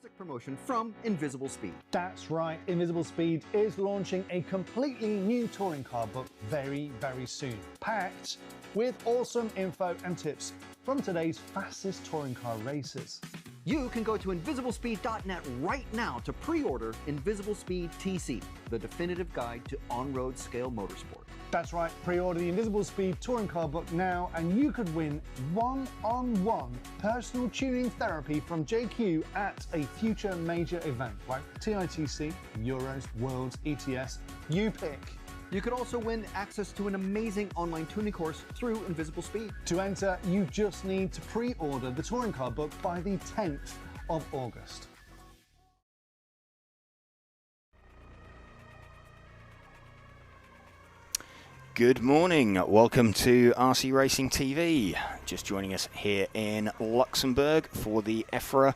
fantastic promotion from Invisible Speed. That's right, Invisible Speed is launching a completely new touring car book very, very soon, packed with awesome info and tips from today's fastest touring car racers. You can go to invisiblespeed.net right now to pre-order Invisible Speed TC, the definitive guide to on-road scale motorsport. That's right, pre-order the Invisible Speed touring car book now and you could win one-on-one personal tuning therapy from JQ at a future major event like TITC, Euros, Worlds, ETS, you pick. You could also win access to an amazing online tuning course through Invisible Speed. To enter, you just need to pre-order the touring car book by the 10th of August. Good morning, welcome to RC Racing TV. Just joining us here in Luxembourg for the EFRA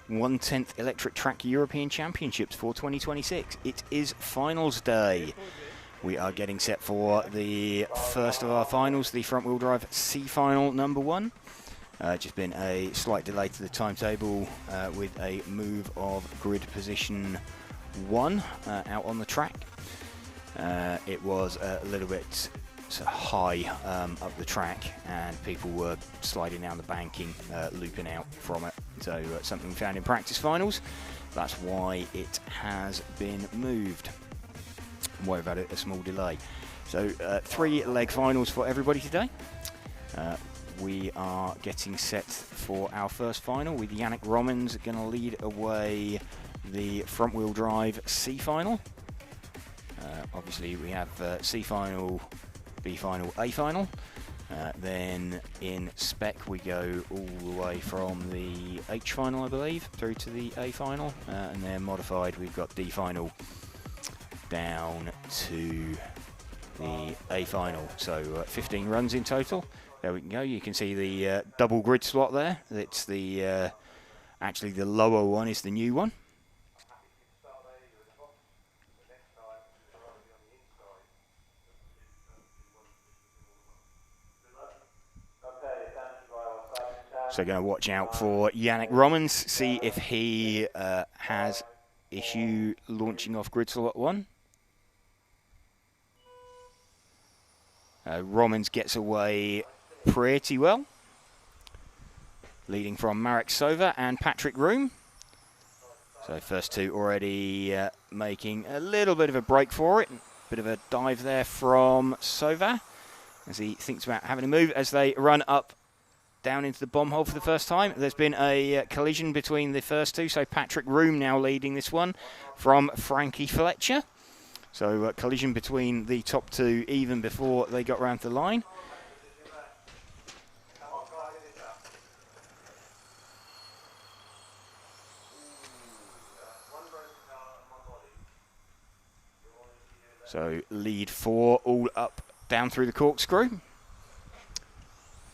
1/10 Electric Track European Championships for 2026. It is finals day. We are getting set for the first of our finals, the front wheel drive C final number 1. Just been a slight delay to the timetable with a move of grid position 1 out on the track. It was a little bit high up the track and people were sliding down the banking, looping out from it. So something we found in practice finals. That's why it has been moved. Worry about it, a small delay. So 3 leg finals for everybody today. We are getting set for our first final with Yannick Romans going to lead away the front wheel drive C final. Obviously we have C final, B final, A final. Then in spec we go all the way from the H final I believe through to the A final, and then modified we've got D final down to the A final. So 15 runs in total. There we can go. You can see the double grid slot there. It's the actually the lower one is the new one. So going to watch out for Yannick Romans, see if he has issue launching off grid slot 1. Romans gets away pretty well, leading from Marek Sova and Patrick Room. So first two already making a little bit of a break for it. Bit of a dive there from Sova as he thinks about having a move as they run up down into the bomb hole for the first time. There's been a collision between the first two, so Patrick Room now leading this one from Frankie Fletcher. So collision between the top two even before they got round the line. So lead 4 all up down through the corkscrew.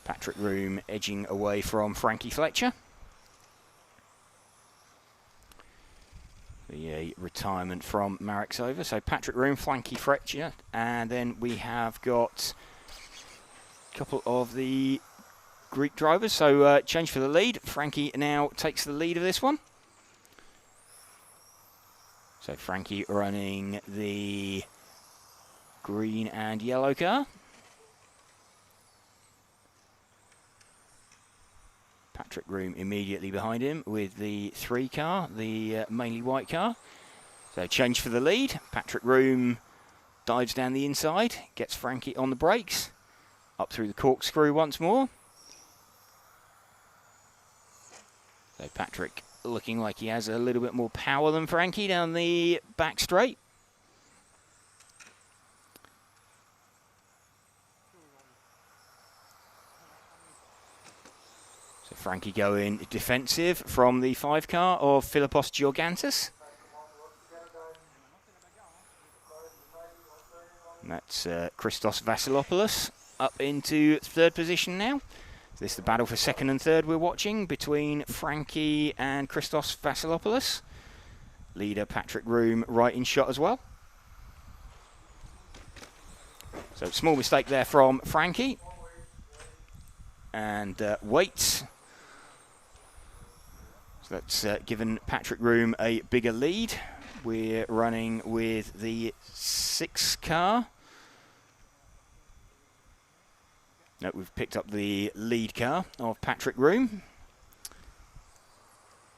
Patrick Room edging away from Frankie Fletcher. The retirement from Marek Sova. So Patrick Room, Frankie Fletcher, and then we have got a couple of the Greek drivers. So change for the lead. Frankie now takes the lead of this one. So Frankie running the green and yellow car. Patrick Room immediately behind him with the 3 car, the mainly white car. So change for the lead. Patrick Room dives down the inside, gets Frankie on the brakes, up through the corkscrew once more. So Patrick looking like he has a little bit more power than Frankie down the back straight. Frankie going defensive from the 5 car of Philippos Georgantis. And that's Christos Vasilopoulos up into 3rd position now. This is the battle for 2nd and 3rd we're watching between Frankie and Christos Vasilopoulos. Leader Patrick Room right in shot as well. So small mistake there from Frankie. And waits. That's given Patrick Room a bigger lead. We're running with the 6 car. No, we've picked up the lead car of Patrick Room.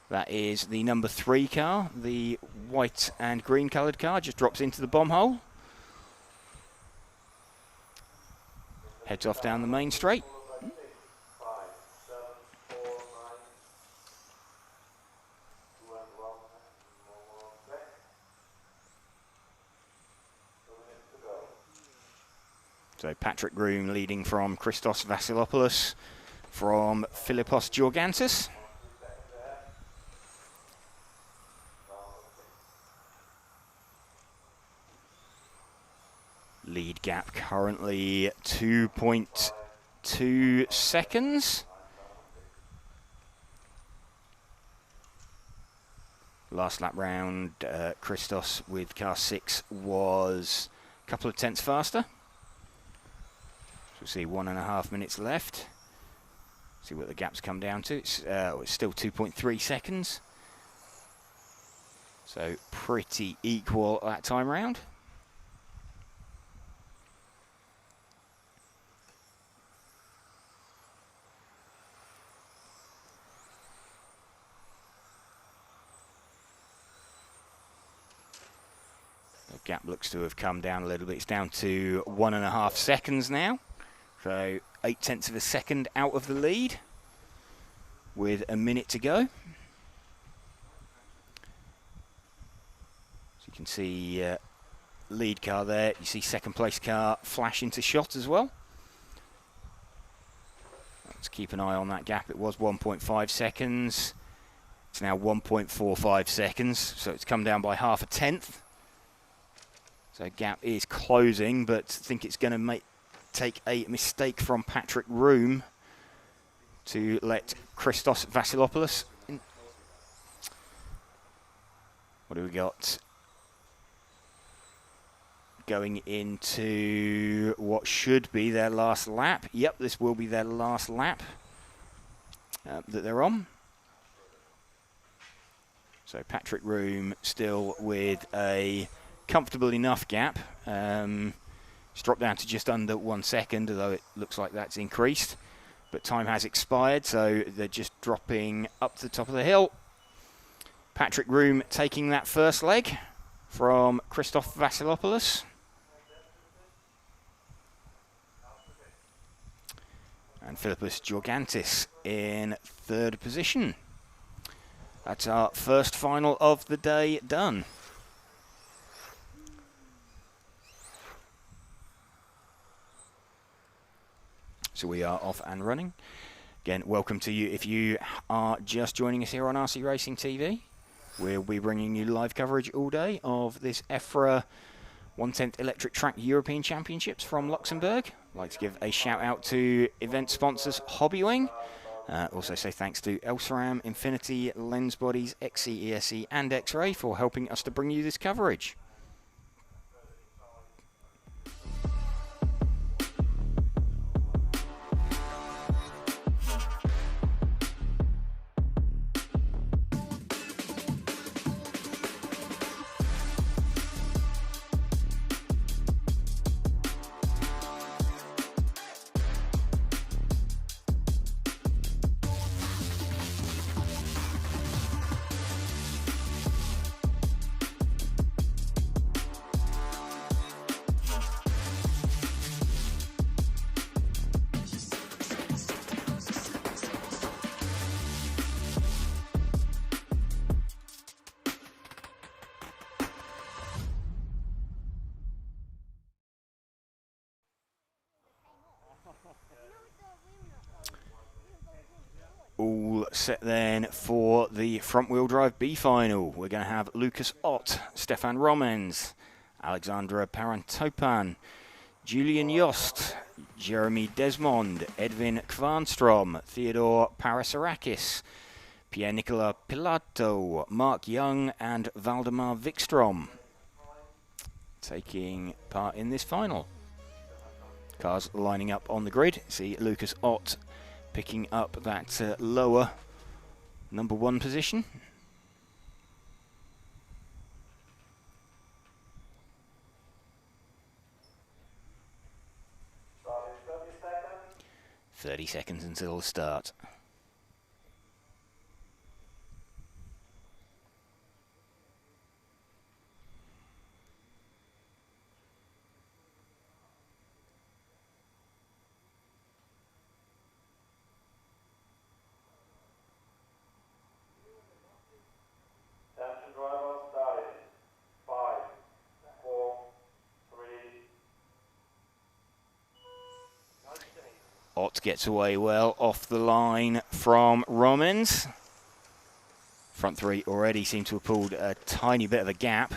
That is the number 3 car, the white and green coloured car, just drops into the bomb hole. Heads off down the main straight. So Patrick Groom leading from Christos Vasilopoulos, from Philippos Georgantis. Lead gap currently 2.2 seconds. Last lap round, Christos with car 6 was a couple of tenths faster. We'll see 1.5 minutes left. See what the gaps come down to. It's still 2.3 seconds. So pretty equal that time round. The gap looks to have come down a little bit. It's down to 1.5 seconds now. So 0.8 of a second out of the lead with a minute to go. So you can see lead car there. You see second place car flash into shot as well. Let's keep an eye on that gap. It was 1.5 seconds. It's now 1.45 seconds. So it's come down by 0.5 tenth. So gap is closing, but I think it's going to take a mistake from Patrick Room to let Christos Vasilopoulos in. What do we got? Going into what should be their last lap. Yep, this will be their last lap that they're on. So Patrick Room still with a comfortable enough gap. It's dropped down to just under 1 second, although it looks like that's increased. But time has expired, so they're just dropping up to the top of the hill. Patrick Room taking that first leg from Christos Vasilopoulos. And Philippos Georgantis in 3rd position. That's our first final of the day done. So we are off and running. Again, welcome to you if you are just joining us here on RC Racing TV. We'll be bringing you live coverage all day of this EFRA 1/10 Electric Track European Championships from Luxembourg. I'd like to give a shout out to event sponsors Hobbywing. Also say thanks to Elsaram, Infinity, Lens Bodies, XC, ESC and X-Ray for helping us to bring you this coverage. All set then for the front-wheel drive B final. We're going to have Lucas Ott, Stefan Romens, Alexandra Parantopan, Julian Yost, Jeremy Desmond, Edwin Kvarnstrom, Theodore Parasarakis, Pierre-Nicolas Pilato, Mark Young and Valdemar Wikstrom taking part in this final. Cars lining up on the grid. See Lucas Ott picking up that lower number 1 position. "30 seconds until the start. Ott gets away well off the line from Romans. Front 3 already seem to have pulled a tiny bit of a gap.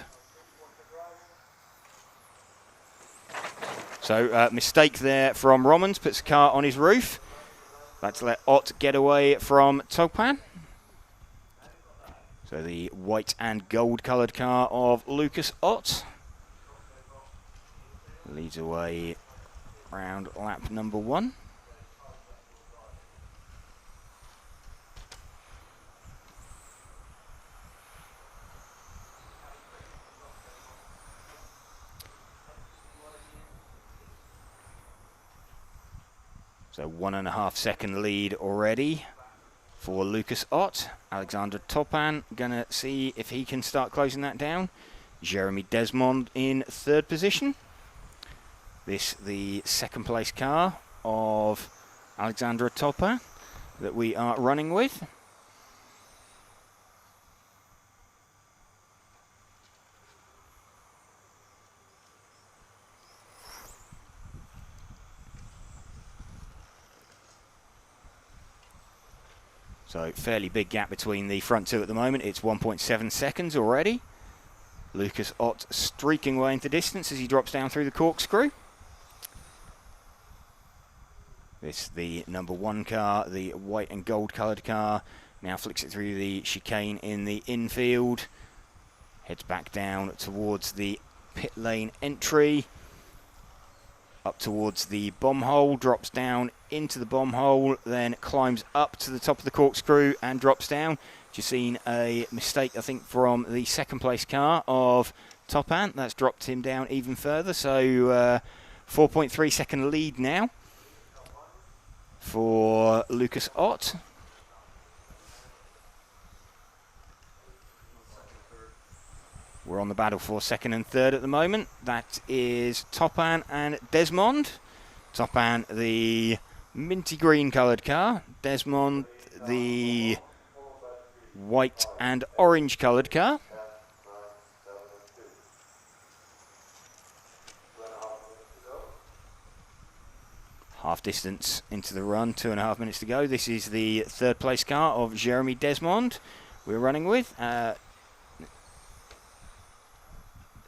So mistake there from Romans, puts the car on his roof. That's let Ott get away from Topan. So the white and gold coloured car of Lucas Ott leads away round lap number 1. So 1.5 second lead already for Lucas Ott. Alexander Topan gonna see if he can start closing that down. Jeremy Desmond in 3rd position. This the 2nd place car of Alexander Topan that we are running with. So fairly big gap between the front 2 at the moment. It's 1.7 seconds already. Lucas Ott streaking away into distance as he drops down through the corkscrew. This the number 1 car, the white and gold coloured car. Now flicks it through the chicane in the infield. Heads back down towards the pit lane entry. Up towards the bomb hole, drops down into the bomb hole, then climbs up to the top of the corkscrew and drops down. Just seen a mistake, I think, from the 2nd place car of Topan. That's dropped him down even further. So 4.3 second lead now for Lucas Ott. We're on the battle for 2nd and 3rd at the moment. That is Topan and Desmond. Topan, the minty green coloured car. Desmond, the white and orange coloured car. Half distance into the run, 2.5 minutes to go. This is the 3rd place car of Jeremy Desmond we're running with.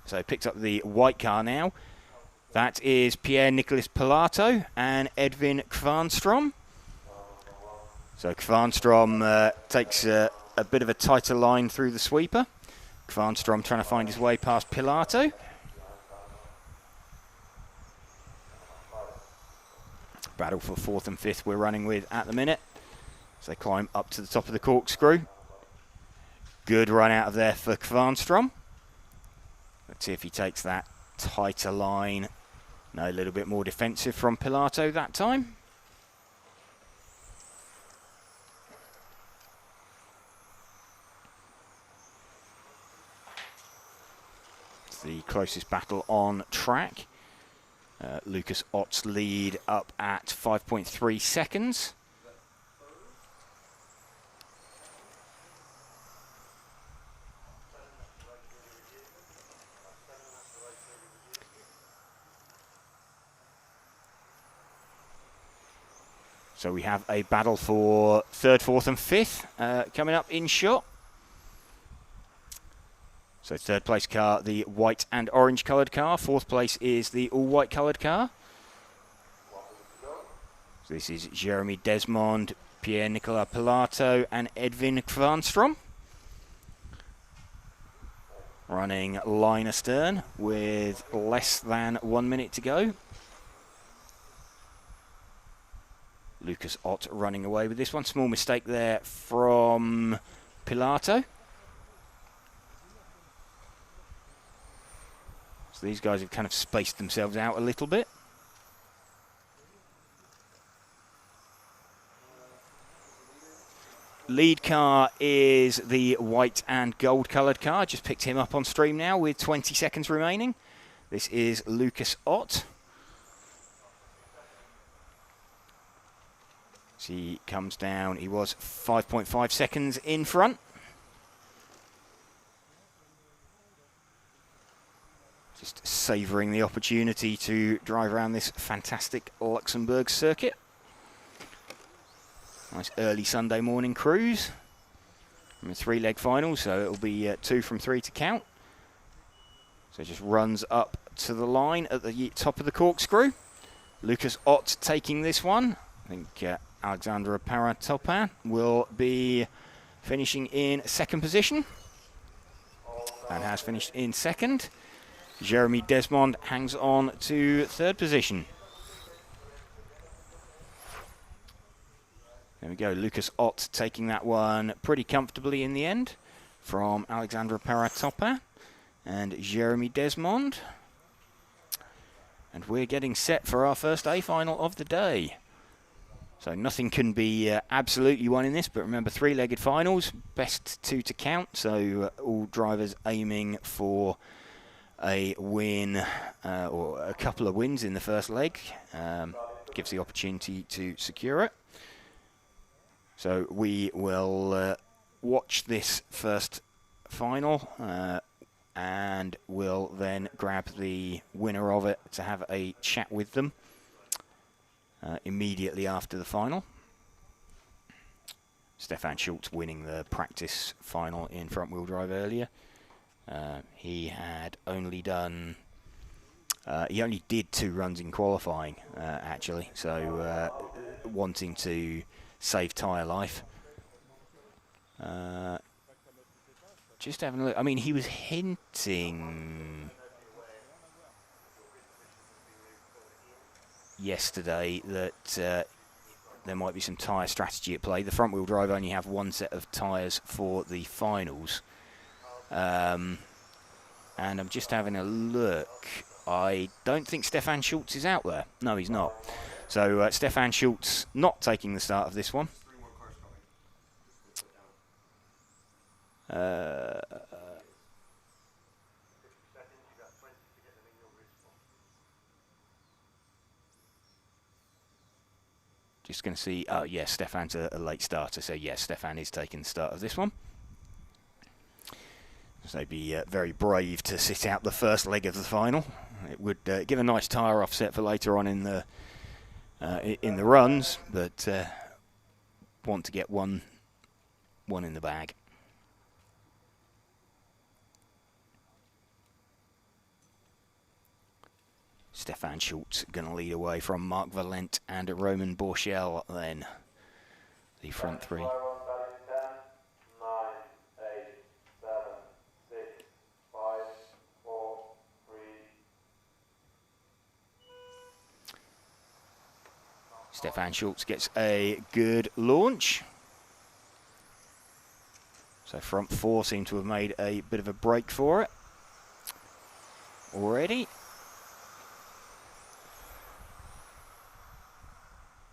So picked up the white car now. That is Pierre-Nicolas Pilato and Edwin Kvarnstrom. So Kvarnstrom takes a bit of a tighter line through the sweeper. Kvarnstrom trying to find his way past Pilato. Battle for 4th and 5th we're running with at the minute. So they climb up to the top of the corkscrew. Good run out of there for Kvarnstrom. Let's see if he takes that tighter line. No, a little bit more defensive from Pilato that time. It's the closest battle on track. Lucas Ott's lead up at 5.3 seconds. So we have a battle for 3rd, 4th and 5th coming up in shot. So 3rd place car, the white and orange coloured car. 4th place is the all white coloured car. So this is Jeremy Desmond, Pierre-Nicolas Pilato and Edwin Kvarnstrom. Running line astern with less than 1 minute to go. Lucas Ott running away with this one. Small mistake there from Pilato. So these guys have kind of spaced themselves out a little bit. Lead car is the white and gold coloured car. Just picked him up on stream now with 20 seconds remaining. This is Lucas Ott. As he comes down, he was 5.5 seconds in front. Just savouring the opportunity to drive around this fantastic Luxembourg circuit. Nice early Sunday morning cruise. From a 3-leg final, so it'll be 2 from 3 to count. So just runs up to the line at the top of the corkscrew. Lucas Ott taking this one. I think Alexandra Paratopin will be finishing in second position. And has finished in second. Jeremy Desmond hangs on to third position. There we go, Lucas Ott taking that one pretty comfortably in the end from Alexandra Paratopin and Jeremy Desmond. And we're getting set for our first A final of the day. So nothing can be absolutely won in this, but remember 3-legged finals, best 2 to count, so all drivers aiming for a win or a couple of wins in the first leg. Gives the opportunity to secure it. So we will watch this first final and we'll then grab the winner of it to have a chat with them immediately after the final. Stefan Schultz winning the practice final in front-wheel drive earlier. He had only done... he only did 2 runs in qualifying, actually, so wanting to save tyre life. Just having a look. I mean, he was hinting yesterday that there might be some tyre strategy at play. The front-wheel drive only have 1 set of tyres for the finals. And I'm just having a look. I don't think Stefan Schultz is out there. No, he's not. So Stefan Schultz not taking the start of this one. Just going to see. Oh, yes, Stefan's a late starter. So, yes, Stefan is taking the start of this one. So they'd be very brave to sit out the first leg of the final. It would give a nice tyre offset for later on in the runs, but want to get one in the bag. Stefan Schultz going to lead away from Marc Valent and Roman Borchel then. The front 3. Stefan Schultz gets a good launch. So front 4 seem to have made a bit of a break for it already.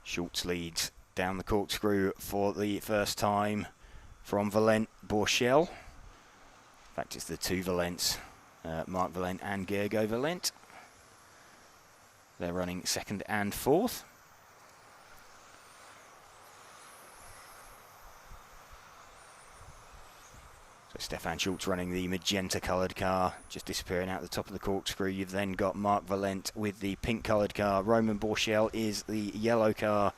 Schultz leads down the corkscrew for the first time from Valent Borchel. In fact, it's the 2 Valents, Marc Valent and Gergo Valent. They're running 2nd and 4th. So Stefan Schultz running the magenta-coloured car, just disappearing out the top of the corkscrew. You've then got Marc Valent with the pink-coloured car. Roman Borchel is the yellow car.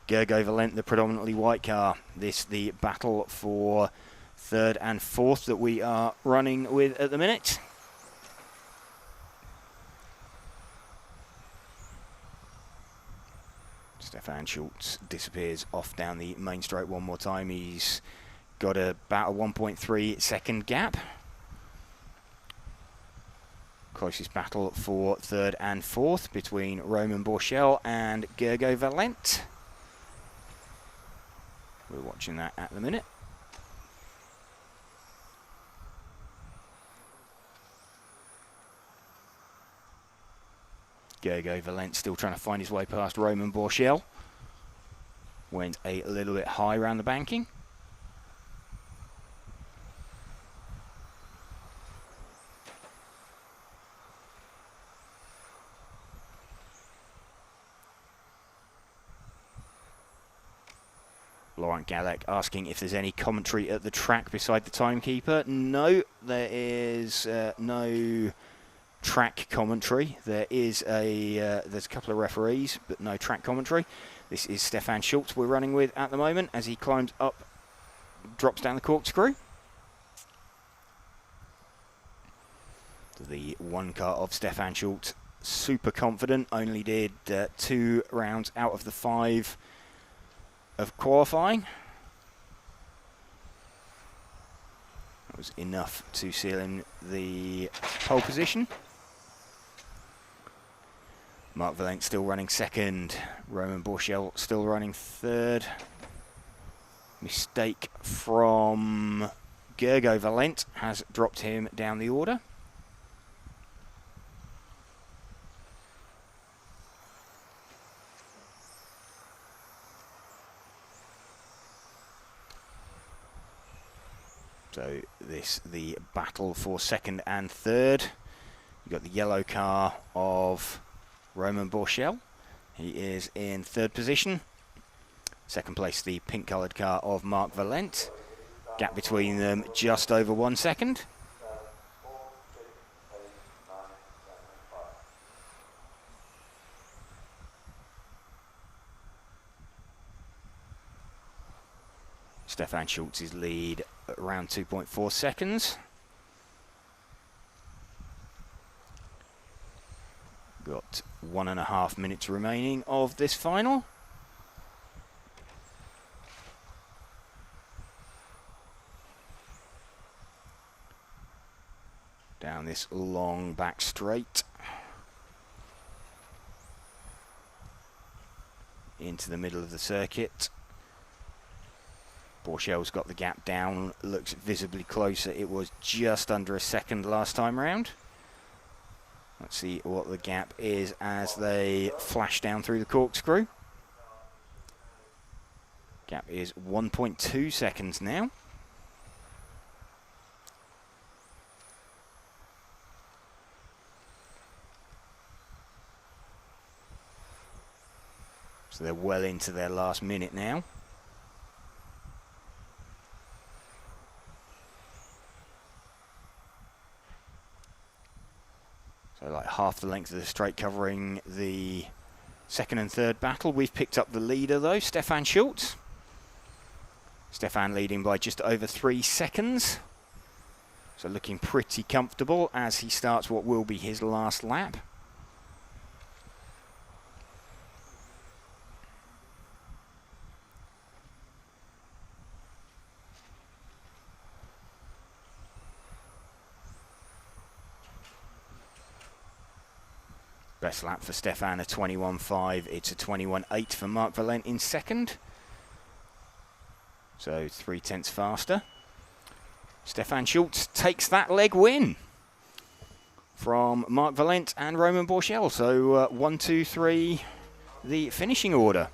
Gergo Valent, the predominantly white car. This the battle for 3rd and 4th that we are running with at the minute. Stefan Schultz disappears off down the main straight one more time. He's got about a 1.3 second gap. Closest battle for 3rd and 4th between Roman Borchel and Gergo Valent. We're watching that at the minute. Gergo Valent still trying to find his way past Roman Borchel. Went a little bit high around the banking. Laurent Galec asking if there's any commentary at the track beside the timekeeper. No, there is no track commentary. There's a couple of referees, but no track commentary. This is Stefan Schultz we're running with at the moment as he climbs up, drops down the corkscrew. The one car of Stefan Schultz, super confident, only did 2 rounds out of the 5 of qualifying. That was enough to seal in the pole position. Marc Valent still running second. Roman Borchel still running third. Mistake from Gergo Valent has dropped him down the order. So the battle for second and third. You've got the yellow car of Roman Borchel. He is in third position. Second place, the pink coloured car of Marc Valent. Gap between them just over 1 second. Stefan Schultz's lead around 2.4 seconds. Got 1.5 minutes remaining of this final. Down this long back straight. Into the middle of the circuit. Borchel's got the gap down, looks visibly closer. It was just under a second last time round. Let's see what the gap is as they flash down through the corkscrew. Gap is 1.2 seconds now. So they're well into their last minute now. So like half the length of the straight covering the second and third battle. We've picked up the leader though, Stefan Schultz. Stefan leading by just over 3 seconds. So looking pretty comfortable as he starts what will be his last lap. Best lap for Stefan, a 21.5. It's a 21.8 for Marc Valent in second. So 0.3 faster. Stefan Schultz takes that leg win from Marc Valent and Roman Borchel. So 1, 2, 3, the finishing order.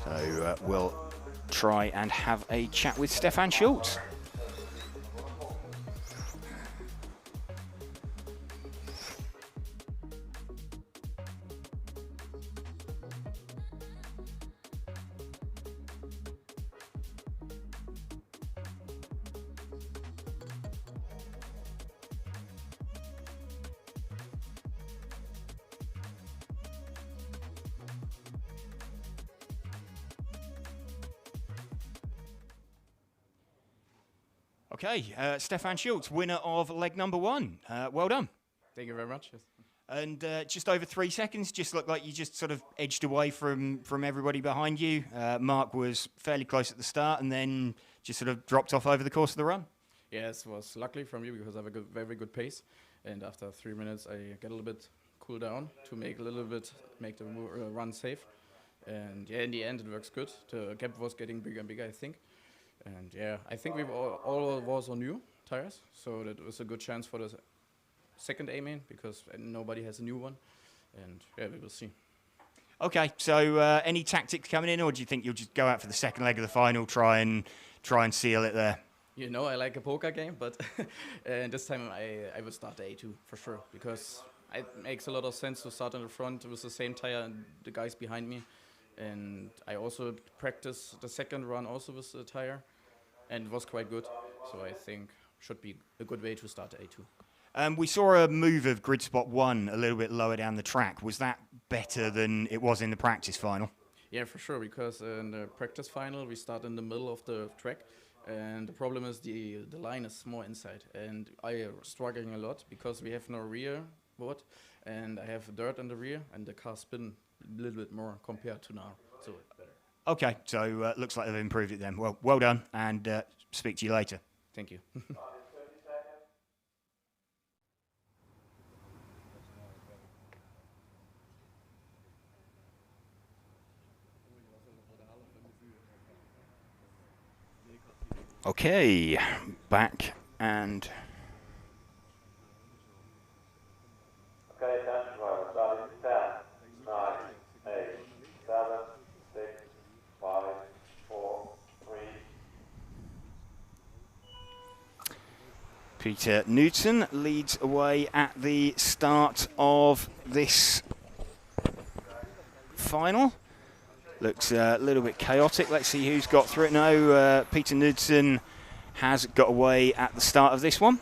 So we'll try and have a chat with Stefan Schultz. Okay, Stefan Schultz, winner of leg number 1. Well done. Thank you very much. Yes. And just over 3 seconds, just looked like you just sort of edged away from everybody behind you. Marc was fairly close at the start and then just sort of dropped off over the course of the run. Yes, it was luckily from you because I have a very good pace, and after 3 minutes I get a little bit cool down to make the run safe, and yeah, in the end it works good. The gap was getting bigger and bigger, I think, and yeah, I think we've all was on new tires, so that was a good chance for the second A-main because nobody has a new one, and yeah, we will see. Okay, so any tactics coming in, or do you think you'll just go out for the second leg of the final, try and seal it there? You know, I like a poker game, but and this time I would start the A2 for sure, because it makes a lot of sense to start in the front with the same tire and the guys behind me. And I also practiced the second run also with the tire, and it was quite good. So I think should be a good way to start the A2. We saw a move of grid spot 1 a little bit lower down the track. Was that better than it was in the practice final? Yeah, for sure, because in the practice final we start in the middle of the track. And the problem is the line is more inside, and I am struggling a lot because we have no rear board, and I have dirt in the rear, and the car spin a little bit more compared to now, so it's better. Okay, so looks like they've improved it then. Well done, and speak to you later. Thank you. Okay, back and... Okay, attention driver, starting 10, 9, 8, 7, 6, 5, 4, 3. Peter Knudsen leads away at the start of this final. Looks a little bit chaotic. Let's see who's got through it. No, Peter Knudsen has got away at the start of this one.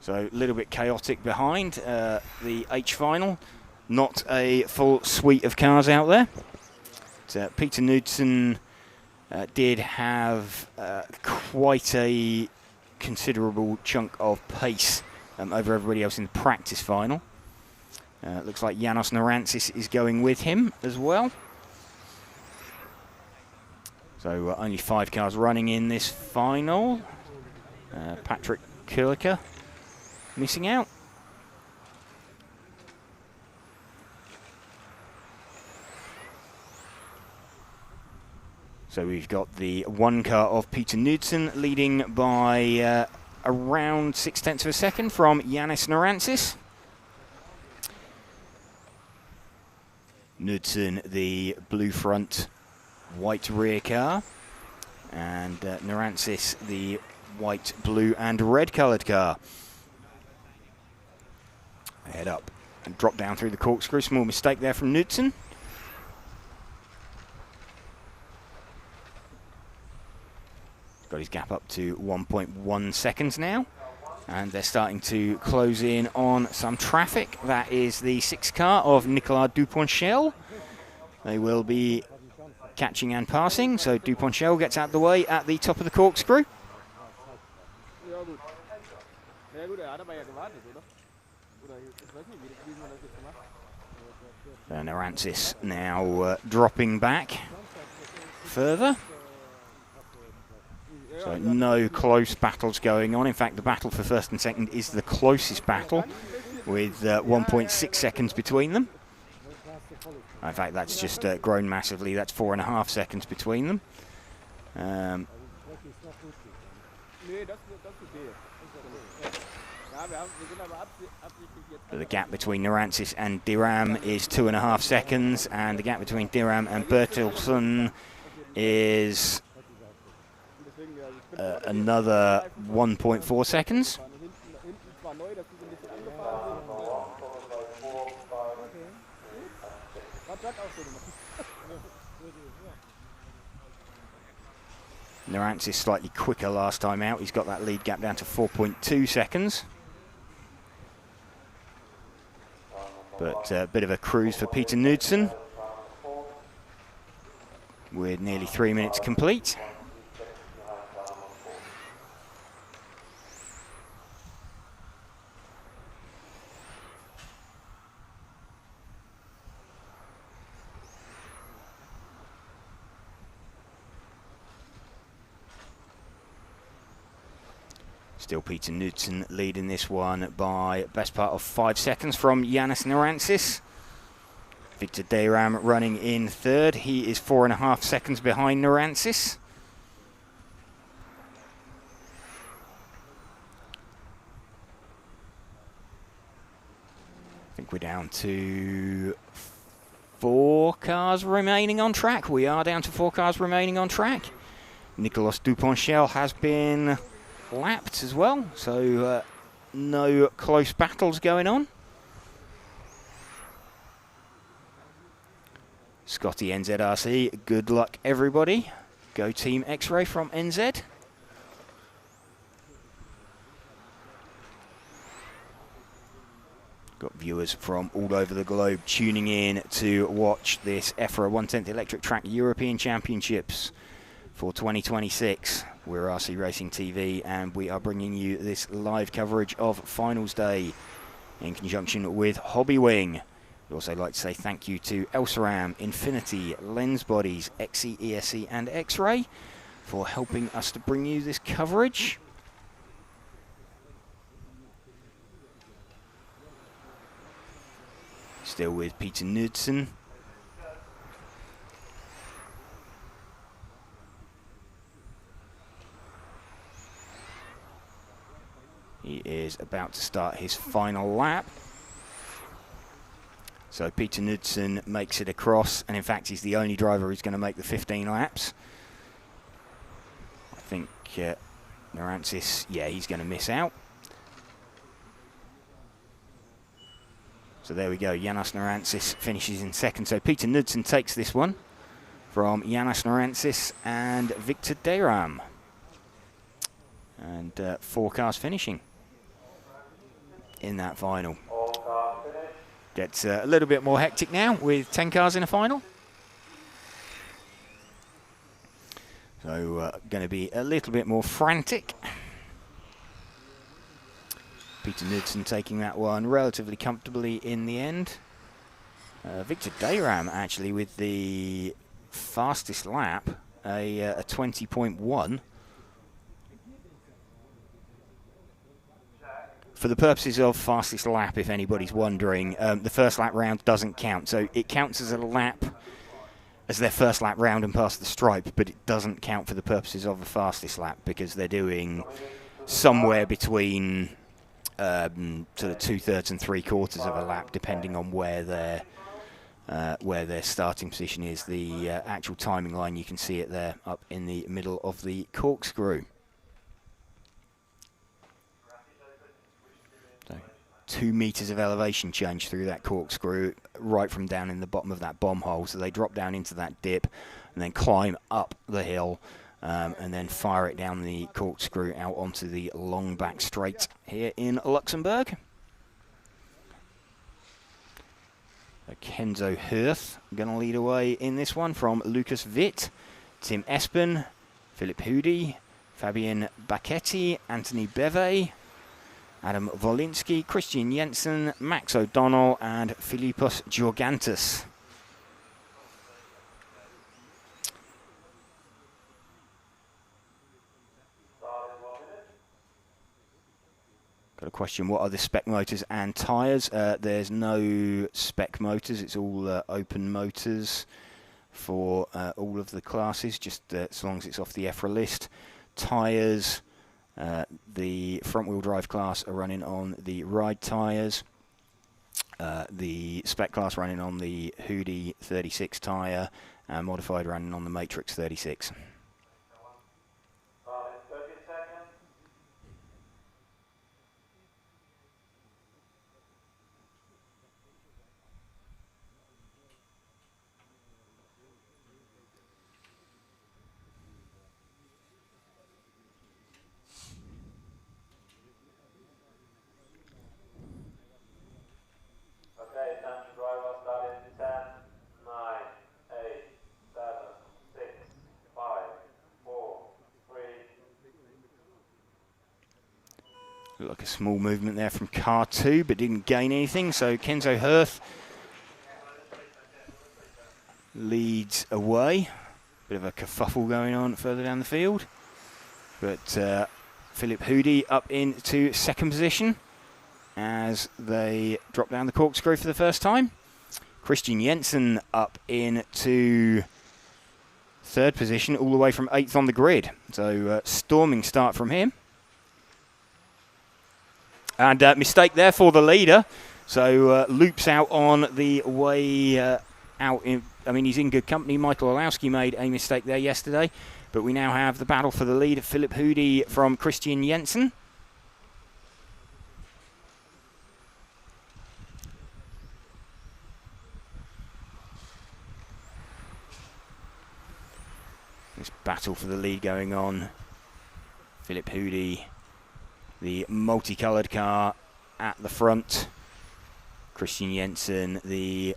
So a little bit chaotic behind the H final. Not a full suite of cars out there. But, Peter Knudsen did have quite a considerable chunk of pace over everybody else in the practice final. Looks like Janos Narantzis is going with him as well. So only 5 cars running in this final. Patrick Kuliker missing out. So we've got the 1 car of Peter Knudsen leading by around 0.6 of a second from Janis Narantzis. Knudsen, the blue front, white rear car, and Narantzis, the white, blue and red coloured car. Head up and drop down through the corkscrew. Small mistake there from Knudsen. Got his gap up to 1.1 seconds now, and they're starting to close in on some traffic. That is the 6 car of Nicolas Duponchel. They will be catching and passing, so Duponchel gets out of the way at the top of the corkscrew. Narantzis now dropping back further. So no close battles going on. In fact, the battle for first and second is the closest battle, with 1.6 seconds between them. In fact, that's just grown massively. That's 4.5 seconds between them. But the gap between Narantzis and Diram is 2.5 seconds, and the gap between Diram and Bertilsson is another 1.4 seconds. Narantzis slightly quicker last time out. He's got that lead gap down to 4.2 seconds. But a bit of a cruise for Peter Knudsen, with nearly 3 minutes complete. Still Peter Knudsen leading this one by best part of 5 seconds from Yanis Narantzis. Victor Dayram running in third. He is 4.5 seconds behind Narantzis. I think we're down to 4 cars remaining on track. We are down to 4 cars remaining on track. Nicolas Duponchel has been lapped as well, so no close battles going on. Scotty NZRC, good luck everybody. Go Team X-Ray from NZ. Got viewers from all over the globe tuning in to watch this EFRA 1/10 Electric Track European Championships for 2026. We're RC Racing TV and we are bringing you this live coverage of Finals Day in conjunction with Hobbywing. We'd also like to say thank you to Elsaram, Infinity, Lens Bodies, XE, ESC and X-Ray for helping us to bring you this coverage. Still with Peter Knudsen. He is about to start his final lap. So Peter Knudsen makes it across, and in fact he's the only driver who's going to make the 15 laps. I think Narantzis, yeah, he's going to miss out. So there we go, Yanis Narantzis finishes in second. So Peter Knudsen takes this one from Yanis Narantzis and Victor Dayram. And 4 cars finishing in that final. Gets a little bit more hectic now with 10 cars in a final. So going to be a little bit more frantic. Peter Knudsen taking that one relatively comfortably in the end. Victor Dayram actually with the fastest lap, a 20.1. For the purposes of fastest lap, if anybody's wondering, the first lap round doesn't count. So it counts as a lap, as their first lap round and past the stripe, but it doesn't count for the purposes of the fastest lap because they're doing somewhere between sort of 2/3 and 3/4 of a lap, depending on where their starting position is. The actual timing line, you can see it there up in the middle of the corkscrew. So 2 meters of elevation change through that corkscrew, right from down in the bottom of that bomb hole. So they drop down into that dip and then climb up the hill. And then fire it down the corkscrew out onto the long back straight here in Luxembourg. Kenzo Hirth going to lead away in this one from Lucas Witt, Tim Espen, Philip Hoody, Fabian Bacchetti, Anthony Beve, Adam Wolinski, Christian Jensen, Max O'Donnell and Philippos Georgantis. Got a question, what are the spec motors and tyres? There's no spec motors, it's all open motors for all of the classes, just as long as it's off the EFRA list. Tyres, the front wheel drive class are running on the ride tyres. The spec class running on the Hoody 36 tyre and modified running on the Matrix 36. Looked like a small movement there from car 2, but didn't gain anything. So Kenzo Hirth leads away. Bit of a kerfuffle going on further down the field. But Philip Hoody up into second position as they drop down the corkscrew for the first time. Christian Jensen up into third position, all the way from 8th on the grid. So storming start from him. And mistake there for the leader. So loops out on the way out. He's in good company. Michael Olowski made a mistake there yesterday. But we now have the battle for the lead. Philip Hoody from Christian Jensen. This battle for the lead going on. Philip Hoody, the multicoloured car at the front. Christian Jensen, the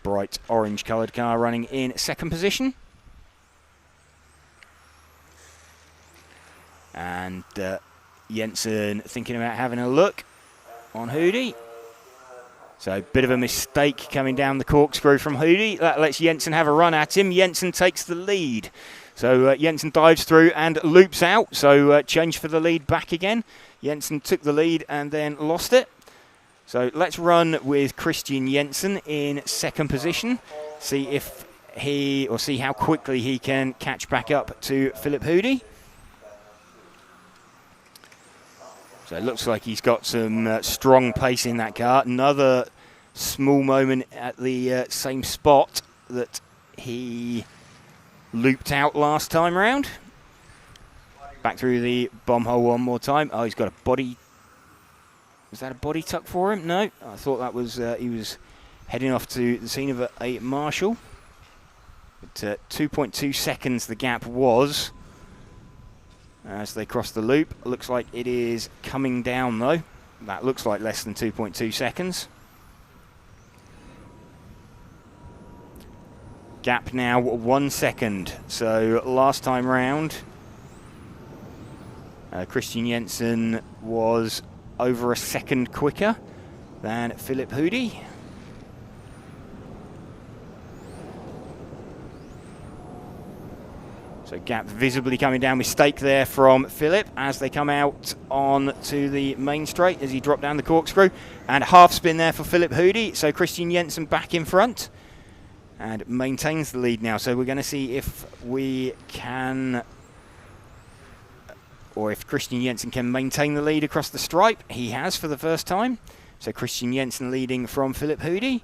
bright orange coloured car, running in second position. And Jensen thinking about having a look on Hoody. So a bit of a mistake coming down the corkscrew from Hoody. That lets Jensen have a run at him. Jensen takes the lead. So Jensen dives through and loops out. So change for the lead back again. Jensen took the lead and then lost it. So let's run with Christian Jensen in second position. See how quickly he can catch back up to Philip Hoody. So it looks like he's got some strong pace in that car. Another small moment at the same spot that he looped out last time round. Back through the bomb hole one more time. Oh, he's got a body. Was that a body tuck for him? No, I thought that was he was heading off to the scene of a marshal. But 2.2 seconds the gap was as they cross the loop. Looks like it is coming down though. That looks like less than 2.2 seconds. Gap now 1 second. So last time round, Christian Jensen was over a second quicker than Philip Hoody. So gap visibly coming down. Mistake there from Philip as they come out on to the main straight as he dropped down the corkscrew. And half spin there for Philip Hoody. So Christian Jensen back in front and maintains the lead now. So we're going to see if we can, or if Christian Jensen can maintain the lead across the stripe. He has for the first time. So Christian Jensen leading from Philip Hoody.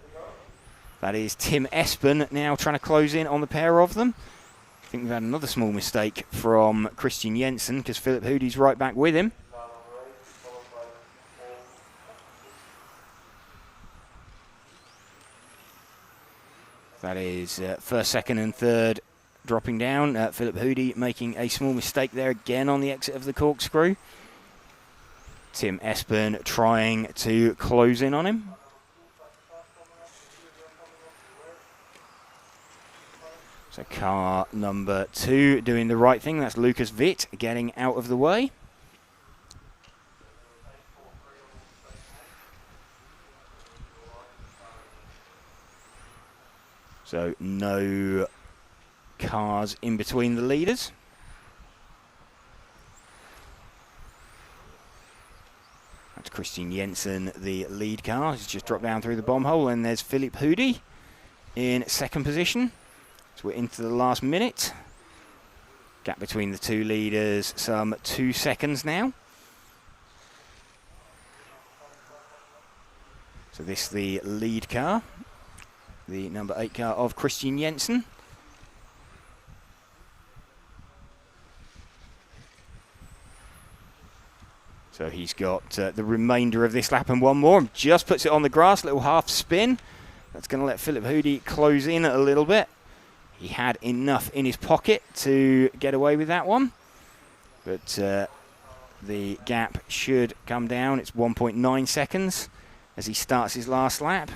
That is Tim Espen now trying to close in on the pair of them. I think we've had another small mistake from Christian Jensen because Philip Hoody's right back with him. That is first, second and third dropping down. Philip Hoody making a small mistake there again on the exit of the corkscrew. Tim Espen trying to close in on him. So car number 2 doing the right thing. That's Lucas Witt getting out of the way. So no cars in between the leaders. That's Christian Jensen, the lead car. He's just dropped down through the bomb hole. And there's Philip Hoody in second position. So we're into the last minute. Gap between the two leaders, some 2 seconds now. So this is the lead car, the number 8 car of Christian Jensen. So he's got the remainder of this lap and one more. Just puts it on the grass, little half spin. That's going to let Philip Hoody close in a little bit. He had enough in his pocket to get away with that one. But the gap should come down. It's 1.9 seconds as he starts his last lap.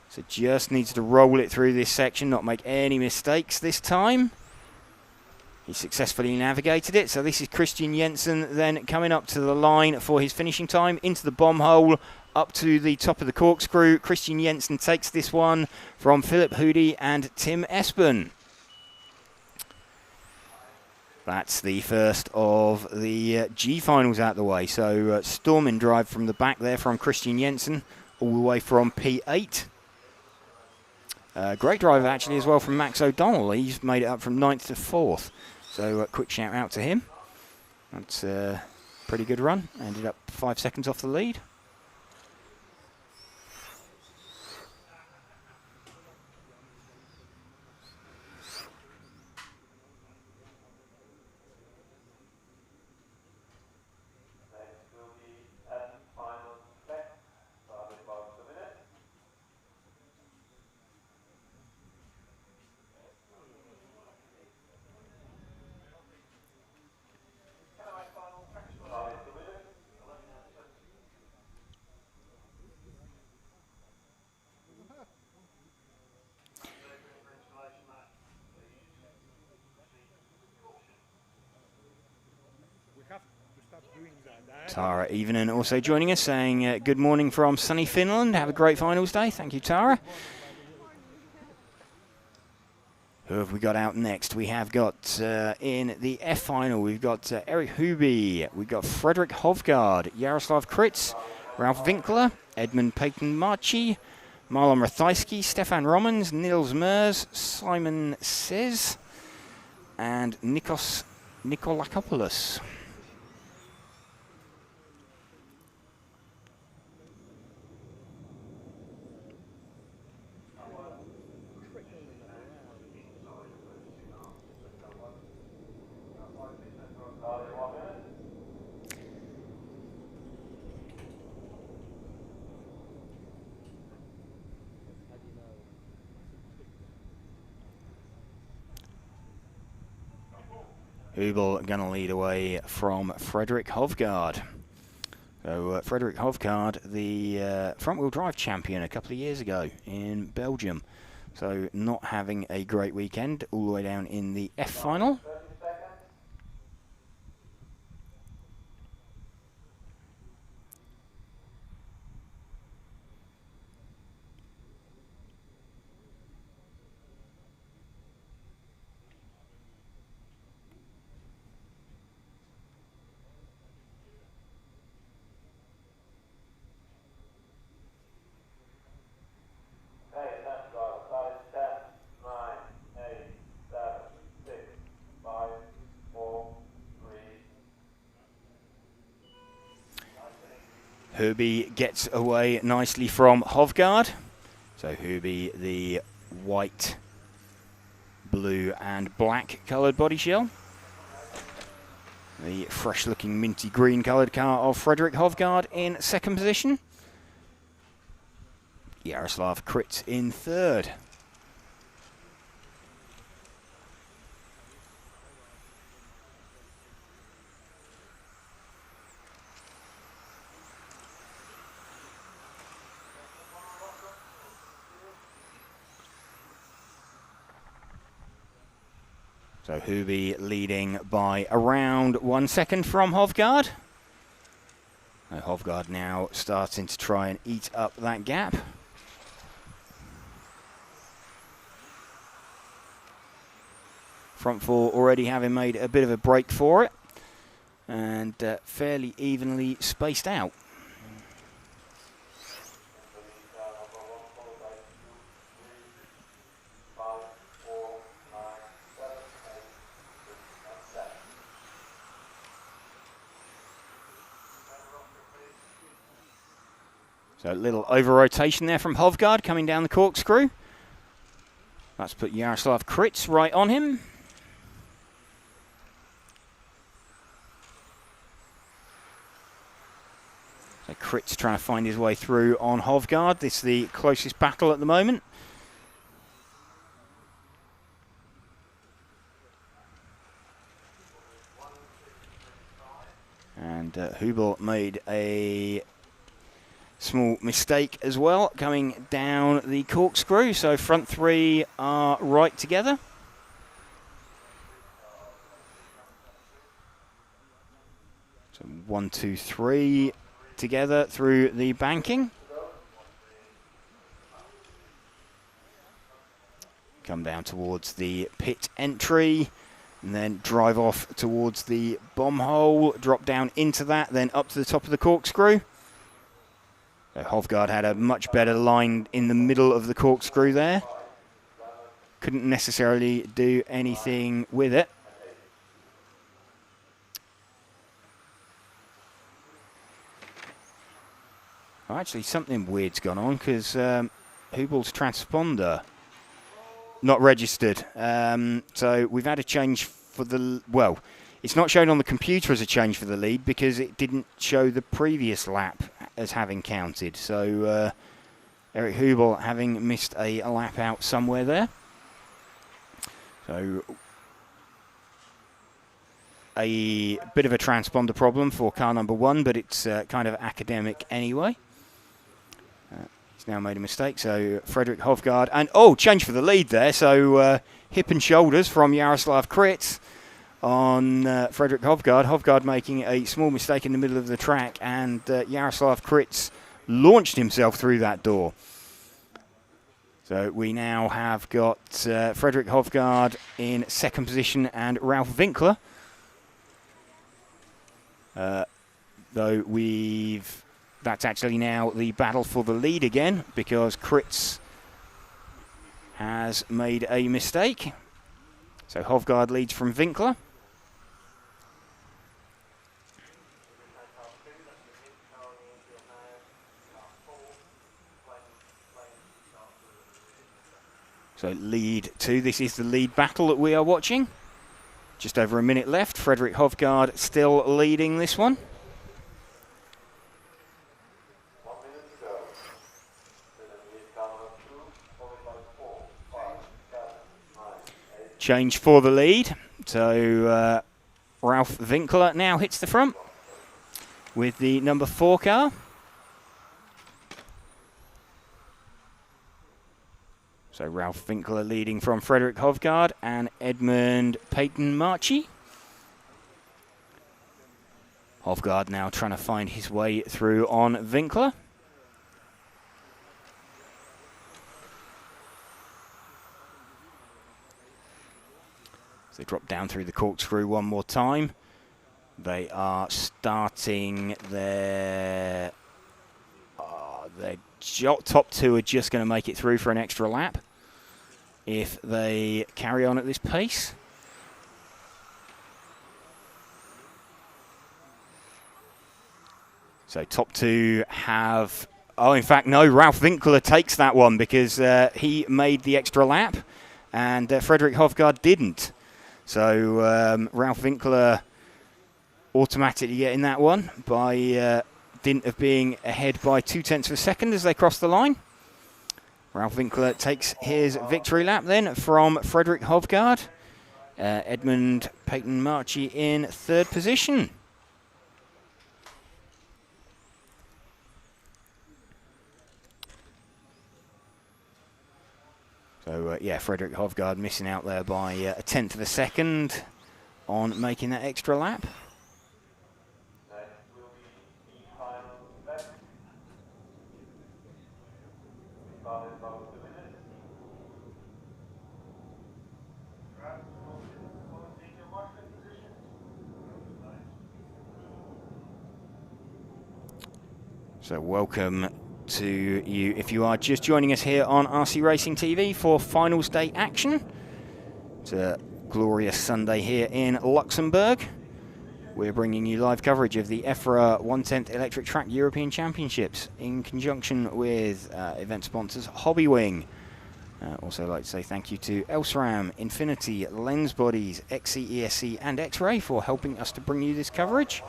So just needs to roll it through this section, not make any mistakes this time. He successfully navigated it. So this is Christian Jensen then coming up to the line for his finishing time, into the bomb hole, up to the top of the corkscrew. Christian Jensen takes this one from Philip Hoody and Tim Espen. That's the first of the G finals out the way. So storming drive from the back there from Christian Jensen, all the way from P8. Great drive actually as well from Max O'Donnell. He's made it up from 9th to 4th. So quick shout out to him. That's a pretty good run. Ended up 5 seconds off the lead. Tara Evening also joining us, saying good morning from sunny Finland. Have a great finals day. Thank you, Tara. Who have we got out next? We have got in the F final, we've got Eric Huby, we've got Frederick Hovgaard, Jaroslav Kritz, Ralph Winkler, Edmund Payton-Marchi, Marlon Rathajski, Stefan Romans, Nils Mers, Simon Sez, and Nikos Nikolakopoulos. Hubel going to lead away from Frederick Hovgaard. So Frederick Hovgaard, the front-wheel drive champion a couple of years ago in Belgium. So not having a great weekend, all the way down in the F final. Huby gets away nicely from Hovgaard. So Huby, the white, blue and black coloured body shell. The fresh looking minty green coloured car of Frederick Hovgaard in second position. Jaroslav Kritz in third. So Huby leading by around 1 second from Hovgaard. Hovgaard now starting to try and eat up that gap. Front four already having made a bit of a break for it, and fairly evenly spaced out. So a little over-rotation there from Hovgaard coming down the corkscrew. That's put Jaroslav Kritz right on him. So Kritz trying to find his way through on Hovgaard. This is the closest battle at the moment. And Hubel made a small mistake as well, coming down the corkscrew. So front three are right together. So 1, 2, 3 together through the banking. Come down towards the pit entry. and then drive off towards the bomb hole, drop down into that, then up to the top of the corkscrew. So Hovgaard had a much better line in the middle of the corkscrew there. Couldn't necessarily do anything with it. Oh, actually, something weird's gone on because Hubel's transponder not registered. So we've had a change for the, well, it's not shown on the computer as a change for the lead because it didn't show the previous lap as having counted. So Eric Hubel having missed a lap out somewhere there. So a bit of a transponder problem for car number 1, but it's kind of academic anyway. He's now made a mistake, so Frederick Hovgaard, and change for the lead there. So hip and shoulders from Jaroslav Kritz on Frederick Hovgaard. Hovgaard making a small mistake in the middle of the track, and Jaroslav Kritz launched himself through that door. So we now have got Frederick Hovgaard in second position and Ralph Winkler. Though that's actually now the battle for the lead again because Kritz has made a mistake. So Hovgaard leads from Winkler. So lead 2, this is the lead battle that we are watching. Just over a minute left. Frederick Hovgaard still leading this one. 1 minute to go. Change for the lead. So Ralph Winkler now hits the front with the number 4 car. So Ralph Winkler leading from Frederick Hovgaard and Edmund Peyton-Marchi. Hovgaard now trying to find his way through on Winkler. So they drop down through the corkscrew one more time. They are starting their top 2 are just going to make it through for an extra lap if they carry on at this pace. So top 2 have... Oh, in fact, no, Ralph Winkler takes that one because he made the extra lap and Frederick Hovgaard didn't. So Ralph Winkler automatically getting that one by dint of being ahead by 0.2 of a second as they cross the line. Ralph Winkler takes his victory lap then from Frederick Hovgaard. Edmund Peyton-Marchi in 3rd position. So, Frederick Hovgaard missing out there by 1/10 of a second on making that extra lap. Next will be the final lap. Started about 2 minutes. Take your marching position. So welcome to you if you are just joining us here on RC Racing TV for finals day action. It's a glorious Sunday here in Luxembourg. We're bringing you live coverage of the EFRA 1/10 Electric Track European Championships in conjunction with event sponsors Hobbywing. Also like to say thank you to Elsram, Infinity, Lens Bodies, XCESC and X-Ray for helping us to bring you this coverage.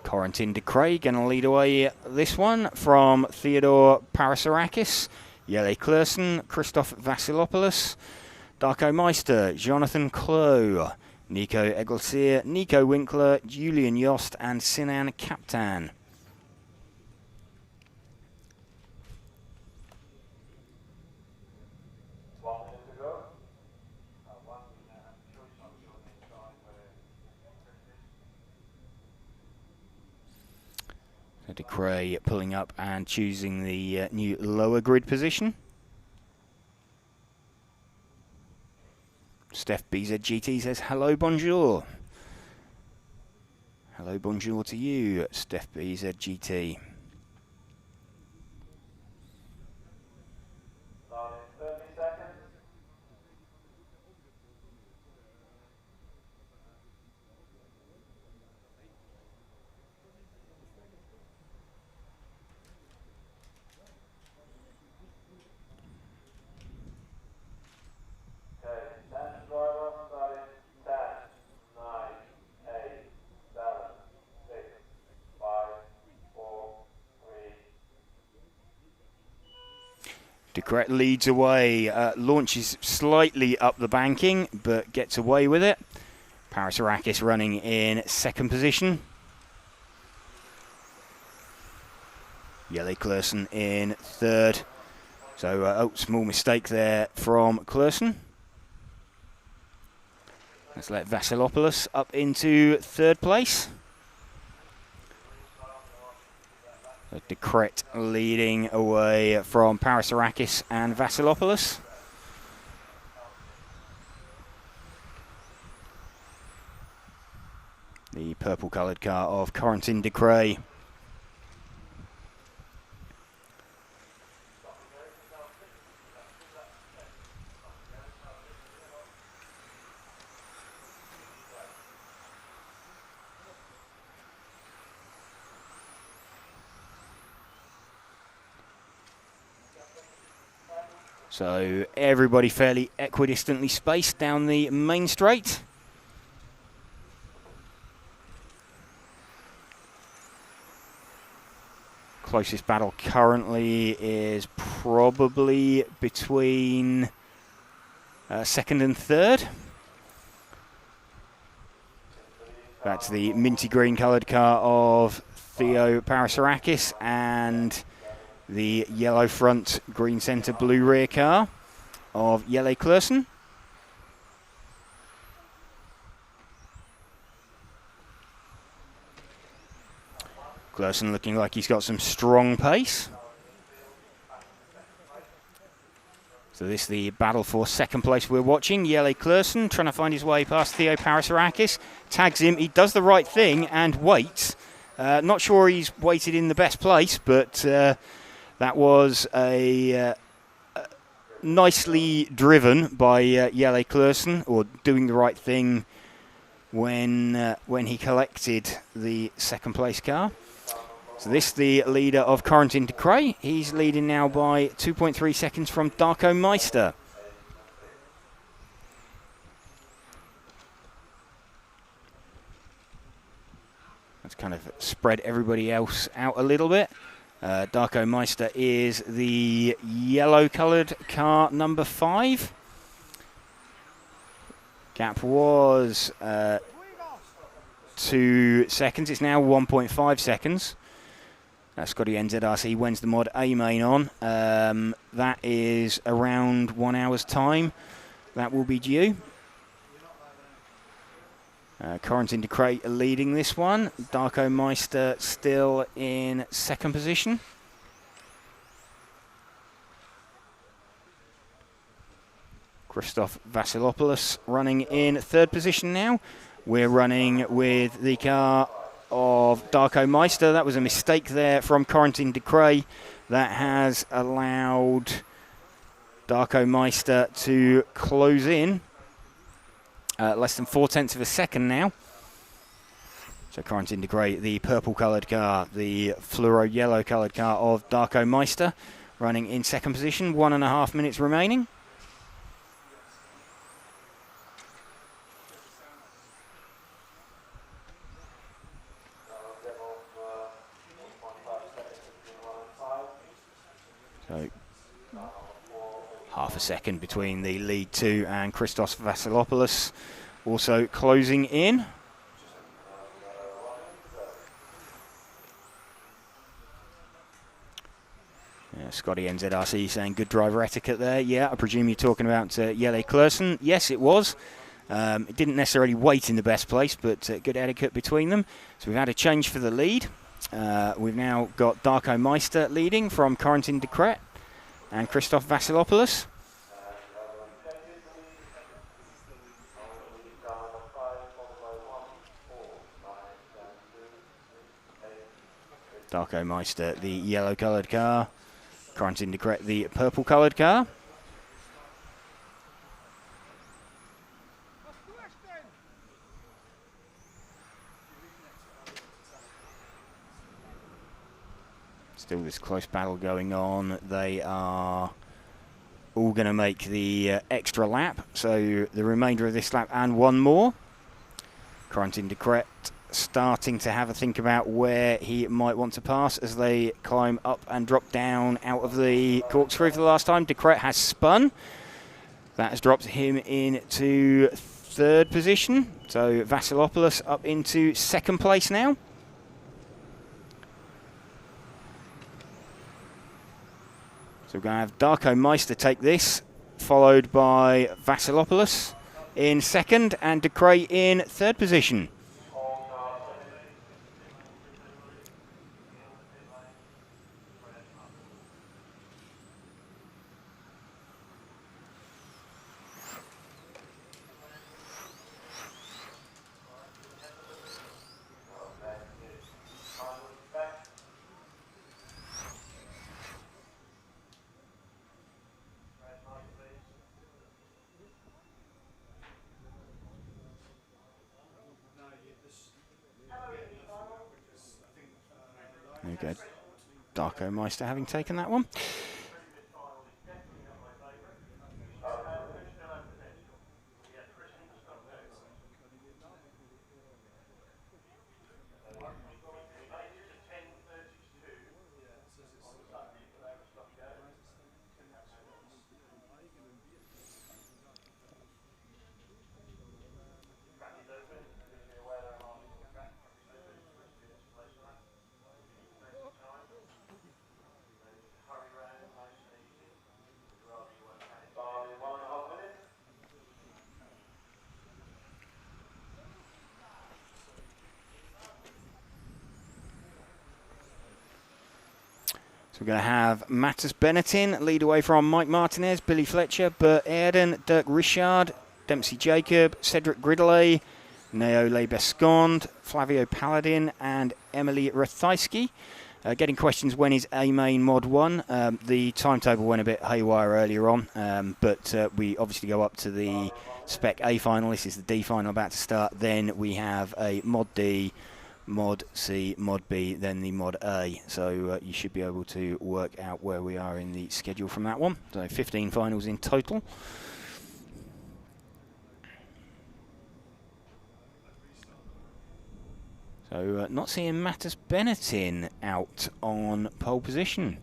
Corentin de Craig going to lead away this one from Theodore Parasarakis, Jelle Kleursen, Christoph Vassilopoulos, Darko Meister, Jonathan Klo, Nico Egelsier, Nico Winkler, Julian Yost and Sinan Kaptan. De Cray pulling up and choosing the new lower grid position. Steph BZGT says hello, bonjour. Hello, bonjour to you, Steph BZGT. Starting 30 seconds. Okay, attention driver, starting 10, 9, 8, 7, 6, 5, 4, 3. De Cray leads away, launches slightly up the banking, but gets away with it. Parasarakis running in second position. Jelle Klaassen in third. So, small mistake there from Klaassen. Let's let Vasilopoulos up into third place. De Cret leading away from Parasarakis and Vasilopoulos. The purple-coloured car of Corentin De Cray. So everybody fairly equidistantly spaced down the main straight. Closest battle currently is probably between second and third. That's the minty green coloured car of Theo Parasarakis and the yellow front, green centre, blue rear car of Jelle Klaassen. Klaassen looking like he's got some strong pace. So this is the battle for second place we're watching. Jelle Klaassen trying to find his way past Theo Parasarakis. Tags him, he does the right thing and waits. Not sure he's waited in the best place, but that was a nicely driven by Jelle Klaassen, or doing the right thing when he collected the second place car. So this is the leader of Corentin De Cray. He's leading now by 2.3 seconds from Darko Meister. Let's kind of spread everybody else out a little bit. Darko Meister is the yellow-coloured car number 5. Gap was 2 seconds. It's now 1.5 seconds. Scotty NZRC wins the mod A main on. That is around 1 hour's time. That will be due. Corentin De Cray leading this one. Darko Meister still in second position. Christoph Vasilopoulos running in third position now. We're running with the car of Darko Meister. That was a mistake there from Corentin De Cray that has allowed Darko Meister to close in. Less than 0.4 of a second now. So Corentin De Cray, the purple-coloured car, the fluoro yellow-coloured car of Darko Meister, running in second position. 1.5 minutes remaining. So half a second between the lead 2 and Christos Vasilopoulos also closing in. Yeah, Scotty NZRC saying good driver etiquette there. Yeah, I presume you're talking about Jelle Klaassen. Yes, it was. It didn't necessarily wait in the best place, but good etiquette between them. So we've had a change for the lead. We've now got Darko Meister leading from Corentin de Kret and Christoph Vasilopoulos. Darko Meister, the yellow-coloured car. Corentin de Kret, the purple-coloured car. Still this close battle going on. They are all going to make the extra lap, so the remainder of this lap and one more. Corentin de Kret starting to have a think about where he might want to pass as they climb up and drop down out of the corkscrew for the last time. De Kret has spun. That has dropped him into third position. So Vasilopoulos up into second place now. So we're going to have Darko Meister take this, followed by Vasilopoulos in second and de Kret in third position. There we go. Darko Meister having taken that one. So we're going to have Mattis Benettin lead away from Mike Martinez, Billy Fletcher, Bert Aerden, Dirk Richard, Dempsey Jacob, Cedric Gridelet, Neo Lebescond, Flavio Paladin and Emily Rathaiski. Getting questions, when is A main mod 1? The timetable went a bit haywire earlier on, but we obviously go up to the Spec A final. This is the D final about to start. Then we have a mod D, mod C, mod B, then the mod A. So you should be able to work out where we are in the schedule from that one. So 15 finals in total. So not seeing Mattis Benettin out on pole position.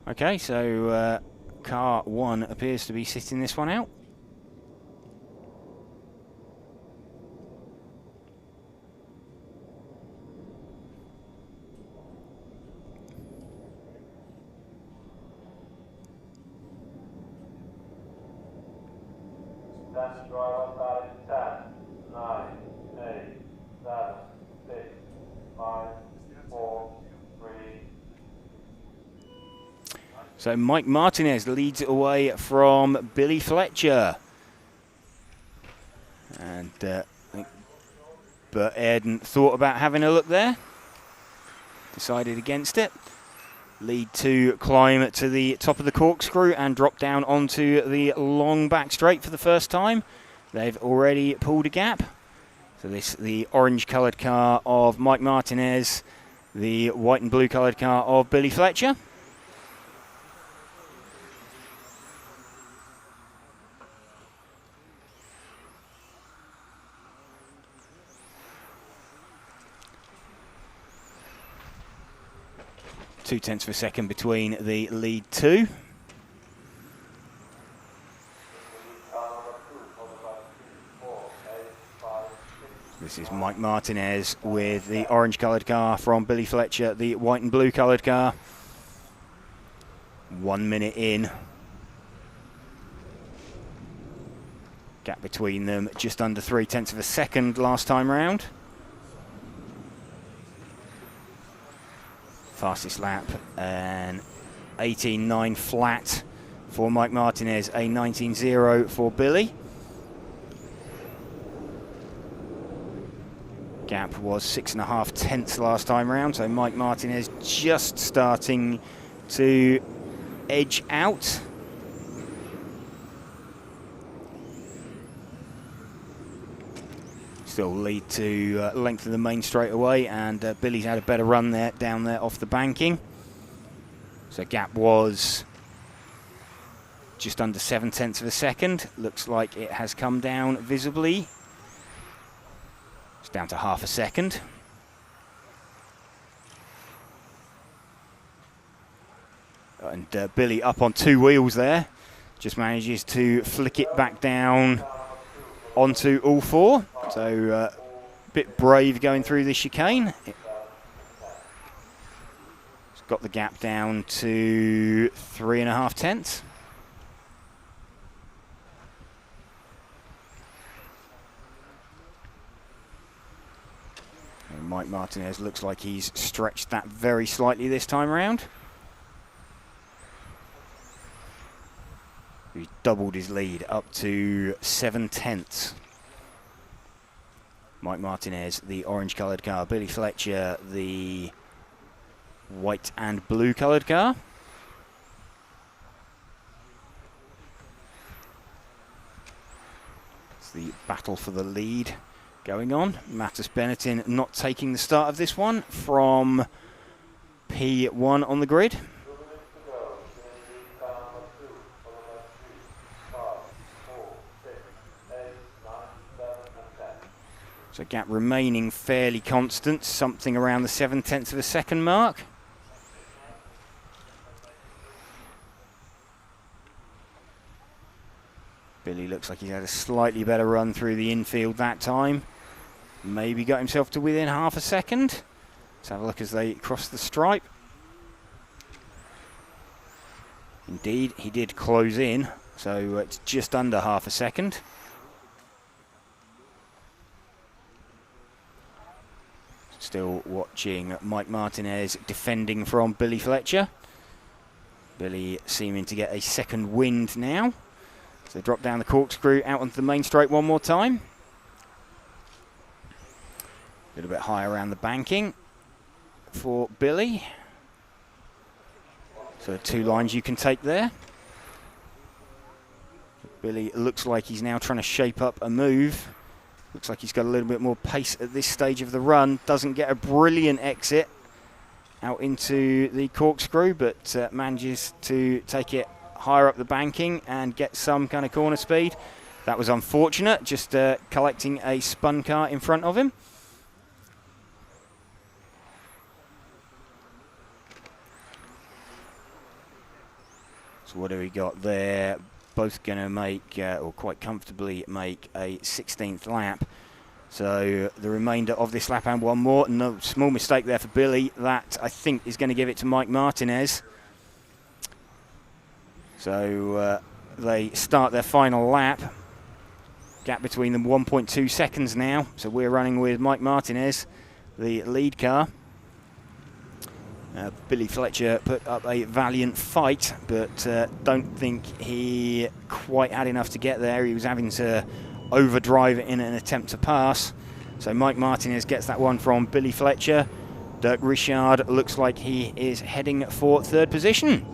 Okay, so car 1 appears to be sitting this one out. So Mike Martinez leads away from Billy Fletcher. And I think Bert Aerden thought about having a look there. Decided against it. Lead 2 climb to the top of the corkscrew and drop down onto the long back straight for the first time. They've already pulled a gap. So this the orange coloured car of Mike Martinez, the white and blue coloured car of Billy Fletcher. .2 of a second between the lead 2. This is Mike Martinez with the orange coloured car from Billy Fletcher, the white and blue coloured car. 1 minute in. Gap between them just under 0.3 of a second last time round. Fastest lap, an 18.9 flat for Mike Martinez, a 19.0 for Billy. Gap was 6.5 last time round, so Mike Martinez just starting to edge out. Still lead to length of the main straight away, and Billy's had a better run there down there off the banking. So gap was just under 0.7 of a second. Looks like it has come down visibly. It's down to half a second. And Billy up on 2 wheels there. Just manages to flick it back down onto all 4. So a bit brave going through the chicane. It's got the gap down to 3.5. And Mike Martinez looks like he's stretched that very slightly this time around. He's doubled his lead up to 0.7. Mike Martinez, the orange coloured car. Billy Fletcher, the white and blue coloured car. It's the battle for the lead going on. Mattis Benetton not taking the start of this one from P1 on the grid. So gap remaining fairly constant, something around the 0.7 of a second mark. Billy looks like he's had a slightly better run through the infield that time. Maybe got himself to within half a second. Let's have a look as they cross the stripe. Indeed, he did close in, so it's just under half a second. Still watching Mike Martinez defending from Billy Fletcher. Billy seeming to get a second wind now. So they drop down the corkscrew out onto the main straight one more time. A little bit high around the banking for Billy. So 2 lines you can take there. Billy looks like he's now trying to shape up a move. Looks like he's got a little bit more pace at this stage of the run. Doesn't get a brilliant exit out into the corkscrew, but manages to take it higher up the banking and get some kind of corner speed. That was unfortunate, just collecting a spun car in front of him. So what do we got there? Both going to make, or quite comfortably make, a 16th lap. So the remainder of this lap and one more. No small mistake there for Billy. That, I think, is going to give it to Mike Martinez. So they start their final lap. Gap between them 1.2 seconds now. So we're running with Mike Martinez, the lead car. Billy Fletcher put up a valiant fight, but don't think he quite had enough to get there. He was having to overdrive it in an attempt to pass. So Mike Martinez gets that one from Billy Fletcher. Dirk Richard looks like he is heading for 3rd position.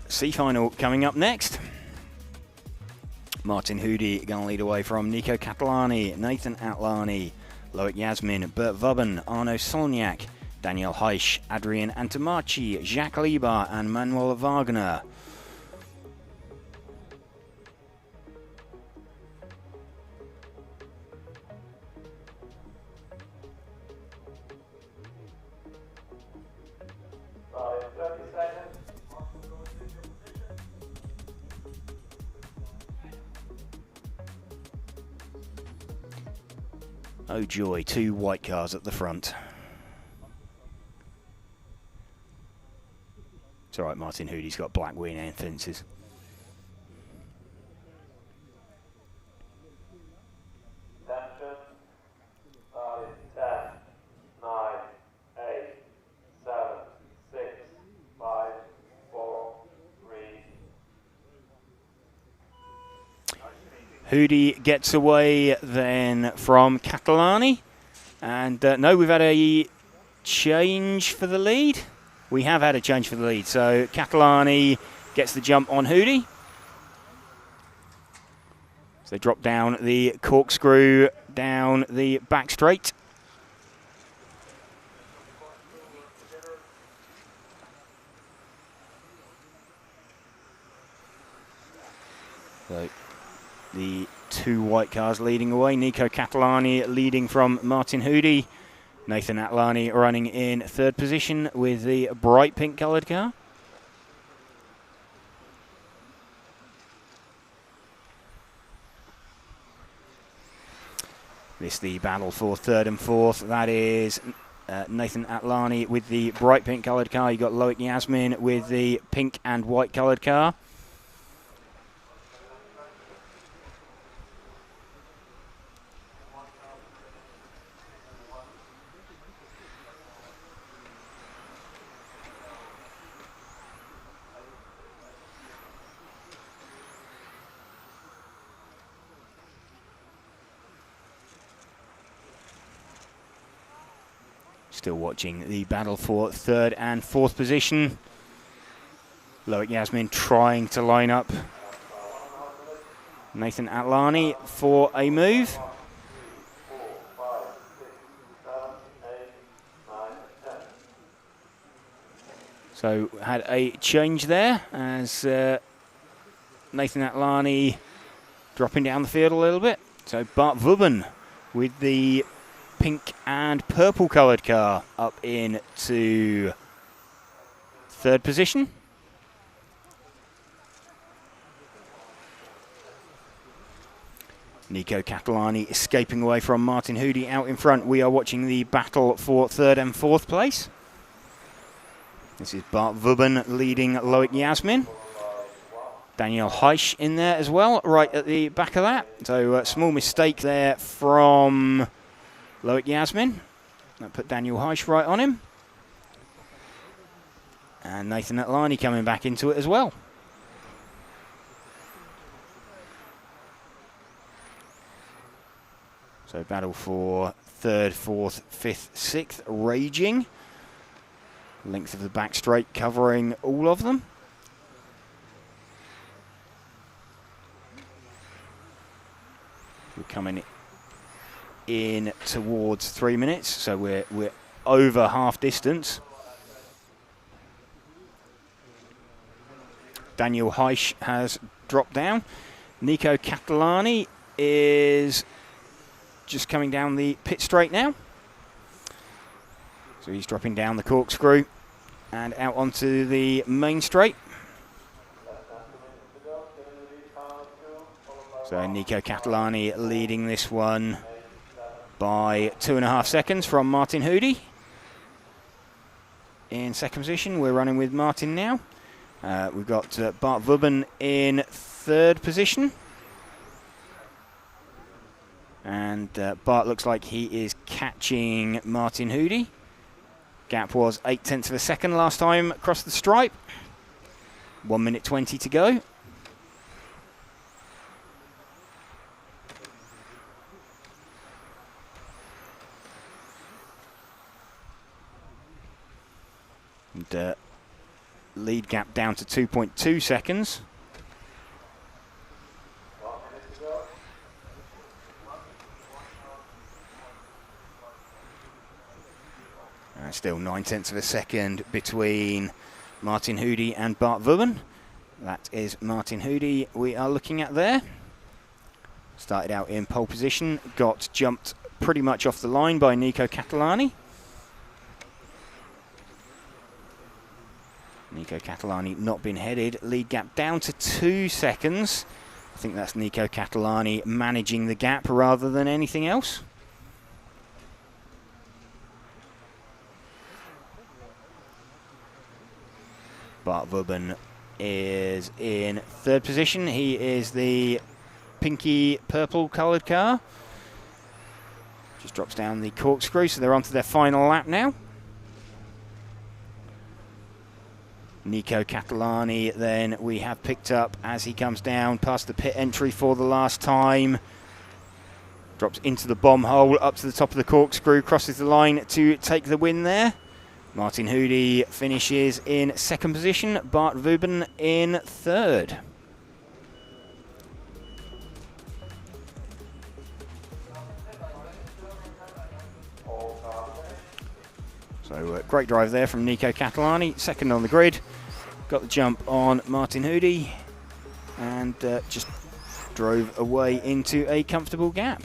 C final coming up next. Martin Hoody going to lead away from Nico Catalani, Nathan Atlani, Loic Yasmin, Bert Vubben, Arno Solniak, Daniel Heisch, Adrian Antamachi, Jacques Lieber and Manuel Wagner. Oh joy, 2 white cars at the front. It's alright, Martin Hoody's got black wing and fences. Attention. 10, 9, 8, 7, 6, 5, 4, 3. Hoody gets away then from Catalani. And no, we've had a change for the lead. We have had a change for the lead. So Catalani gets the jump on Hoody. So they drop down the corkscrew down the back straight. So the 2 white cars leading away. Nico Catalani leading from Martin Hoody. Nathan Atlani running in 3rd position with the bright pink coloured car. This the battle for 3rd and 4th. That is Nathan Atlani with the bright pink coloured car. You got Loic Yasmin with the pink and white coloured car. Still watching the battle for 3rd and 4th position. Loic Yasmin trying to line up Nathan Atlani for a move. So had a change there as Nathan Atlani dropping down the field a little bit. So Bart Vubben with the pink and purple coloured car up into 3rd position. Nico Catalani escaping away from Martin Hoody out in front. We are watching the battle for 3rd and 4th place. This is Bart Vubben leading Loic Yasmin. Daniel Heisch in there as well, right at the back of that. So small mistake there from Loic Yasmin. That put Daniel Heisch right on him. And Nathan Atlani coming back into it as well. So battle for 3rd, 4th, 5th, 6th raging. Length of the back straight covering all of them. We're coming in towards 3 minutes, so we're over half distance. Daniel Heisch has dropped down. Nico Catalani is just coming down the pit straight now. So he's dropping down the corkscrew and out onto the main straight. So Nico Catalani leading this one by 2.5 seconds from Martin Hoody. In 2nd position, we're running with Martin now. We've got Bart Vubben in 3rd position. And Bart looks like he is catching Martin Hoody. Gap was 0.8 of a second last time across the stripe. 1 minute 20 to go. And lead gap down to 2.2 seconds. And still 9/10 of a second between Martin Hoody and Bart Vubben. That is Martin Hoody we are looking at there. Started out in pole position, got jumped pretty much off the line by Nico Catalani. Nico Catalani not been headed, lead gap down to 2 seconds. I think that's Nico Catalani managing the gap rather than anything else. Bart Vubben is in 3rd position. He is the pinky purple coloured car. Just drops down the corkscrew, so they're on to their final lap now. Nico Catalani then we have picked up as he comes down past the pit entry for the last time. Drops into the bomb hole, up to the top of the corkscrew, crosses the line to take the win there. Martin Hoody finishes in 2nd position, Bart Vubben in 3rd. So great drive there from Nico Catalani, 2nd on the grid. Got the jump on Martin Hoody and just drove away into a comfortable gap.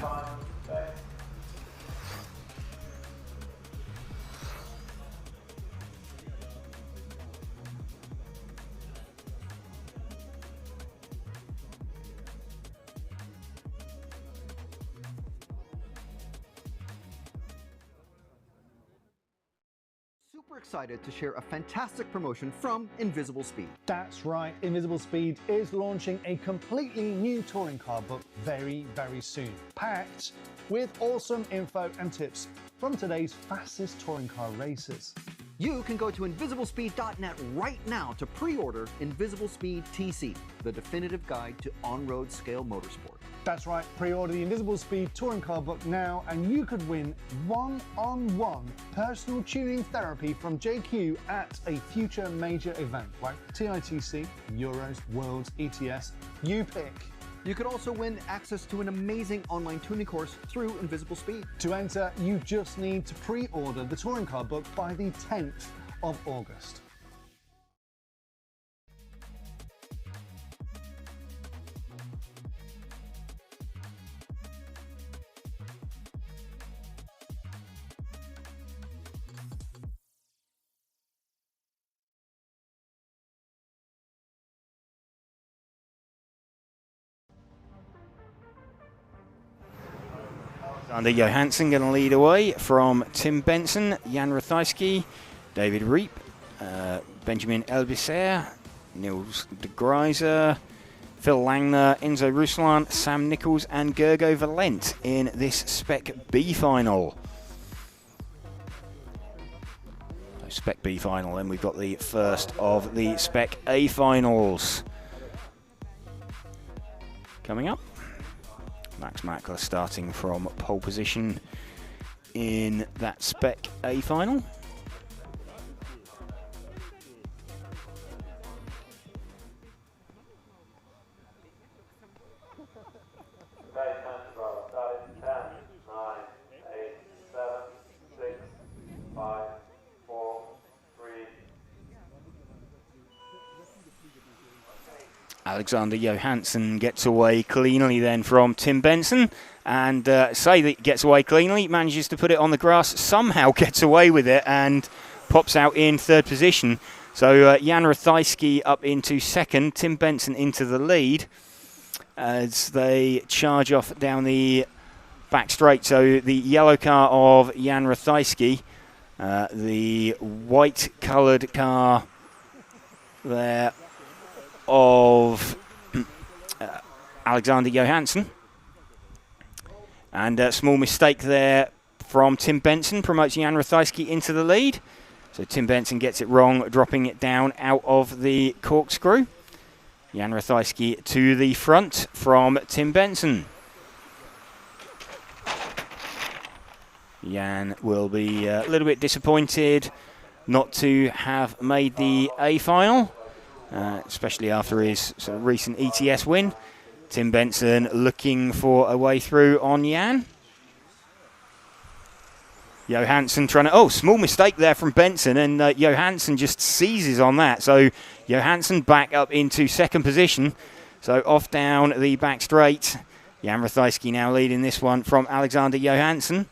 Super excited to share a fantastic promotion from Invisible Speed. That's right, Invisible Speed is launching a completely new touring car book very, very soon, packed with awesome info and tips from today's fastest touring car racers. You can go to invisiblespeed.net right now to pre-order Invisible Speed TC, the definitive guide to on-road scale motorsport. That's right, pre-order the Invisible Speed touring car book now and you could win one-on-one personal tuning therapy from JQ at a future major event like TITC, Euros, Worlds, ETS, you pick. You could also win access to an amazing online tuning course through Invisible Speed. To enter, you just need to pre-order the touring car book by the 10th of August. Alexander Johansson going to lead away from Tim Benson, Jan Rathajski, David Reep, Benjamin Elbiser, Niels de Gruyser, Phil Langner, Enzo Ruslan, Sam Nichols and Gergo Valent in this Spec B final. So Spec B final, then we've got the first of the Spec A finals coming up. Max Mackler starting from pole position in that Spec A final. Alexander Johansson gets away cleanly then from Tim Benson, and say that he gets away cleanly, manages to put it on the grass, somehow gets away with it and pops out in 3rd position. So Jan Rathajski up into 2nd, Tim Benson into the lead as they charge off down the back straight. So the yellow car of Jan Rathajski, the white coloured car there of Alexander Johansson, and a small mistake there from Tim Benson promotes Jan Rathajski into the lead. So Tim Benson gets it wrong, dropping it down out of the corkscrew. Jan Rathajski to the front from Tim Benson. Jan will be a little bit disappointed not to have made the A final, especially after his sort of recent ETS win. Tim Benson looking for a way through on Jan. Johansson trying to... Oh, small mistake there from Benson, and Johansson just seizes on that. So Johansson back up into second position. So off down the back straight. Jan Ratajski now leading this one from Alexander Johansson.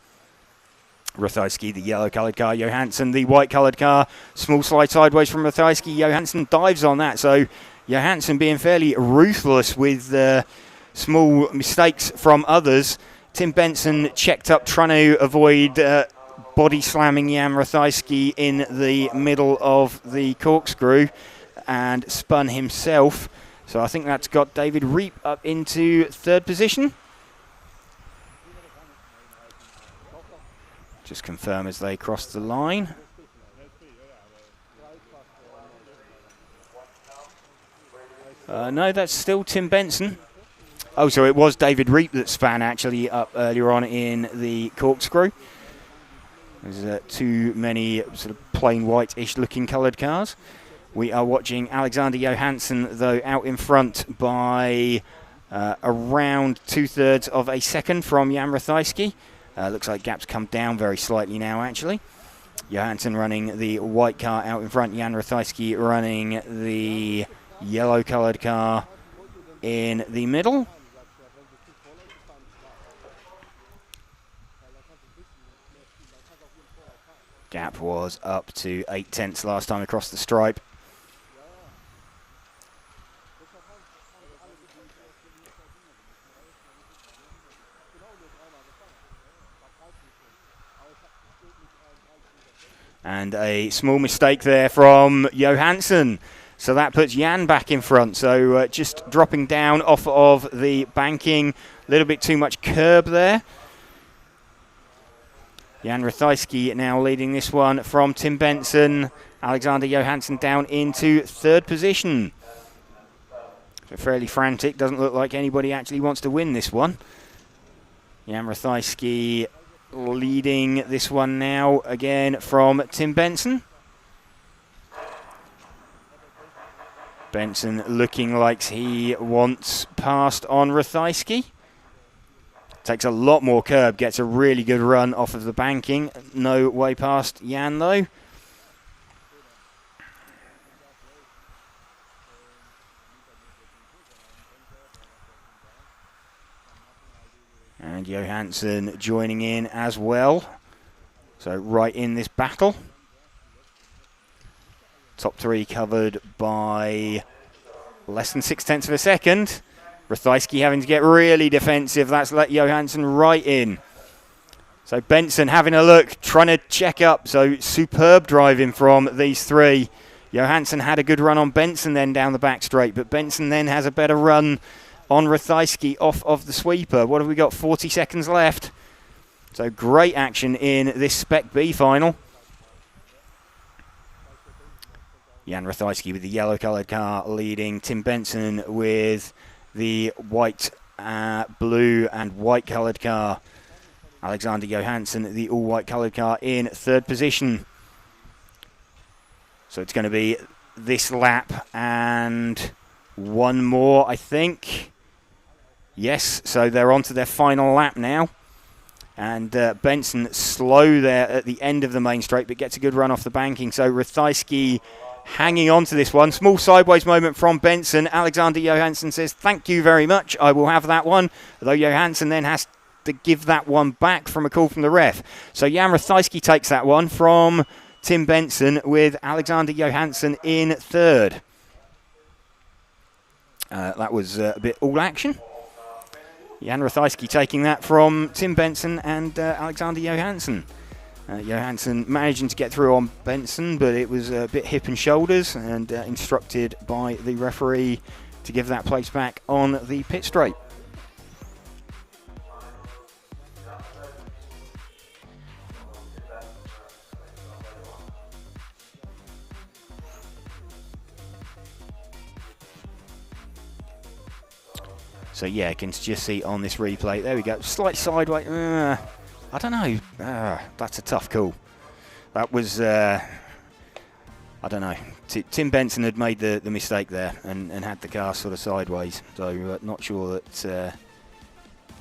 Ratajski, the yellow-coloured car. Johansson, the white-coloured car. Small slide sideways from Ratajski. Johansson dives on that. So Johansson being fairly ruthless with small mistakes from others. Tim Benson checked up, trying to avoid body slamming Jan Ratajski in the middle of the corkscrew, and spun himself. So I think that's got David Reap up into third position. Just confirm as they cross the line. No, that's still Tim Benson. Oh, so it was David Reap that span actually up earlier on in the corkscrew. There's too many sort of plain white-ish looking coloured cars. We are watching Alexander Johansson, though, out in front by around 2/3 of a second from Jan Ratajski. Looks like gap's come down very slightly now, actually. Johansson running the white car out in front. Jan Ratajski running the yellow-coloured car in the middle. Gap was up to 0.8 last time across the stripe. And a small mistake there from Johansson. So that puts Jan back in front. So just dropping down off of the banking. A little bit too much curb there. Jan Ratajski now leading this one from Tim Benson. Alexander Johansson down into third position. So fairly frantic. Doesn't look like anybody actually wants to win this one. Jan Ratajski leading this one now again from Tim Benson. Benson looking like he wants past on Ratajski. Takes a lot more curb, gets a really good run off of the banking. No way past Jan, though. And Johansson joining in as well. So right in this battle. Top three covered by less than 0.6 of a second. Ratajski having to get really defensive. That's let Johansson right in. So Benson having a look, trying to check up. So superb driving from these three. Johansson had a good run on Benson then down the back straight, but Benson then has a better run on Ratajski off of the sweeper. What have we got? 40 seconds left. So great action in this Spec B final. Jan Ratajski with the yellow-coloured car leading. Tim Benson with the white, blue and white-coloured car. Alexander Johansson, the all-white coloured car, in third position. So it's going to be this lap and one more, I think. Yes, so they're on to their final lap now. And Benson slow there at the end of the main straight, but gets a good run off the banking. So Ratajski hanging on to this one. Small sideways moment from Benson. Alexander Johansson says, thank you very much, I will have that one. Although Johansson then has to give that one back from a call from the ref. So Jan Ratajski takes that one from Tim Benson with Alexander Johansson in third. That was a bit all action. Jan Ratajski taking that from Tim Benson and Alexander Johansson. Johansson managing to get through on Benson, but it was a bit hip and shoulders, and instructed by the referee to give that place back on the pit straight. So yeah, you can just see on this replay, there we go, slight sideways, I don't know, that's a tough call. That was I don't know. Tim Benson had made the mistake there and had the car sort of sideways. So not sure that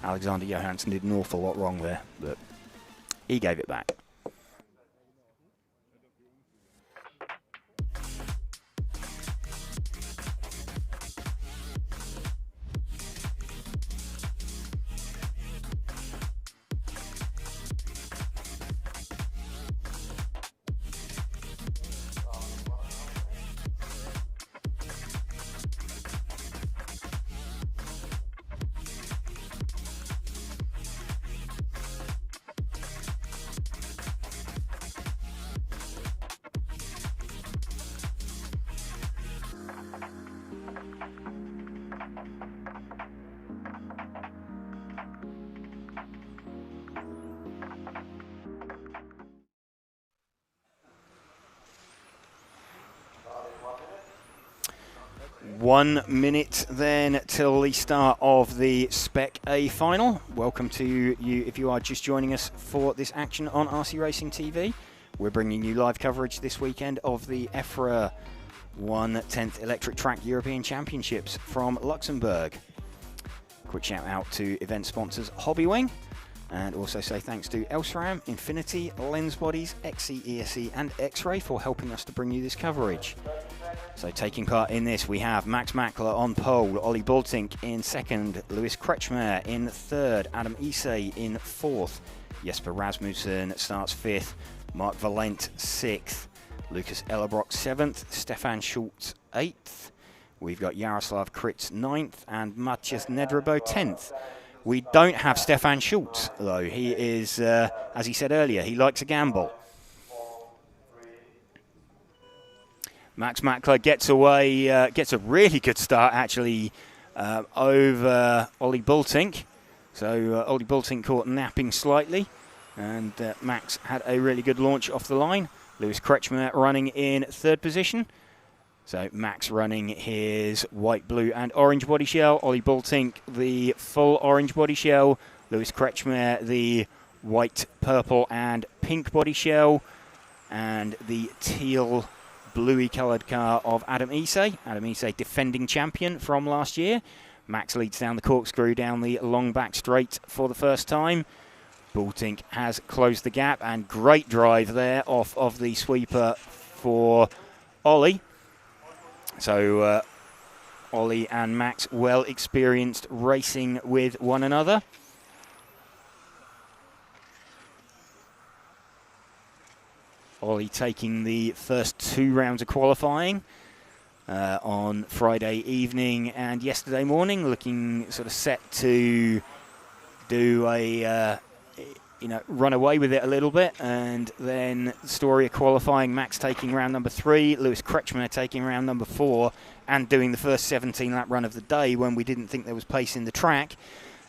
Alexander Johansson did an awful lot wrong there, but he gave it back. One minute then till the start of the Spec A final. Welcome to you if you are just joining us for this action on RC Racing TV. We're bringing you live coverage this weekend of the EFRA 1/10th Electric Track European Championships from Luxembourg. Quick shout out to event sponsors Hobbywing, and also say thanks to Elsram, Infinity, Lens Bodies, XC, ESC and X-Ray for helping us to bring you this coverage. So taking part in this, we have Max Mackler on pole, Ollie Bultink in second, Lewis Kretschmer in third, Adam Isay in fourth, Jesper Rasmussen starts fifth, Mark Valent sixth, Lucas Ellerbrock seventh, Stefan Schultz eighth, we've got Jaroslav Kritz ninth and Matthias Nedrabo 10th. We don't have Stefan Schultz though. He is, as he said earlier, he likes a gamble. Max Mackler gets away, gets a really good start actually over Ollie Bultink. So Ollie Bultink caught napping slightly, and Max had a really good launch off the line. Lewis Kretschmer running in third position. So Max running his white, blue and orange body shell. Ollie Bultink the full orange body shell. Lewis Kretschmer the white, purple and pink body shell. And the teal bluey coloured car of Adam Isay. Adam Isay, defending champion from last year. Max leads down the corkscrew down the long back straight for the first time. Bultink has closed the gap, and great drive there off of the sweeper for Ollie. So Ollie and Max well experienced racing with one another. Ollie taking the first 2 rounds of qualifying on Friday evening and yesterday morning, looking sort of set to do a run away with it a little bit, and then the story of qualifying, Max taking round number 3, Lewis Kretschmer taking round number 4, and doing the first 17-lap run of the day when we didn't think there was pace in the track,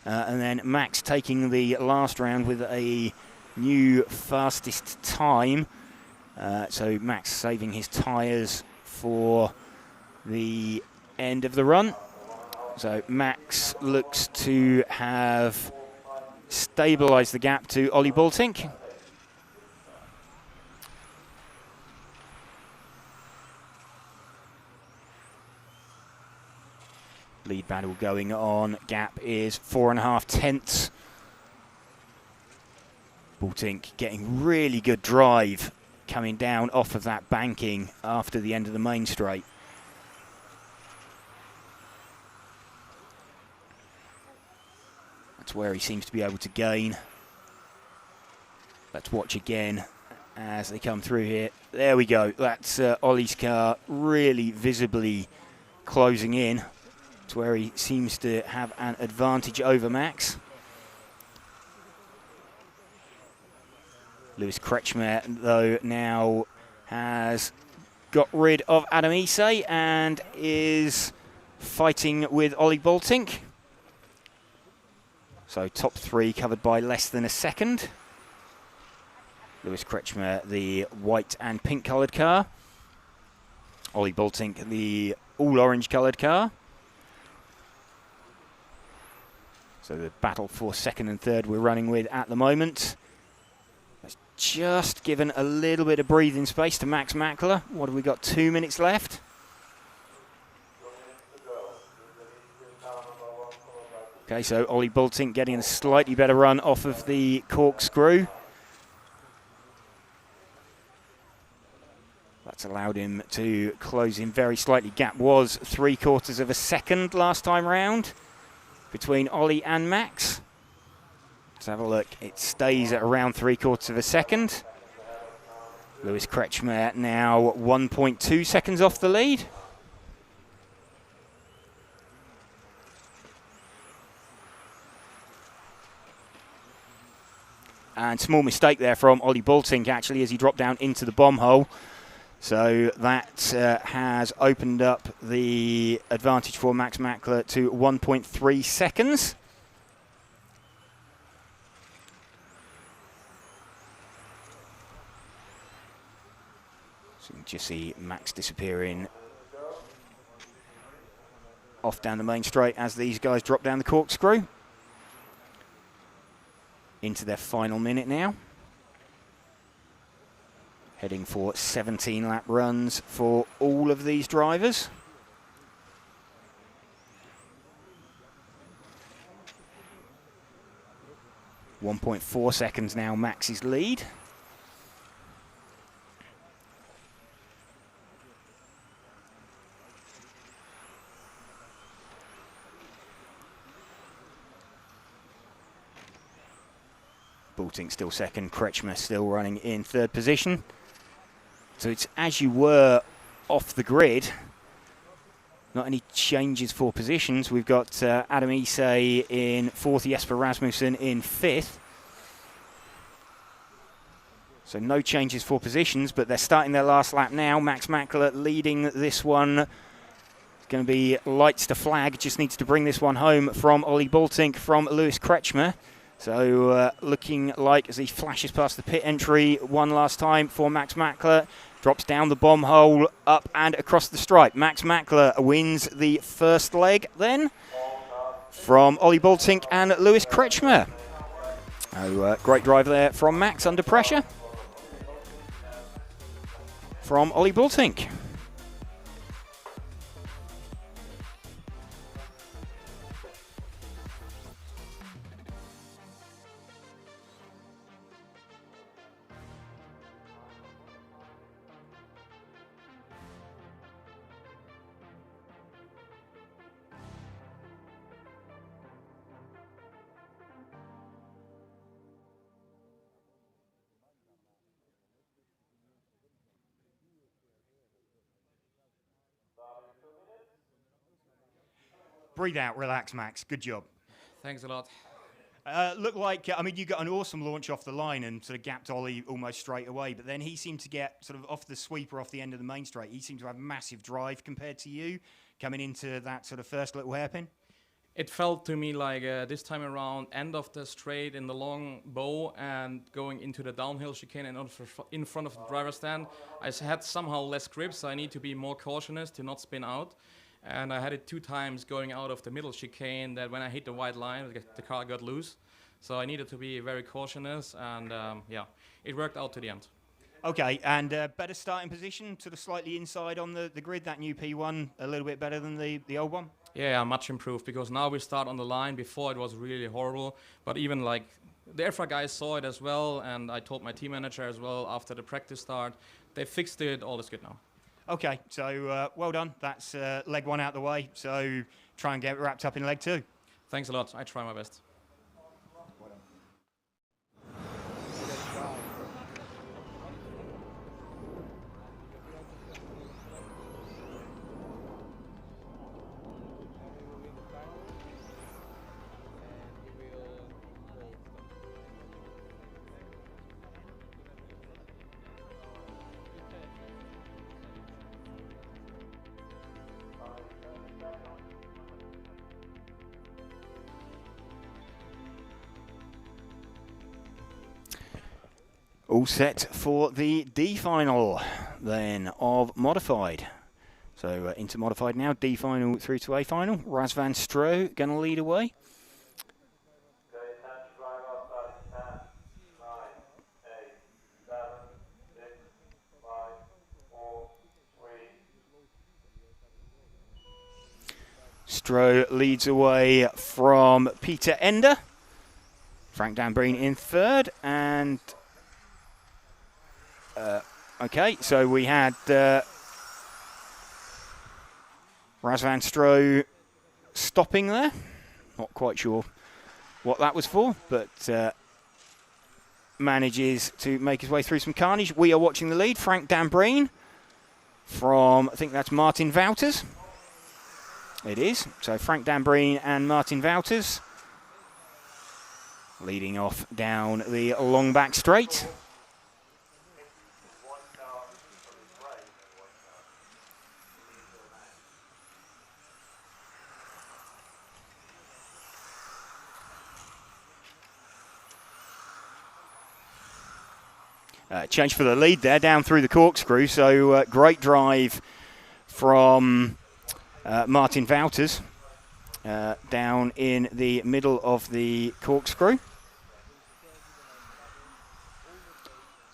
and then Max taking the last round with a new fastest time. So Max saving his tyres for the end of the run. So Max looks to have stabilised the gap to Ollie Bultink. Lead battle going on. Gap is 4.5 tenths. Bultink getting really good drive coming down off of that banking after the end of the main straight. That's where he seems to be able to gain. Let's watch again as they come through here. There we go. That's Ollie's car really visibly closing in. It's where he seems to have an advantage over Max. Lewis Kretschmer, though, now has got rid of Adam Isay and is fighting with Ollie Bultink. So top 3 covered by less than a second. Lewis Kretschmer, the white and pink coloured car. Ollie Bultink, the all orange coloured car. So the battle for second and third we're running with at the moment. Let's just given a little bit of breathing space to Max Mackler. What have we got? 2 minutes left. Okay, so Ollie Bultink getting a slightly better run off of the corkscrew. That's allowed him to close in very slightly. Gap was 3/4 of a second last time round between Ollie and Max. Let's have a look. It stays at around 3/4 of a second. Lewis Kretschmer now 1.2 seconds off the lead. And small mistake there from Ollie Bultink actually as he dropped down into the bomb hole. So that has opened up the advantage for Max Mackler to 1.3 seconds. So you can just see Max disappearing off down the main straight as these guys drop down the corkscrew. Into their final minute now. Heading for 17 lap runs for all of these drivers. .4 seconds now, Max's lead. Bultink still second, Kretschmer still running in third position. So it's as you were off the grid. Not any changes for positions. We've got Adam Isay in fourth, Jesper Rasmussen in fifth. So no changes for positions, but they're starting their last lap now. Max Mackler leading this one. It's going to be lights to flag. Just needs to bring this one home from Ollie Bultink, from Lewis Kretschmer. So looking like as he flashes past the pit entry one last time for Max Mackler. Drops down the bomb hole, up and across the stripe. Max Mackler wins the first leg then from Ollie Bultink and Lewis Kretschmer. Oh, great drive there from Max under pressure from Ollie Bultink. Breathe out, relax, Max. Good job. Thanks a lot. Looked like, I mean, you got an awesome launch off the line and sort of gapped Ollie almost straight away, but then he seemed to get sort of off the sweeper, off the end of the main straight. He seemed to have massive drive compared to you coming into that sort of first little hairpin. It felt to me like this time around, end of the straight in the long bow and going into the downhill chicane and in front of the driver's stand. I had somehow less grip, so I need to be more cautious to not spin out. And I had it 2 times going out of the middle chicane that when I hit the white line, the car got loose. So I needed to be very cautious, and yeah, it worked out to the end. Okay, and better starting position, sort of slightly inside on the grid, that new P1, a little bit better than the old one? Yeah, much improved, because now we start on the line. Before it was really horrible, but even like the EFRA guys saw it as well, and I told my team manager as well after the practice start. They fixed it, all is good now. Okay, so well done. That's leg 1 out the way, so try and get wrapped up in leg 2. Thanks a lot, I try my best. All set for the D final then of modified. So into modified now, D final through to A final. Razvan Stroh going to lead away. Okay, time to drive up at 10, 9, 8, Stroh leads away from Peter Ender. Frank Dambreen in third, and okay, so we had Razvan Stroh stopping there. Not quite sure what that was for, but manages to make his way through some carnage. We are watching the lead. Frank Dambreen from, I think that's Martin Wouters. It is. So Frank Dambreen and Martin Wouters leading off down the long back straight. Change for the lead there, down through the corkscrew. So great drive from Martin Wouters down in the middle of the corkscrew.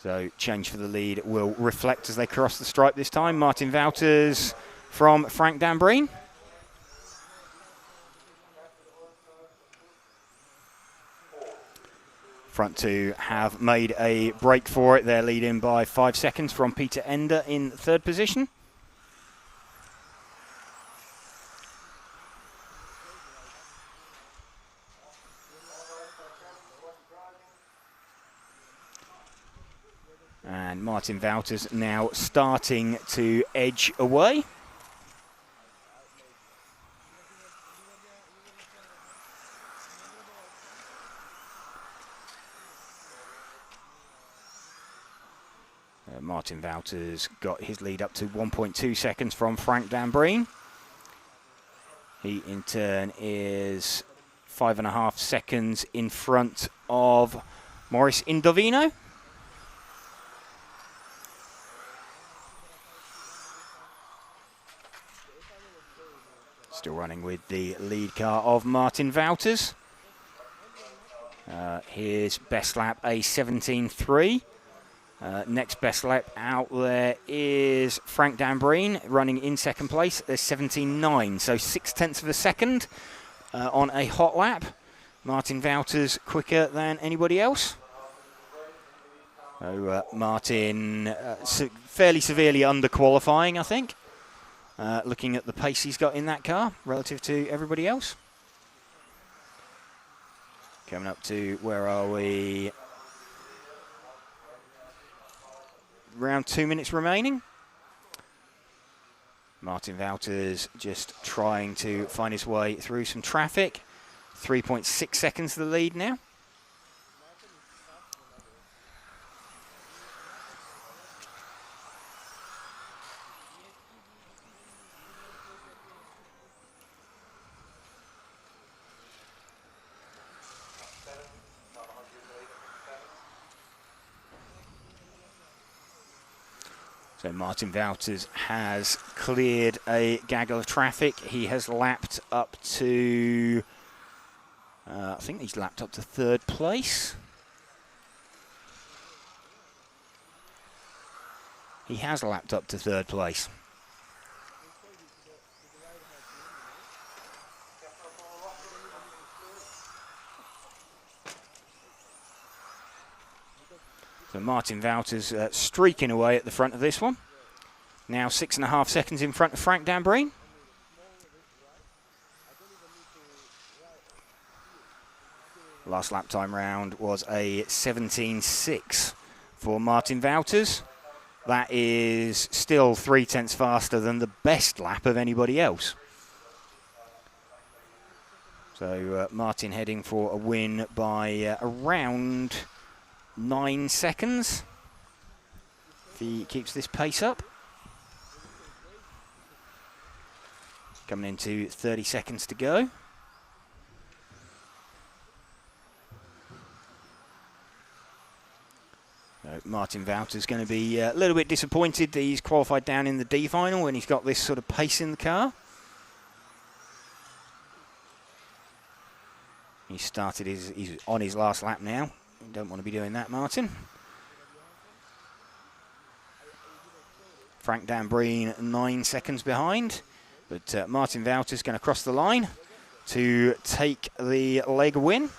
So change for the lead will reflect as they cross the stripe this time. Martin Wouters from Frank Dambreen. Front two have made a break for it. They're leading by 5 seconds from Peter Ender in third position. And Martin Wouters now starting to edge away. Martin Wouters got his lead up to 1.2 seconds from Frank Dambreen. He in turn is 5.5 seconds in front of Maurice Indovino. Still running with the lead car of Martin Wouters. His best lap, a 17.3. Next best lap out there is Frank Dambreen running in second place. There's 17.9, so 0.6 of a second on a hot lap. Martin Wouters quicker than anybody else. So Martin fairly severely under-qualifying, I think. Looking at the pace he's got in that car relative to everybody else. Coming up to, where are we? Around 2 minutes remaining. Martin Wouters just trying to find his way through some traffic. 3.6 seconds to the lead now. So Martin Wouters has cleared a gaggle of traffic. He has lapped up to, I think he's lapped up to third place. He has lapped up to third place. So Martin Wouters streaking away at the front of this one. Now 6.5 seconds in front of Frank Dambreen. Last lap time round was a 17.6 for Martin Wouters. That is still 0.3 faster than the best lap of anybody else. So Martin heading for a win by around 9 seconds if he keeps this pace up. Coming into 30 seconds to go. So Martin Wouters going to be a little bit disappointed that he's qualified down in the D final when he's got this sort of pace in the car. He started he's on his last lap now. You don't want to be doing that, Martin. Frank Dambreen 9 seconds behind. But Martin Wouters going to cross the line to take the leg win.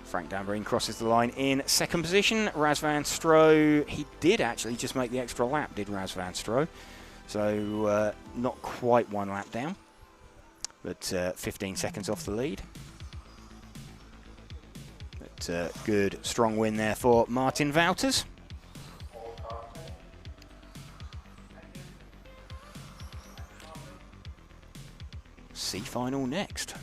Frank Dambreen crosses the line in second position. Ras van Stro, he did actually just make the extra lap, did Ras van Stro. So not quite 1 lap down, but 15 seconds off the lead. But good, strong win there for Martin Wouters. C final next.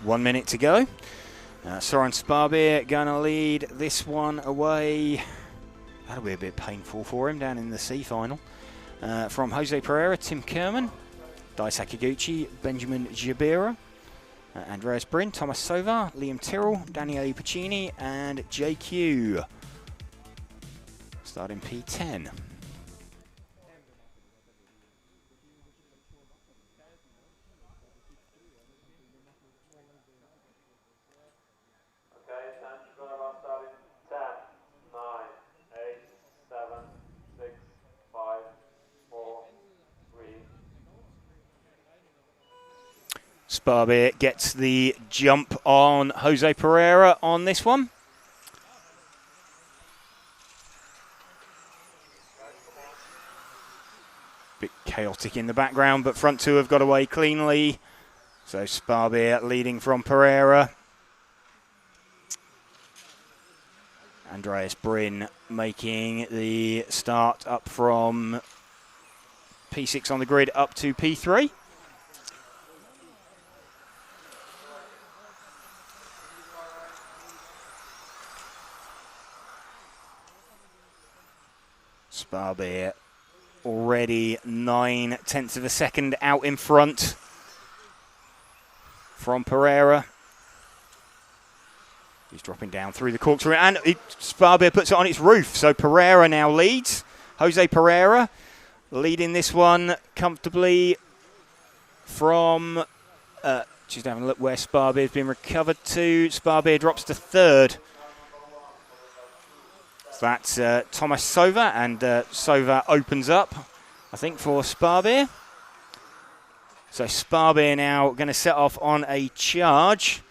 One minute to go. Soren Sparbeer going to lead this one away. That'll be a bit painful for him down in the C final. From Jose Pereira, Tim Kerman, Dai Sakaguchi, Benjamin Gibera, Andreas Bryn, Thomas Sova, Liam Tyrrell, Daniele Piccini, and JQ. Starting P10. Sparbeer gets the jump on Jose Pereira on this one. Bit chaotic in the background, but front two have got away cleanly. So Sparbeer leading from Pereira. Andreas Bryn making the start up from P6 on the grid up to P3. Sparbeer already 9/10 of a second out in front from Pereira. He's dropping down through the corkscrew, and Sparbeer puts it on its roof. So Pereira now leads. Jose Pereira leading this one comfortably from, just having a look where Sparbeer's been recovered to. Sparbeer drops to third. So that's Thomas Sova, and Sova opens up, I think, for Sparbeer. So Sparbeer now going to set off on a charge.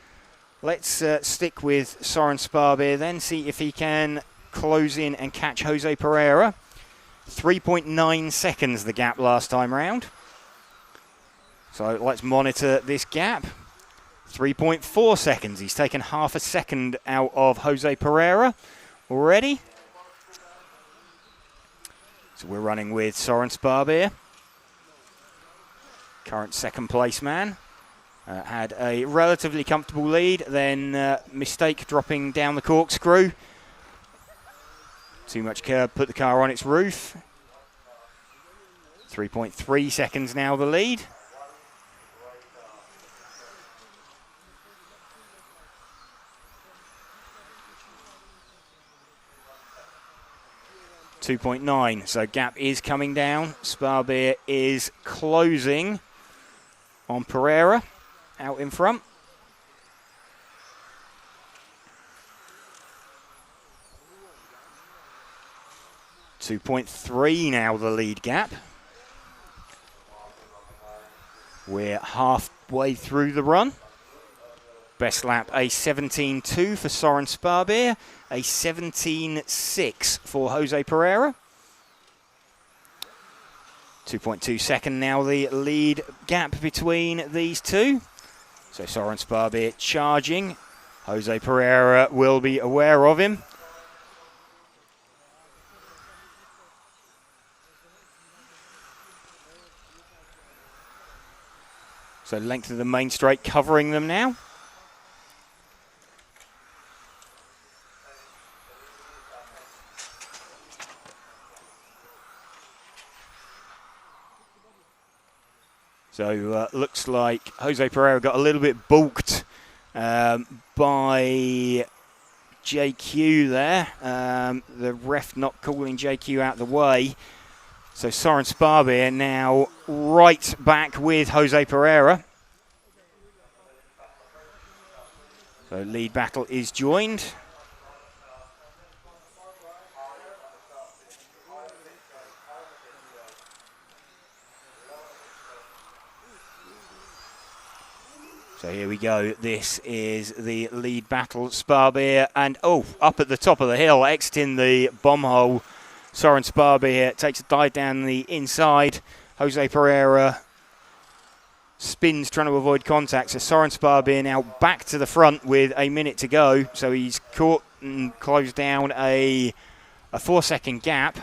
Let's stick with Soren Sparbeer then, see if he can close in and catch Jose Pereira. 3.9 seconds the gap last time round. So let's monitor this gap. 3.4 seconds. He's taken half a second out of Jose Pereira already. So we're running with Soren Sparbeer, current second place man. Had a relatively comfortable lead, then mistake dropping down the corkscrew. Too much curb, put the car on its roof. 3.3 seconds now the lead. .9, so gap is coming down. Sparbeer is closing on Pereira out in front. .3 now the lead gap. We're half way through the run. Best lap, a 17.2 for Soren Sparbeer, a 17.6 for Jose Pereira. 2.2 second now the lead gap between these two. So Soren Sparbeer charging. Jose Pereira will be aware of him. So length of the main straight covering them now. So looks like Jose Pereira got a little bit balked by JQ there. The ref not calling JQ out of the way. So Soren Sparbeer now right back with Jose Pereira. So lead battle is joined. So here we go. This is the lead battle. Sparbeer and, up at the top of the hill, exiting the bomb hole. Soren Sparbeer takes a dive down the inside. Jose Pereira spins trying to avoid contact. So Soren Sparbeer now back to the front with a minute to go. So he's caught and closed down a 4-second gap.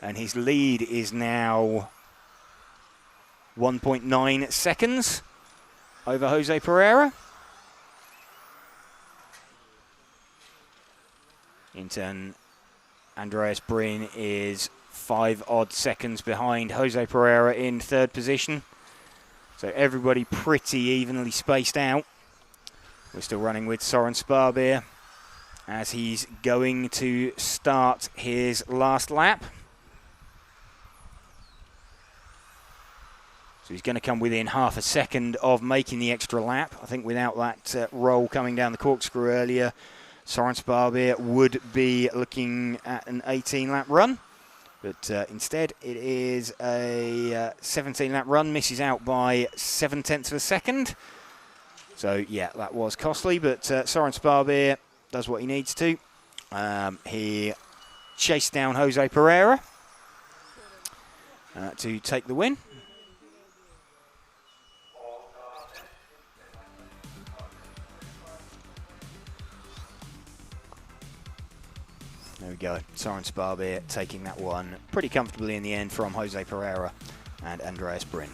And his lead is now 1.9 seconds over Jose Pereira. In turn, Andreas Bryn is 5 odd seconds behind Jose Pereira in third position. So everybody pretty evenly spaced out. We're still running with Soren Sparbeer as he's going to start his last lap. So he's going to come within half a second of making the extra lap. I think without that roll coming down the corkscrew earlier, Soren Sparbeer would be looking at an 18-lap run. But instead, it is a 17-lap run, misses out by 0.7 of a second. So, yeah, that was costly, but Soren Sparbeer does what he needs to. He chased down Jose Pereira to take the win. There we go. Soren Sparbeer taking that one pretty comfortably in the end from Jose Pereira and Andreas Bryn.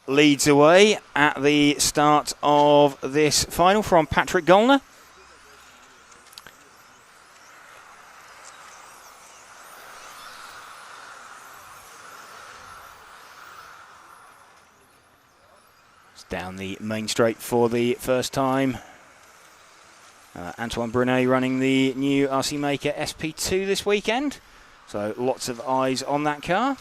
Leads away at the start of this final from Patrick Gollner. It's down the main straight for the first time. Antoine Brunet running the new RC Maker SP2 this weekend. So lots of eyes on that car.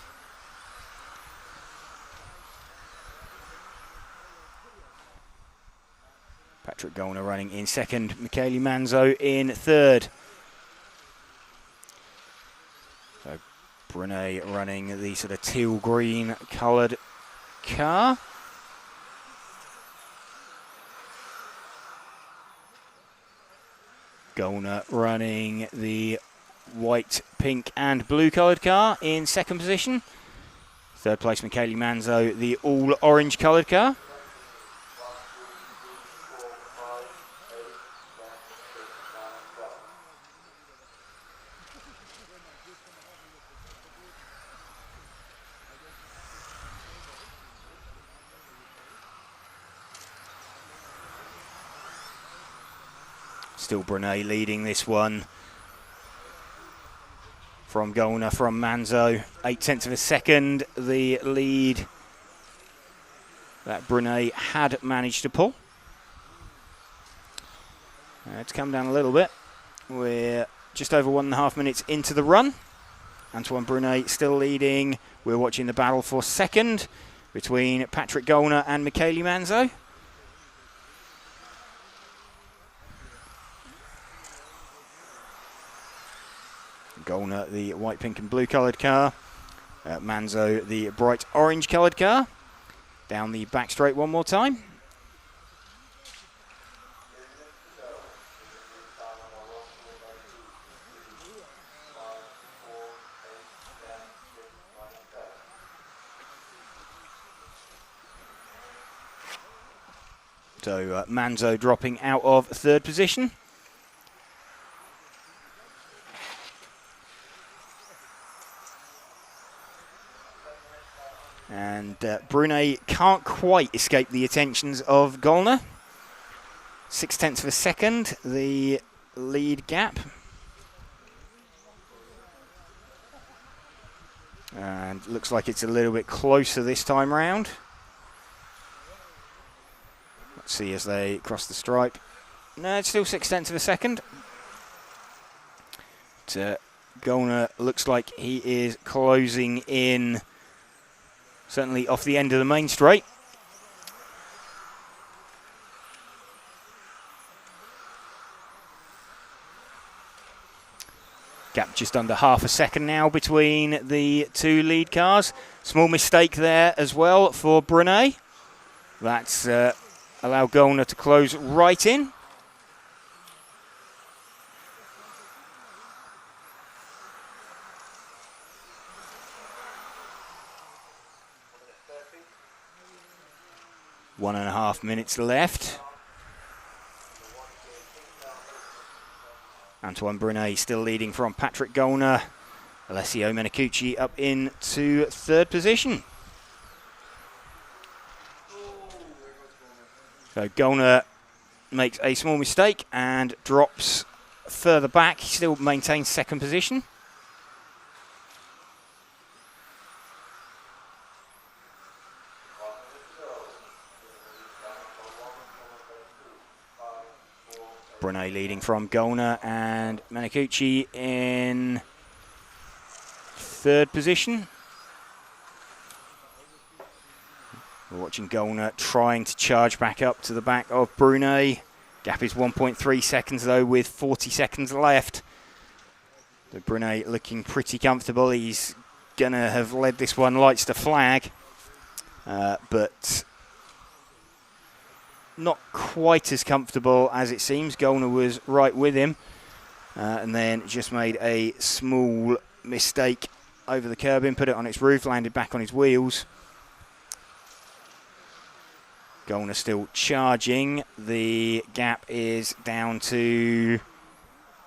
Patrick Gollner running in second, Michele Manzo in third. So Brunet running the sort of teal green coloured car. Gollner running the white, pink and blue coloured car in second position. Third place Michele Manzo, the all orange coloured car. Still Brunet leading this one from Gollner, from Manzo. 8/10 of a second, the lead that Brunet had managed to pull. It's come down a little bit. We're just over 1.5 minutes into the run. Antoine Brunet still leading. We're watching the battle for second between Patrick Gollner and Michele Manzo. Gollner, the white, pink and blue coloured car. Manzo, the bright orange coloured car. Down the back straight one more time. So Manzo dropping out of third position. And Brunet can't quite escape the attentions of Gollner. 6/10 of a second, the lead gap. And looks like it's a little bit closer this time round. Let's see as they cross the stripe. No, it's still 6/10 of a second. But, Gollner looks like he is closing in. Certainly off the end of the main straight. Gap just under half a second now between the two lead cars. Small mistake there as well for Brunet. That's allowed Gollner to close right in. One and a half minutes left. Antoine Brunet still leading from Patrick Gollner. Alessio Menicucci up into third position. So Gollner makes a small mistake and drops further back. He still maintains second position. Brunet leading from Gollner and Menicucci in third position. We're watching Gollner trying to charge back up to the back of Brunet. Gap is 1.3 seconds though with 40 seconds left. So Brunet looking pretty comfortable. He's going to have led this one lights to flag. But not quite as comfortable as it seems. Gollner was right with him and then just made a small mistake over the curbing, put it on its roof, landed back on his wheels. Gollner still charging. The gap is down to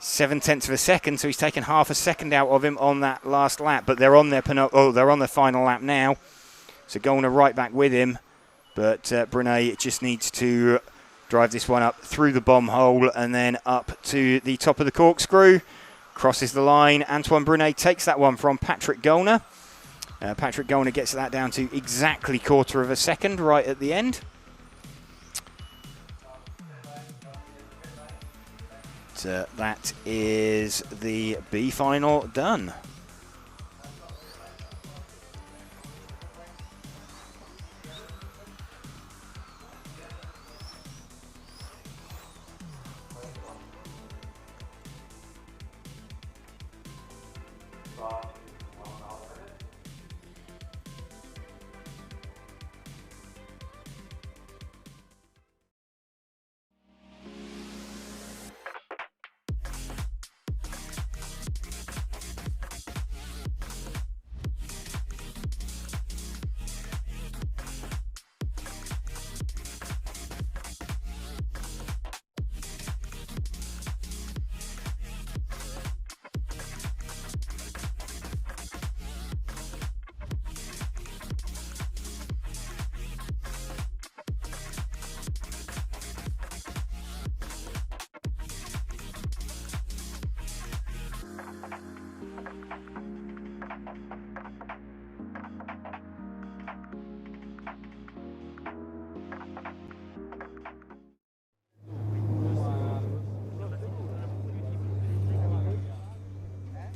7/10 of a second, so he's taken half a second out of him on that last lap, but they're on their they're on their final lap now. So Gollner right back with him. But Brunet just needs to drive this one up through the bomb hole and then up to the top of the corkscrew. Crosses the line. Antoine Brunet takes that one from Patrick Gollner. Patrick Gollner gets that down to exactly quarter of a second right at the end. that is the B final done.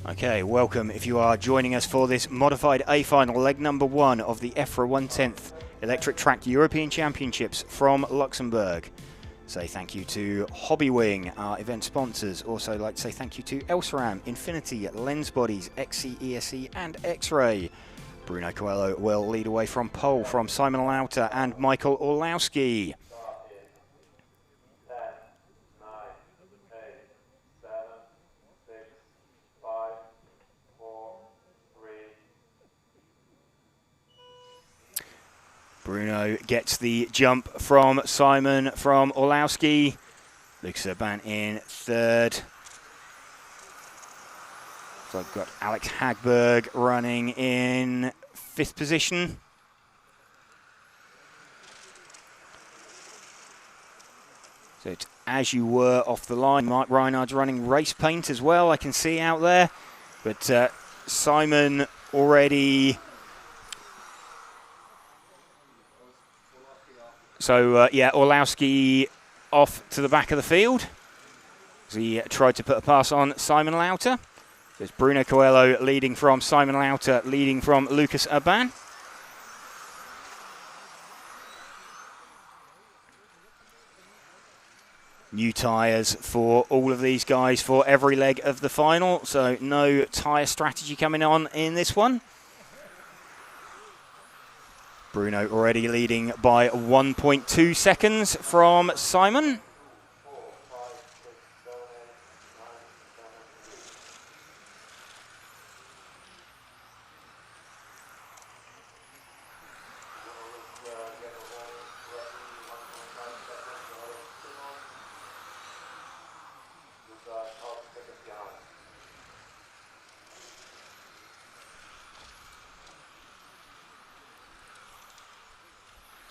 Okay, welcome if you are joining us for this modified A final, leg number 1 of the EFRA 1/10 Electric Track European Championships from Luxembourg. Say thank you to Hobbywing, our event sponsors. Also like to say thank you to Elceram, Infinity, Lens Bodies, XC, ESC and X-Ray. Bruno Coelho will lead away from pole from Simon Lauter and Michael Orlowski. 10, 9, 8, 7, 6, 5, 4, 3. Bruno gets the jump from Simon from Orlowski. Lucas Urban in third. So I've got Alex Hagberg running in 5th position. So it's as you were off the line. Mark Reinhardt's running race paint as well, I can see out there. But Simon already... So, yeah, Orlowski off to the back of the field. He tried to put a pass on Simon Lauter. There's Bruno Coelho leading from Simon Lauter, leading from Lucas Urban. New tyres for all of these guys for every leg of the final, so no tyre strategy coming on in this one. Bruno already leading by 1.2 seconds from Simon.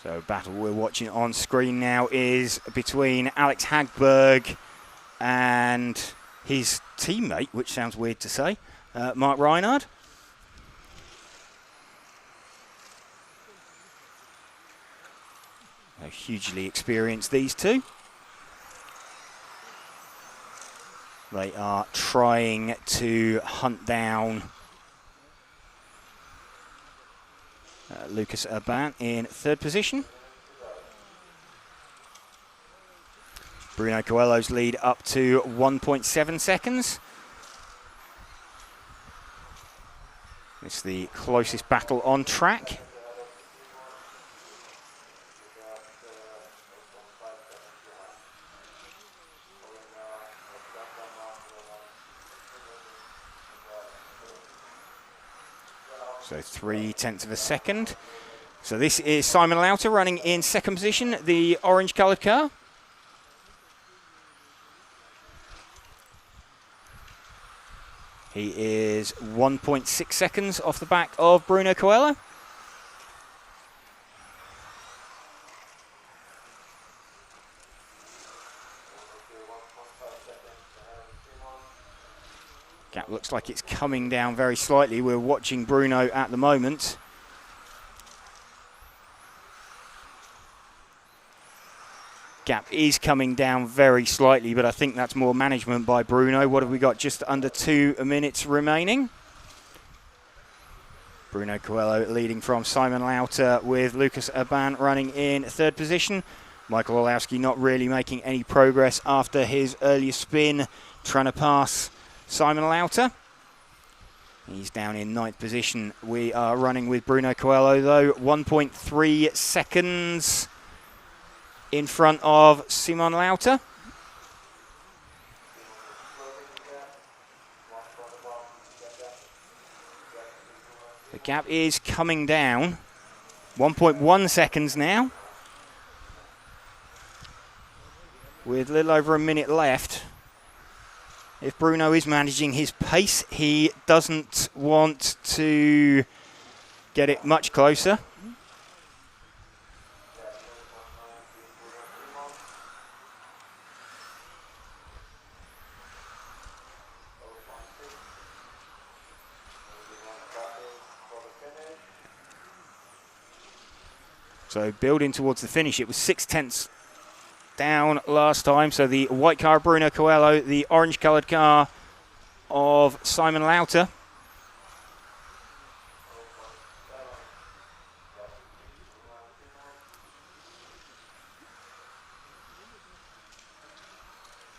So battle we're watching on screen now is between Alex Hagberg and his teammate, which sounds weird to say, Mark Reinhardt. They're hugely experienced, these two. They are trying to hunt down Lucas Urban in 3rd position. Bruno Coelho's lead up to 1.7 seconds. It's the closest battle on track. So 0.3 of a second. So this is Simon Lauter running in 2nd position, the orange coloured car. He is 1.6 seconds off the back of Bruno Coelho. Gap looks like it's coming down very slightly. We're watching Bruno at the moment. Gap is coming down very slightly, but I think that's more management by Bruno. What have we got? Just under 2 minutes remaining. Bruno Coelho leading from Simon Lauter, with Lucas Urban running in 3rd position. Michael Orlowski not really making any progress after his earlier spin, trying to pass Simon Lauter. He's down in 9th position. We are running with Bruno Coelho, though, 1.3 seconds in front of Simon Lauter. The gap is coming down. 1.1 seconds now, with a little over a minute left. If Bruno is managing his pace, he doesn't want to get it much closer. So building towards the finish, it was 0.6 down last time. So the white car of Bruno Coelho, the orange coloured car of Simon Lauter.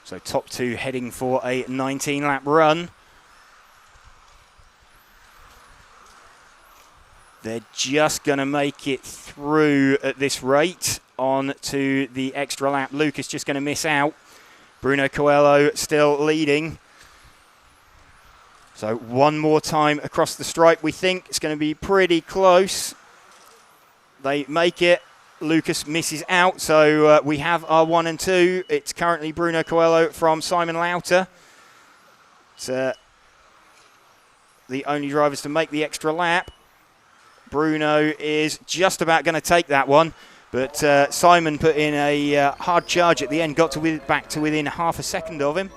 So top two heading for a 19-lap run. They're just going to make it through at this rate on to the extra lap. Lucas just going to miss out. Bruno Coelho still leading. So one more time across the stripe. We think it's going to be pretty close. They make it. Lucas misses out. So we have our 1 and 2. It's currently Bruno Coelho from Simon Lauter. It's the only drivers to make the extra lap. Bruno is just about going to take that one, but Simon put in a hard charge at the end, got to back to within half a second of him.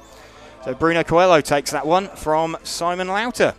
So Bruno Coelho takes that one from Simon Lauter.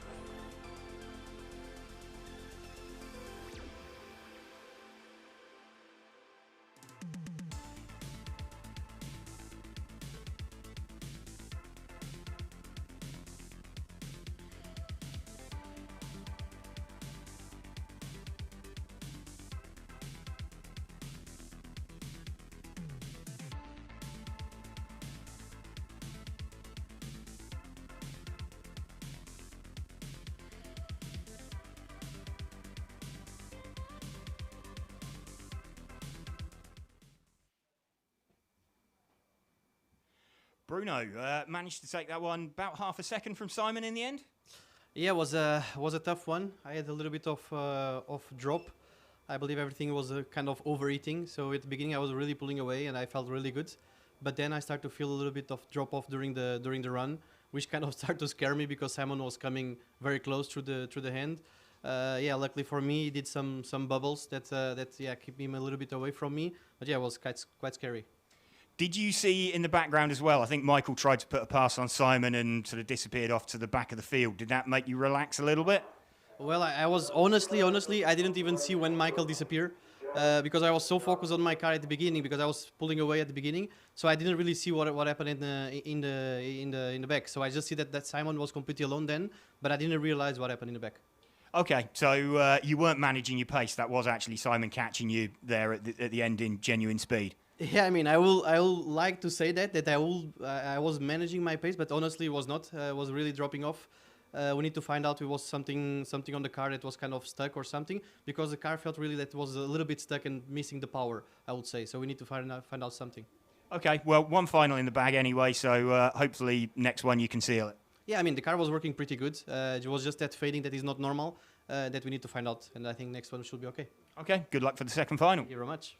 Bruno managed to take that one about half a second from Simon in the end. Yeah, it was a tough one. I had a little bit of drop. I believe everything was kind of overeating. So at the beginning I was really pulling away and I felt really good. But then I started to feel a little bit of drop off during the run, which kind of started to scare me because Simon was coming very close through the hand. Yeah, luckily for me, he did some bubbles that keep him a little bit away from me. But yeah, it was quite scary. Did you see in the background as well? I think Michael tried to put a pass on Simon and sort of disappeared off to the back of the field. Did that make you relax a little bit? Well, I was honestly, I didn't even see when Michael disappeared because I was so focused on my car at the beginning because I was pulling away at the beginning. So I didn't really see what happened in the back. So I just see that Simon was completely alone then, but I didn't realize what happened in the back. Okay, so you weren't managing your pace. That was actually Simon catching you there at the end in genuine speed. Yeah, I mean, I will like to say that I was managing my pace, but honestly, it was not. It was really dropping off. We need to find out if it was something on the car that was kind of stuck or something, because the car felt really that it was a little bit stuck and missing the power, I would say. So we need to find out something. Okay, well, one final in the bag anyway, so hopefully next one you can seal it. Yeah, I mean, the car was working pretty good. It was just that fading that is not normal that we need to find out, and I think next one should be okay. Okay, good luck for the second final. Thank you very much.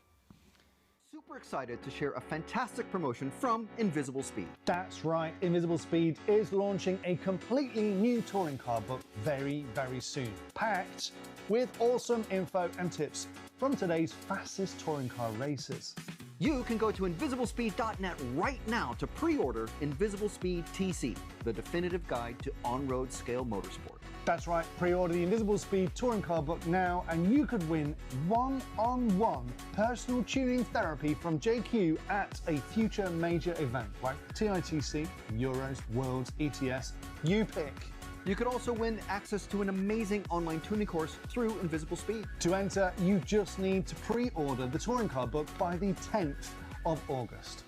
Super excited to share a fantastic promotion from Invisible Speed. That's right, Invisible Speed is launching a completely new touring car book very, very soon, packed with awesome info and tips from today's fastest touring car racers. You can go to invisiblespeed.net right now to pre-order Invisible Speed TC, the definitive guide to on-road scale motorsport. That's right, pre-order the Invisible Speed Touring Car book now and you could win one-on-one personal tuning therapy from JQ at a future major event like TITC, Euros, Worlds, ETS. You pick. You could also win access to an amazing online tuning course through Invisible Speed. To enter, you just need to pre-order the Touring Car book by the 10th of August.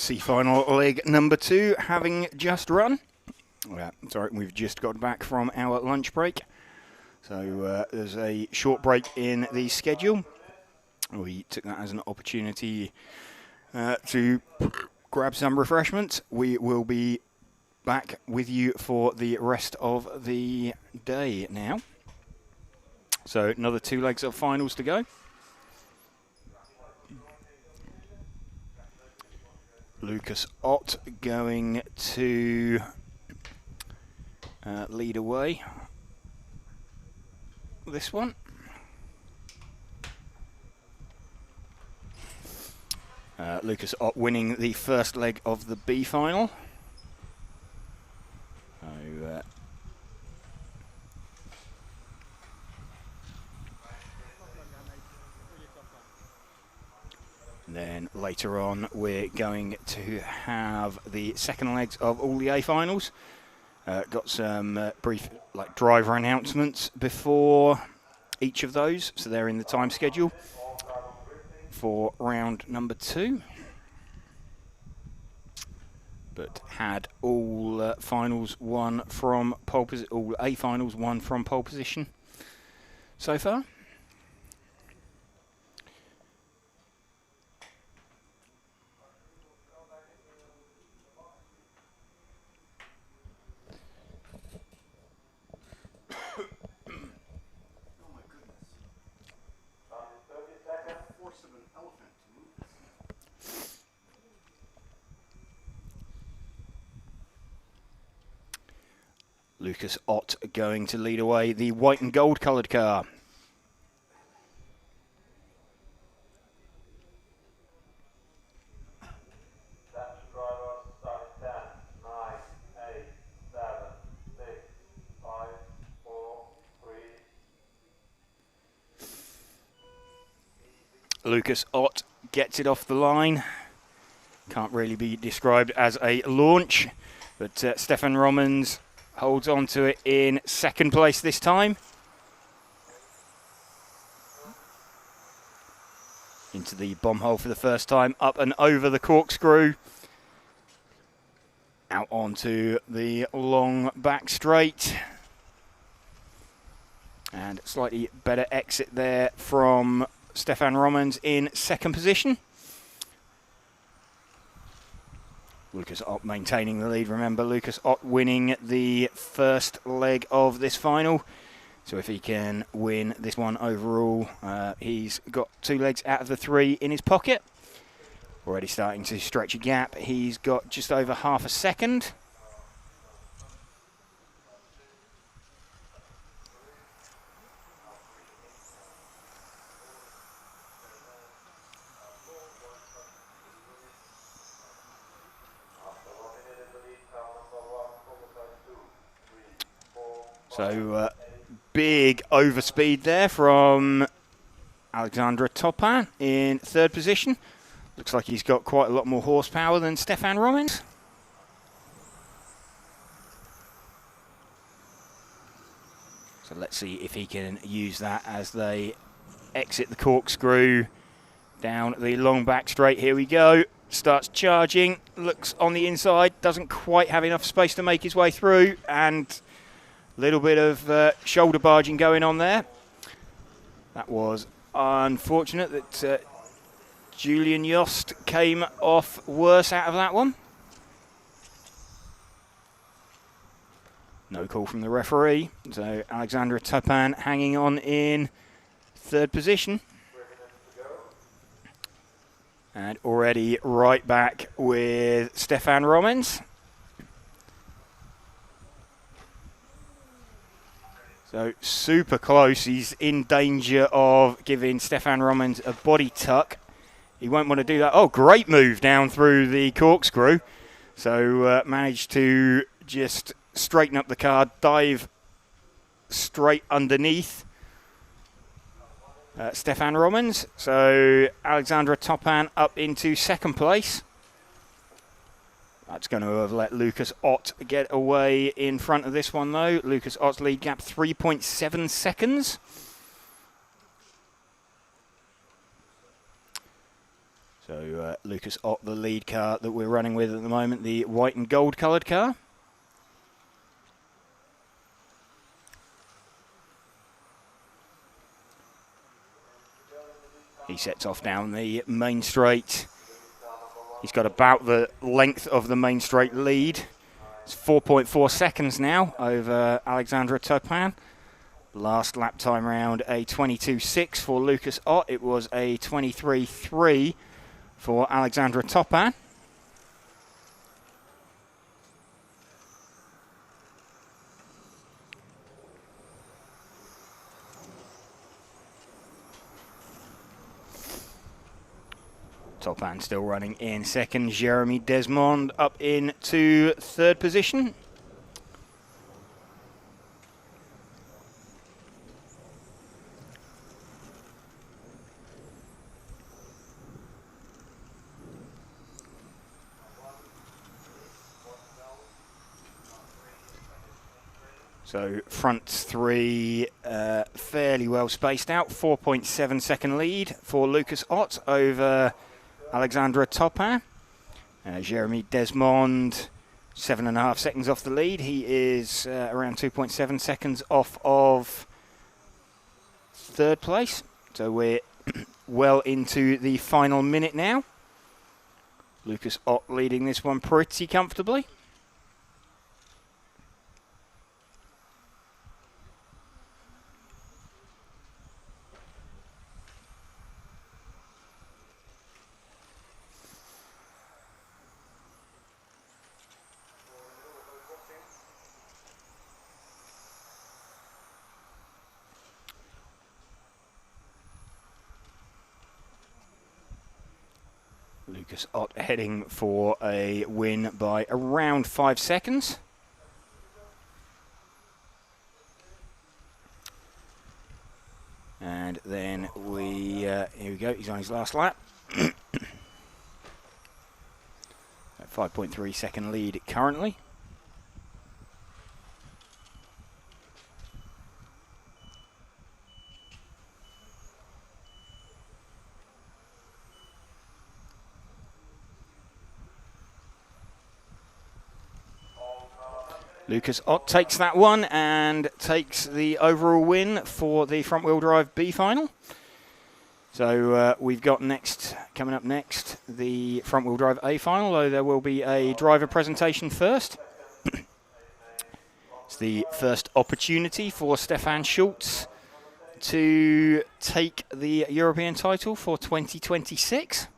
C-final leg number 2 having just run. Sorry, we've just got back from our lunch break. So there's a short break in the schedule. We took that as an opportunity to grab some refreshments. We will be back with you for the rest of the day now. So another 2 legs of finals to go. Lucas Ott going to lead away this one. Lucas Ott winning the first leg of the B final. So, then later on we're going to have the second legs of all the A finals. Got some brief driver announcements before each of those, so they're in the time schedule for round number 2. But had all finals won from pole position, all A finals won from pole position so far. Lucas Ott going to lead away the white and gold coloured car. Lucas Ott gets it off the line. Can't really be described as a launch, but Stefan Romans holds on to it in second place this time. Into the bomb hole for the first time, up and over the corkscrew. Out onto the long back straight. And slightly better exit there from Stefan Romans in second position. Lucas Ott maintaining the lead. Remember, Lucas Ott winning the first leg of this final. So if he can win this one overall, he's got 2 legs out of the 3 in his pocket. Already starting to stretch a gap. He's got just over half a second. So big overspeed there from Alexandra Topin in third position. Looks like he's got quite a lot more horsepower than Stefan Romans. So let's see if he can use that as they exit the corkscrew down the long back straight. Here we go. Starts charging. Looks on the inside. Doesn't quite have enough space to make his way through. And little bit of shoulder barging going on there. That was unfortunate that Julian Yost came off worse out of that one. No call from the referee. So Alexandra Topin hanging on in third position. And already right back with Stefan Romans. So super close. He's in danger of giving Stefan Romans a body tuck. He won't want to do that. Oh, great move down through the corkscrew. So managed to just straighten up the car, dive straight underneath Stefan Romans. So Alexandra Topin up into second place. That's going to have let Lucas Ott get away in front of this one, though. Lucas Ott's lead gap 3.7 seconds. So Lucas Ott, the lead car that we're running with at the moment, the white and gold coloured car. He sets off down the main straight. He's got about the length of the main straight lead. It's 4.4 seconds now over Alexandre Topin. Last lap time round a 22.6 for Lucas Ott. It was a 23.3 for Alexandre Topin. Topin still running in second. Jeremy Desmond up into third position. So front three fairly well spaced out. 4.7 second lead for Lucas Ott over Alexandre Topin. Jeremy Desmond, 7.5 seconds off the lead. He is around 2.7 seconds off of third place. So we're well into the final minute now. Lucas Ott leading this one pretty comfortably. Lucas Ott heading for a win by around 5 seconds. And then here we go, he's on his last lap. 5.3 second lead currently. Lucas Ott takes that one and takes the overall win for the front-wheel drive B final. So we've got coming up next, the front-wheel drive A final, though there will be a driver presentation first. It's the first opportunity for Stefan Schultz to take the European title for 2026.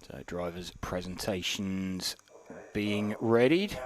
So drivers' presentations being readied.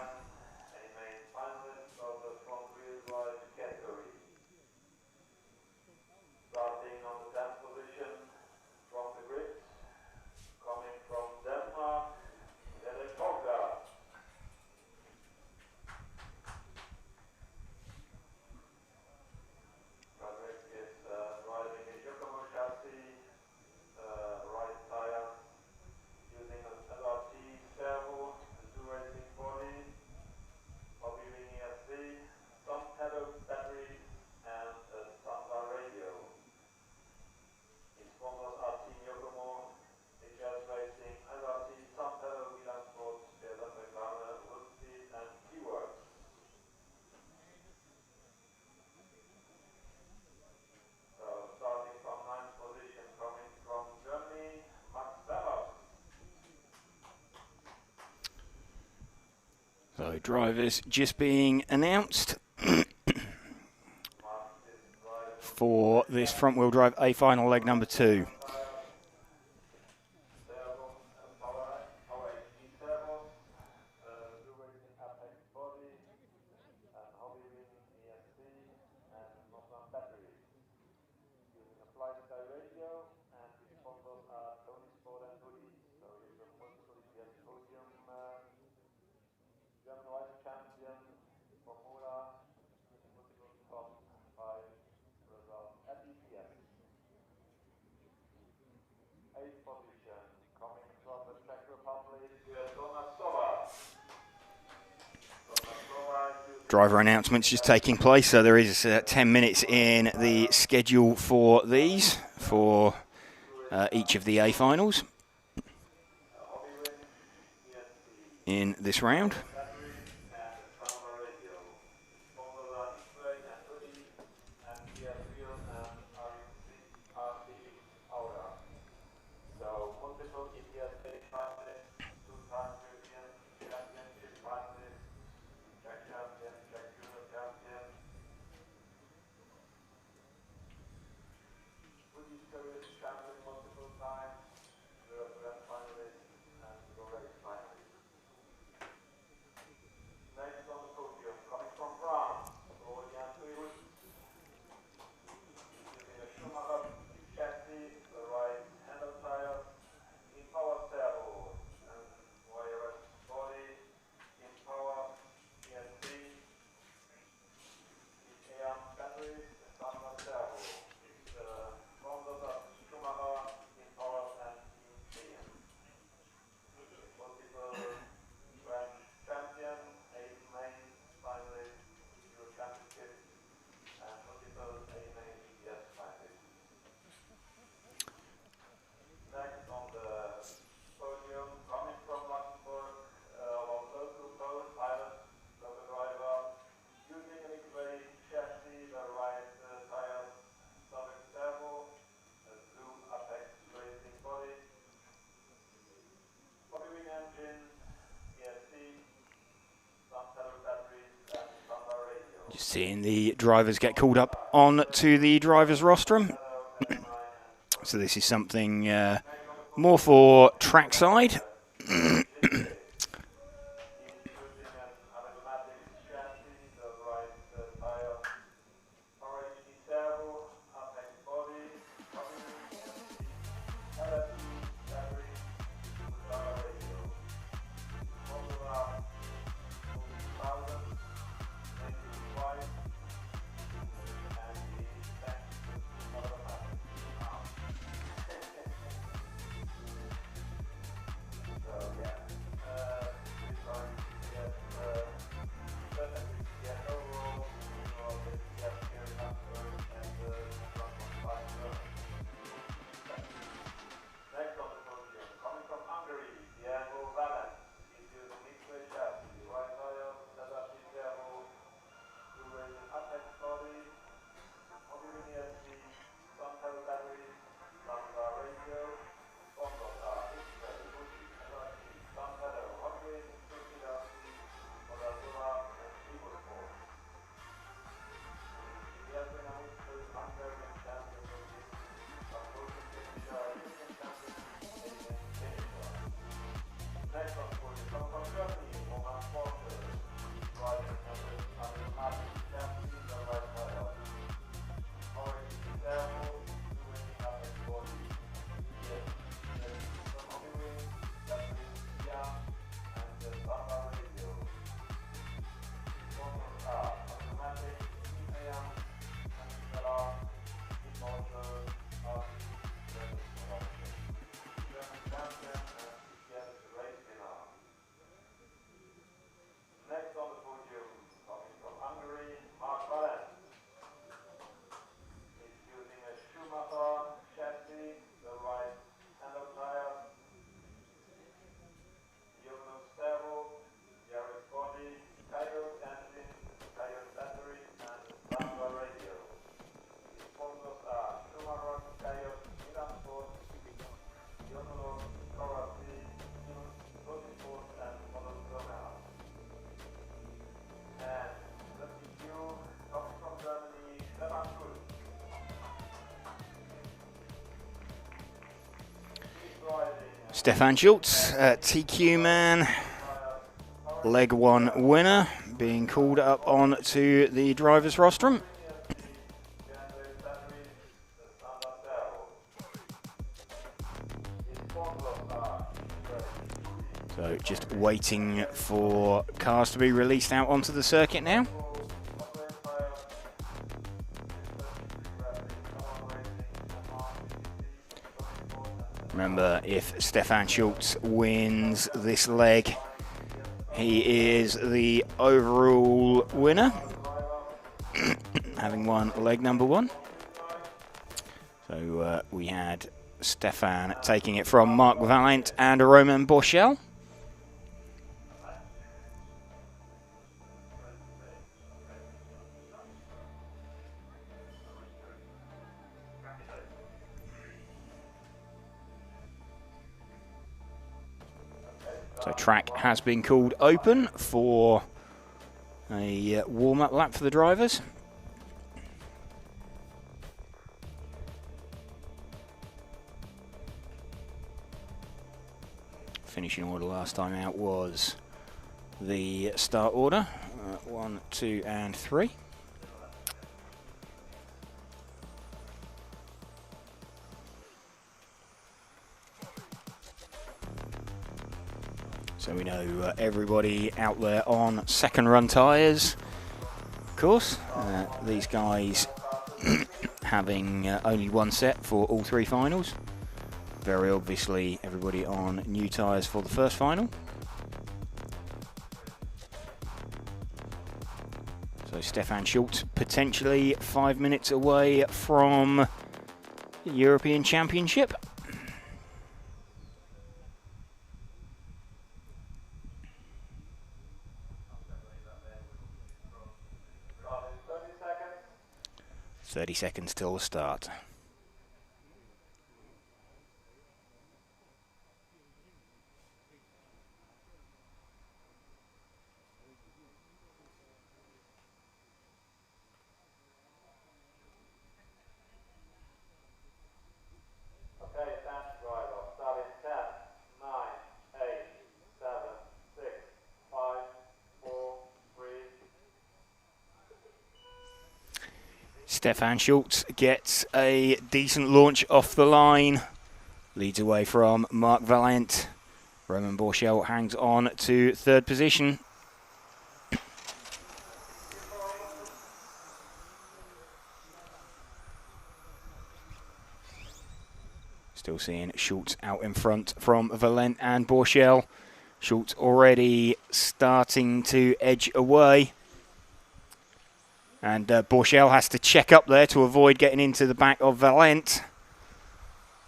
So drivers just being announced for this front-wheel drive A final leg number 2. Driver announcements just taking place, so there is 10 minutes in the schedule for these, for each of the A finals in this round. Just seeing the drivers get called up on to the drivers' rostrum. So this is something more for trackside. Stefan Schultz, TQ man, leg one winner, being called up on to the driver's rostrum. So just waiting for cars to be released out onto the circuit now. Remember, if Stefan Schultz wins this leg, He is the overall winner, having won leg number 1. So we had Stefan taking it from Marc Valent and Romain Bourchel. So track has been called open for a warm-up lap for the drivers. Finishing order last time out was the start order, 1, 2 and 3. So we know everybody out there on second run tyres, of course. These guys having only one set for all 3 finals. Very obviously everybody on new tyres for the first final. So Stefan Schultz potentially 5 minutes away from the European Championship. Seconds. 30 seconds till the start. Okay, stand drive off. Start in 10, 9, 8, 7, 6, 5, 4, 3. Stefan Schultz gets a decent launch off the line. Leads away from Marc Valent. Romain Bourchel hangs on to 3rd position. Still seeing Schultz out in front from Valent and Bourchel. Schultz already starting to edge away. And Bourchel has to check up there to avoid getting into the back of Valent.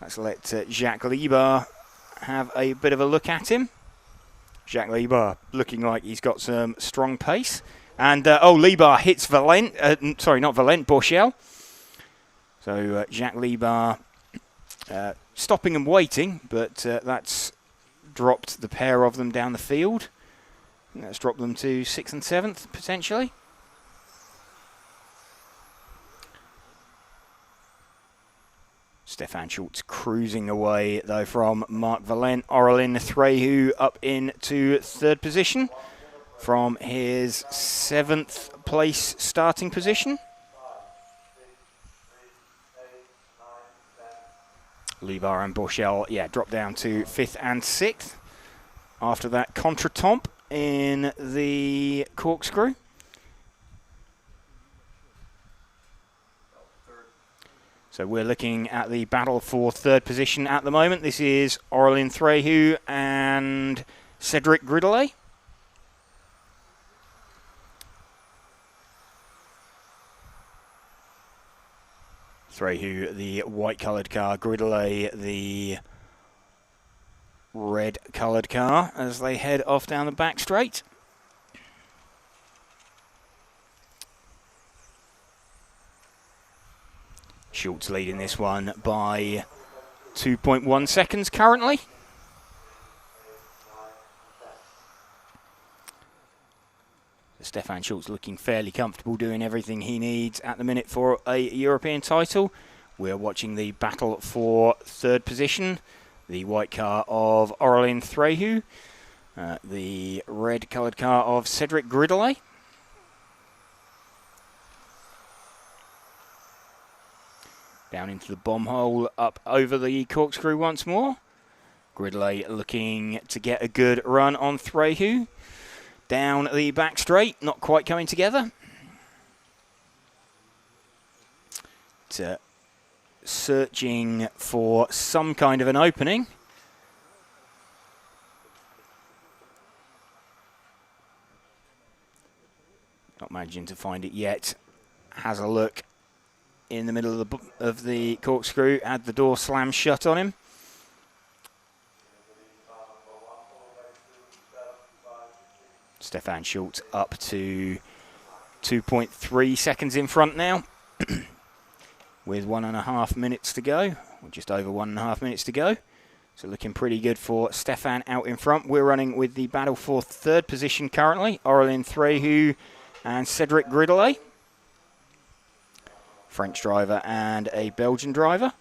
Let's let Jacques Libar have a bit of a look at him. Jacques Libar looking like he's got some strong pace. And, Libar hits Valent. Sorry, not Valent, Bourchel. So Jacques Libar stopping and waiting, but that's dropped the pair of them down the field. That's dropped them to 6th and 7th, potentially. Stefan Schultz cruising away, though, from Marc Valent. Aurélien Thréhus up into 3rd position from his 7th place starting position. Libar and Bourchel, dropped down to 5th and 6th after that contretemps in the corkscrew. So we're looking at the battle for 3rd position at the moment. This is Aurélien Thréhus and Cédric Gridelet. Thréhus, the white-coloured car. Gridelet, the red-coloured car, as they head off down the back straight. Schultz leading this one by 2.1 seconds currently. Stefan Schultz looking fairly comfortable, doing everything he needs at the minute for a European title. We're watching the battle for 3rd position. The white car of Aurélien Thréhus, the red-coloured car of Cédric Gridelet. Down into the bomb hole, up over the corkscrew once more. Gridelet looking to get a good run on Thréhus. Down the back straight, not quite coming together. Searching for some kind of an opening. managing to find it yet. Has a look in the middle of the corkscrew, had the door slammed shut on him. Stefan Schultz up to 2.3 seconds in front now, with 1.5 minutes to go, or just over 1.5 minutes to go. So looking pretty good for Stefan out in front. We're running with the battle for third position currently. Aurélien Thréhus and Cédric Gridelet. French driver and a Belgian driver.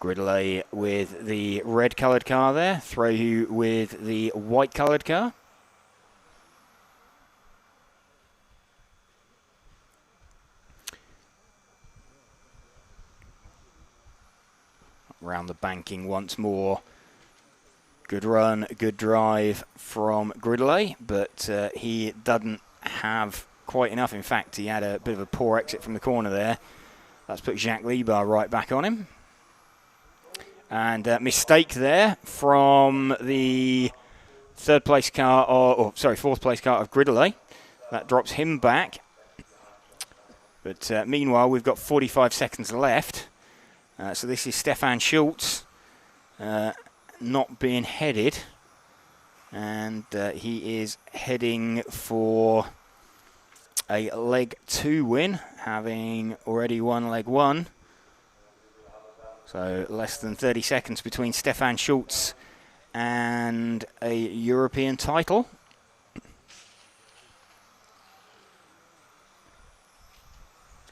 Gridelet with the red coloured car there. Thréhus with the white coloured car. Around the banking once more. Good run, good drive from Gridelet, but he doesn't have quite enough. In fact, he had a bit of a poor exit from the corner there. That's put Jacques Liebard right back on him. And mistake there from the fourth place car of Gridelet. That drops him back. But meanwhile, we've got 45 seconds left. So this is Stefan Schultz not being headed, and he is heading for a leg 2 win, having already won leg 1. So less than 30 seconds between Stefan Schultz and a European title.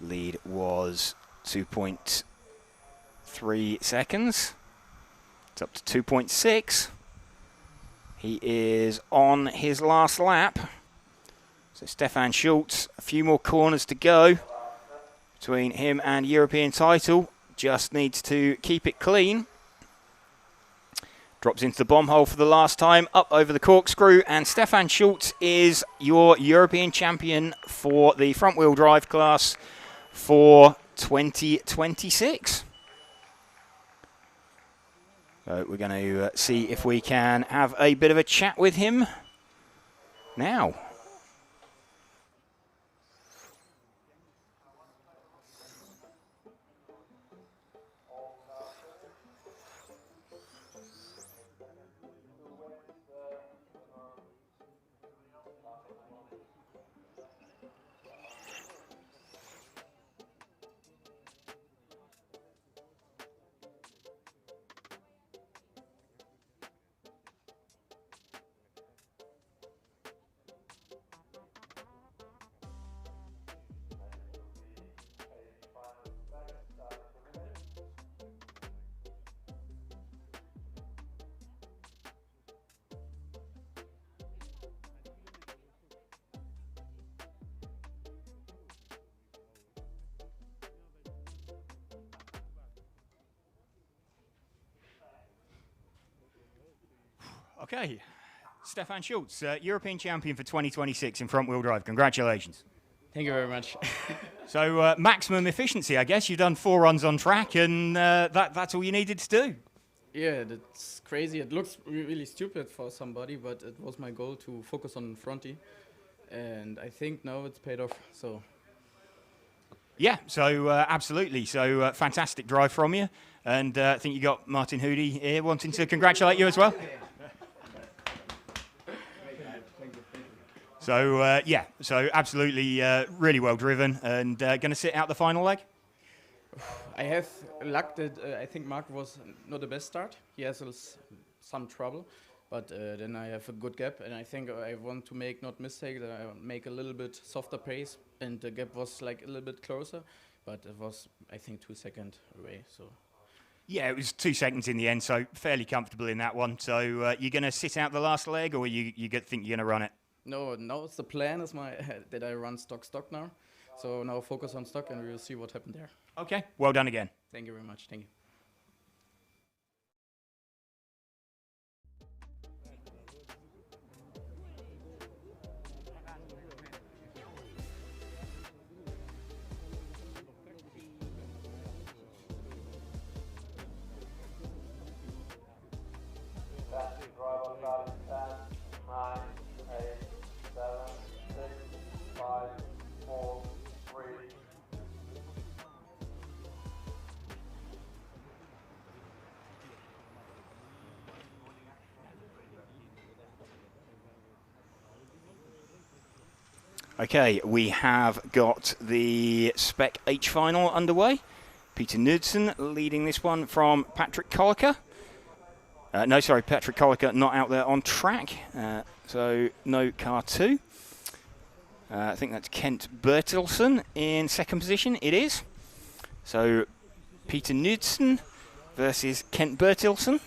Lead was 2.3 seconds. It's up to 2.6. He is on his last lap. So Stefan Schultz, a few more corners to go between him and European title. Just needs to keep it clean. Drops into the bomb hole for the last time, up over the corkscrew, and Stefan Schultz is your European champion for the front-wheel drive class for 2026. So we're going to see if we can have a bit of a chat with him now. Okay, Stefan Schultz, European champion for 2026 in front-wheel drive. Congratulations. Thank you very much. So maximum efficiency, I guess. You've done 4 runs on track, and that's all you needed to do. Yeah, that's crazy. It looks really stupid for somebody, but it was my goal to focus on fronty, and I think now it's paid off. So. Yeah, so absolutely. So fantastic drive from you, and I think you got Martin Hoody here wanting to congratulate you as well. So, yeah, so absolutely really well driven, and going to sit out the final leg? I have luck that I think Mark was not the best start. He has some trouble, but then I have a good gap, and I think I want to make not mistake, that I make a little bit softer pace, and the gap was like a little bit closer, but it was, I think, 2 seconds away, so. Yeah, it was 2 seconds in the end, so fairly comfortable in that one. So you're going to sit out the last leg, or you think you're going to run it? No, it's the plan is that I run stock now. So now focus on stock, and we will see what happened there. Okay, well done again. Thank you very much. Thank you. Driver starting 10, 9, 8, 7, 6, 5, 4, Okay, we have got the Spec H final underway. Peter Knudsen leading this one from Patrick Kolliker. Patrick Kolliker not out there on track, so no car 2. I think that's Kent Bertilsson in second position. It is. So Peter Knudsen versus Kent Bertilsson.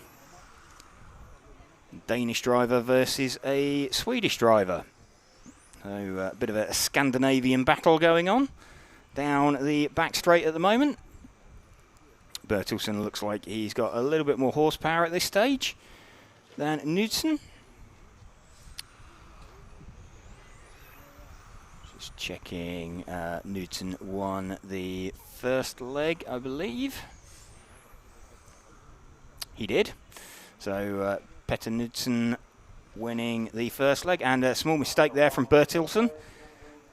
Danish driver versus a Swedish driver. So a bit of a Scandinavian battle going on down the back straight at the moment. Bertilsson looks like he's got a little bit more horsepower at this stage than Knudsen. Just checking, Knudsen won the first leg, I believe. He did. So Petter Knudsen winning the first leg, and a small mistake there from Bertilsson.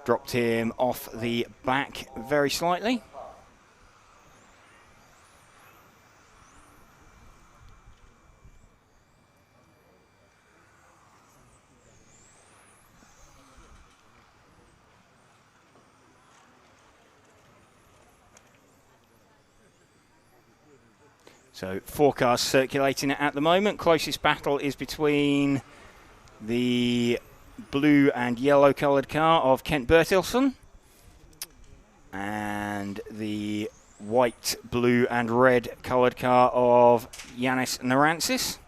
Dropped him off the back very slightly. So 4 cars circulating at the moment. Closest battle is between the blue and yellow coloured car of Kent Bertilsson and the white, blue and red coloured car of Yannis Narantzis.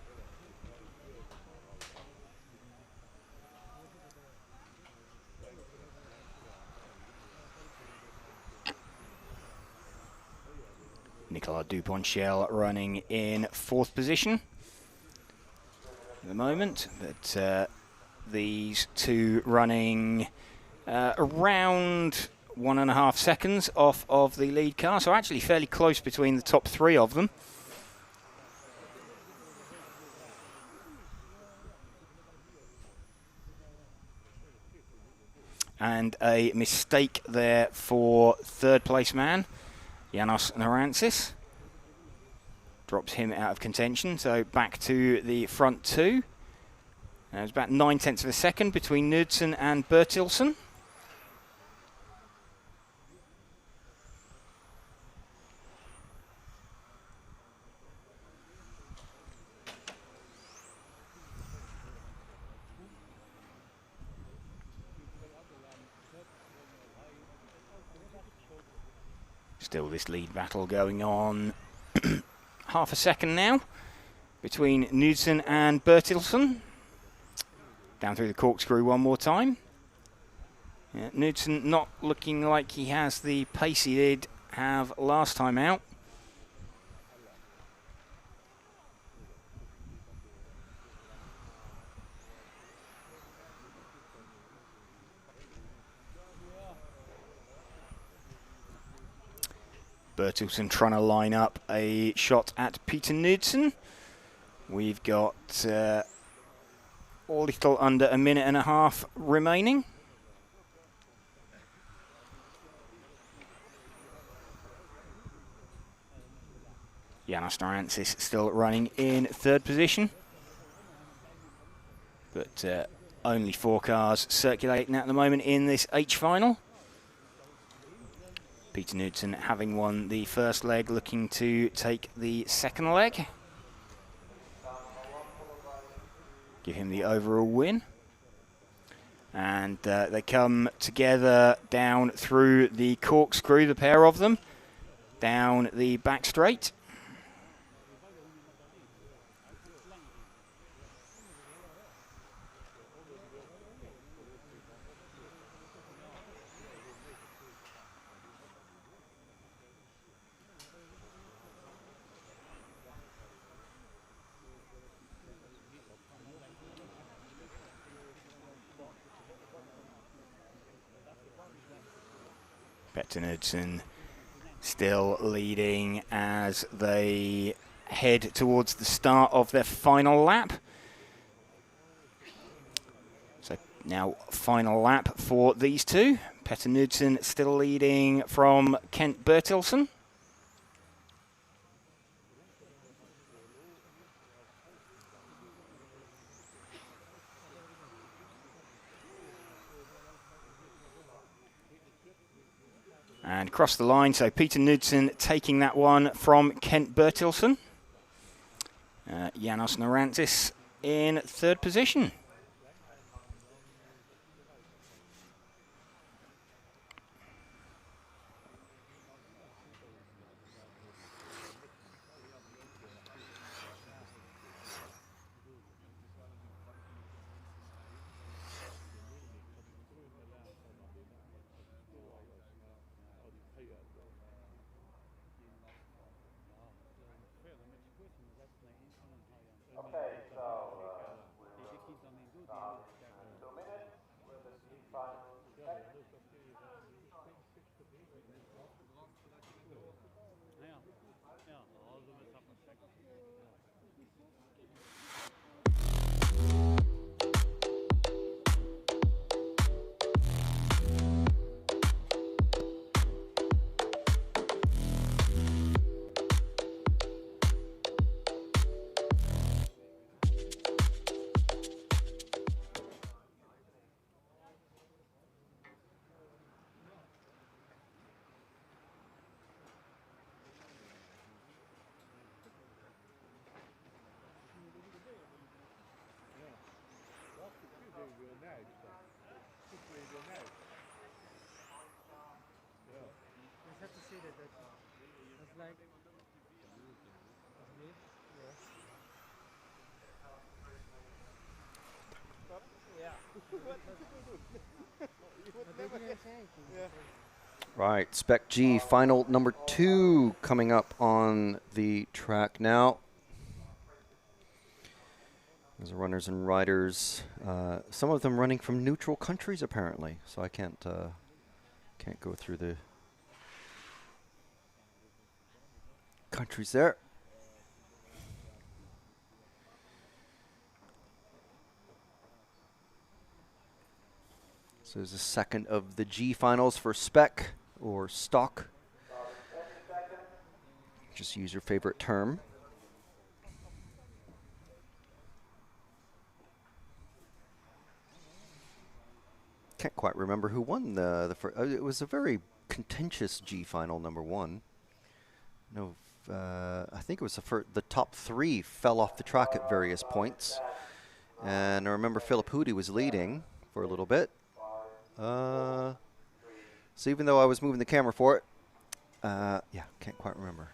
Nicolas Duponchel running in 4th position at the moment, but these two running around 1.5 seconds off of the lead car, so actually fairly close between the top 3 of them. And a mistake there for 3rd place man, Yannis Narantzis. Drops him out of contention, so back to the front 2. It was about 9/10 of a second between Knudsen and Bertilsson. Still this lead battle going on. Half a second now between Knudsen and Bertilsson. Down through the corkscrew one more time. Yeah, Knudsen not looking like he has the pace he did have last time out. Bertilsson trying to line up a shot at Peter Knudsen. We've got a little under 1.5 minutes remaining. Yannis Narantzis still running in 3rd position. But only 4 cars circulating at the moment in this H final. Peter Knudsen having won the first leg, looking to take the second leg. Give him the overall win. And they come together down through the corkscrew, the pair of them, down the back straight. Petter Knudsen still leading as they head towards the start of their final lap. So now final lap for these two. Petter Knudsen still leading from Kent Bertilsson. And across the line, so Peter Knudsen taking that one from Kent Bertilsson. Janos Narantis in third position. Okay, so we'll start in 2 minutes with the semi-final check. Right, Spec G, final number 2 coming up on the track now. There's runners and riders, some of them running from neutral countries apparently, so I can't go through the countries there. So there's a second of the G finals for Spec or Stock. Just use your favorite term. Can't quite remember who won the first. It was a very contentious G final, number 1. No, I think it was the top 3 fell off the track at various points, and I remember Philip Hoody was leading for a little bit. So even though I was moving the camera for it, yeah, can't quite remember.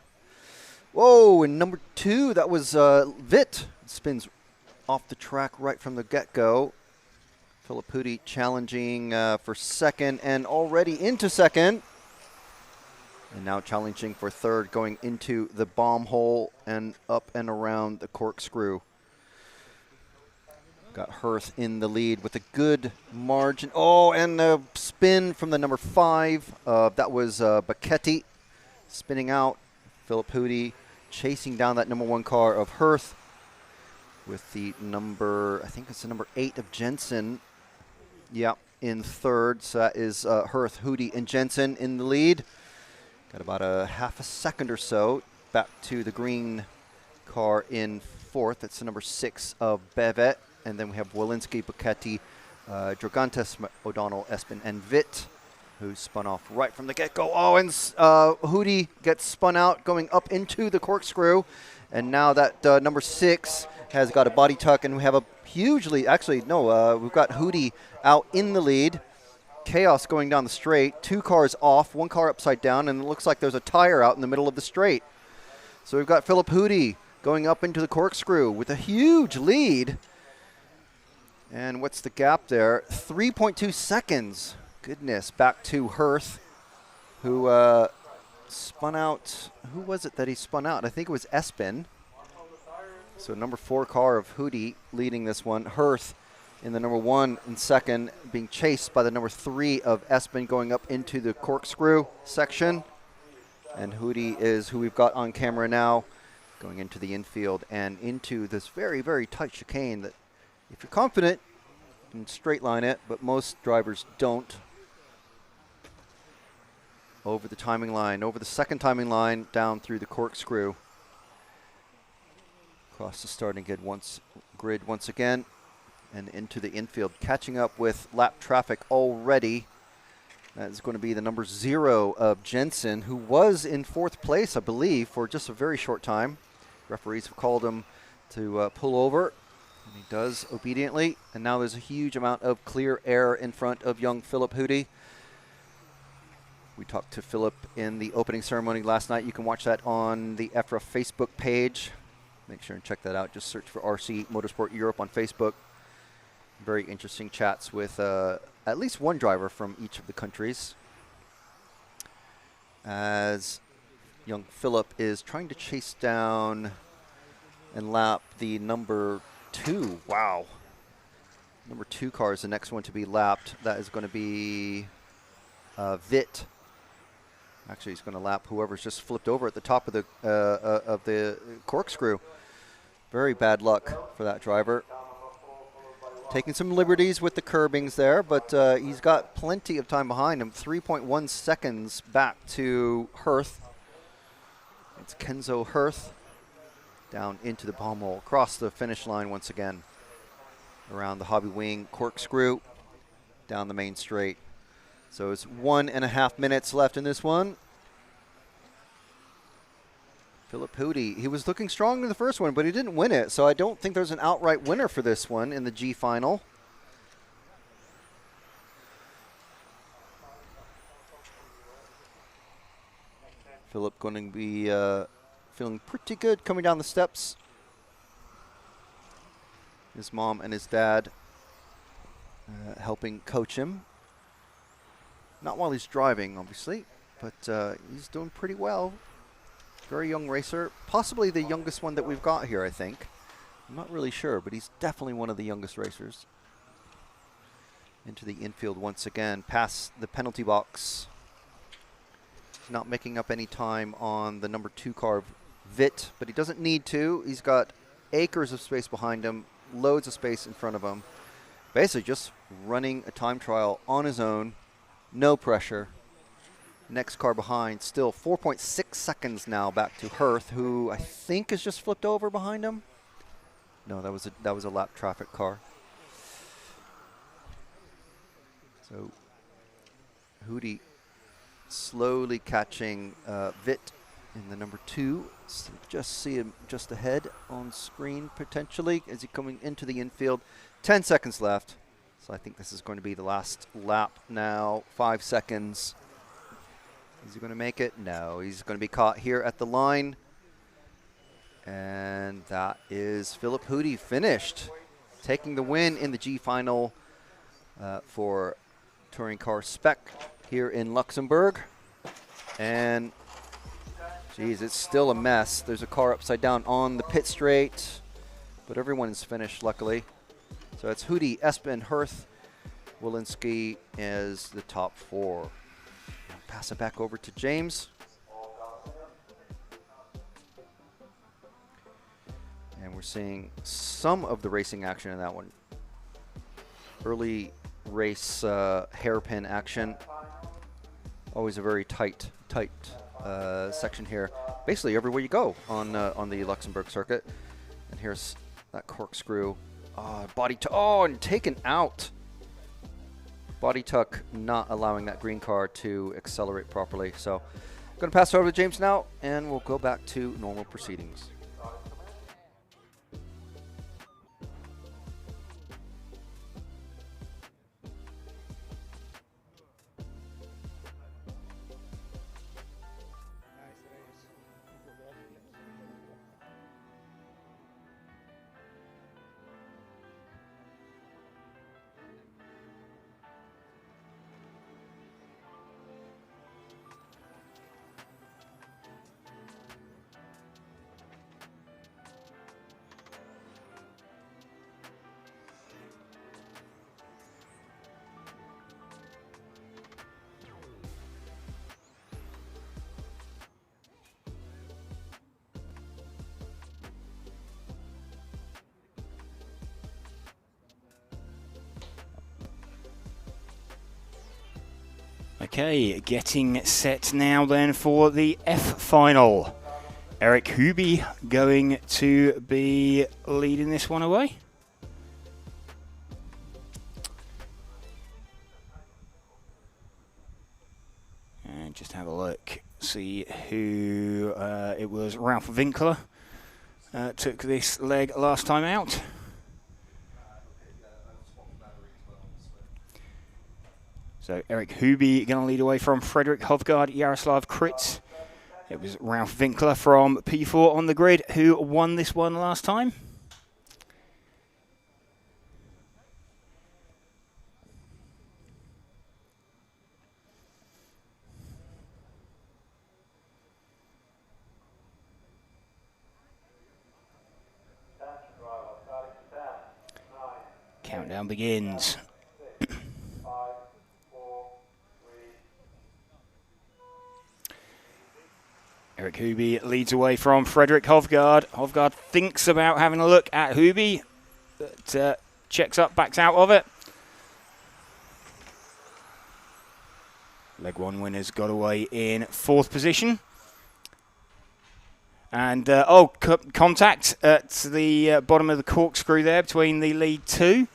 Whoa, and number 2, that was Vit. Spins off the track right from the get-go. Philip Hoody challenging for second and already into second. And now challenging for third, going into the bomb hole and up and around the corkscrew. Got Hirth in the lead with a good margin. Oh, and the spin from the number 5. That was Bacchetti spinning out. Philip Hoody chasing down that number 1 car of Hirth with the number, I think it's the number 8 of Jensen. Yeah, in third. So that is Hirth, Hoody, and Jensen in the lead. Got about a half a second or so back to the green car in fourth. That's the number 6 of Bevet. And then we have Walensky, Bacchetti, Dragantes, O'Donnell, Espen, and Vit, who spun off right from the get-go. Oh, and Hoody gets spun out going up into the corkscrew. And now that number 6 has got a body tuck, and we have a hugely, actually, no, we've got Hoody out in the lead. Chaos going down the straight. 2 cars off, 1 car upside down, and it looks like there's a tire out in the middle of the straight. So we've got Philip Hoody going up into the corkscrew with a huge lead. And what's the gap there? 3.2 seconds. Goodness, back to Hirth, who spun out. Who was it that he spun out? I think it was Espen. So number 4 car of Hoody leading this one. Hirth in the number 1 and second, being chased by the number 3 of Espen going up into the corkscrew section. And Hoody is who we've got on camera now, going into the infield and into this very, very tight chicane that, if you're confident, you can straight line it, but most drivers don't. Over the timing line, over the second timing line, down through the corkscrew. Across the starting grid once again, and into the infield, catching up with lap traffic already. That is going to be the number 0 of Jensen, who was in 4th place, I believe, for just a very short time. Referees have called him to pull over, and he does obediently. And now there's a huge amount of clear air in front of young Philip Houdy. We talked to Philip in the opening ceremony last night. You can watch that on the EFRA Facebook page. Make sure and check that out. Just search for RC Motorsport Europe on Facebook. Very interesting chats with at least one driver from each of the countries, as young Philip is trying to chase down and lap the number 2. Wow. Number 2 car is the next one to be lapped. That is going to be Vit. Actually, he's going to lap whoever's just flipped over at the top of the corkscrew. Very bad luck for that driver. Taking some liberties with the curbings there, but he's got plenty of time behind him. 3.1 seconds back to Hirth. It's Kenzo Hirth down into the bomb hole, across the finish line once again. Around the Hobbywing corkscrew, down the main straight. So it's 1.5 minutes left in this one. Philip Houdy, he was looking strong in the first one, but he didn't win it, so I don't think there's an outright winner for this one in the G final. Philip going to be feeling pretty good coming down the steps. His mom and his dad helping coach him. Not while he's driving, obviously, but he's doing pretty well. Very young racer, possibly the youngest one that we've got here, I think. I'm not really sure, but he's definitely one of the youngest racers. Into the infield once again, past the penalty box. He's not making up any time on the number 2 car, Vit, but he doesn't need to. He's got acres of space behind him, loads of space in front of him. Basically just running a time trial on his own, no pressure. Next car behind, still 4.6 seconds now back to Hirth, who I think has just flipped over behind him. No, that was a lap traffic car. So Houdy slowly catching Vit in the number 2. So just see him just ahead on screen potentially as he's coming into the infield. 10 seconds left. So I think this is going to be the last lap now. 5 seconds. Is he going to make it? No, he's going to be caught here at the line. And that is Philip Houdy finished, taking the win in the G final for Touring Car Spec here in Luxembourg. And, geez, it's still a mess. There's a car upside down on the pit straight, but everyone is finished, luckily. So it's Houdy, Espen, Hirth, Walensky as the top 4. Pass it back over to James. And we're seeing some of the racing action in that one. Early race hairpin action. Always a very tight section here. Basically everywhere you go on the Luxembourg circuit. And here's that corkscrew. Body tuck. Oh, and taken out. Body tuck not allowing that green car to accelerate properly. So I'm going to pass it over to James now, and we'll go back to normal proceedings. Okay, getting set now then for the F final. Eric Houdy going to be leading this one away. And just have a look, see who it was. Ralph Winkler took this leg last time out. So Eric Huby going to lead away from Frederick Hovgaard, Jaroslav Kritz. It was Ralph Winkler from P4 on the grid who won this one last time. Countdown begins. Eric Huby leads away from Frederick Hovgaard. Hovgaard thinks about having a look at Huby, but checks up, backs out of it. Leg one winners got away in 4th position. And, contact at the bottom of the corkscrew there between the lead 2.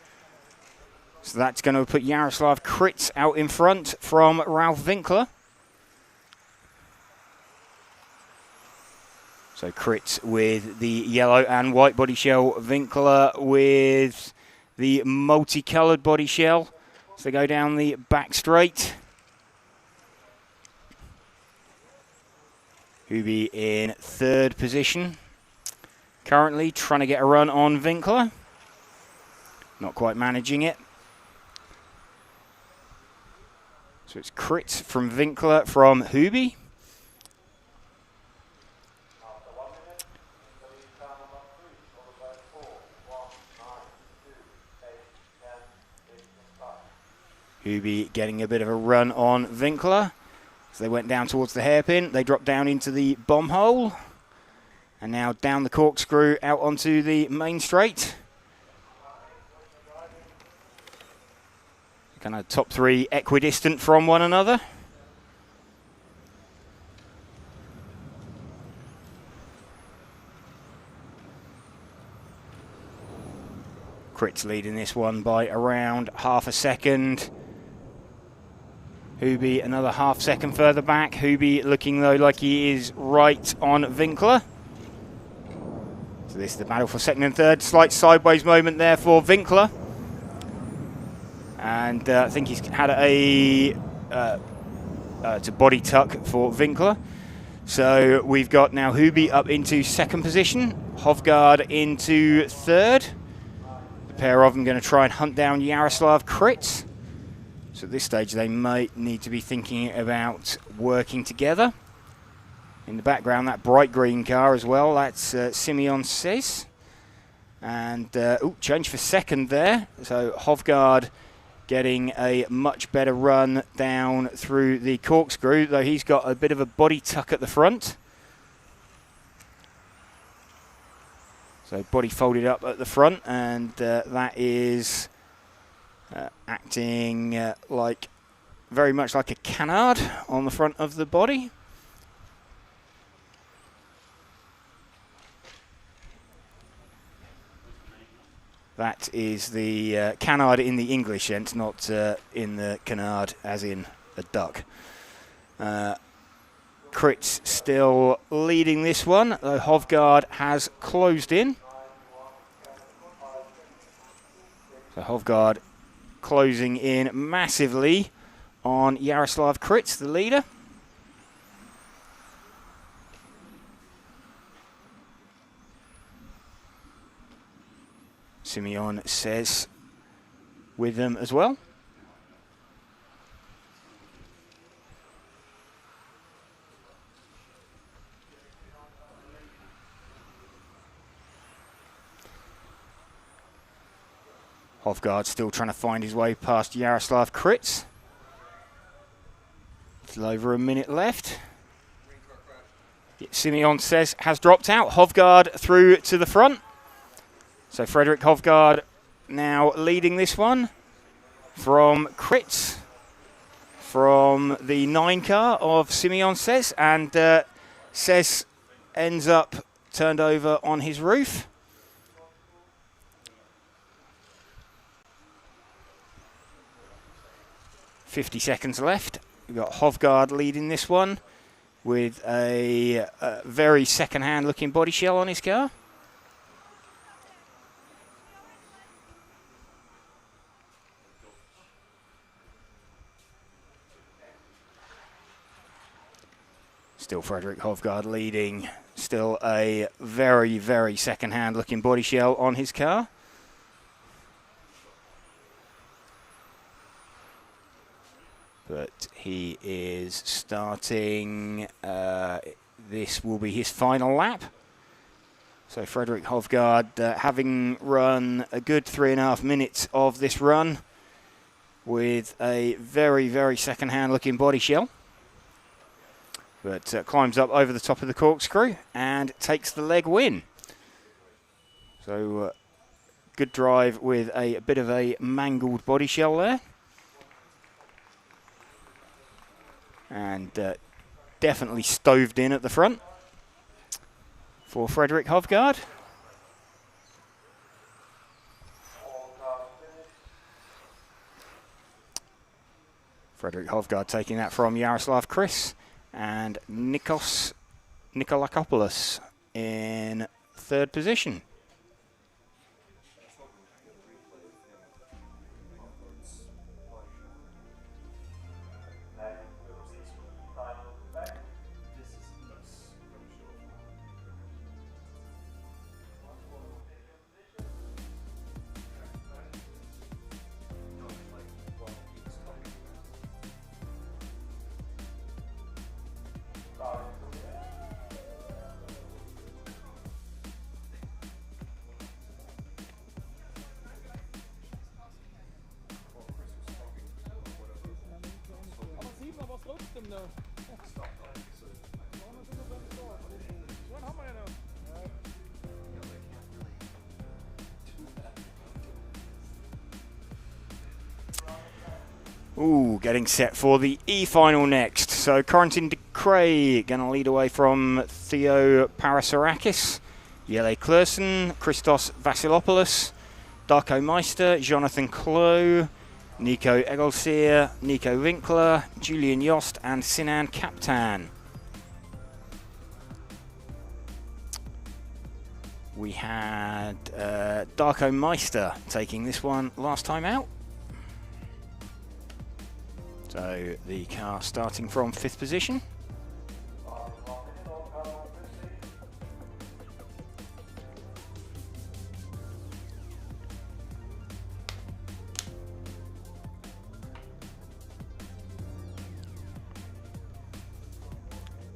So that's going to put Jaroslav Kritz out in front from Ralph Winkler. So Kritz with the yellow and white body shell, Winkler with the multicoloured body shell. So they go down the back straight. Huby in 3rd position. Currently trying to get a run on Winkler. Not quite managing it. So it's Kritz from Winkler from Huby. Huby getting a bit of a run on Winkler. So they went down towards the hairpin. They dropped down into the bomb hole. And now down the corkscrew out onto the main straight. Kind of top 3 equidistant from one another. Kritz leading this one by around half a second. Huby another half second further back. Huby looking though like he is right on Winkler. So this is the battle for 2nd and 3rd. Slight sideways moment there for Winkler. And I think he's had a body tuck for Winkler. So we've got now Huby up into 2nd position. Hovgaard into 3rd. The pair of them going to try and hunt down Jaroslav Kritz. So at this stage they might need to be thinking about working together. In the background, that bright green car as well, that's Simeon Says. And, change for 2nd there. So Hovgaard getting a much better run down through the corkscrew, though he's got a bit of a body tuck at the front. So body folded up at the front, and that is acting like very much like a canard on the front of the body. That is the canard in the English sense, not in the canard as in a duck. Kritz still leading this one, though Hovgaard has closed in. So Hovgaard closing in massively on Jaroslav Kritz, the leader. Simeon Says with them as well. Hovgaard still trying to find his way past Jaroslav Kritz. Still over a minute left. Simeon Says has dropped out. Hovgaard through to the front. So Frederick Hovgaard now leading this one from Kritz, from the 9 car of Simeon Says, and Says ends up turned over on his roof. .50 seconds left. We've got Hovgaard leading this one with a very second-hand looking body shell on his car. Still Frederick Hovgaard leading. Still a very, very second-hand looking body shell on his car. But he is starting, this will be his final lap. So Frederick Hovgaard, having run a good 3.5 minutes of this run with a very, very second-hand looking body shell. But climbs up over the top of the corkscrew and takes the leg win. So good drive with a bit of a mangled body shell there. And definitely stoved in at the front for Frederick Hovgaard. Frederick Hovgaard taking that from Yaroslav Chris and Nikos Nikolakopoulos in third position. Ooh, getting set for the E-final next. So Corentin de Cray going to lead away from Theo Parasarakis, Jelle Kleursen, Christos Vasilopoulos, Darko Meister, Jonathan Klo, Nico Egelseer, Nico Winkler, Julian Yost and Sinan Kaptan. We had Darko Meister taking this one last time out. So the car starting from 5th position.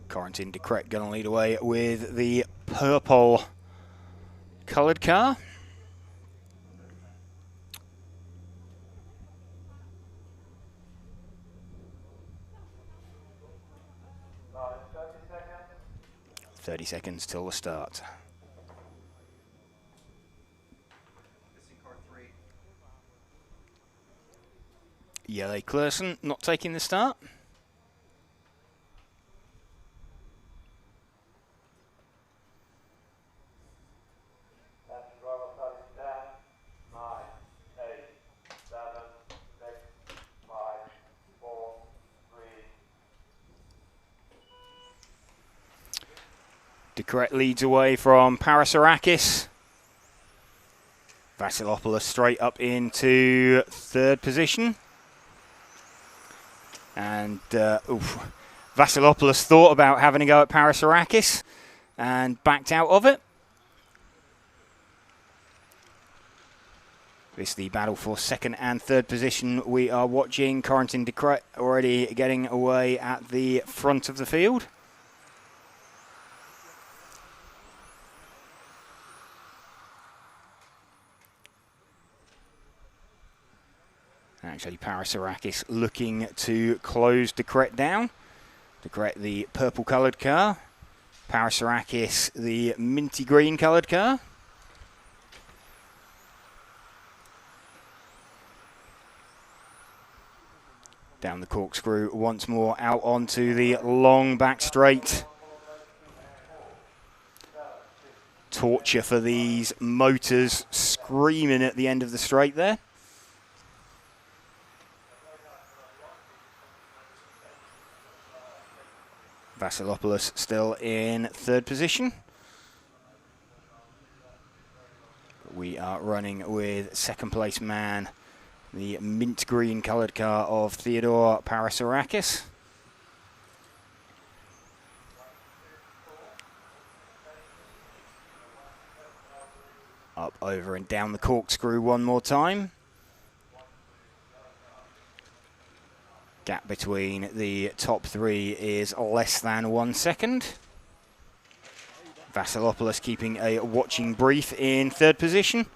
Corentin de Cray going to lead away with the purple coloured car. .30 seconds till the start. Jelle Kleursen not taking the start. De Cray leads away from Parasarakis. Vasilopoulos straight up into 3rd position. And Vasilopoulos thought about having a go at Parasarakis and backed out of it. This is the battle for 2nd and 3rd position we are watching. Corentin de Cray already getting away at the front of the field. Actually, Parasarakis looking to close de Cray down. De Cray, the purple coloured car. Parasarakis, the minty green coloured car. Down the corkscrew once more, out onto the long back straight. Torture for these motors screaming at the end of the straight there. Vasilopoulos still in third position. We are running with second place man, the mint green coloured car of Theodore Parasarakis. Up, over and down the corkscrew one more time. Gap between the top three is less than 1 second. Vasilopoulos keeping a watching brief in third position.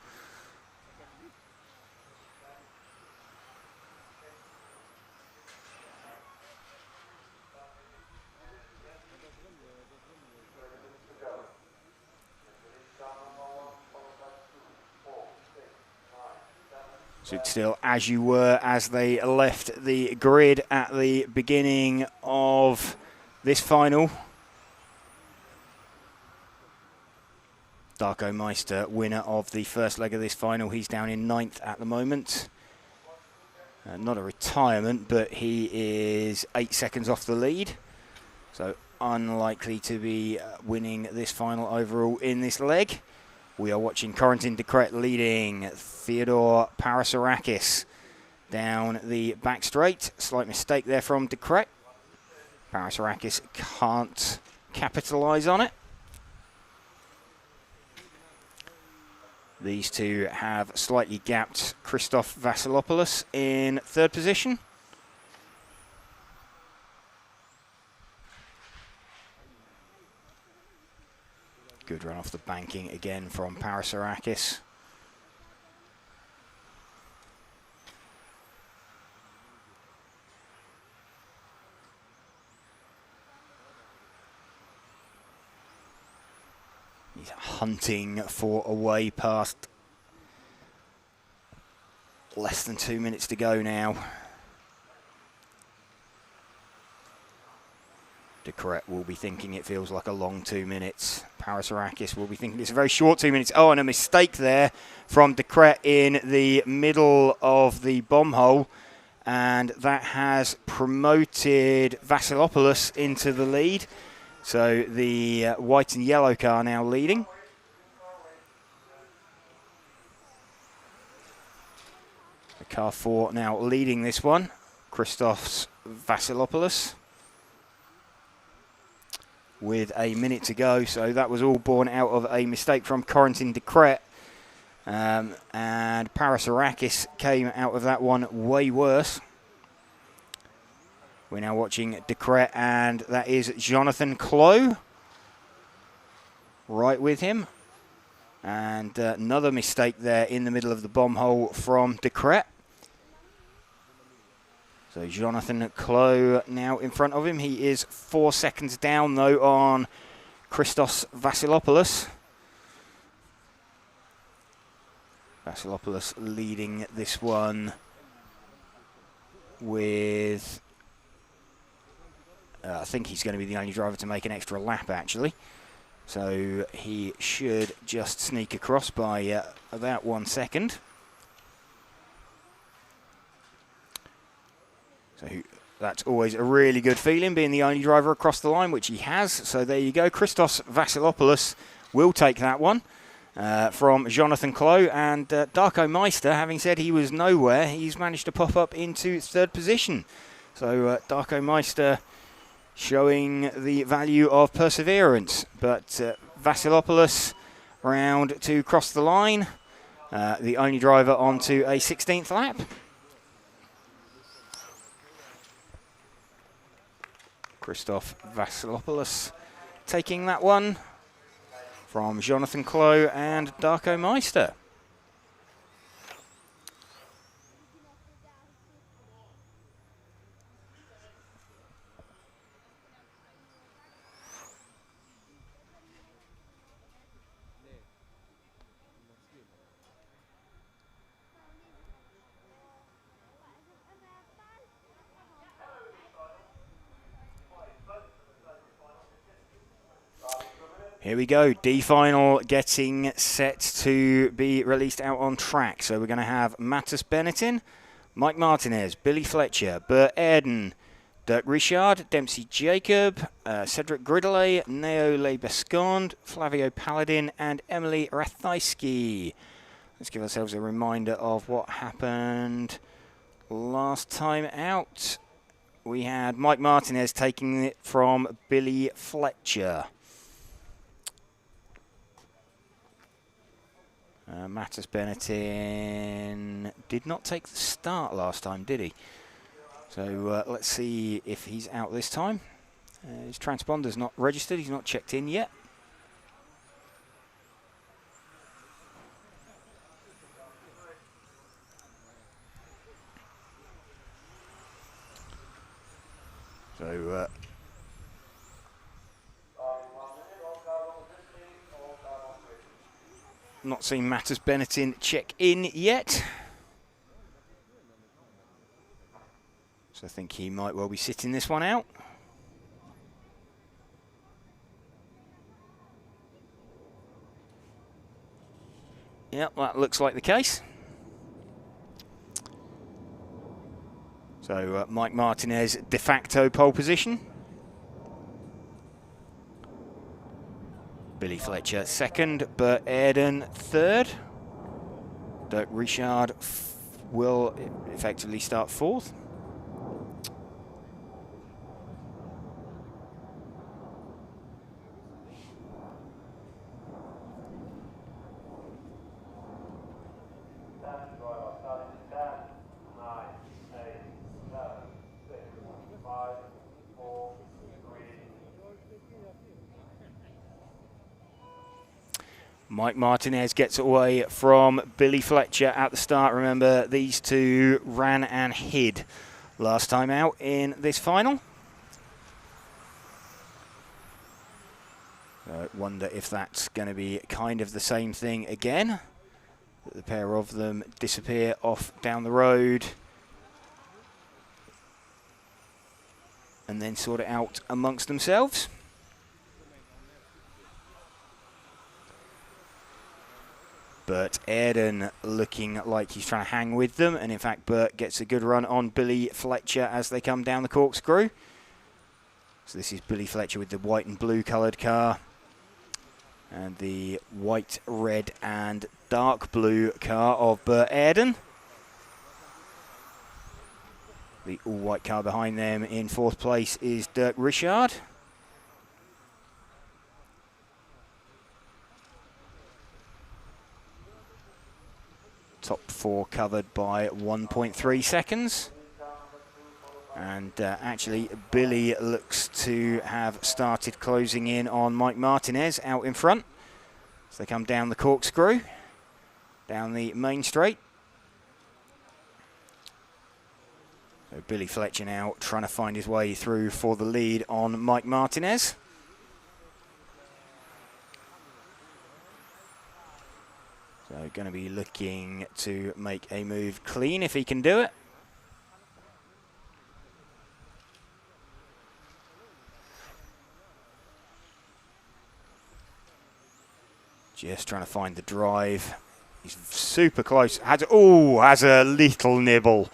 So it's still as you were as they left the grid at the beginning of this final. Darko Meister, winner of the first leg of this final. He's down in 9th at the moment. Not a retirement, but he is 8 seconds off the lead. So unlikely to be winning this final overall in this leg. We are watching Corentin de Kret leading Theodore Parasarakis down the back straight. Slight mistake there from de Kret. Parasarakis can't capitalise on it. These two have slightly gapped Christoph Vasilopoulos in third position. Good run off the banking again from Parasarakis. He's hunting for a way past. Less than 2 minutes to go now. De Kret will be thinking it feels like a long 2 minutes. Parasarakis will be thinking it's a very short 2 minutes. Oh, and a mistake there from de Kret in the middle of the bomb hole. And that has promoted Vasilopoulos into the lead. So the white and yellow car now leading. The car 4 now leading this one. Christoph Vasilopoulos. With a minute to go, so that was all born out of a mistake from Corentin de Kret. And Parasarakis came out of that one way worse. We're now watching de Kret, and that is Jonathan Clough right with him. And another mistake there in the middle of the bomb hole from de Kret. So Jonathan Clough now in front of him. He is 4 seconds down, though, on Christos Vasilopoulos. Vasilopoulos leading this one with... I think he's going to be the only driver to make an extra lap, actually. So he should just sneak across by about 1 second. So that's always a really good feeling, being the only driver across the line, which he has. So there you go. Christos Vasilopoulos will take that one from Jonathan Clough. And Darko Meister, having said he was nowhere, he's managed to pop up into third position. So Darko Meister showing the value of perseverance. But Vasilopoulos round to cross the line. The only driver onto a 16th lap. Christoph Vasilopoulos taking that one from Jonathan Clough and Darko Meister. Here we go, D final getting set to be released out on track. So we're going to have Mattis Benetton, Mike Martinez, Billy Fletcher, Bert Ayrton, Dirk Richard, Dempsey Jacob, Cedric Gridelet, Neo Lebescond, Flavio Paladin, and Emily Rathajski. Let's give ourselves a reminder of what happened last time out. We had Mike Martinez taking it from Billy Fletcher. Mattis Benetton did not take the start last time, did he? So let's see if he's out this time. His transponder's not registered, he's not checked in yet. So not seen Mattis Benetton check in yet. So I think he might well be sitting this one out. Yep, that looks like the case. So Mike Martinez de facto pole position. Billy Fletcher second, Bert Ayrton third. Dirk Richard will effectively start fourth. Mike Martinez gets away from Billy Fletcher at the start. Remember, these two ran and hid last time out in this final. I wonder if that's going to be kind of the same thing again. The pair of them disappear off down the road and then sort it out amongst themselves. Bert Ayrton looking like he's trying to hang with them, and in fact Bert gets a good run on Billy Fletcher as they come down the corkscrew. So this is Billy Fletcher with the white and blue coloured car, and the white, red and dark blue car of Bert Ayrton. The all-white car behind them in fourth place is Dirk Richard. Top four covered by 1.3 seconds. And actually, Billy looks to have started closing in on Mike Martinez out in front. So they come down the corkscrew, down the main straight. So Billy Fletcher now trying to find his way through for the lead on Mike Martinez. So going to be looking to make a move clean if he can do it. Just trying to find the drive. He's super close. Has a little nibble.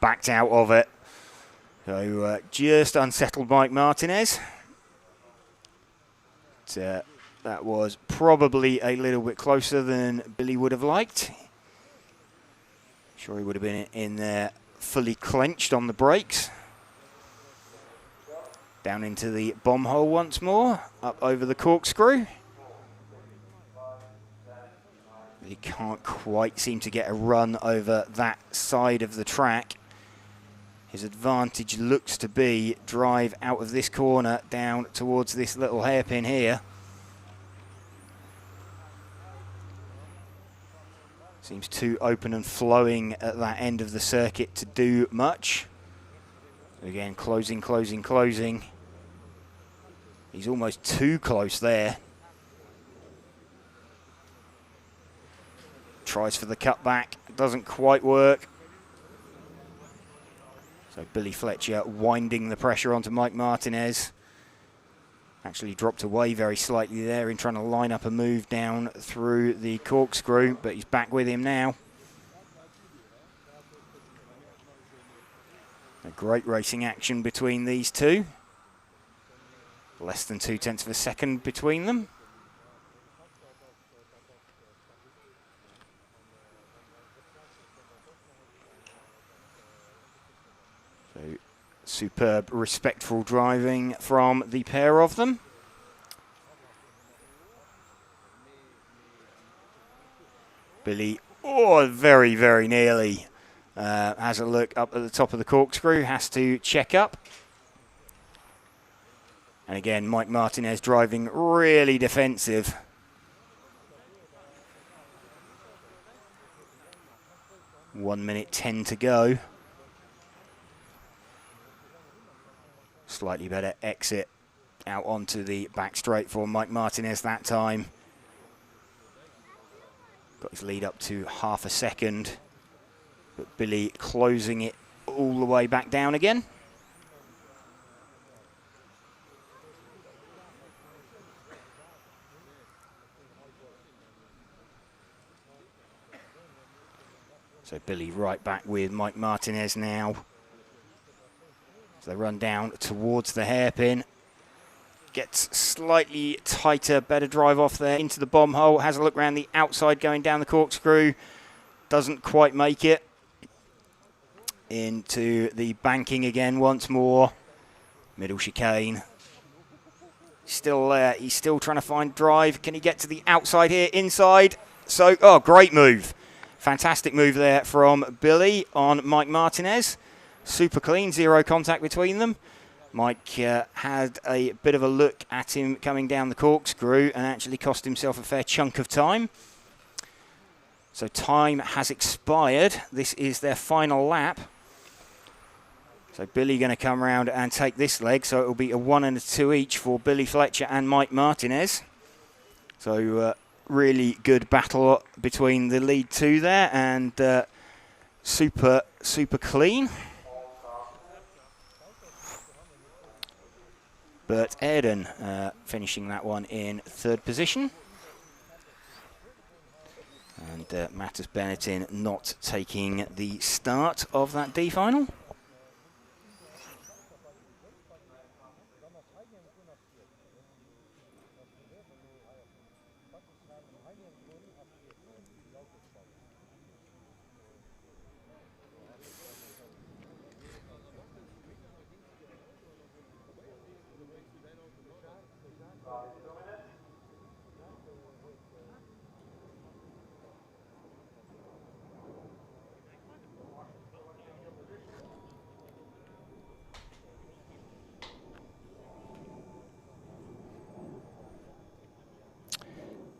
Backed out of it. So just unsettled Mike Martinez. That was probably a little bit closer than Billy would have liked. Sure he would have been in there fully clenched on the brakes. Down into the bomb hole once more, up over the corkscrew. He can't quite seem to get a run over that side of the track. His advantage looks to be drive out of this corner down towards this little hairpin here. Seems too open and flowing at that end of the circuit to do much. Again, closing, closing, closing. He's almost too close there. Tries for the cutback, doesn't quite work. So Billy Fletcher winding the pressure onto Mike Martinez. Actually dropped away very slightly there in trying to line up a move down through the corkscrew, but he's back with him now. Great racing action between these two. Less than 0.2 of a second between them. So superb, respectful driving from the pair of them. Billy, oh, very, very nearly. Has a look up at the top of the corkscrew, has to check up. And again, Mike Martinez driving really defensive. (1:10 to go. Slightly better exit out onto the back straight for Mike Martinez that time. Got his lead up to half a second. But Billy closing it all the way back down again. So Billy right back with Mike Martinez now. So they run down towards the hairpin. Gets slightly tighter, better drive off there into the bomb hole. Has a look around the outside going down the corkscrew. Doesn't quite make it. Into the banking again once more. Middle chicane. Still there. He's still trying to find drive. Can he get to the outside here? Inside. So, oh, great move. Fantastic move there from Billy on Mike Martinez. Super clean, zero contact between them. Mike had a bit of a look at him coming down the corkscrew and actually cost himself a fair chunk of time. So time has expired. This is their final lap. So Billy going to come around and take this leg. So it will be a 1 and a 2 each for Billy Fletcher and Mike Martinez. So really good battle between the lead two there, and super clean. Bert Ayrton finishing that one in third position. And Mattis Benetton not taking the start of that D final.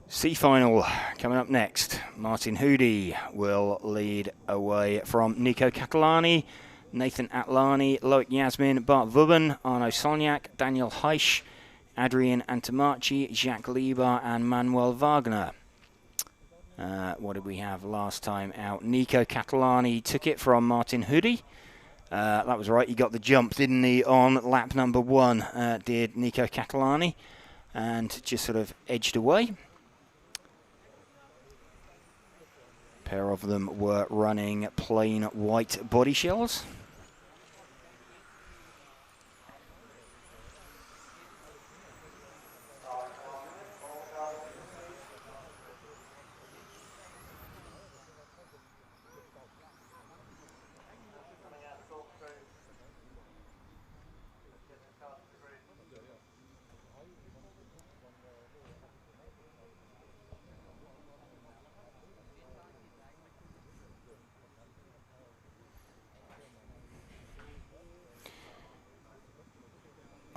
C final coming up next. Martin Hoody will lead away from Nico Catalani, Nathan Atlani, Loic Yasmin, Bart Vubben, Arno Solniak, Daniel Heisch, Adrian Antomarchi, Jacques Lieber and Manuel Wagner. What did we have last time out? Nico Catalani took it from Martin Hoody. That was right, he got the jump, didn't he, on lap number 1, did Nico Catalani, and just sort of edged away. Pair of them were running plain white body shells.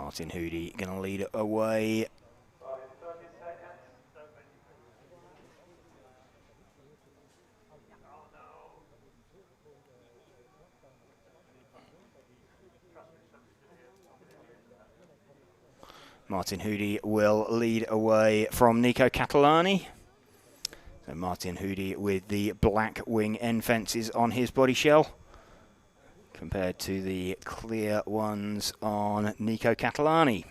Martin Hoody going to lead it away. Martin Hoody will lead away from Nico Catalani. So Martin Hoody with the black wing end fences on his body shell, compared to the clear ones on Nico Catalani.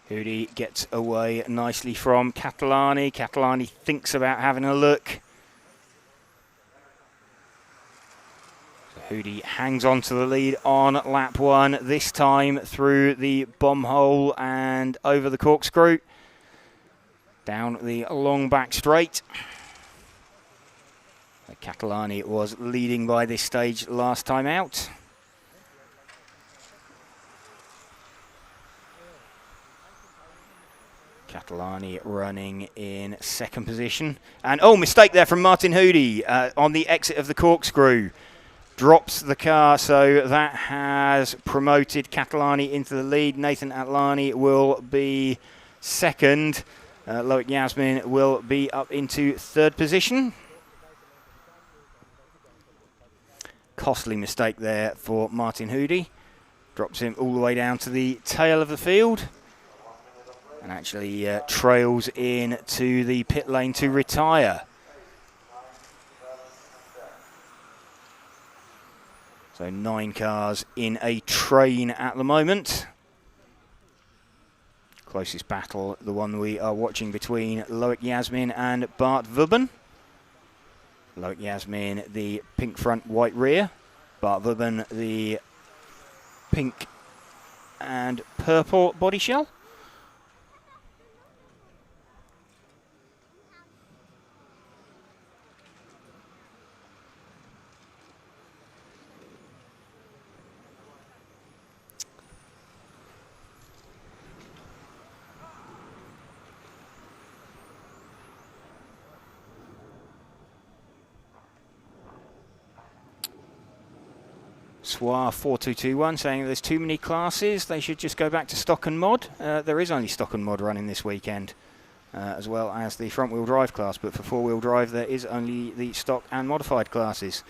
Hudi gets away nicely from Catalani. Catalani thinks about having a look. So Hudi hangs on to the lead on lap 1, this time through the bomb hole and over the corkscrew. Down the long back straight. Catalani was leading by this stage last time out. Catalani running in second position. And, oh, mistake there from Martin Hudi on the exit of the corkscrew. Drops the car, so that has promoted Catalani into the lead. Nathan Atlani will be second. Loic Yasmin will be up into third position. Costly mistake there for Martin Hudi. Drops him all the way down to the tail of the field. And actually trails in to the pit lane to retire. So 9 cars in a train at the moment. Closest battle, the one we are watching between Loic Yasmin and Bart Vubben. Loic Yasmin, the pink front, white rear. Bart Vubben, the pink and purple body shell. Soir 4221 saying there's too many classes, they should just go back to stock and mod. There is only stock and mod running this weekend, as well as the front wheel drive class, but for 4-wheel drive there is only the stock and modified classes.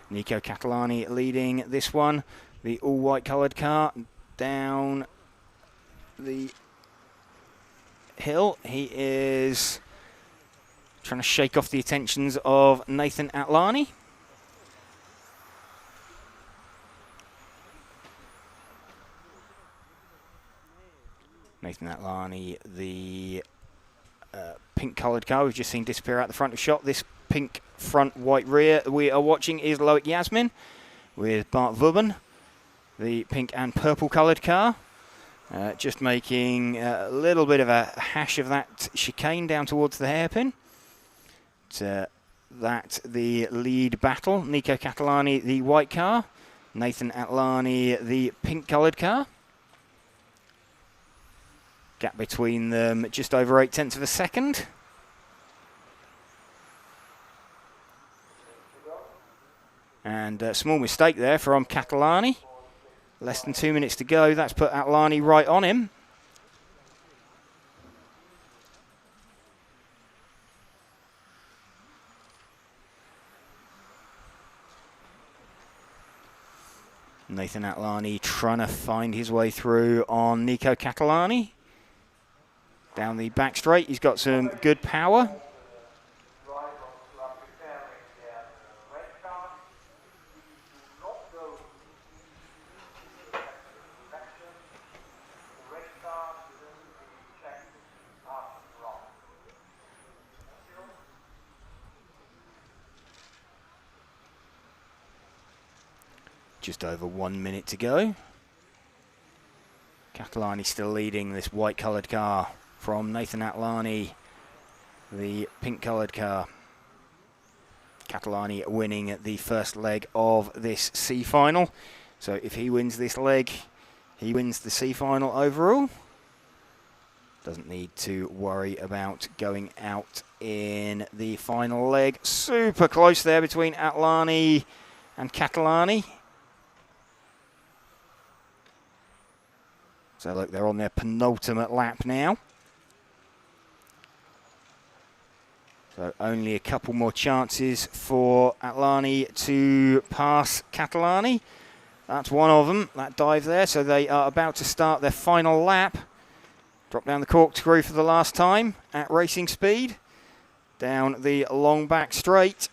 Nico Catalani leading this one, the all white coloured car down the hill. He is trying to shake off the attentions of Nathan Atlani. Nathan Atlani, the pink coloured car we've just seen disappear out the front of shot. This pink front, white rear we are watching is Loic Yasmin with Bart Vubben, the pink and purple coloured car. Just making a little bit of a hash of that chicane down towards the hairpin. That the lead battle. Nico Catalani, the white car. Nathan Atlani, the pink coloured car. Gap between them just over 0.8 of a second. And a small mistake there from Catalani. Less than 2 minutes to go. That's put Atlani right on him. Nathan Atlani trying to find his way through on Nico Catalani. Down the back straight, he's got some good power. Just over 1 minute to go. Catalani still leading this white coloured car from Nathan Atlani, the pink coloured car. Catalani winning the first leg of this C final. So if he wins this leg, he wins the C final overall. Doesn't need to worry about going out in the final leg. Super close there between Atlani and Catalani. So look, they're on their penultimate lap now. So only a couple more chances for Atlani to pass Catalani. That's one of them, that dive there. So they are about to start their final lap. Drop down the corkscrew for the last time at racing speed. Down the long back straight.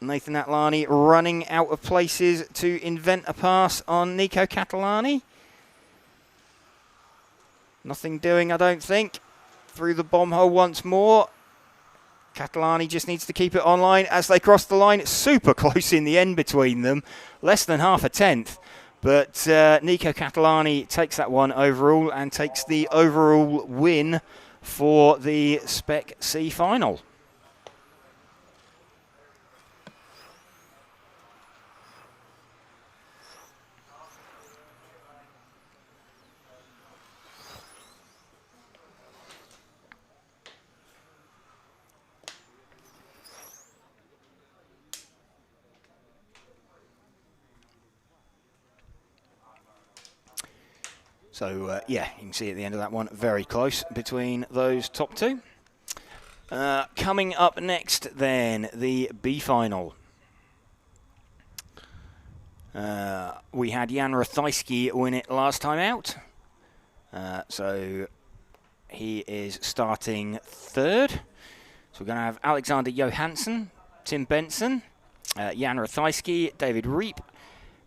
Nathan Atlani running out of places to invent a pass on Nico Catalani. Nothing doing, I don't think. Through the bomb hole once more. Catalani just needs to keep it online as they cross the line. Super close in the end between them. Less than half a tenth. But Nico Catalani takes that one overall and takes the overall win for the Spec C final. So, yeah, you can see at the end of that one, very close between those top two. Coming up next, then, the B final. We had Jan Rathajski win it last time out. So, he is starting third. So, we're going to have Alexander Johansson, Tim Benson, Jan Rathajski, David Reep,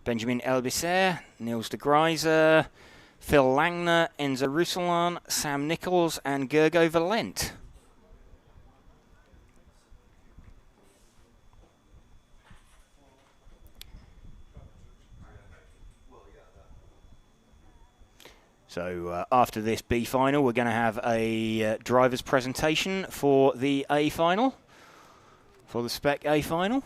Benjamin Elbiser, Niels de Gruyser, Phil Langner, Enzo Ruslan, Sam Nichols, and Gergo Valent. So after this B final, we're going to have a driver's presentation for the A final, for the Spec A final.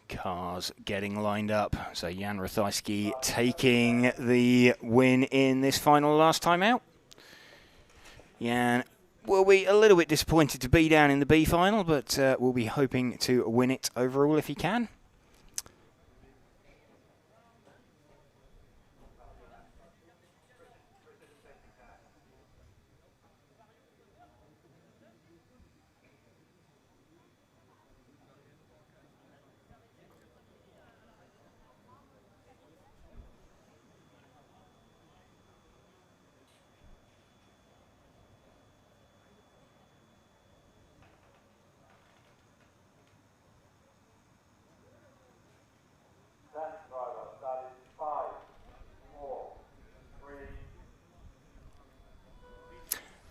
Cars getting lined up. So Jan Rathajski taking the win in this final last time out. Jan will be a little bit disappointed to be down in the B final, but will be hoping to win it overall if he can.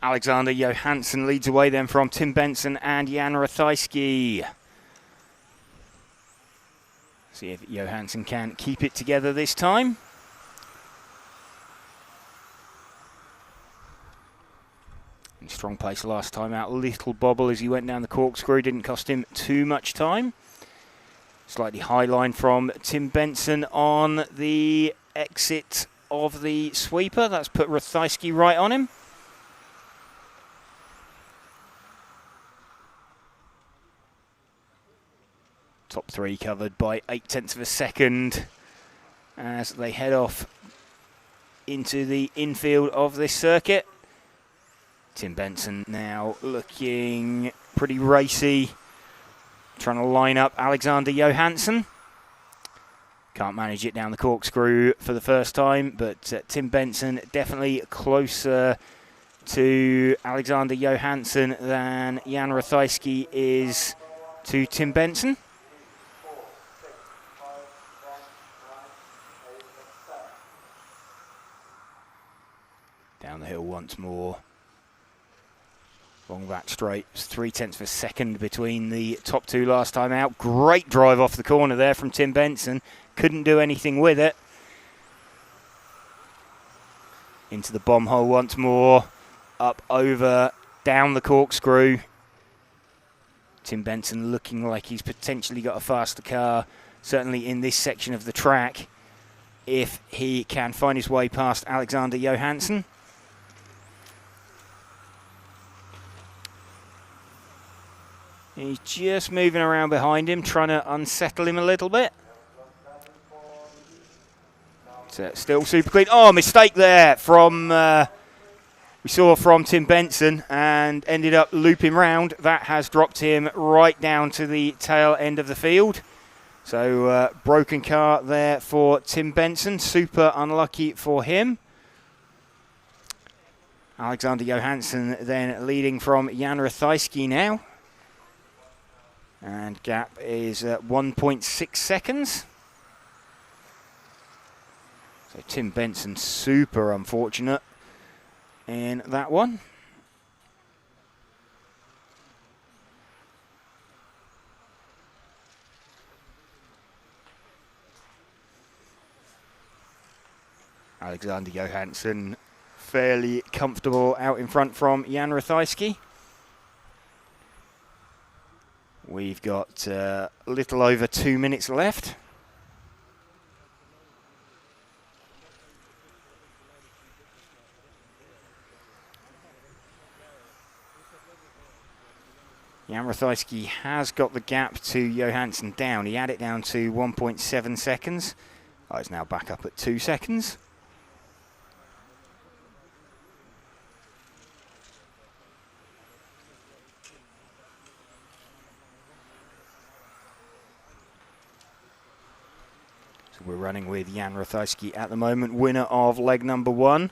Alexander Johansson leads away then from Tim Benson and Jan Rathajski. See if Johansson can keep it together this time. In strong place last time out. Little bobble as he went down the corkscrew. Didn't cost him too much time. Slightly high line from Tim Benson on the exit of the sweeper. That's put Rathajski right on him. Top three covered by 0.8 of a second as they head off into the infield of this circuit. Tim Benson now looking pretty racy, trying to line up Alexander Johansson. Can't manage it down the corkscrew for the first time, but Tim Benson definitely closer to Alexander Johansson than Jan Rathajski is to Tim Benson. Down the hill once more. Long back straight. 0.3 of a second between the top two last time out. Great drive off the corner there from Tim Benson. Couldn't do anything with it. Into the bomb hole once more. Up, over, down the corkscrew. Tim Benson looking like he's potentially got a faster car, certainly in this section of the track, if he can find his way past Alexander Johansson. He's just moving around behind him, trying to unsettle him a little bit. So still super clean. Oh, mistake there from we saw from Tim Benson, and ended up looping round. That has dropped him right down to the tail end of the field. So broken car there for Tim Benson. Super unlucky for him. Alexander Johansson then leading from Jan Rathajski now. And gap is 1.6 seconds. So Tim Benson super unfortunate in that one. Alexander Johansson fairly comfortable out in front from Jan Rathajski. We've got a little over 2 minutes left. Jan Rathajski has got the gap to Johansson down. He had it down to 1.7 seconds. Oh, it's now back up at 2 seconds. So we're running with Jan Rathajski at the moment, winner of leg number 1.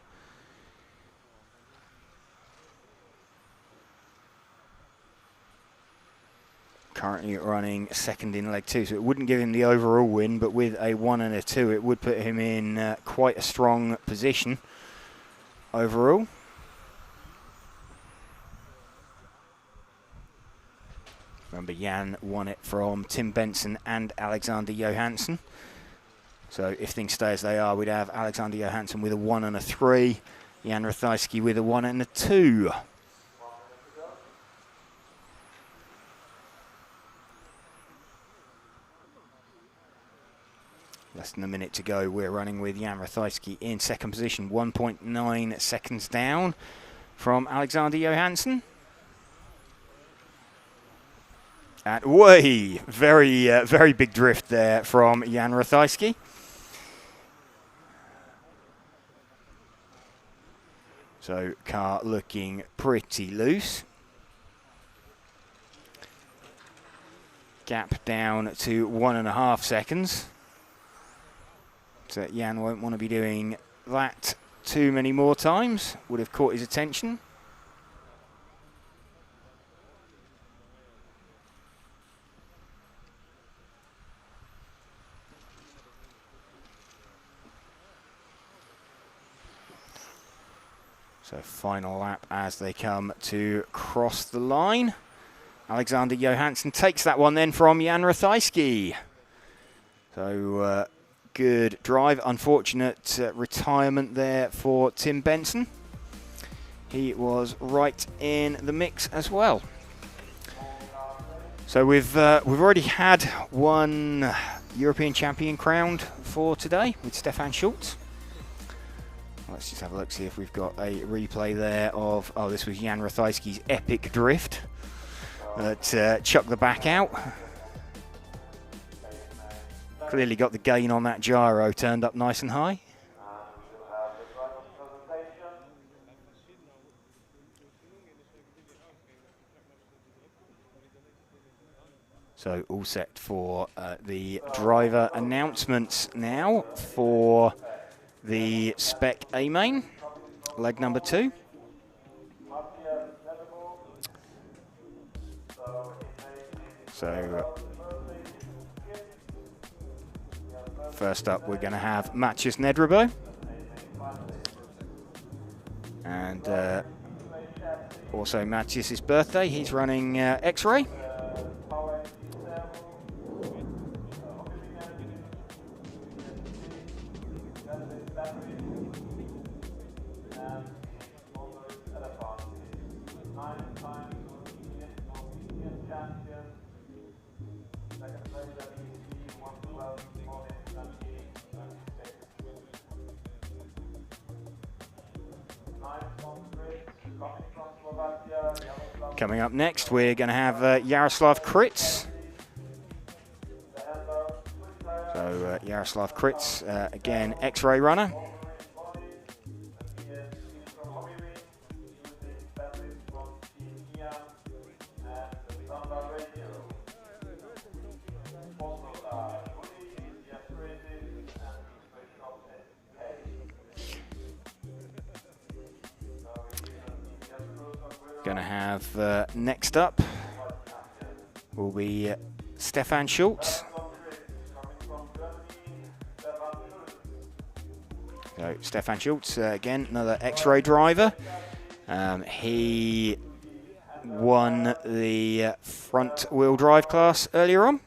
Currently running second in leg 2, so it wouldn't give him the overall win, but with a 1 and a 2, it would put him in quite a strong position overall. Remember, Jan won it from Tim Benson and Alexander Johansson. So if things stay as they are, we'd have Alexander Johansson with a 1 and a 3, Jan Rathajski with a 1 and a 2. Less than a minute to go. We're running with Jan Rathajski in second position, 1.9 seconds down from Alexander Johansson. And way, very big drift there from Jan Rathajski. So car looking pretty loose. Gap down to 1.5 seconds. So Jan won't want to be doing that too many more times. Would have caught his attention. So final lap as they come to cross the line. Alexander Johansson takes that one then from Jan Rathajski. So good drive. Unfortunate retirement there for Tim Benson. He was right in the mix as well. So we've already had one European champion crowned for today with Stefan Schultz. Let's just have a look, see if we've got a replay there of, oh, this was Jan Rathajski's epic drift that chucked the back out. Clearly got the gain on that gyro turned up nice and high. So all set for the driver announcements now for the Spec A main, leg number 2. So first up we're going to have Matthias Nedrebo. And also Matthias's birthday, he's running X-Ray. Coming up next, we're going to have Yaroslav Kritz. So Yaroslav Kritz, again, X-ray runner. Going to have next up will be Stefan Schultz. So Stefan Schultz, again, another X-ray driver. He won the front wheel drive class earlier on.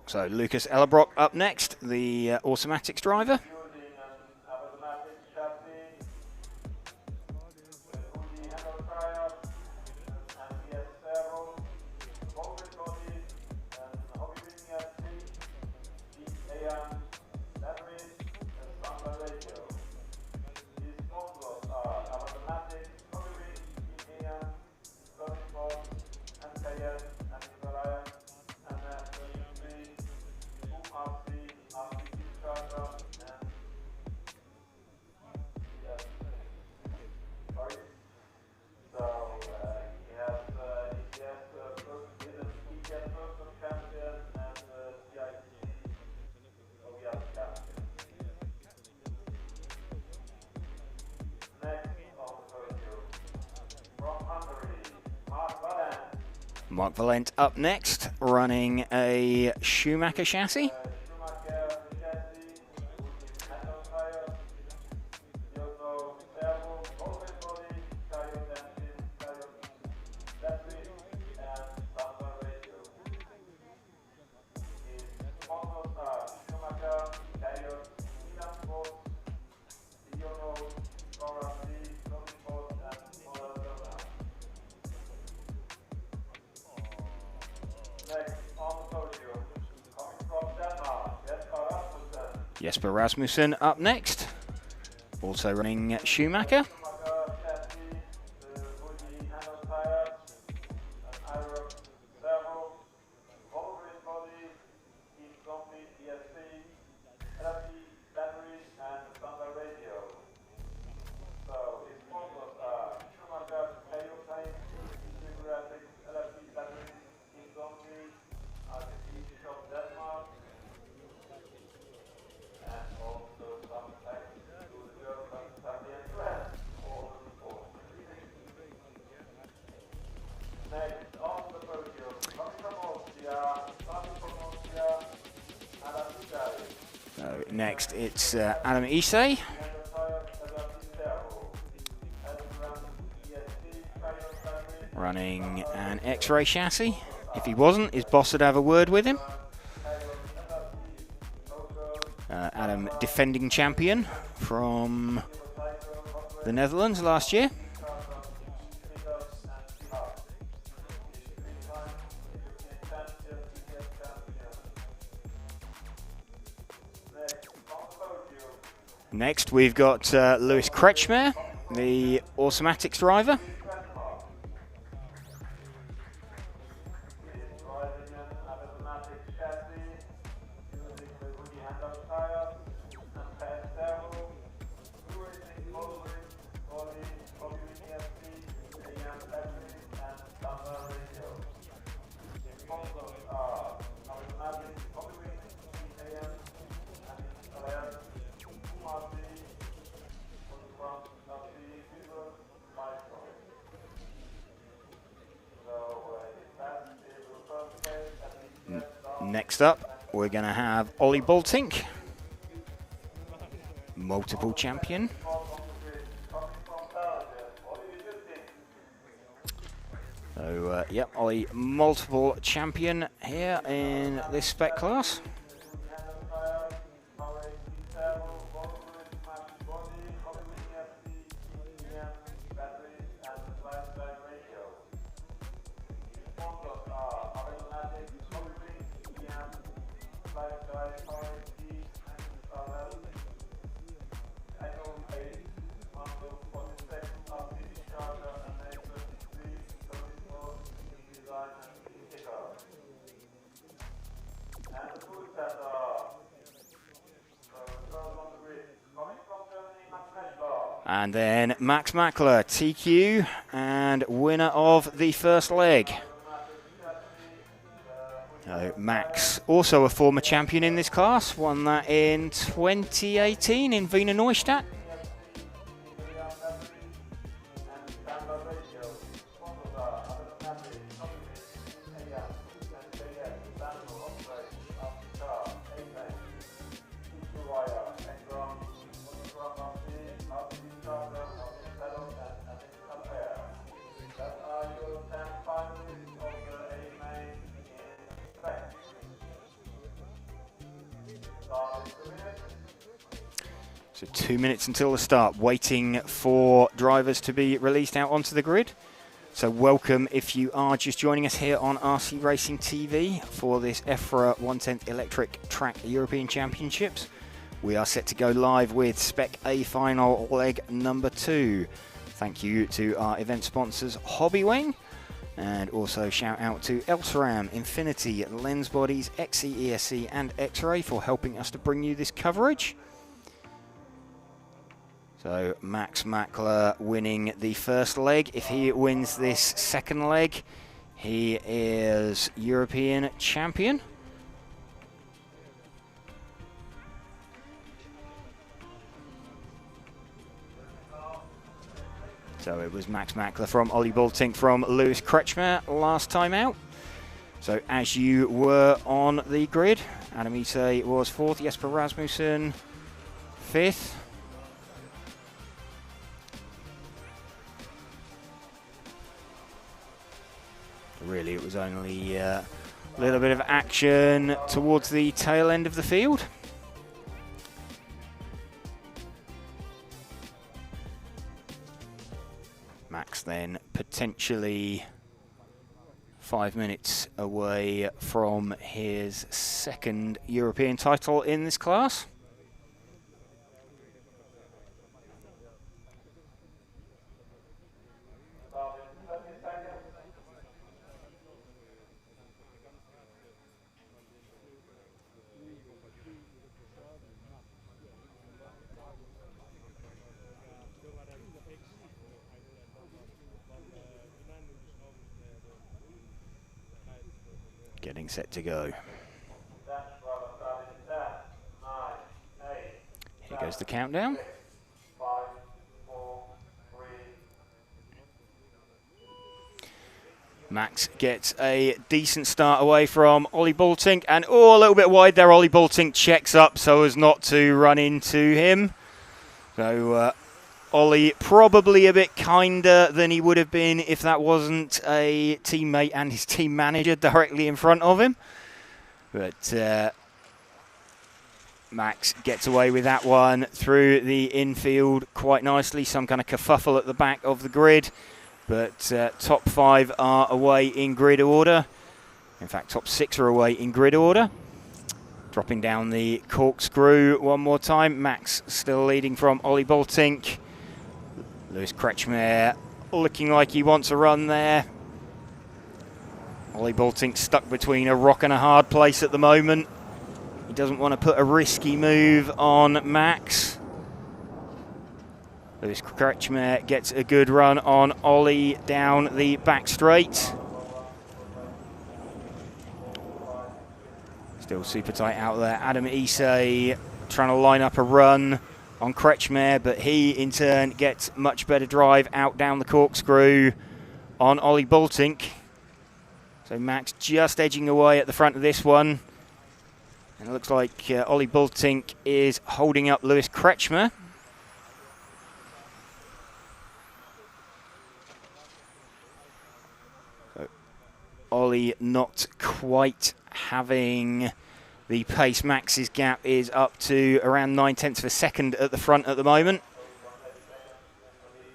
So Lucas Ellerbrock up next, the automatics driver. Mark Valent up next, running a Schumacher chassis. Jesper Rasmussen up next, also running Schumacher. Next, it's Adam Isay. Running an X-ray chassis. If he wasn't, his boss would have a word with him. Adam, defending champion from the Netherlands last year. Next, we've got Lewis Kretschmer, the automatics driver. Next up, we're going to have Ollie Boltink, multiple champion. So, yep, Ollie, multiple champion here in this spec class. And then Max Mackler, TQ, and winner of the first leg. Max, also a former champion in this class, won that in 2018 in Wiener Neustadt. So 2 minutes until the start, waiting for drivers to be released out onto the grid. So welcome if you are just joining us here on RC Racing TV for this EFRA 1/10 Electric Track European Championships. We are set to go live with Spec A final leg number 2. Thank you to our event sponsors Hobbywing, and also shout out to Elceram, Infinity, Lens Bodies, XE, and X-Ray for helping us to bring you this coverage. So Max Mackler winning the first leg. If he wins this second leg, he is European champion. So it was Max Mackler from Ollie Bultink from Lewis Kretschmer last time out. So as you were on the grid, Adam Ise was 4th, Jesper Rasmussen 5th. Really, it was only a little bit of action towards the tail end of the field. Max then potentially 5 minutes away from his second European title in this class. Getting set to go. Here goes the countdown. Max gets a decent start away from Ollie Bultink, and a little bit wide there. Ollie Bultink checks up so as not to run into him. So Ollie probably a bit kinder than he would have been if that wasn't a teammate and his team manager directly in front of him. But Max gets away with that one through the infield quite nicely. Some kind of kerfuffle at the back of the grid. But top 5 are away in grid order. In fact, top 6 are away in grid order. Dropping down the corkscrew one more time. Max still leading from Ollie Bultink. Lewis Kretschmer looking like he wants a run there. Ollie Bultink stuck between a rock and a hard place at the moment. He doesn't want to put a risky move on Max. Lewis Kretschmer gets a good run on Ollie down the back straight. Still super tight out there. Adam Ise trying to line up a run on Kretschmer, but he in turn gets much better drive out down the corkscrew on Ollie Bultink. So Max just edging away at the front of this one. And it looks like Ollie Bultink is holding up Lewis Kretschmer. So Ollie not quite having the pace. Max's gap is up to around 9/10 of a second at the front at the moment.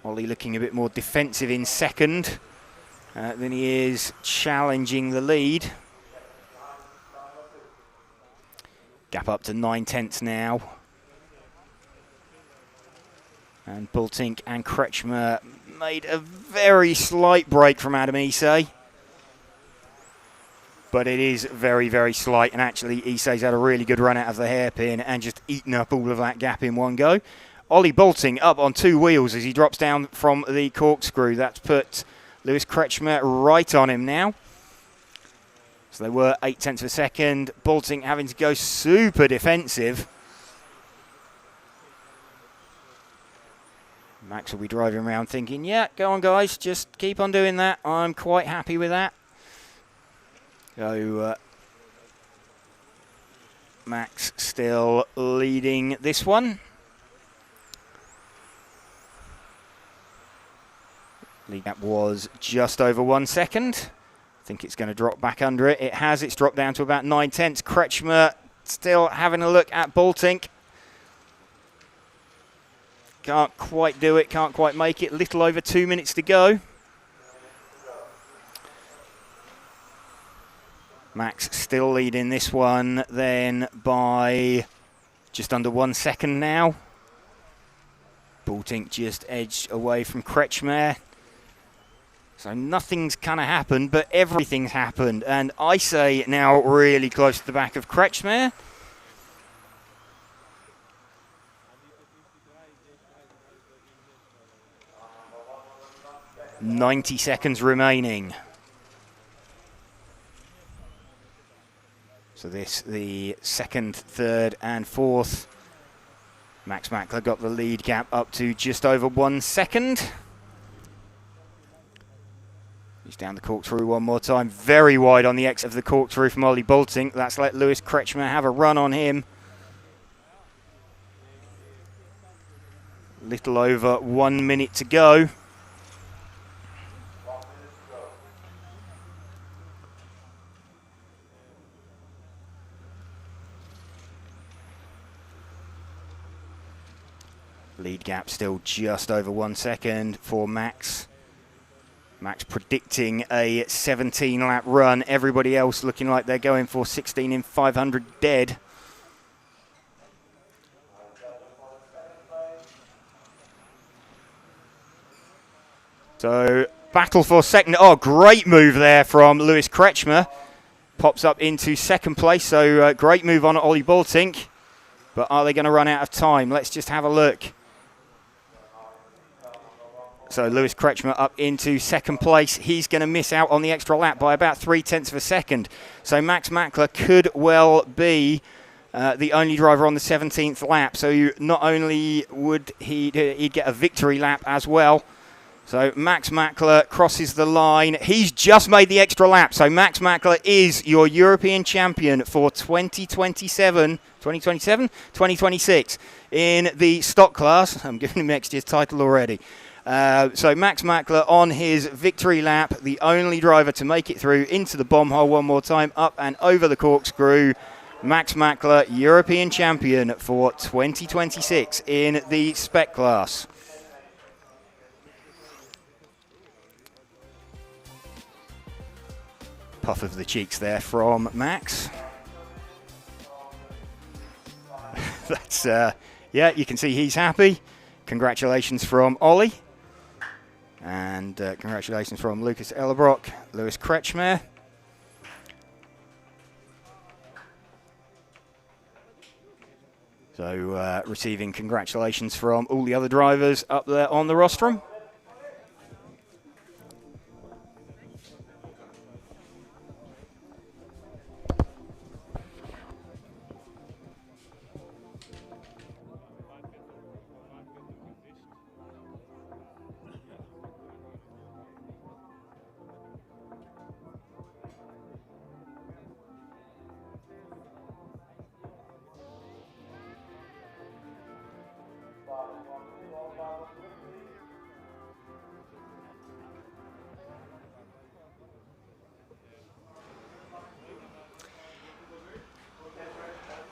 Ollie looking a bit more defensive in second than he is challenging the lead. Gap up to 9/10 now. And Bultink and Kretschmer made a very slight break from Adam Isay. But it is very, very slight. And actually, Isay's had a really good run out of the hairpin and just eaten up all of that gap in one go. Ollie Bultink up on 2 wheels as he drops down from the corkscrew. That's put Lewis Kretschmer right on him now. So they were 8/10 of a second. Bultink having to go super defensive. Max will be driving around thinking, yeah, go on guys, just keep on doing that. I'm quite happy with that. So Max still leading this one. Lead gap was just over 1 second. I think it's going to drop back under it. It has. It's dropped down to about 9/10. Kretschmer still having a look at Bultink. Can't quite do it, can't quite make it. Little over 2 minutes to go. Max still leading this one then by just under 1 second now. Bultink just edged away from Kretschmer. So nothing's kind of happened, but everything's happened. And Isay now really close to the back of Kretschmer. 90 seconds remaining. So this, the second, third and fourth. Max Mackler got the lead gap up to just over 1 second. He's down the corkscrew one more time. Very wide on the exit of the corkscrew from Ollie Bultink. That's let Lewis Kretschmer have a run on him. Little over 1 minute to go. Lead gap still just over 1 second for Max. Max predicting a 17-lap run. Everybody else looking like they're going for 16 in 500 dead. So, battle for second. Oh, great move there from Lewis Kretschmer. Pops up into second place, so great move on Ollie Bultink. But are they going to run out of time? Let's just have a look. So Lewis Kretschmer up into second place. He's going to miss out on the extra lap by about 0.3 of a second. So Max Mackler could well be the only driver on the 17th lap. So not only would he'd get a victory lap as well. So Max Mackler crosses the line. He's just made the extra lap. So Max Mackler is your European champion for 2026 in the stock class. I'm giving him next year's title already. So Max Mackler on his victory lap, the only driver to make it through into the bomb hole one more time, up and over the corkscrew. Max Mackler, European champion for 2026 in the spec class. Puff of the cheeks there from Max. That's, yeah, you can see he's happy. Congratulations from Ollie. And congratulations from Lucas Ellerbrock, Lewis Kretschmer. So receiving congratulations from all the other drivers up there on the rostrum.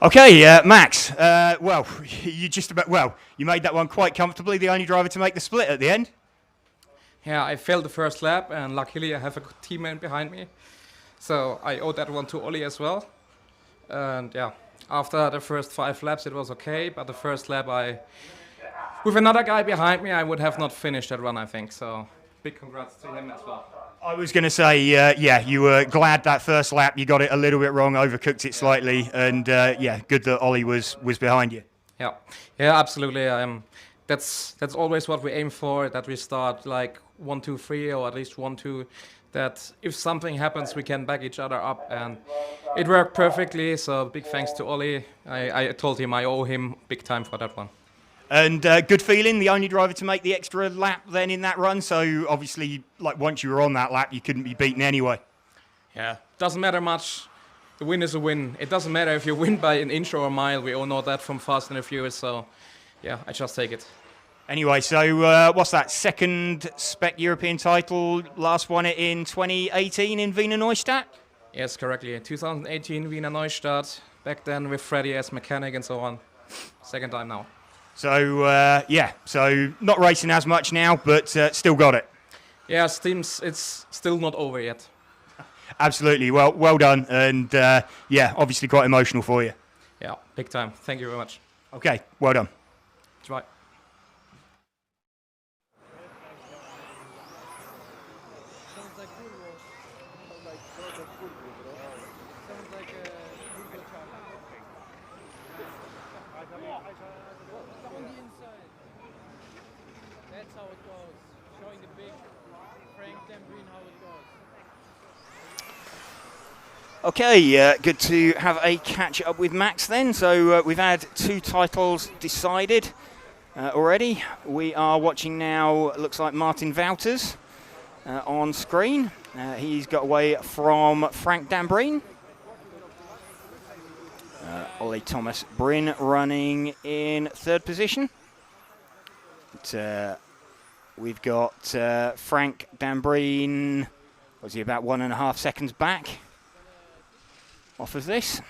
Okay, Max. Well, you made that one quite comfortably. The only driver to make the split at the end. Yeah, I failed the first lap, and luckily I have a good teammate behind me. So I owe that one to Ollie as well. And yeah, after the first 5 laps it was okay, but the first lap with another guy behind me, I would have not finished that run, I think. So big congrats to him as well. I was going to say, you were glad that first lap you got it a little bit wrong, overcooked it slightly, and good that Ollie was behind you. Yeah, absolutely. That's always what we aim for, that we start like 1, 2, 3, or at least 1, 2, that if something happens, we can back each other up, and it worked perfectly, so big thanks to Ollie. I told him I owe him big time for that one. And good feeling, the only driver to make the extra lap then in that run, so obviously, like, once you were on that lap, you couldn't be beaten anyway. Yeah, doesn't matter much. The win is a win. It doesn't matter if you win by an inch or a mile. We all know that from Fast and the Furious, so yeah, I just take it. Anyway, so what's that, second spec European title, last one in 2018 in Wiener Neustadt? Yes, correctly. 2018 Wiener Neustadt, back then with Freddie as mechanic and so on. Second time now. So, so not racing as much now, but still got it. Yeah, it's still not over yet. Absolutely. Well done. And, obviously quite emotional for you. Yeah, big time. Thank you very much. Okay, well done. Bye. That's how it goes. Showing the big Frank Dambreen how it goes. Okay, good to have a catch up with Max then. So we've had 2 titles decided already. We are watching now, looks like Martin Wouters on screen. He's got away from Frank Dambreen. Ollie Thomas Bryn running in 3rd position. But, we've got Frank Dambreen, was he about 1.5 seconds back off of this?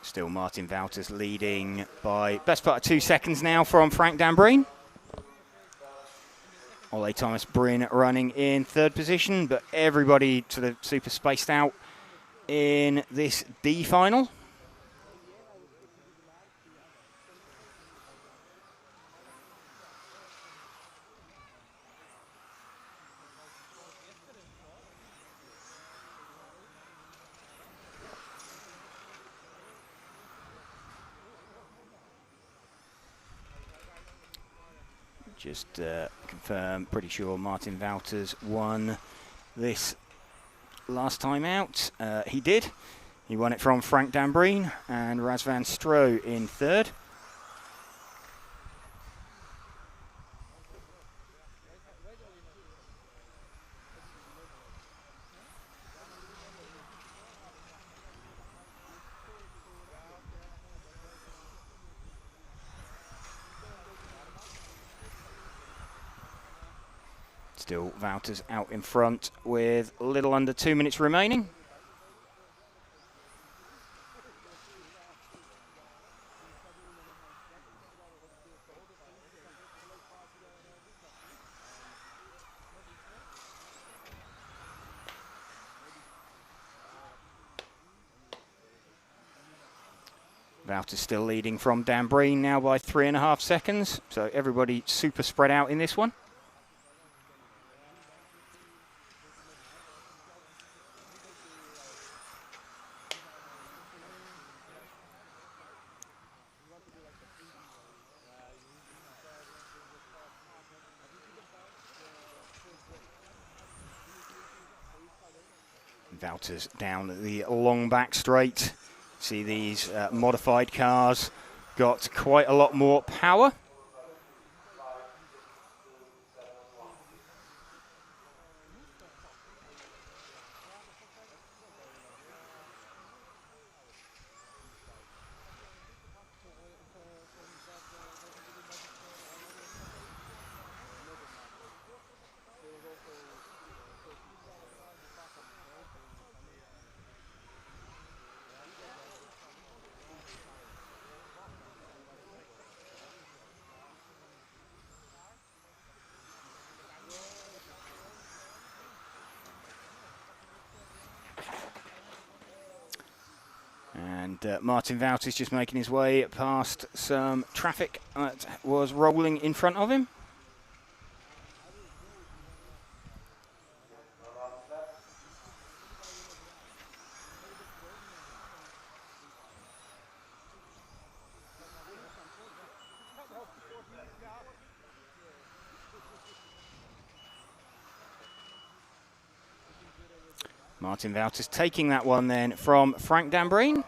Still Martin Wouters leading by best part of 2 seconds now from Frank Dambreen. Ollie Thomas Bryn running in 3rd position, but everybody sort of super spaced out in this D final. Just confirm, pretty sure Martin Wouters won this last time out. He did. He won it from Frank Dambreen and Razvan Stroh in 3rd. Still Wouters out in front with a little under 2 minutes remaining. Wouters still leading from Dambreen now by 3.5 seconds. So everybody super spread out in this one. Wouters down the long back straight. See these modified cars got quite a lot more power. Martin Wout is just making his way past some traffic that was rolling in front of him. Martin Wout is taking that one then from Frank Dambreen.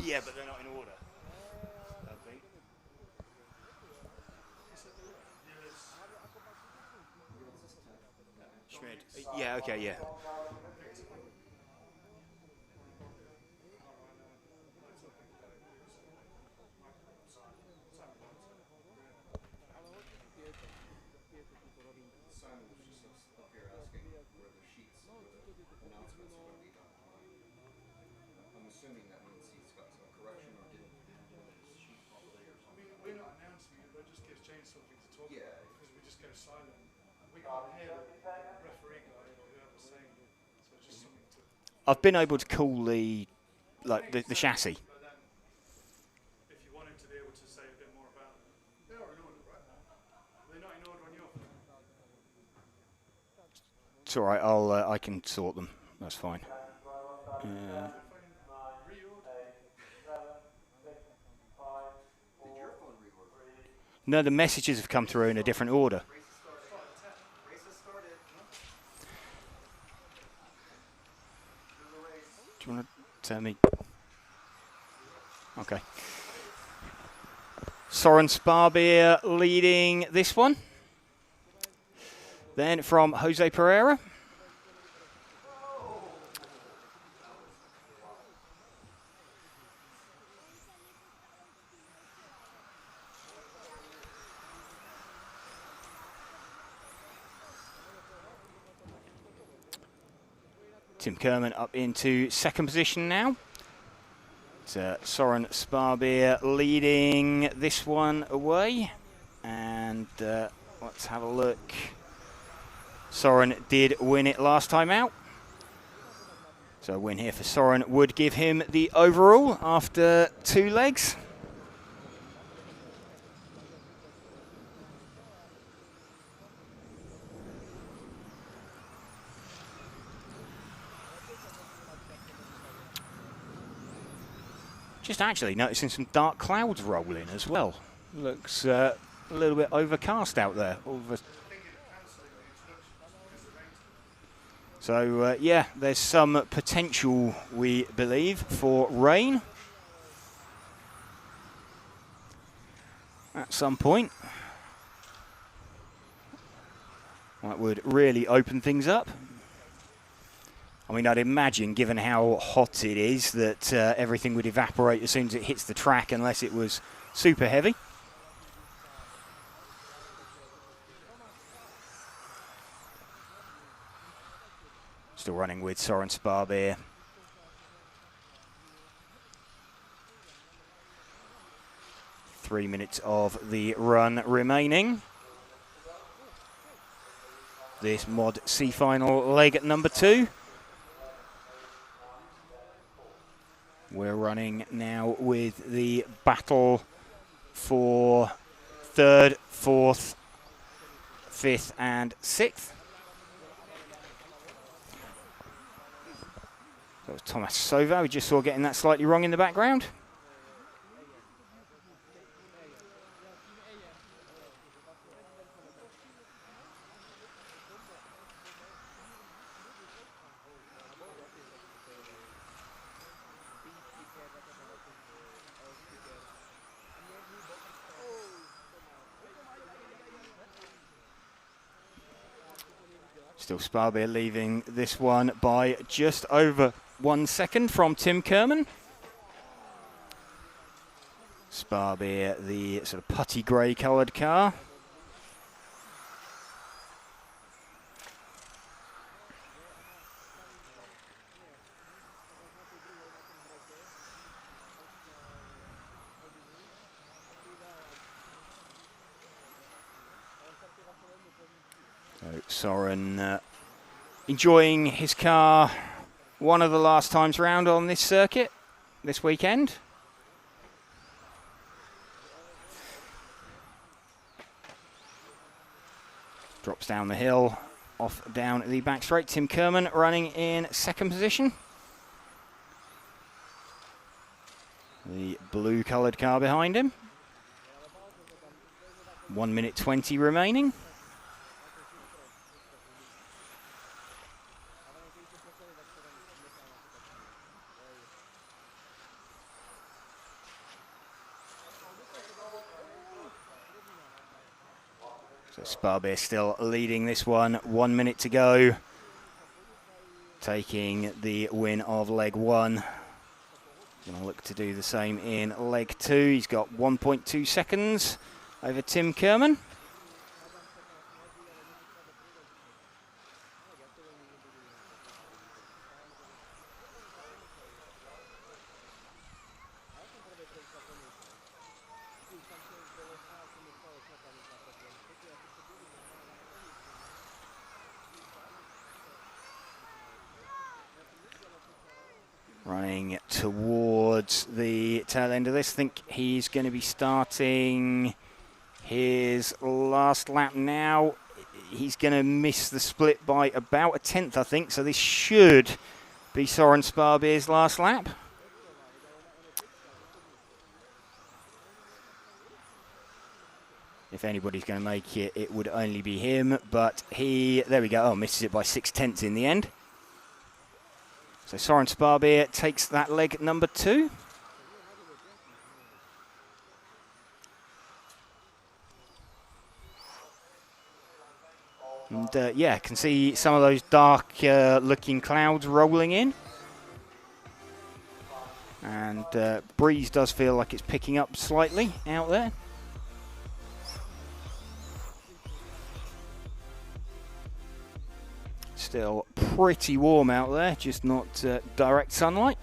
Yeah, but they're not in order, I think. Schmidt. Yeah, okay, yeah. I've been able to call the chassis. If you want him to be able to say a bit more about them, they are in order, right? They're not in order on your phone. It's all right. I can sort them. That's fine. No, the messages have come through in a different order. Do you want to tell me? Okay. Soren Sparbeer leading this one. Then from Jose Pereira. Tim Kerman up into second position now. It's Soren Sparbeer leading this one away. And let's have a look. Soren did win it last time out. So a win here for Soren would give him the overall after 2 legs. Just actually noticing some dark clouds rolling as well. Looks a little bit overcast out there. So yeah, there's some potential, we believe, for rain at some point. That would really open things up. I mean, I'd imagine, given how hot it is, that everything would evaporate as soon as it hits the track, unless it was super heavy. Still running with Soren Sparbeer. Three minutes of the run remaining. This Mod C final leg number 2. We're running now with the battle for 3rd, 4th, 5th and 6th. That was Thomas Sova, we just saw getting that slightly wrong in the background. Still Sparbeer leaving this one by just over 1 second from Tim Kerman. Sparbeer, the sort of putty grey coloured car. Soren enjoying his car one of the last times round on this circuit this weekend. Drops down the hill, off down the back straight. Tim Kerman running in 2nd position. The blue coloured car behind him. 1 minute 20 remaining. So Sparbeer still leading this one, 1 minute to go. Taking the win of leg 1. Going to look to do the same in leg 2. He's got 1.2 seconds over Tim Kerman. Running towards the tail end of this. I think he's going to be starting his last lap now. He's going to miss the split by about 1/10, I think. So this should be Soren Sparbeer's last lap. If anybody's going to make it, it would only be him. But he, there we go, misses it by 6/10 in the end. So Soren Sparbeer takes that leg number 2. And yeah, can see some of those dark looking clouds rolling in. And breeze does feel like it's picking up slightly out there. Still pretty warm out there, just not direct sunlight.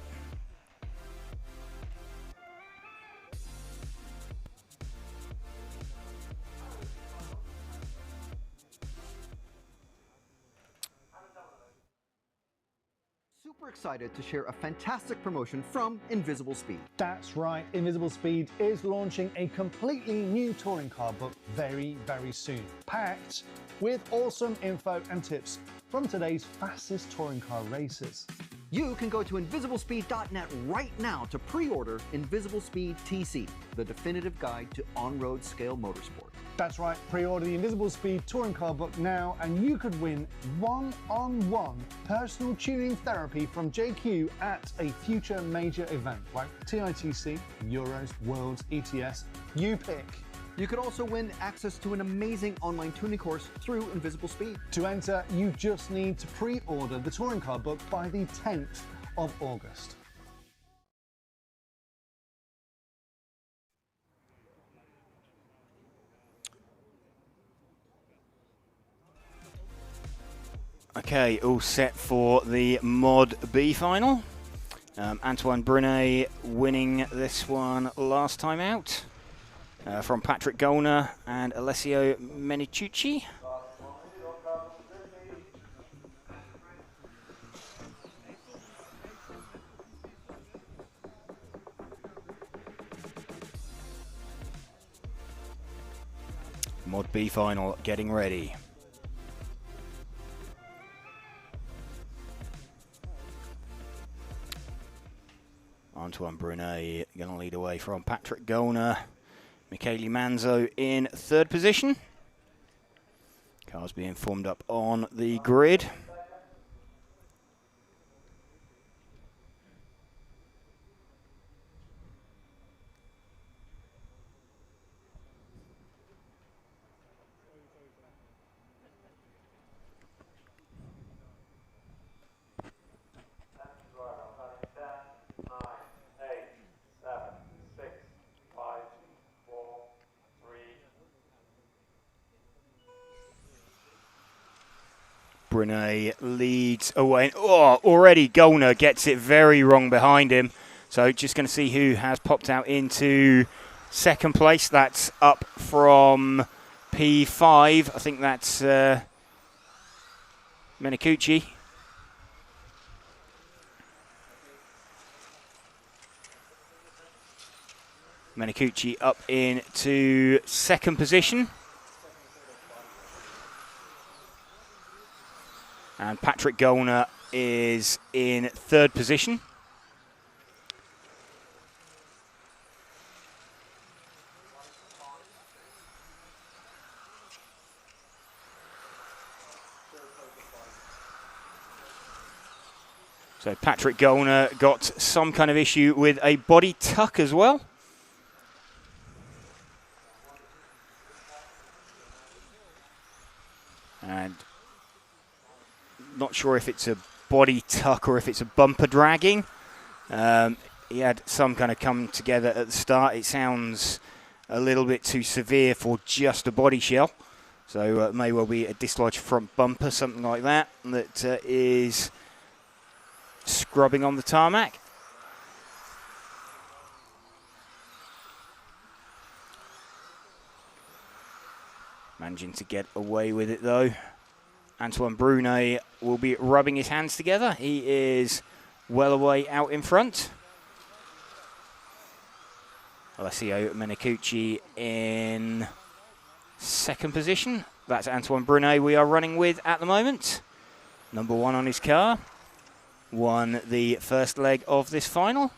Super excited to share a fantastic promotion from Invisible Speed. That's right, Invisible Speed is launching a completely new touring car book very, very soon, packed with awesome info and tips from today's fastest touring car racers. You can go to invisiblespeed.net right now to pre-order Invisible Speed TC, the definitive guide to on-road scale motorsport. That's right, pre-order the Invisible Speed touring car book now and you could win one-on-one personal tuning therapy from JQ at a future major event like TITC, Euros, Worlds, ETS, you pick. You could also win access to an amazing online tuning course through Invisible Speed. To enter, you just need to pre-order the touring car book by the 10th of August. Okay, all set for the Mod B final. Antoine Brunet winning this one last time out from Patrick Gollner and Alessio Menicucci. Mod B final getting ready. Antoine Brunet going to lead away from Patrick Gollner. Michele Manzo in third position. Cars being formed up on the grid. Brunet leads away. Oh, already Gollner gets it very wrong behind him. So just going to see who has popped out into second place. That's up from P5. I think that's Menicucci. Menicucci up into second position. And Patrick Gollner is in third position. So Patrick Gollner got some kind of issue with a body tuck as well. And not sure if it's a body tuck or if it's a bumper dragging. He had some kind of come together at the start. It sounds a little bit too severe for just a body shell. So it may well be a dislodged front bumper, something like that, that is scrubbing on the tarmac. Managing to get away with it though. Antoine Brunet will be rubbing his hands together. He is well away out in front. Alessio Menicucci in second position. That's Antoine Brunet we are running with at the moment. Number one on his car. Won the first leg of this final.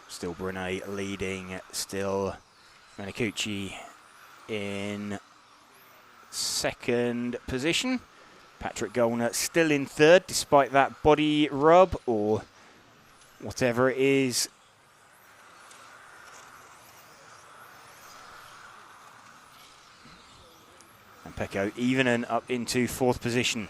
Still Brunet leading, still Menicucci in second position. Patrick Gollner still in third despite that body rub or whatever it is. And Pekko Ivonen up into fourth position.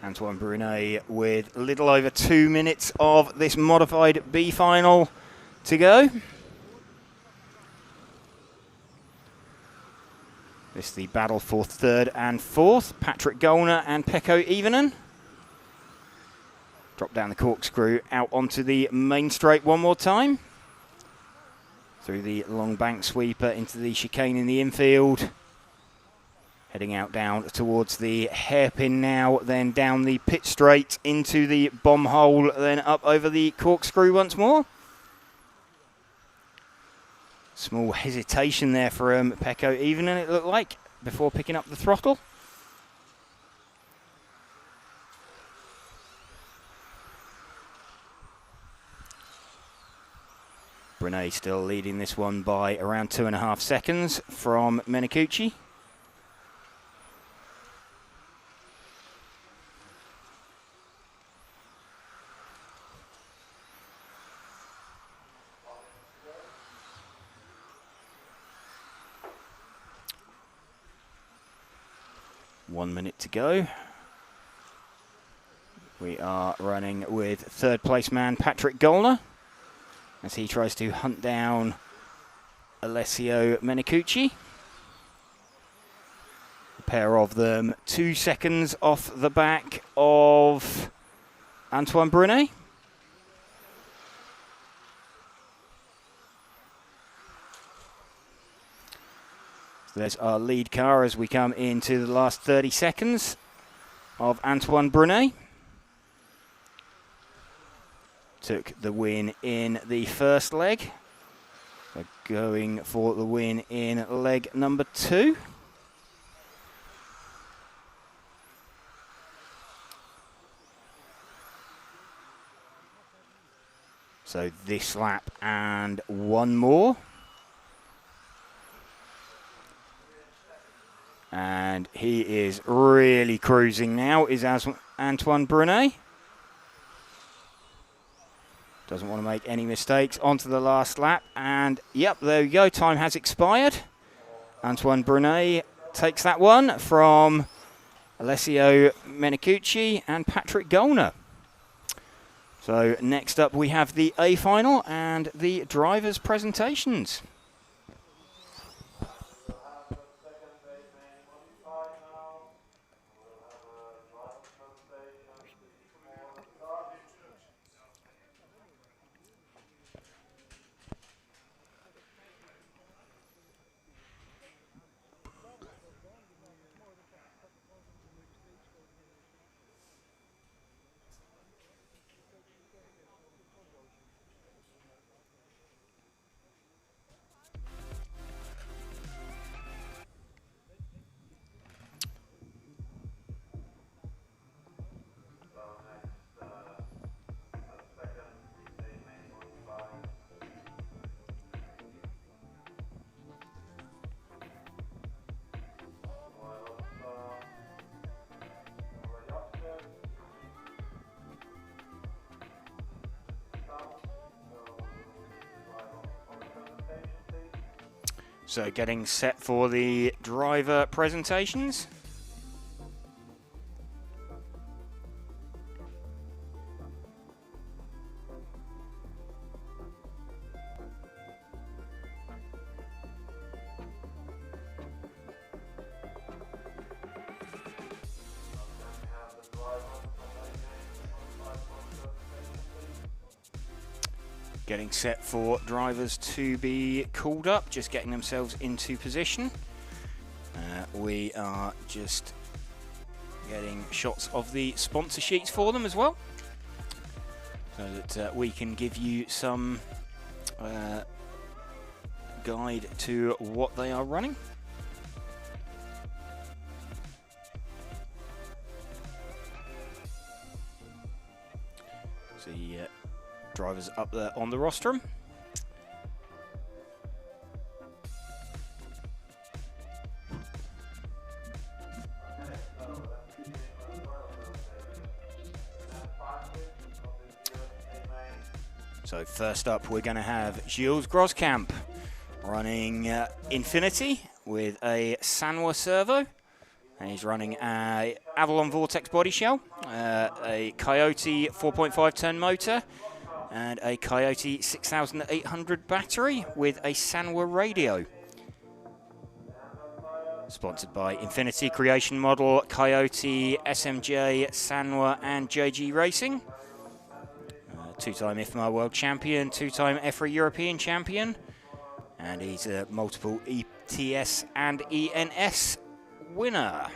Antoine Brunet with a little over 2 minutes of this modified B final to go. This is the battle for third and fourth. Patrick Gollner and Pekko Ivonen. Drop down the corkscrew out onto the main straight one more time. Through the long bank sweeper into the chicane in the infield. Heading out down towards the hairpin now, then down the pit straight into the bomb hole, then up over the corkscrew once more. Small hesitation there for Pekko Ivonen, it looked like, before picking up the throttle. Brunet still leading this one by around 2.5 seconds from Menikuchi. One minute to go. We are running with third place man Patrick Gollner as he tries to hunt down Alessio Menikuchi. A pair of them 2 seconds off the back of Antoine Brunet. So there's our lead car as we come into the last 30 seconds of Antoine Brunet. Took the win in the first leg. So going for the win in leg number 2. So this lap and one more. And he is really cruising now, is Antoine Brunet. Doesn't want to make any mistakes. Onto the last lap. And, yep, there we go. Time has expired. Antoine Brunet takes that one from Alessio Menikuchi and Patrick Gollner. So, next up we have the A final and the drivers' presentations. So getting set for the driver presentations. Getting set for drivers to be called up, just getting themselves into position. We are just getting shots of the sponsor sheets for them as well, so that we can give you some guide to what they are running. See drivers up there on the rostrum. So first up we're going to have Gilles Groscamp running Infinity with a Sanwa servo. And he's running a Avalon Vortex body shell, a Coyote 4.5 ton motor, and a Coyote 6800 battery with a Sanwa radio. Sponsored by Infinity Creation Model, Coyote, SMJ, Sanwa and JG Racing. Two-time IFMA World Champion, two-time EFRA European Champion, and he's a multiple ETS and ENS winner.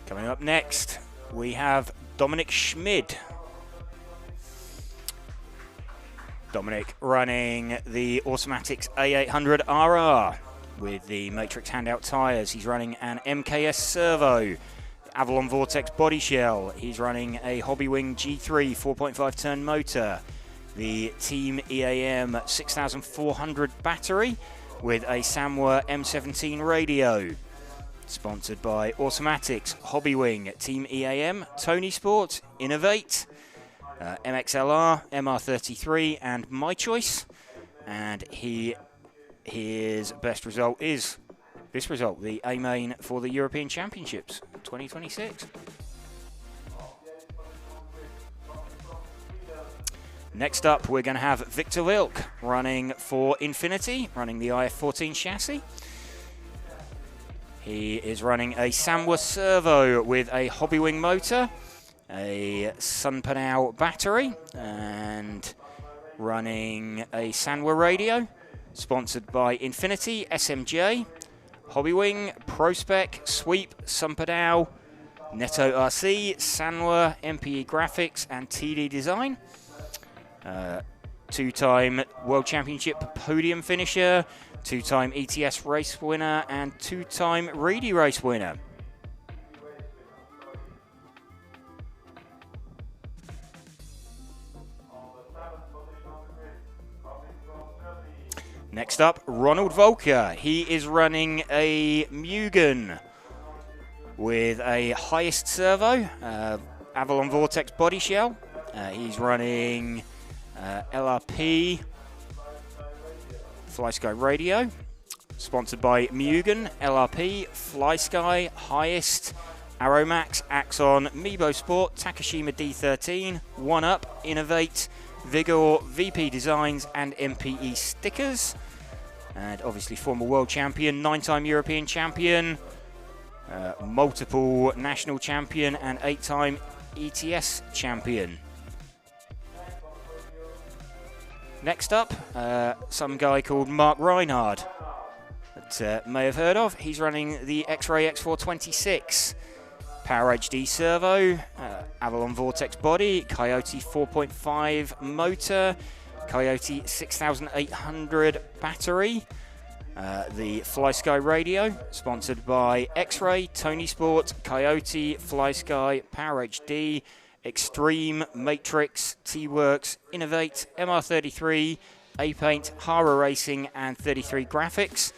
Coming up next, we have Dominic Schmid. Dominic running the Automatics A800 RR with the Matrix handout tyres. He's running an MKS Servo, Avalon Vortex body shell. He's running a Hobbywing G3 4.5 turn motor, the Team EAM 6400 battery with a Samwa M17 radio. Sponsored by Automatics, Hobbywing, Team EAM, Tony Sport, Innovate, MXLR, MR33 and My Choice. And his best result is this result, the A main for the European Championships 2026. Next up, we're going to have Victor Wilk running for Infinity, running the IF14 chassis. He is running a Samwa Servo with a Hobbywing motor, a Sunpanao battery, and running a Sanwa radio. Sponsored by Infinity, SMJ, Hobbywing, ProSpec, Sweep, Sunpanao, Netto RC, Sanwa, MPE Graphics, and TD Design. Two-time World Championship podium finisher, two-time ETS race winner, and two-time Reedy race winner. Next up, Ronald Volker. He is running a Mugen with a highest servo, Avalon Vortex body shell. He's running LRP FlySky radio, sponsored by Mugen, LRP, FlySky, Highest, Aeromax, Axon, Mibo Sport, Takashima D13, 1UP, Innovate, Vigor, VP Designs and MPE stickers. And obviously former world champion, 9-time European champion, multiple national champion and 8-time ETS champion. Next up, some guy called Mark Reinhard that may have heard of. He's running the X-Ray X426, Power HD servo, Avalon Vortex body, Coyote 4.5 motor, Coyote 6800 battery, the FlySky radio, sponsored by X-Ray, Tony Sport, Coyote, FlySky, Power HD, Extreme, Matrix, T-Works, Innovate, MR33, A-Paint, Hara Racing and 33 Graphics,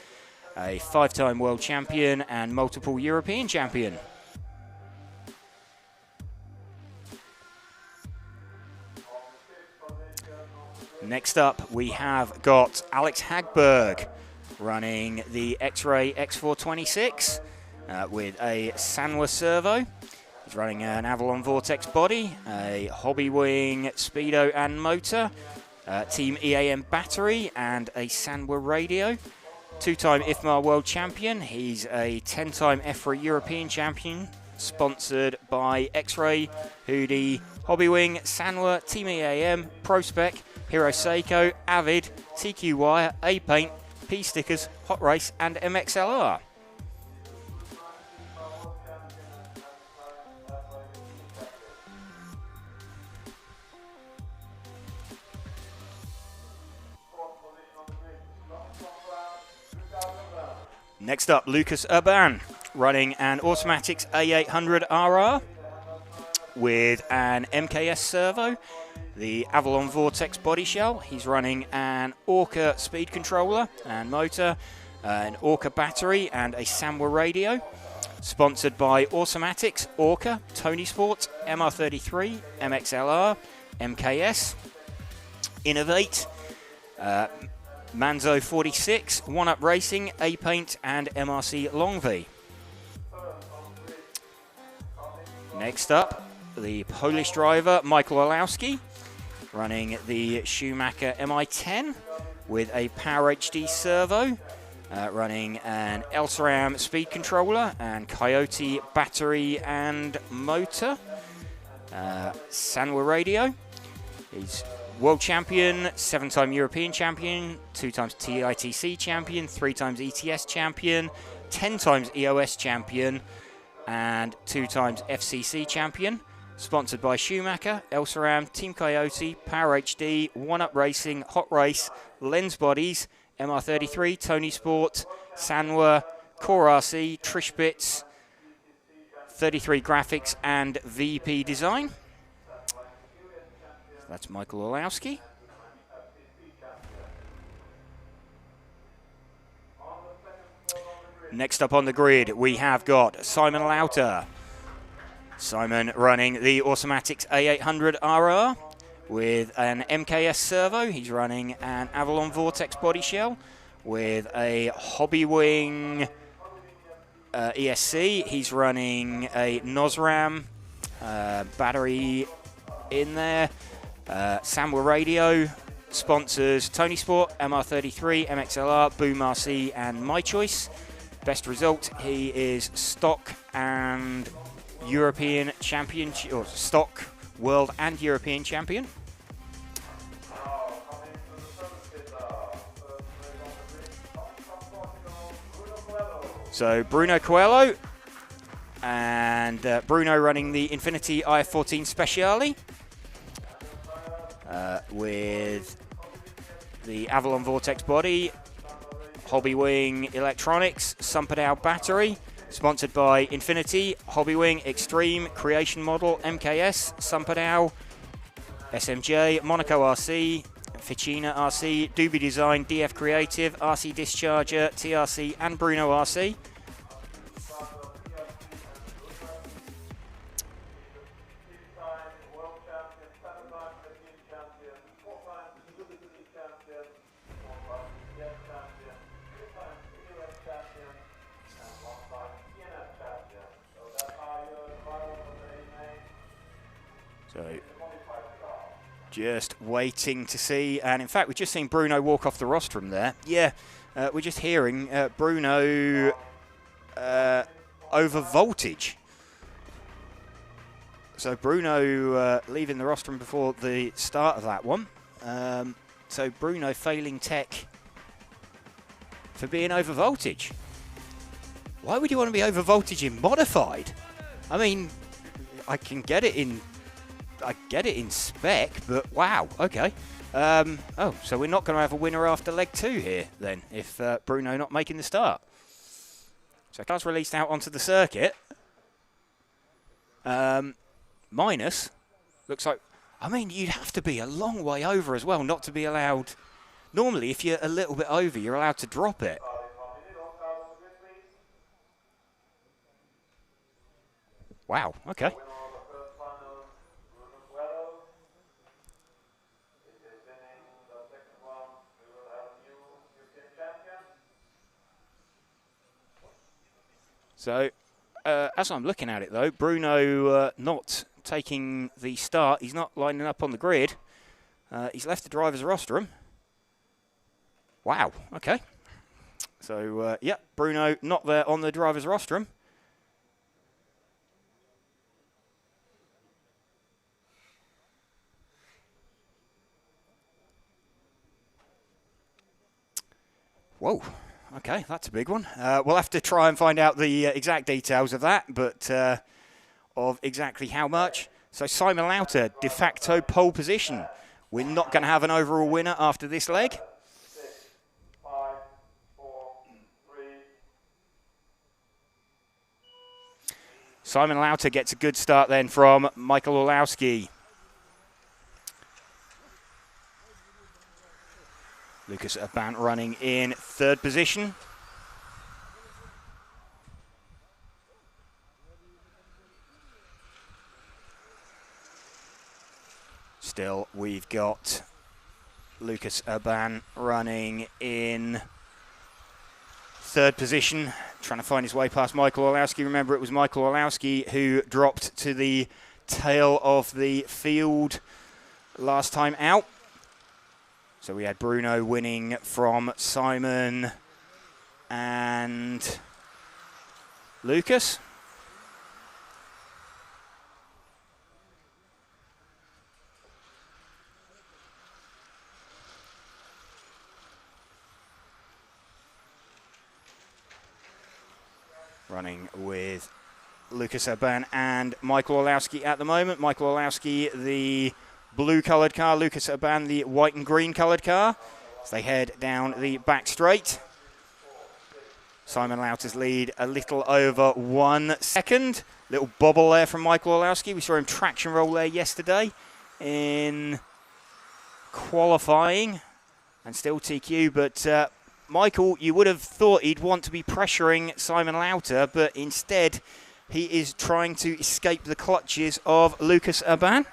a 5-time world champion and multiple European champion. Next up, we have got Alex Hagberg running the X-Ray X426 with a Sanwa servo. He's running an Avalon Vortex body, a Hobbywing Speedo and motor, Team EAM battery, and a Sanwa radio. 2-time IFMAR world champion. He's a 10-time EFRA European champion, sponsored by X-Ray, Hoodie, Hobbywing, Sanwa, Team EAM, ProSpec, Hero Seiko, Avid, TQ Wire, A-Paint, P-Stickers, Hot Race, and MXLR. Next up, Lucas Urban, running an Automatics A800 RR with an MKS servo, the Avalon Vortex body shell. He's running an Orca speed controller and motor, an Orca battery and a Samwa radio. Sponsored by Automatics, Orca, Tony Sport, MR33, MXLR, MKS, Innovate, Manzo 46, 1UP Racing, A-Paint and MRC Longv. Next up, the Polish driver Michael Olowski, running the Schumacher MI10 with a Power HD servo, running an Elsaram speed controller and Coyote battery and motor, Sanwa radio. He's world champion, 7-time European champion, 2 times TITC champion, 3 times ETS champion, 10 times EOS champion, and 2 times FCC champion. Sponsored by Schumacher, Elsaram, Team Coyote, Power HD, One Up Racing, Hot Race, Lens Bodies, MR33, Tony Sport, Sanwa, Core RC, Trish Bits, 33 Graphics and VP Design. That's Michael Orlowski. Next up on the grid, we have got Simon Lauter. Simon running the Automatics A800 RR with an MKS servo. He's running an Avalon Vortex body shell with a Hobbywing ESC. He's running a Nosram battery in there. Samwa Radio sponsors Tony Sport, MR33, MXLR, Boom RC, and My Choice. Best result, he is stock and European champion, or stock, world and European champion. So Bruno Coelho, and Bruno running the Infinity IF14 Speciale with the Avalon Vortex body, Hobbywing electronics, Sumperdow battery, sponsored by Infinity, Hobbywing Extreme, Creation Model, MKS, Sumperdow, SMJ, Monaco RC, Ficina RC, Doobie Design, DF Creative, RC Discharger, TRC, and Bruno RC. So, just waiting to see, and in fact, we've just seen Bruno walk off the rostrum there. Yeah, we're just hearing Bruno over voltage. So Bruno leaving the rostrum before the start of that one. So Bruno failing tech for being over voltage. Why would you want to be over voltage in modified? I mean, I can get it in. I get it in spec, but wow, okay. Oh, so we're not going to have a winner after leg 2 here, then, if Bruno not making the start. So cars released out onto the circuit. Minus, looks like, I mean, you'd have to be a long way over as well not to be allowed. Normally, if you're a little bit over, you're allowed to drop it. Wow, okay. So, as I'm looking at it, though, Bruno not taking the start. He's not lining up on the grid. He's left the driver's rostrum. Wow, okay. So, yeah, Bruno not there on the driver's rostrum. Whoa. Okay, that's a big one. We'll have to try and find out the exact details of that, but of exactly how much. So Simon Lauter, de facto pole position. We're not going to have an overall winner after this leg. 6, 5, 4, 3. Simon Lauter gets a good start then from Michael Orlowski. Lucas Urbant running in 3rd position. Still, we've got Lucas Urbant running in 3rd position, trying to find his way past Michael Orlowski. Remember, it was Michael Orlowski who dropped to the tail of the field last time out. So we had Bruno winning from Simon and Lucas. Running with Lucas Urban and Michael Orlowski at the moment. Michael Orlowski, the blue-coloured car. Lucas Urban, the white and green-coloured car. As they head down the back straight. Simon Lauter's lead a little over 1 second. Little bobble there from Michael Orlowski. We saw him traction roll there yesterday in qualifying and still TQ. But Michael, you would have thought he'd want to be pressuring Simon Lauter, but instead he is trying to escape the clutches of Lucas Urban.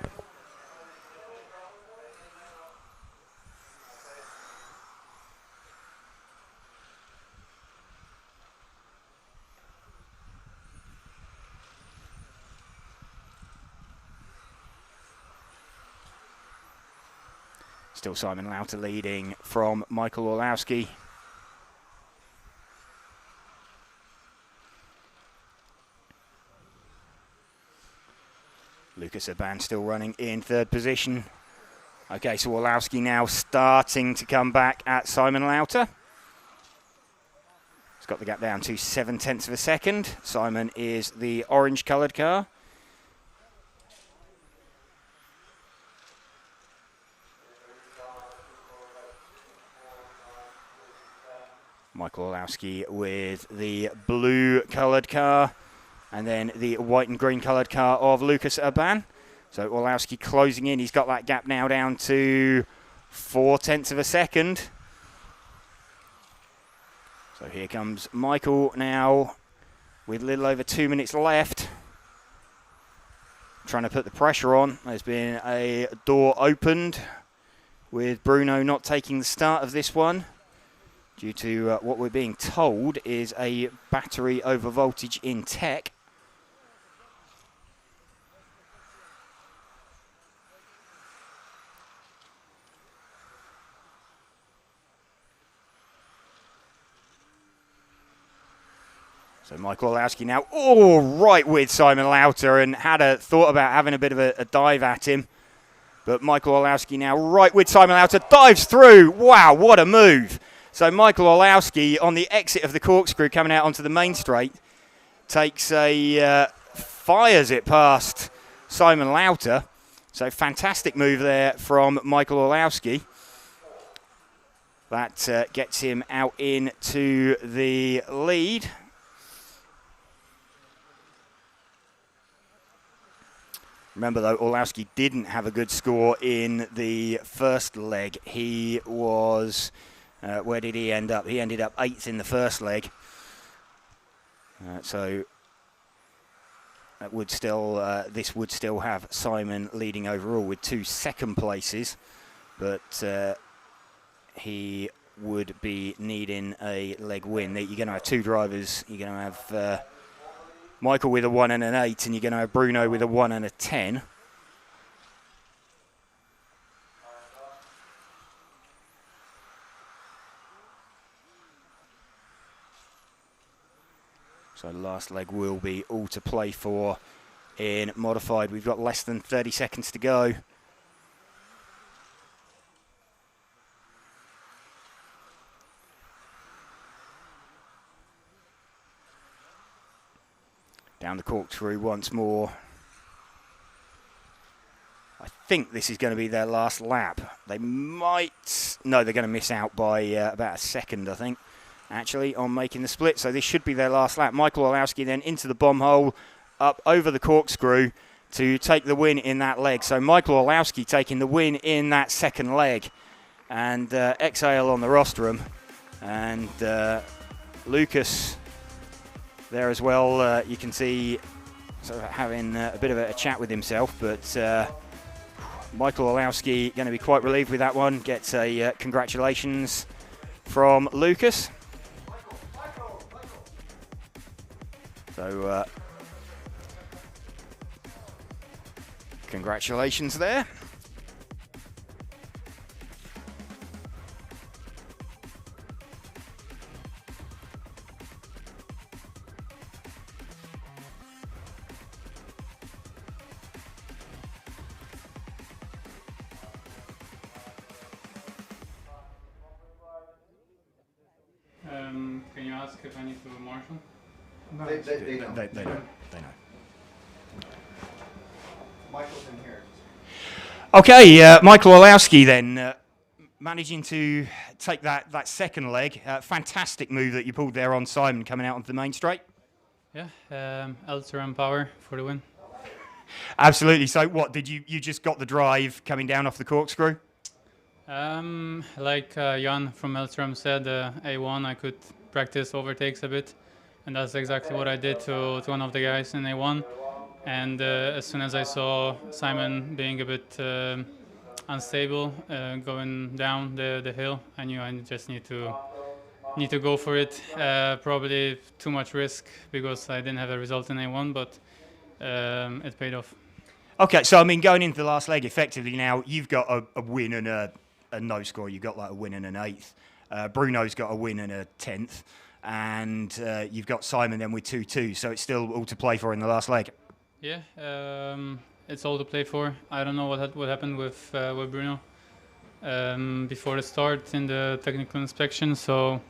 Still Simon Lauter leading from Michael Orlowski. Lucas Urban still running in third position. Okay, so Orlowski now starting to come back at Simon Lauter. He's got the gap down to 0.7 of a second. Simon is the orange-coloured car. Michael Orlowski with the blue-coloured car, and then the white and green-coloured car of Lucas Urban. So Orlowski closing in. He's got that gap now down to 0.4 of a second. So here comes Michael now with a little over 2 minutes left. Trying to put the pressure on. There's been a door opened with Bruno not taking the start of this one, due to what we're being told is a battery over voltage in tech. So Michael Orlowski now all right with Simon Lauter, and had a thought about having a bit of a dive at him. But Michael Orlowski now right with Simon Lauter, dives through. Wow, what a move. So Michael Orlowski on the exit of the corkscrew coming out onto the main straight takes fires it past Simon Lauter. So fantastic move there from Michael Orlowski. That gets him out into the lead. Remember though, Orlowski didn't have a good score in the first leg. He was... where did he end up? He ended up 8th in the first leg. So that would still, this would still have Simon leading overall with 2 second places, but he would be needing a leg win. You're going to have 2 drivers. You're going to have Michael with a 1 and an 8, and you're going to have Bruno with a 1 and a 10. So last leg will be all to play for in modified. We've got less than 30 seconds to go. Down the corkscrew once more. I think this is going to be their last lap. They might... No, they're going to miss out by about a second, I think, actually, on making the split. So this should be their last lap. Michael Orlowski then into the bomb hole, up over the corkscrew to take the win in that leg. So Michael Orlowski taking the win in that second leg. And Exhale on the rostrum. And Lucas there as well. You can see sort of having a bit of a chat with himself. But Michael Orlowski going to be quite relieved with that one. Gets a congratulations from Lucas. So, congratulations there. Can you ask if I need to marshal? They know. They know. Okay, Michael Olowski then managing to take that second leg. Fantastic move that you pulled there on Simon coming out onto the main straight. Yeah, L-turn power for the win. Absolutely. So what, did you just got the drive coming down off the corkscrew? Like Jan from Elstrom said, A1 I could practice overtakes a bit, and that's exactly what I did to one of the guys in A1. And as soon as I saw Simon being a bit unstable, going down the hill, I knew I just need to go for it. Probably too much risk because I didn't have a result in A1, but it paid off. Okay, so I mean, going into the last leg, effectively now you've got a win and a no score. You've got like a win and an 8th. Bruno's got a win and a 10th, and you've got Simon then with 2-2. So it's still all to play for in the last leg. Yeah, it's all to play for. I don't know what happened with Bruno before the start in the technical inspection. So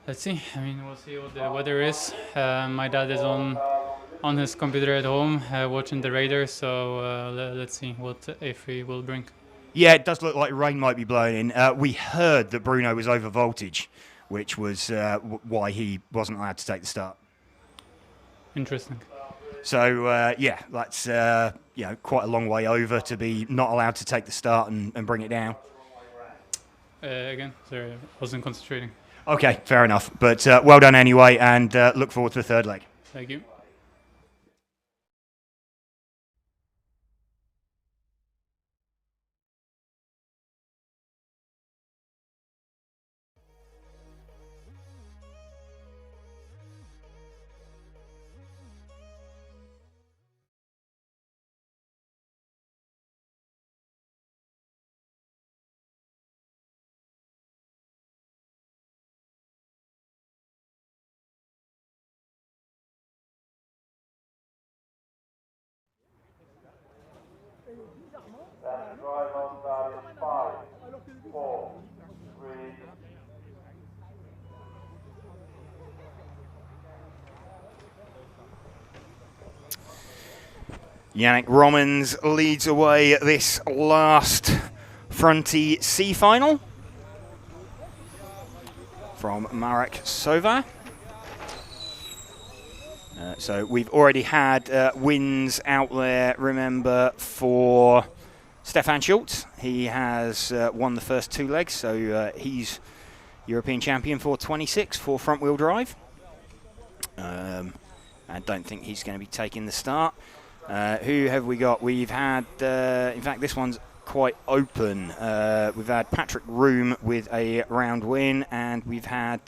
let's see. I mean, we'll see what the weather is. My dad is on his computer at home watching the radar. So let's see what EFRA will bring. Yeah, it does look like rain might be blowing in. We heard that Bruno was over voltage, which was why he wasn't allowed to take the start. Interesting. So, yeah, that's quite a long way over to be not allowed to take the start and bring it down. Again, sorry, I wasn't concentrating. Okay, fair enough. But well done anyway, and look forward to the third leg. Thank you. That's drive on starting 5, 4, 3. Yannick Romans leads away this last Fronty C final from Marek Sova. So we've already had wins out there, remember, for Stefan Schultz. He has won the first 2 legs, so he's European champion for 26 for front-wheel drive. I don't think he's going to be taking the start. Who have we got? We've had, in fact, this one's quite open. We've had Patrick Room with a round win, and we've had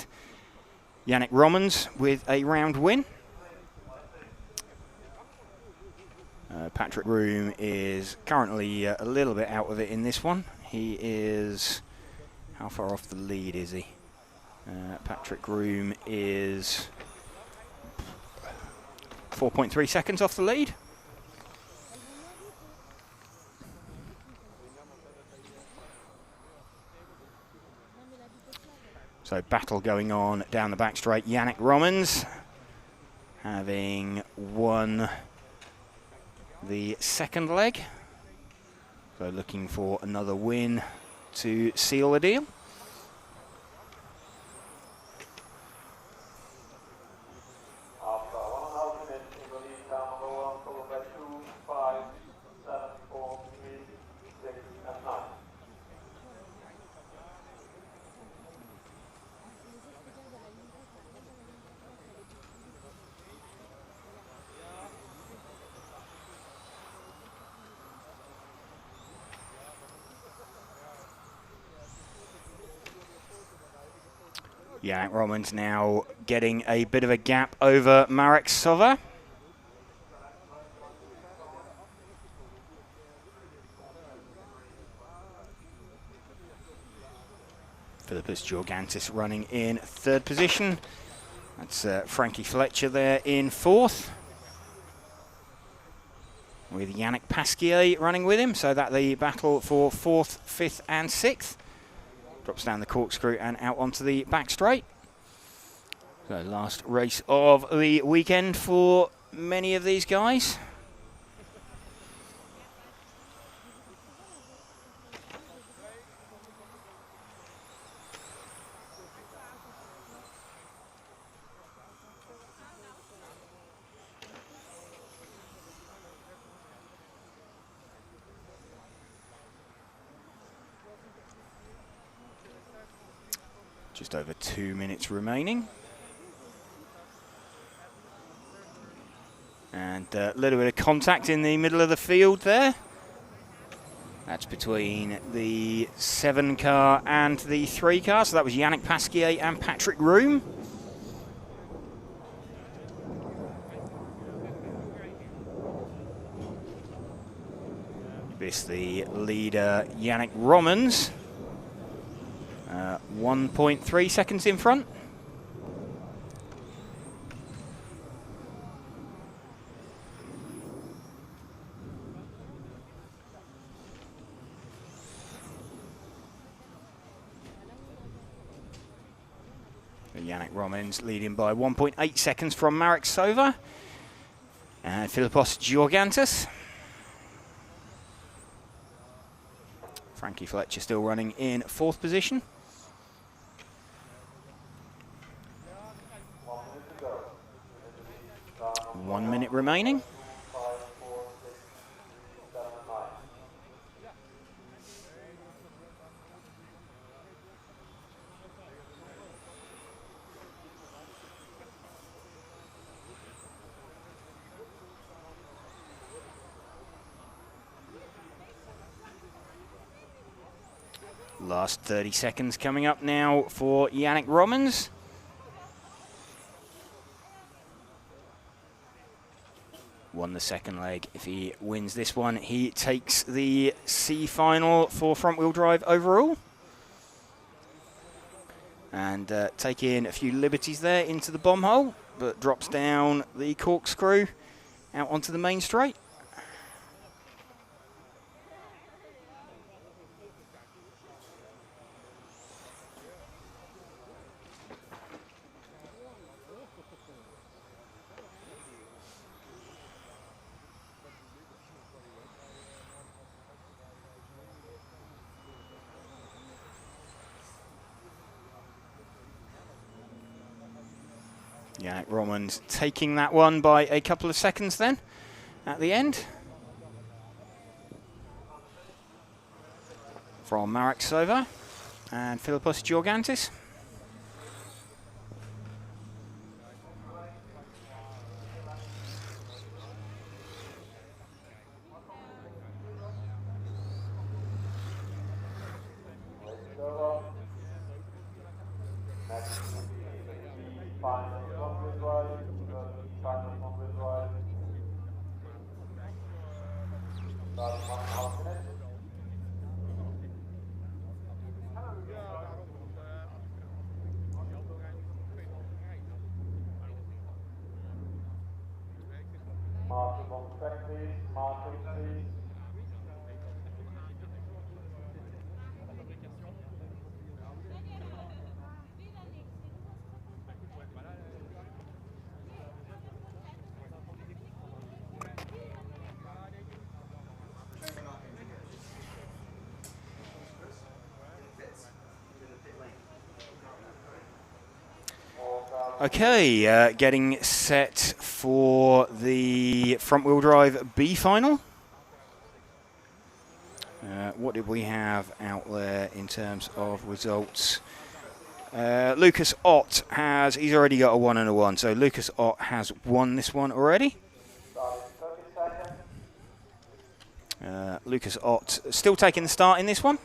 Yannick Romans with a round win. Patrick Room is currently a little bit out of it in this one. He is, how far off the lead is he? Patrick Room is 4.3 seconds off the lead. So battle going on down the back straight. Yannick Romans having won the second leg. So looking for another win to seal the deal. After 1.5 minutes in the lead, down the one, followed by 2, 5, 7, 4, 3, 6, and 9. Yannick Romans now getting a bit of a gap over Marek Sova. Philippus Georgantis running in 3rd position. That's Frankie Fletcher there in 4th. With Yannick Pasquier running with him, so that the battle for 4th, 5th and 6th. Drops down the corkscrew and out onto the back straight. So last race of the weekend for many of these guys. Just over 2 minutes remaining. And a little bit of contact in the middle of the field there. That's between the 7 car and the 3 car. So that was Yannick Pasquier and Patrick Room. This the leader, Yannick Romans. 1.3 seconds in front. Yannick Romans leading by 1.8 seconds from Marek Sova and Philippos Georgantis. Frankie Fletcher still running in 4th position. 1 minute remaining. Last 30 seconds coming up now for Yannick Romans. Won the second leg. If he wins this one, he takes the C final for front-wheel drive overall. And taking a few liberties there into the bomb hole, but drops down the corkscrew out onto the main straight. Yannick Romans taking that one by a couple of seconds then at the end. From Marek Sova and Philippos Georgantis. Okay, getting set for the front-wheel drive B final. What did we have out there in terms of results? Lucas Ott he's already got a 1 and a 1, so Lucas Ott has won this one already. Lucas Ott still taking the start in this one.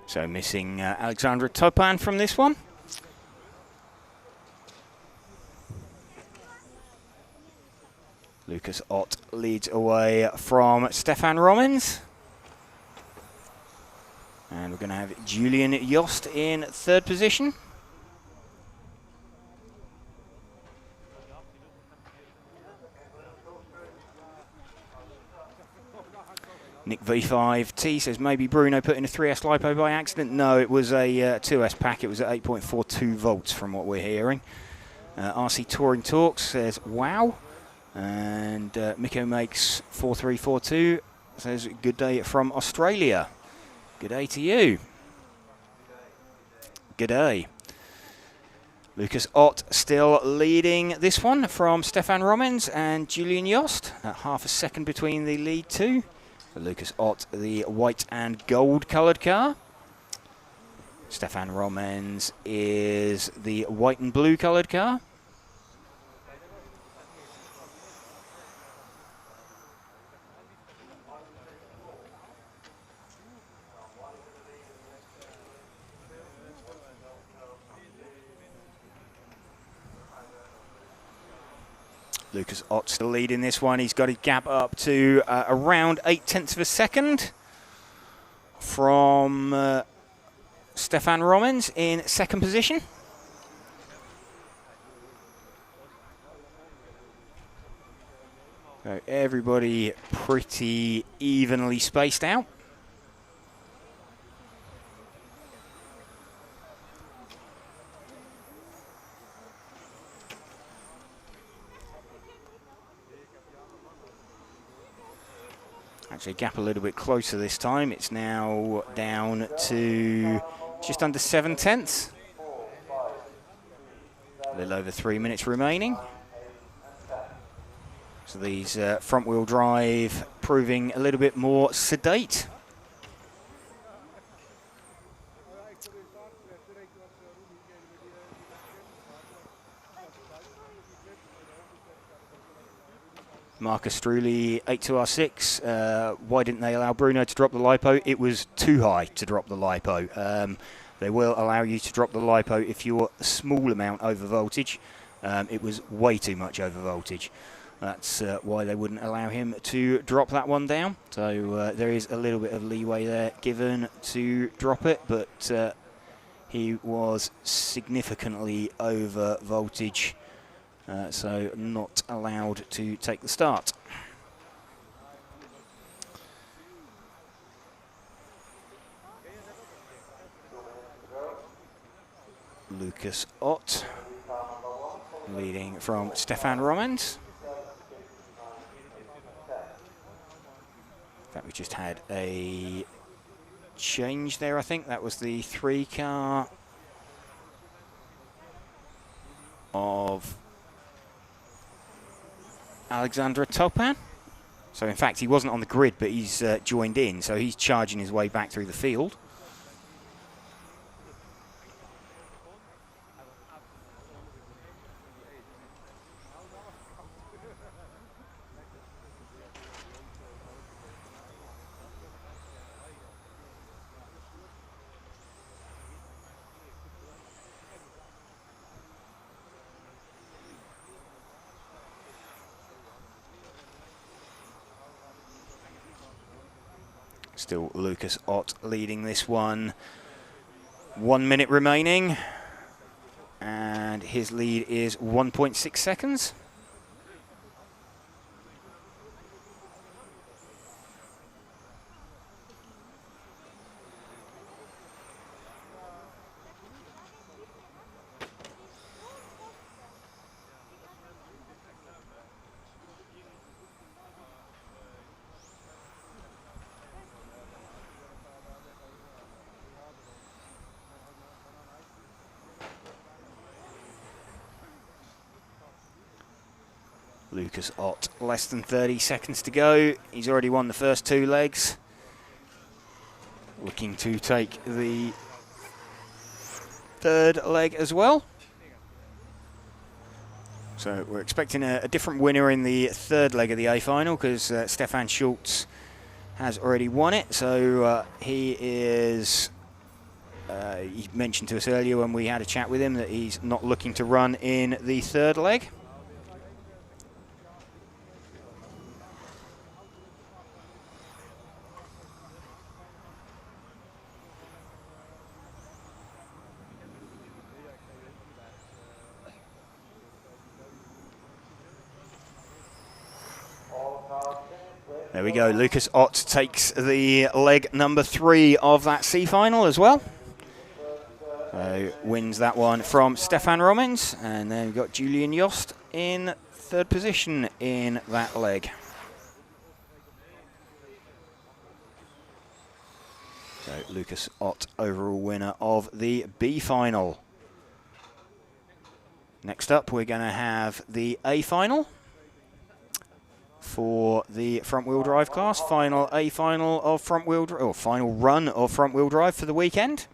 So missing Alexandra Topan from this one. Lucas Ott leads away from Stefan Romans. And we're going to have Julian Jost in 3rd position. Nick V5T says maybe Bruno put in a 3S LiPo by accident. No, it was a 2S pack. It was at 8.42 volts from what we're hearing. RC Touring Talks says wow. And Miko makes 4342 says good day from Australia. Good day to you. Good day. Lucas Ott still leading this one from Stefan Romens and Julian Jost. At half a second between the lead two. So Lucas Ott, the white and gold coloured car. Stefan Romens is the white and blue coloured car. Lucas Ott still leading this one. He's got his gap up to around 0.8 of a second from Stefan Romens in second position. So everybody pretty evenly spaced out. Actually, a gap a little bit closer this time. It's now down to just under 0.7. A little over 3 minutes remaining. So these front-wheel drive proving a little bit more sedate. Marcus Struley, 82R6. Why didn't they allow Bruno to drop the LiPo? It was too high to drop the LiPo. They will allow you to drop the LiPo if you're a small amount over voltage. It was way too much over voltage. That's why they wouldn't allow him to drop that one down. So there is a little bit of leeway there given to drop it, but he was significantly over voltage. So not allowed to take the start. Lucas Ott leading from Stefan Romens. In fact, we just had a change there, I think. That was the 3 car of Alexandra Topan. So in fact he wasn't on the grid, but he's joined in, so he's charging his way back through the field. Still Lucas Ott leading this one. 1 minute remaining. And his lead is 1.6 seconds. Lucas Ott, less than 30 seconds to go. He's already won the first 2 legs. Looking to take the 3rd leg as well. So we're expecting a different winner in the 3rd leg of the A final, because Stefan Schultz has already won it. So he is... he mentioned to us earlier when we had a chat with him that he's not looking to run in the 3rd leg. There we go. Lucas Ott takes the leg number 3 of that C final as well. So wins that one from Stefan Romans. And then we've got Julian Jost in 3rd position in that leg. So Lucas Ott, overall winner of the B final. Next up, we're going to have the A final for the front-wheel drive class. Final A final of front-wheel drive, or final run of front-wheel drive for the weekend.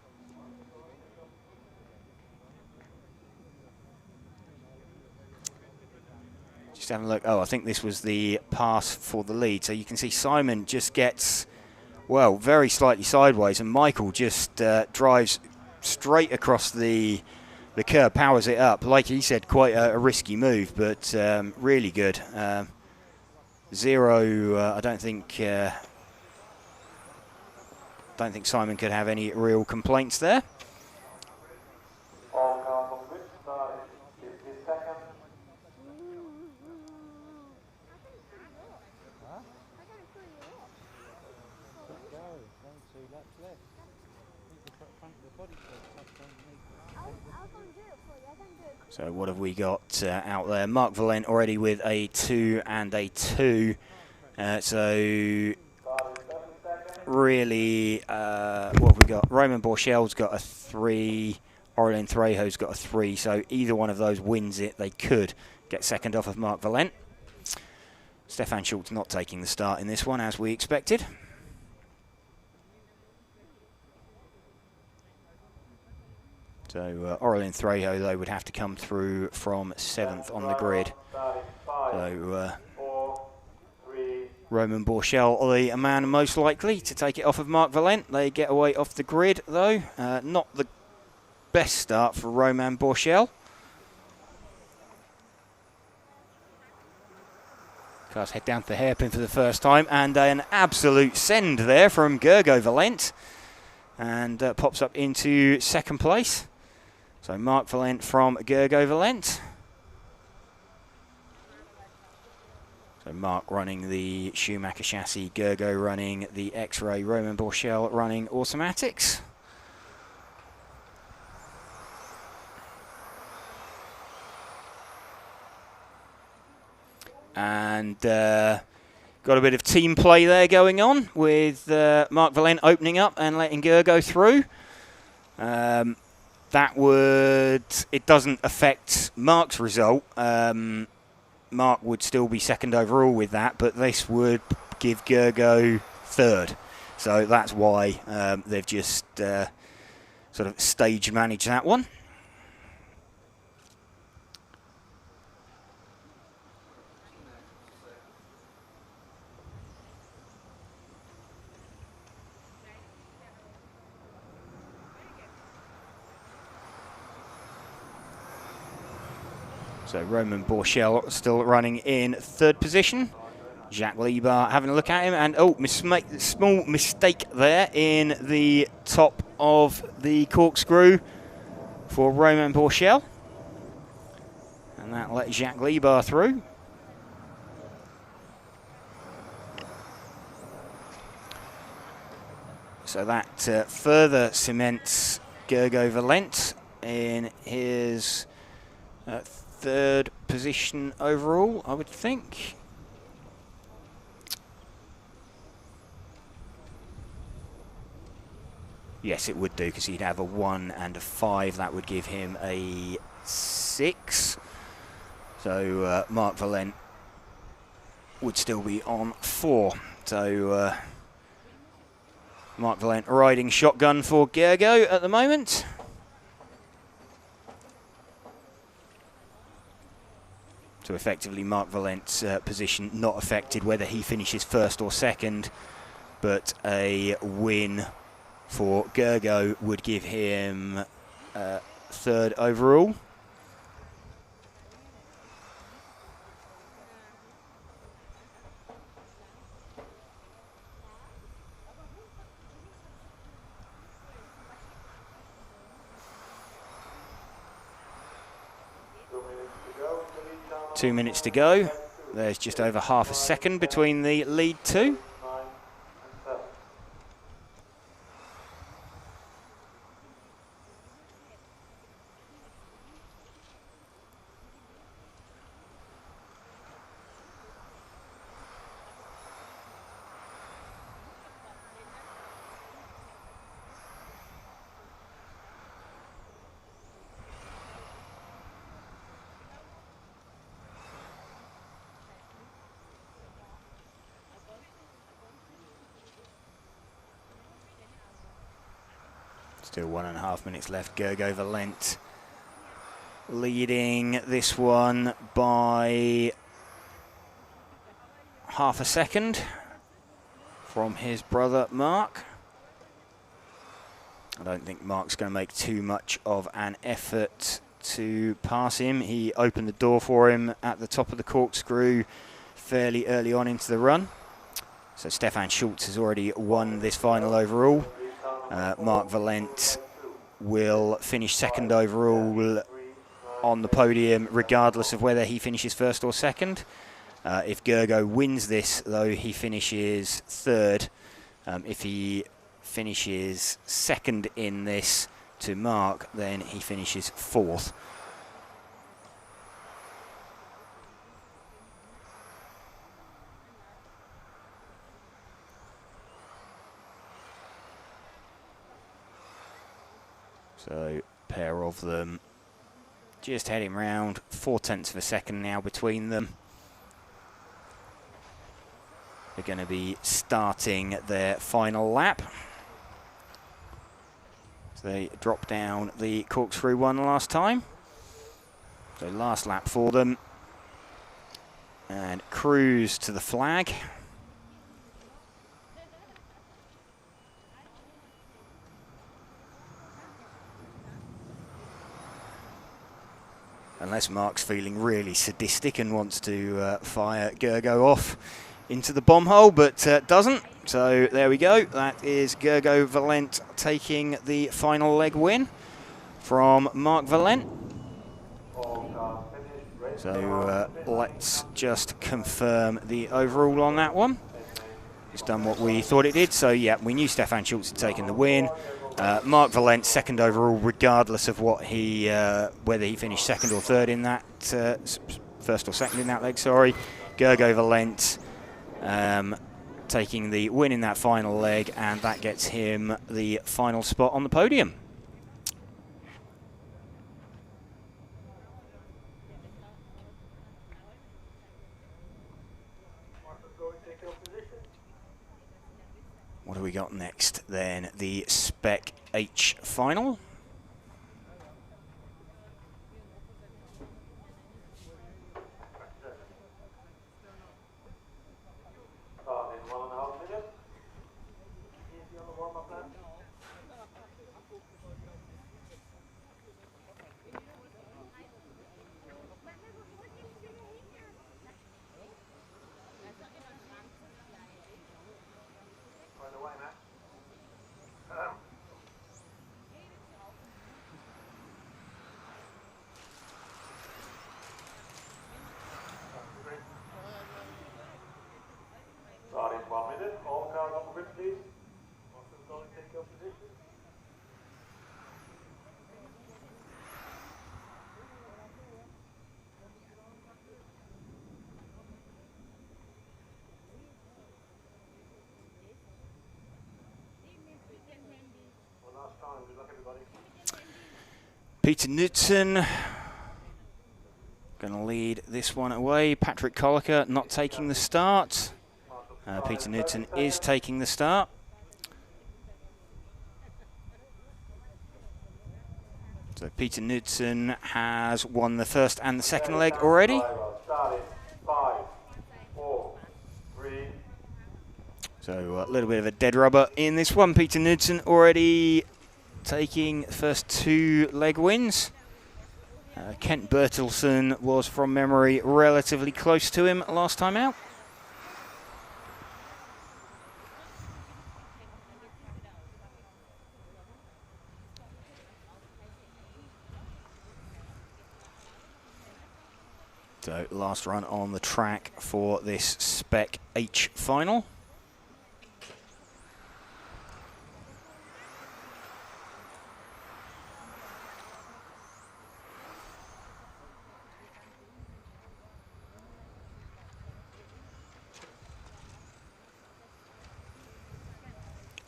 Just having a look. Oh, I think this was the pass for the lead. So you can see Simon just gets, well, very slightly sideways, and Michael just drives straight across the curb, powers it up. Like he said, quite a risky move, but really good. Zero, I don't think Simon could have any real complaints there. All cars on which start is 52nd. So what have we got out there? Mark Valent already with a 2 and a 2. So really, what have we got? Roman Borchel's got a 3. Aurelien Trejo's got a 3. So either one of those wins it. They could get second off of Mark Valent. Stefan Schultz not taking the start in this one, as we expected. So Aurelien Trejo, though, would have to come through from 7th on the grid. So Roman Borchel, the man most likely to take it off of Mark Valent. They get away off the grid, though. Not the best start for Roman Borchel. Cars head down to the hairpin for the first time, and an absolute send there from Gergo Valent. And pops up into 2nd place. So Mark Valent from Gergo Valent. So Mark running the Schumacher chassis, Gergo running the X-Ray, Roman Borchel running automatics. And got a bit of team play there going on with Mark Valent opening up and letting Gergo through. It doesn't affect Mark's result. Mark would still be 2nd overall with that, but this would give Gergo 3rd. So that's why they've just sort of stage managed that one. So Roman Borchel still running in 3rd position. Jacques Liebert having a look at him, and small mistake there in the top of the corkscrew for Roman Borchel. And that let Jacques Liebert through. So that further cements Gergo Valent in his 3rd position overall, I would think. Yes, it would do, because he'd have a 1 and a 5. That would give him a 6. So Mark Valent would still be on 4. So Mark Valent riding shotgun for Gergo at the moment. So effectively Mark Valent's position not affected whether he finishes 1st or 2nd, but a win for Gergo would give him 3rd overall. Two minutes to go. there's just over half a second between the lead two. 9 and 7. Still 1.5 minutes left. Gergo Valent leading this one by half a second from his brother Mark. I don't think Mark's going to make too much of an effort to pass him. He opened the door for him at the top of the corkscrew fairly early on into the run. So Stefan Schulz has already won this final overall. Mark Valent will finish second overall on the podium regardless of whether he finishes first or second. If Gergo wins this, though, he finishes third. If he finishes second in this to Mark, then he finishes fourth. So, pair of them just heading round, 0.4 of a second now between them. They're going to be starting their final lap. So they dropped down the corkscrew one last time. So last lap for them. And cruise to the flag. Unless Mark's feeling really sadistic and wants to fire Gergo off into the bomb hole, but doesn't. So there we go. That is Gergo Valent taking the final leg win from Mark Valent. So let's just confirm the overall on that one. It's done what we thought it did. So yeah, we knew Stefan Schulz had taken the win. Mark Valent second overall, regardless of what he, whether he finished second or third in that, first or second in that leg, sorry. Gergo Valent taking the win in that final leg, and that gets him the final spot on the podium. What do we got next then? The Spec H final. Start in 1.5 minutes. Easy on the warm-up lap. By the way, Matt. Start in 1 minute. All cars on the grid, please. Officers, go and take your position. One last time. Good luck, everybody. Peter Knudsen going to lead this one away. Patrick Kolliker not taking the start. Peter Knudsen is taking the start. So Peter Knudsen has won the first and the second leg already. Starting 5, 4, 3. So a little bit of a dead rubber in this one. Peter Knudsen already taking the first 2 leg wins. Kent Bertelsen was, from memory, relatively close to him last time out. So last run on the track for this Spec H final.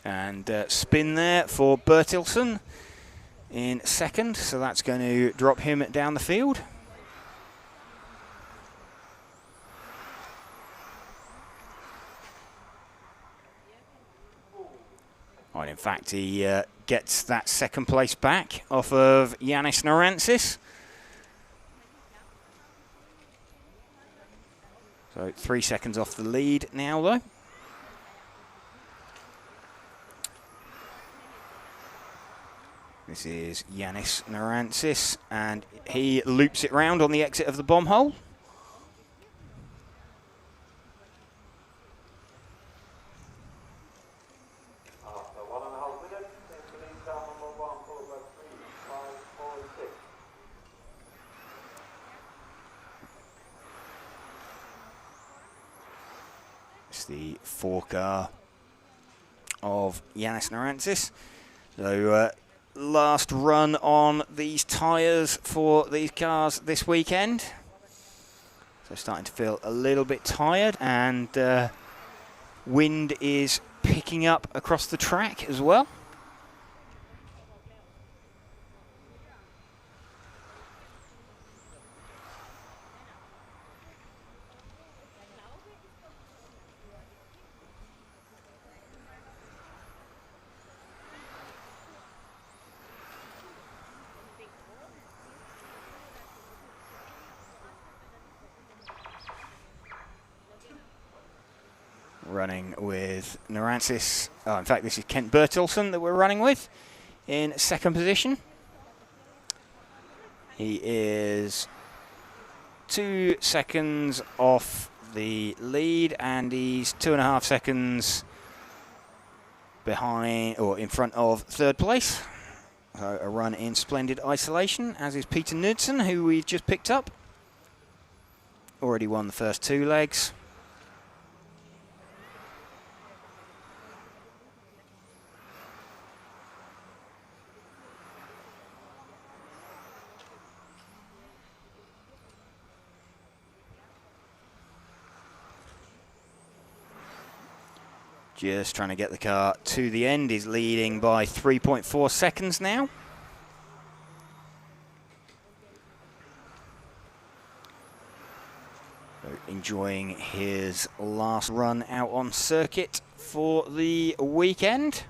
And spin there for Bertilsson in second, so that's going to drop him down the field. Well, in fact, he gets that second place back off of Yannis Narantzis. So 3 seconds off the lead now, though. This is Yannis Narantzis, and he loops it round on the exit of the bomb hole. After 1.5 minutes, into lead car number 1, followed by 3, 5, 4, and 6. It's the 4 car of Yannis Narantzis. So last run on these tyres for these cars this weekend. So starting to feel a little bit tired, and wind is picking up across the track as well. Running with Narantzis. Oh, in fact, this is Kent Bertilsson that we're running with in second position. He is 2 seconds off the lead, and he's 2.5 seconds behind or in front of third place. So a run in splendid isolation, as is Peter Knudsen, who we've just picked up. Already won the first 2 legs. Just trying to get the car to the end. Is leading by 3.4 seconds now. So enjoying his last run out on circuit for the weekend.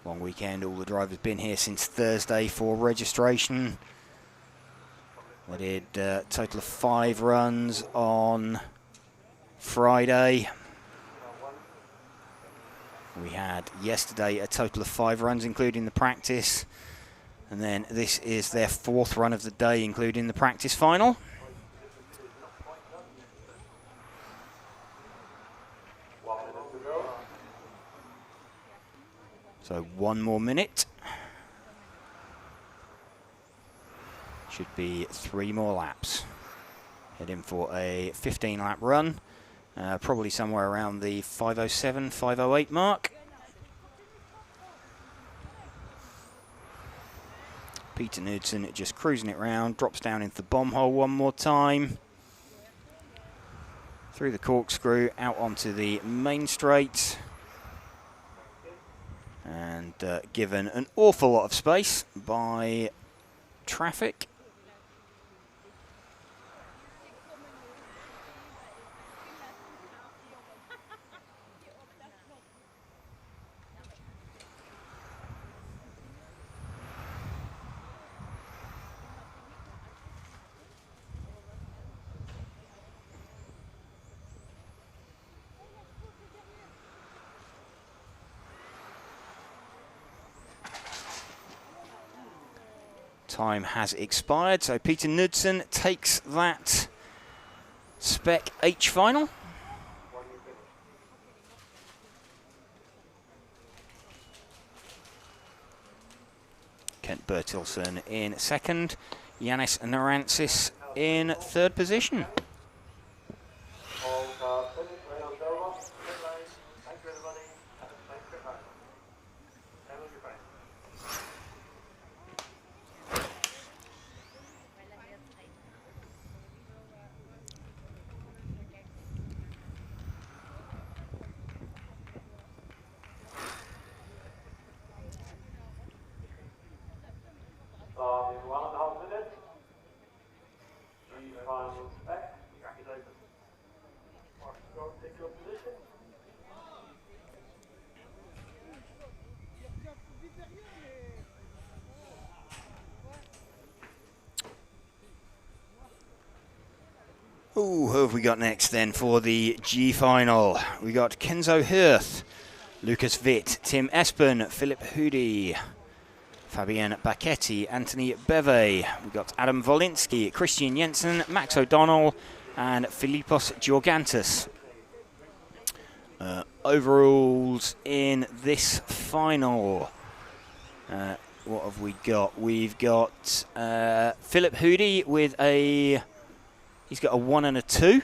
Long weekend, all the drivers been here since Thursday for registration. They did a total of 5 runs on Friday. We had yesterday a total of 5 runs, including the practice. And then this is their 4th run of the day, including the practice final. So 1 more minute. Should be 3 more laps. Heading for a 15-lap run. Probably somewhere around the 5:07, 5:08 mark. Peter Knudsen just cruising it round, drops down into the bomb hole one more time. Through the corkscrew, out onto the main straight. And given an awful lot of space by traffic. Time has expired, so Peter Knudsen takes that Spec H final. Kent Bertilsson in second. Yannis Narantzis in third position. All cars finished, ready to go on. Thank you everybody. Thanks for your time. Everyone be fine. Start in 1.5 minutes. Final spec. Congratulations. Go take your position. Ooh, who have we got next then for the G final? We got Kenzo Hirth, Lucas Witt, Tim Espen, Philip Hoody, Fabian Bacchetti, Anthony Beve. We've got Adam Wolinski, Christian Jensen, Max O'Donnell, and Philippos Georgantis. Overalls in this final. What have we got? We've got Philip Hoody with he's got a 1 and a 2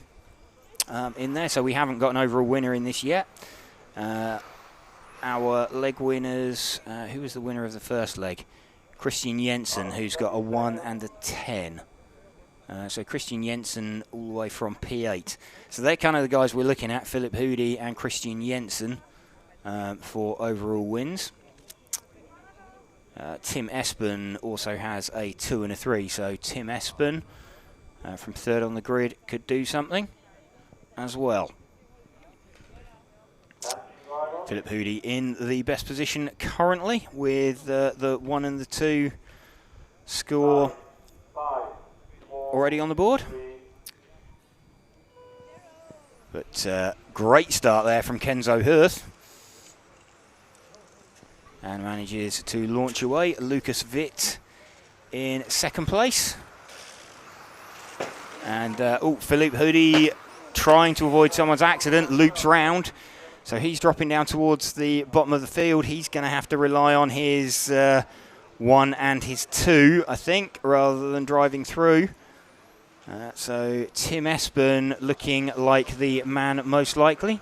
in there, so we haven't got an overall winner in this yet. Our leg winners, who was the winner of the first leg? Christian Jensen, who's got a 1 and a 10. So Christian Jensen all the way from P8. So they're kind of the guys we're looking at, Philip Hoody and Christian Jensen, for overall wins. Tim Espen also has a 2 and a 3, so Tim Espen from third on the grid could do something as well. Philip Hoody in the best position currently with the 1 and the 2 score already on the board. But great start there from Kenzo Hirth. And manages to launch away. Lucas Witt in second place. And Philip Hoody trying to avoid someone's accident, loops round. So he's dropping down towards the bottom of the field. He's going to have to rely on his 1 and his 2, I think, rather than driving through. So Tim Espen looking like the man most likely.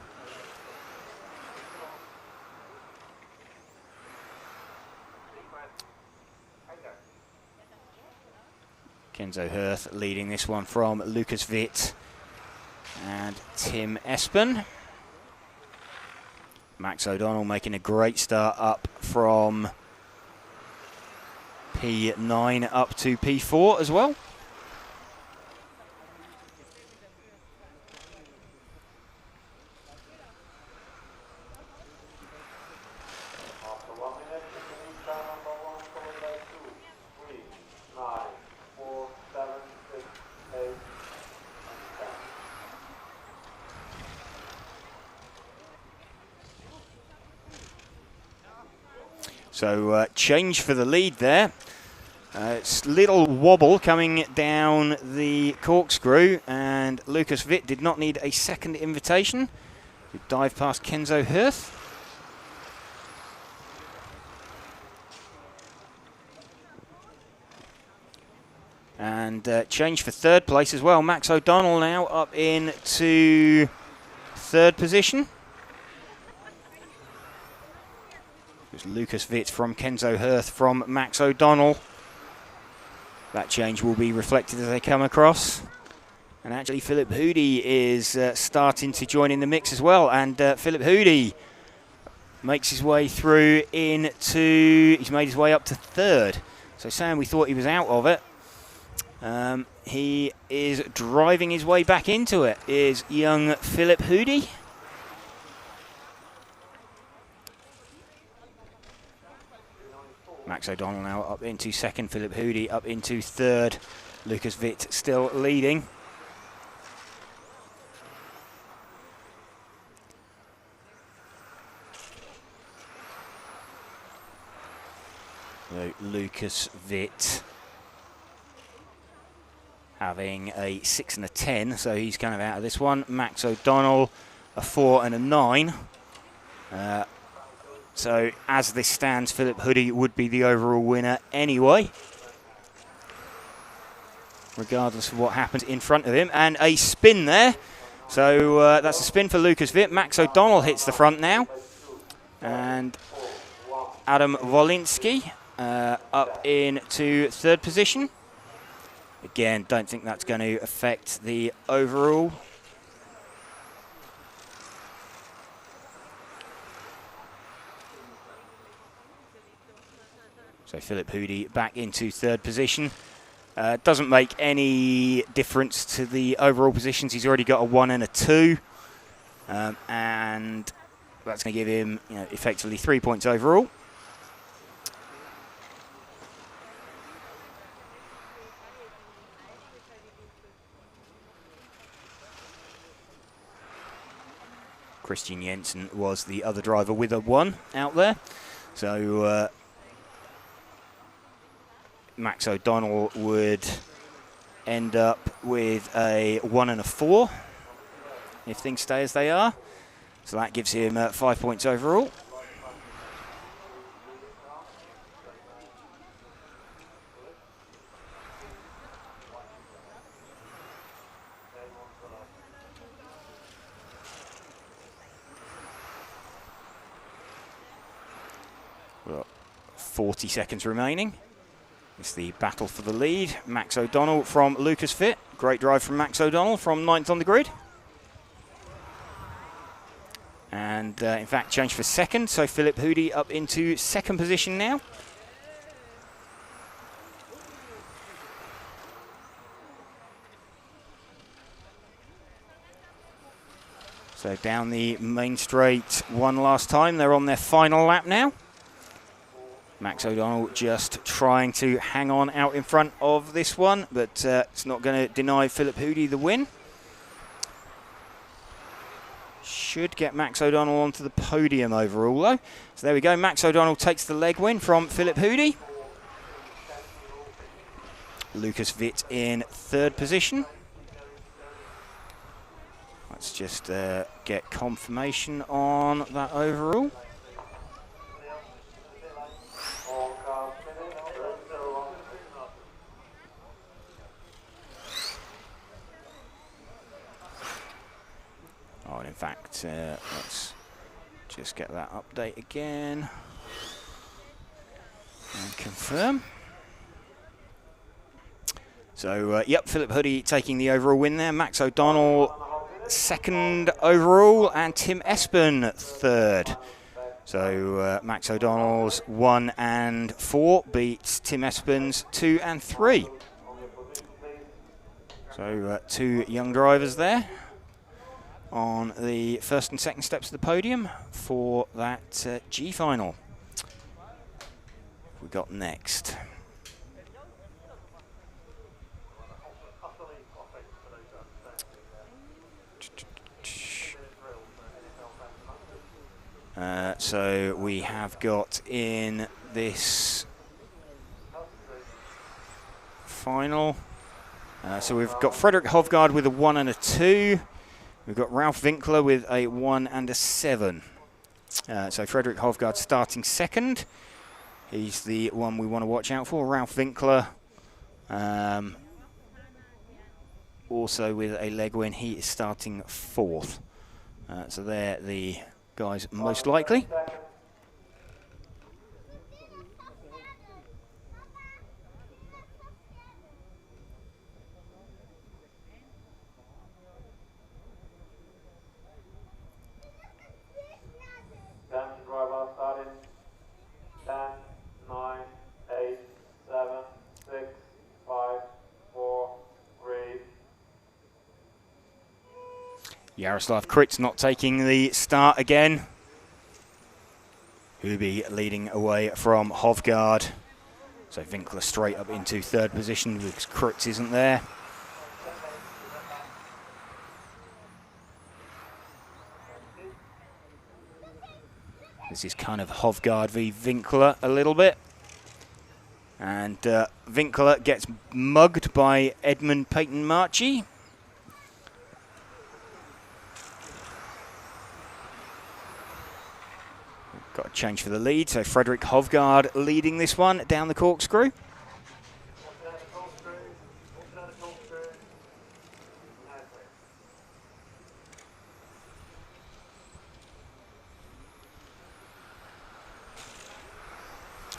Kenzo Hirth leading this one from Lucas Witt and Tim Espen. Max O'Donnell making a great start up from P9 up to P4 as well. After 1 minute, finish car number 1, followed by 2, 3, 9, 4, 7, 6, 8, and 10. So change for the lead there. It's little wobble coming down the corkscrew, and Lucas Witt did not need a second invitation to dive past Kenzo Hirth. And change for third place as well. Max O'Donnell now up into third position. It was Lucas Witt from Kenzo Hirth from Max O'Donnell. That change will be reflected as they come across. And actually Philip Hoody is starting to join in the mix as well. And Philip Hoody makes his way through he's made his way up to third. So Sam, we thought he was out of it. He is driving his way back into it, is young Philip Hoody. Max O'Donnell now up into second, Philip Hoody up into third. Lucas Witt still leading. So Lucas Witt having a 6 and a 10, so he's kind of out of this one. Max O'Donnell a 4 and a 9. So as this stands, Philip Hoody would be the overall winner anyway. regardless of what happens in front of him. And a spin there. So that's a spin for Lucas Witt. Max O'Donnell hits the front now. And Adam Wolinski up into third position. Again, don't think that's going to affect the overall. So Philip Hoody back into third position. Doesn't make any difference to the overall positions. He's already got a 1 and a 2. And that's going to give him, effectively 3 points overall. Christian Jensen was the other driver with a 1 out there. So Max O'Donnell would end up with a 1 and a 4 if things stay as they are. So that gives him 5 points overall. We've got 40 seconds remaining. It's the battle for the lead. Max O'Donnell from Lucas Witt. Great drive from Max O'Donnell from 9th on the grid. And in fact, change for second. So Philip Hoody up into second position now. So down the main straight one last time. They're on their final lap now. Max O'Donnell just trying to hang on out in front of this one, but it's not going to deny Philip Hoody the win. Should get Max O'Donnell onto the podium overall, though. So there we go. Max O'Donnell takes the leg win from Philip Hoody. Lucas Witt in third position. Let's just get confirmation on that overall. Oh, and in fact, let's just get that update again and confirm. So, yep, Philip Hoody taking the overall win there. Max O'Donnell second overall, and Tim Espen third. So Max O'Donnell's 1 and 4 beats Tim Espen's 2 and 3. So 2 young drivers there on the first and second steps of the podium for that G final. We got next. So we have got in this final. So we've got Frederick Hovgaard with a 1 and a 2. We've got Ralph Winkler with a 1 and a 7. So Frederick Hovgaard starting second. He's the one we want to watch out for. Ralph Winkler also with a leg win. He is starting fourth. So they're the guys most likely. Driver starting 10, 9, 8, 7, 6, 5, 4, 3. Yaroslav Kritz not taking the start again. Hubi leading away from Hovgaard. So Winkler straight up into third position because Kritz isn't there. This is kind of Hovgaard v Winkler a little bit. And Winkler gets mugged by Edmund Peyton Marchi. Got a change for the lead, so Frederick Hovgaard leading this one down the corkscrew.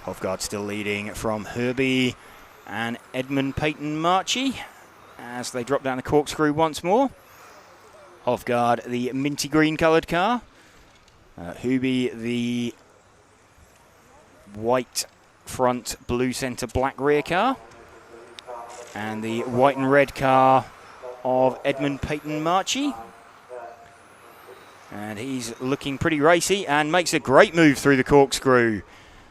Hofgaard still leading from Herbie and Edmund Peyton Marchie as they drop down the corkscrew once more. Hofgaard, the minty green coloured car. Herbie, the white front, blue centre, black rear car. And the white and red car of Edmund Peyton Marchie. And he's looking pretty racy and makes a great move through the corkscrew.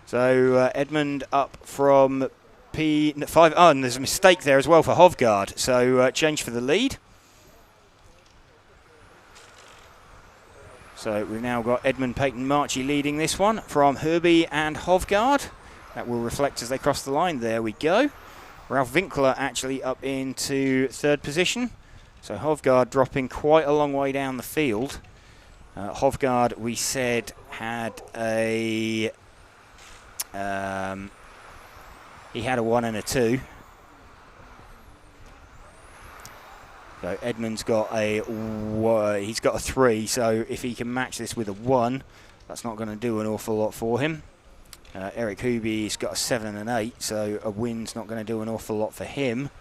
So Edmund up from P5. Oh, and there's a mistake there as well for Hofgaard. So change for the lead. So we've now got Edmund Peyton Marchie leading this one from Herbie and Hofgaard. That will reflect as they cross the line. There we go. Ralph Winkler actually up into third position. So Hofgaard dropping quite a long way down the field. Hofgaard, we said, had a... he had a 1 and a 2. So Edmund's got he's got a 3, so if he can match this with a 1, that's not going to do an awful lot for him. Eric Hooby's got a 7 and an 8, so a win's not going to do an awful lot for him.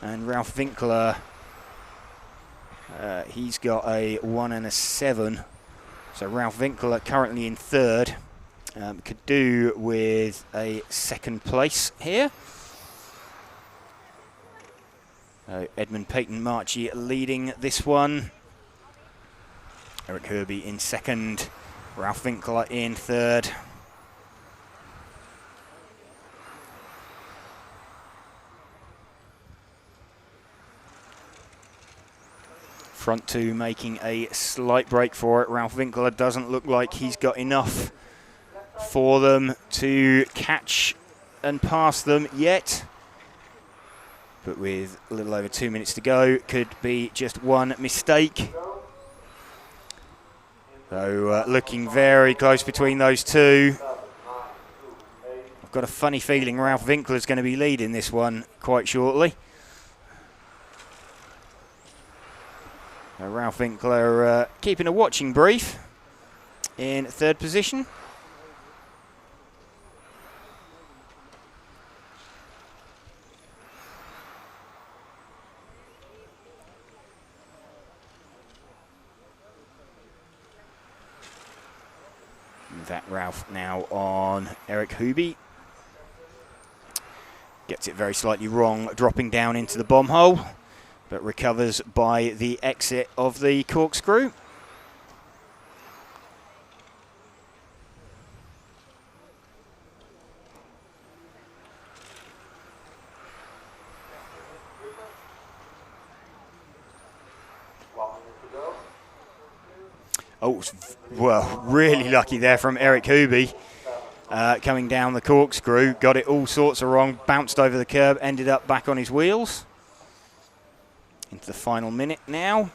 And Ralph Winkler, he's got a 1 and a 7. So Ralph Winkler currently in third. Could do with a second place here. Edmund Peyton Marchie leading this one. Eric Herbie in second. Ralph Winkler in third. Front two making a slight break for it. Ralph Winkler doesn't look like he's got enough for them to catch and pass them yet. But with a little over 2 minutes to go, could be just one mistake. So looking very close between those two. I've got a funny feeling Ralph Winkler's going to be leading this one quite shortly. Ralph Winkler keeping a watching brief in third position. That Ralph now on Eric Hooby. Gets it very slightly wrong, dropping down into the bomb hole, but recovers by the exit of the corkscrew. Oh, well, really lucky there from Eric Hooby. Coming down the corkscrew, got it all sorts of wrong, bounced over the curb, ended up back on his wheels. Into the final minute now.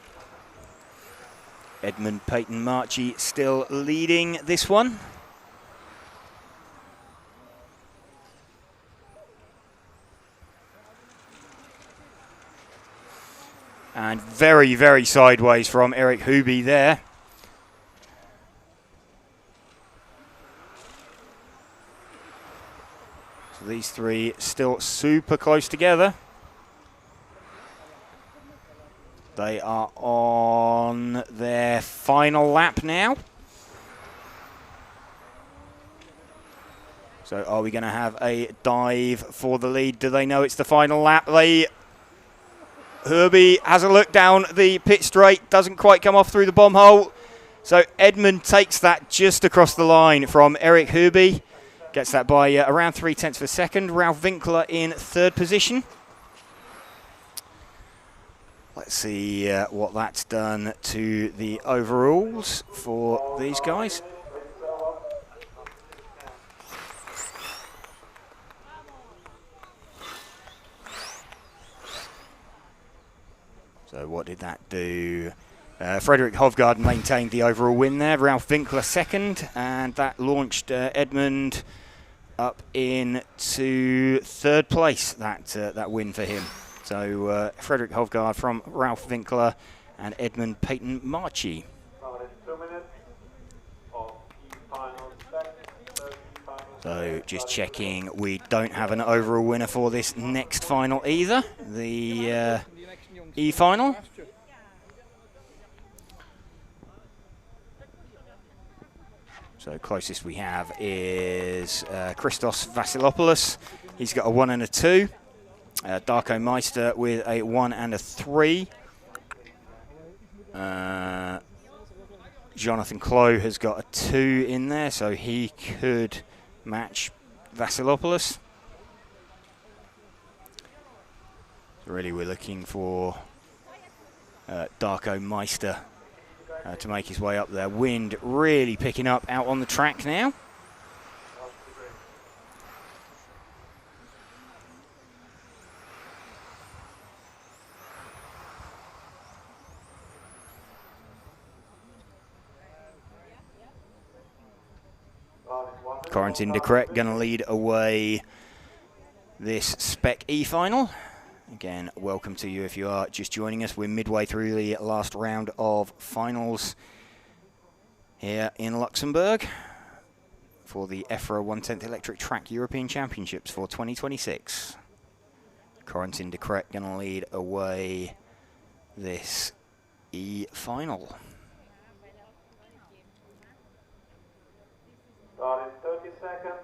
Edmund Peyton Marchie still leading this one. And very, very sideways from Eric Hooby there. So these three still super close together. They are on their final lap now. So are we going to have a dive for the lead? Do they know it's the final lap? Herbie has a look down the pit straight, doesn't quite come off through the bomb hole. So Edmund takes that just across the line from Eric Herbie. Gets that by around 0.3 of a second. Ralph Winkler in third position. Let's see what that's done to the overalls for these guys. So what did that do? Frederick Hofgaard maintained the overall win there. Ralph Winkler second, and that launched Edmund up into third place, that win for him. So Frederick Hofgaard from Ralph Winkler and Edmund Peyton Marchie. 2 minutes of final second, 30 final So just checking, we don't have an overall winner for this next final either, the E-final. So closest we have is Christos Vasilopoulos. He's got a 1 and a 2. Darko Meister with a 1 and a 3. Jonathan Clough has got a 2 in there, so he could match Vasilopoulos. So really we're looking for Darko Meister to make his way up there. Wind really picking up out on the track now. Corentin de Kret going to lead away this Spec E final. Again, welcome to you if you are just joining us. We're midway through the last round of finals here in Luxembourg for the EFRA 1/10 Electric Track European Championships for 2026. Corentin de Kret going to lead away this E final. Start in 30 seconds.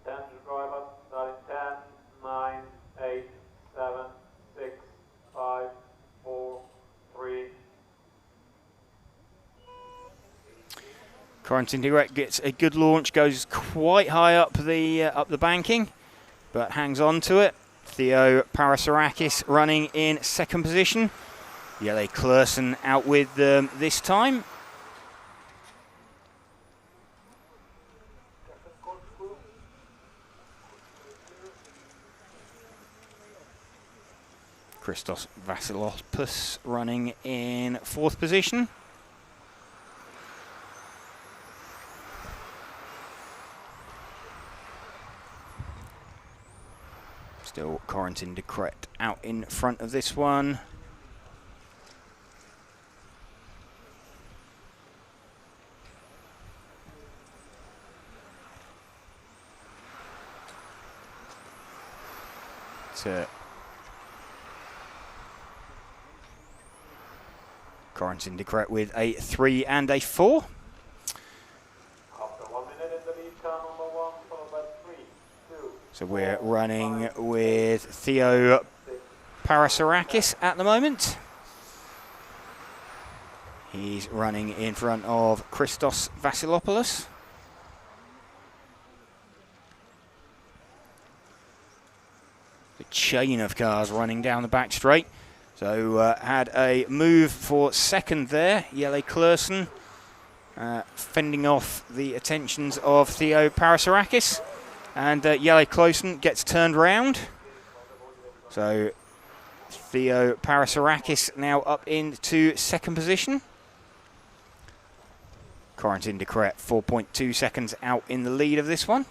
Attention drivers, starting 10, 9, 8, 7, 6, 5, 4, 3. Corentin de Kret gets a good launch, goes quite high up the banking, but hangs on to it. Theo Parasarakis running in second position. Elec Clausen out with them this time. Christos Vasilopoulos running in fourth position. Still Corentin de Kret out in front of this one. Corentin de Kret with a 3 and a 4. After 1 minute in the lead, car number 1, followed by 3, 2. So we're running with Theo Parasarakis at the moment. He's running in front of Christos Vasilopoulos. The chain of cars running down the back straight. So had a move for second there. Elec Clausen fending off the attentions of Theo Parasarakis. And Elec Clausen gets turned round. So Theo Parasarakis now up into second position. Corentin de Kret 4.2 seconds out in the lead of this one.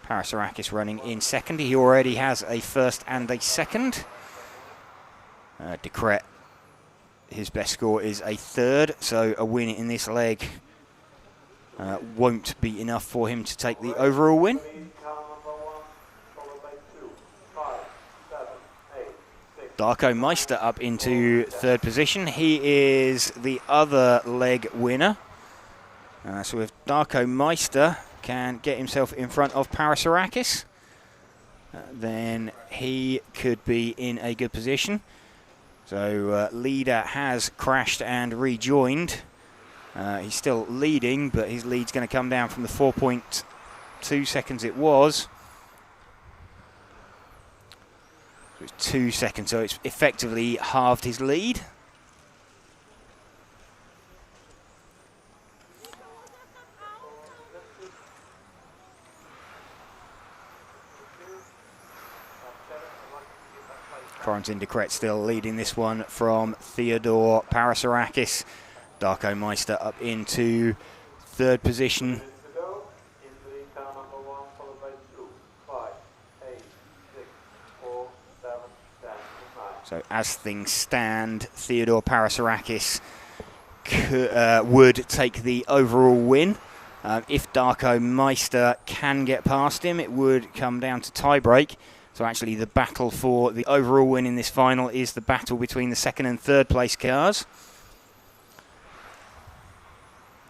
Parasarakis running in second. He already has a first and a second. De Kret, his best score is a third, so a win in this leg won't be enough for him to take the overall win. Darko Meister up into third position. He is the other leg winner. So if Darko Meister can get himself in front of Parasarakis, then he could be in a good position. So leader has crashed and rejoined. He's still leading, but his lead's going to come down from the 4.2 seconds it was. So it's 2 seconds, so it's effectively halved his lead. Corentin de Kret still leading this one from Theodore Parasarakis. Darko Meister up into third position. To go, into the car number 1, followed by 2, 5, 8, 6, 4, 7, 10, 9. So as things stand, Theodore Parasarakis would take the overall win. If Darko Meister can get past him, it would come down to tie-break. So actually the battle for the overall win in this final is the battle between the second and third place cars.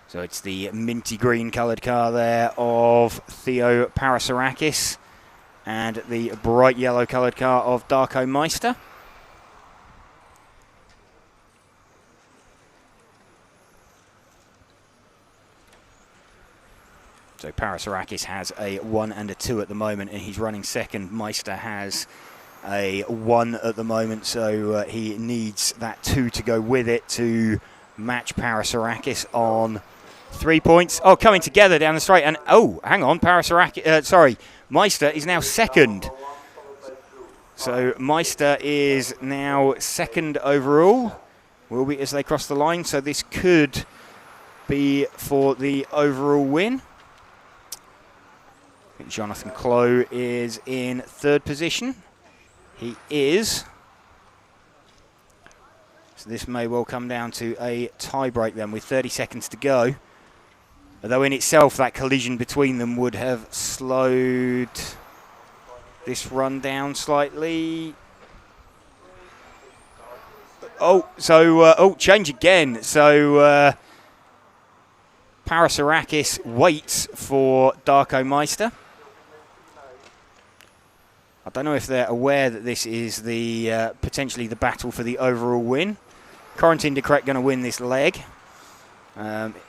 So it's the minty green coloured car there of Theo Parasarakis and the bright yellow coloured car of Darko Meister. So Parasarakis has a 1 and a 2 at the moment, and he's running second. Meister has a 1 at the moment, so he needs that 2 to go with it to match Parasarakis on 3 points. Oh, coming together down the straight, and oh, hang on, Meister is now second. So Meister is now second overall, will be as they cross the line, so this could be for the overall win. Jonathan Clough is in third position. He is. So this may well come down to a tie-break then with 30 seconds to go. Although in itself that collision between them would have slowed this run down slightly. Change again. So Parasarakis waits for Darko Meister. I don't know if they're aware that this is the potentially the battle for the overall win. Corentin de Kret going to win this leg.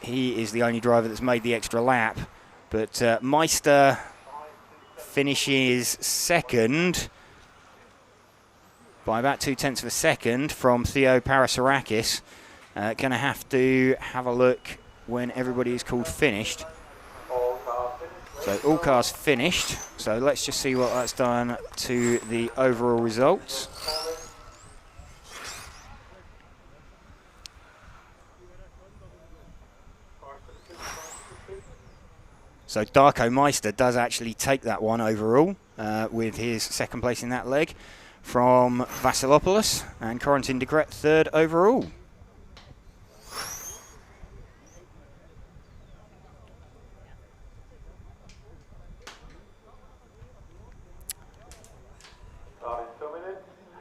He is the only driver that's made the extra lap. But Meister finishes second by about 0.2 of a second from Theo Parasarakis. Going to have a look when everybody is called finished. So all cars finished. So let's just see what that's done to the overall results. So Darko Meister does actually take that one overall with his second place in that leg from Vasilopoulos, and Corentin de Kret third overall.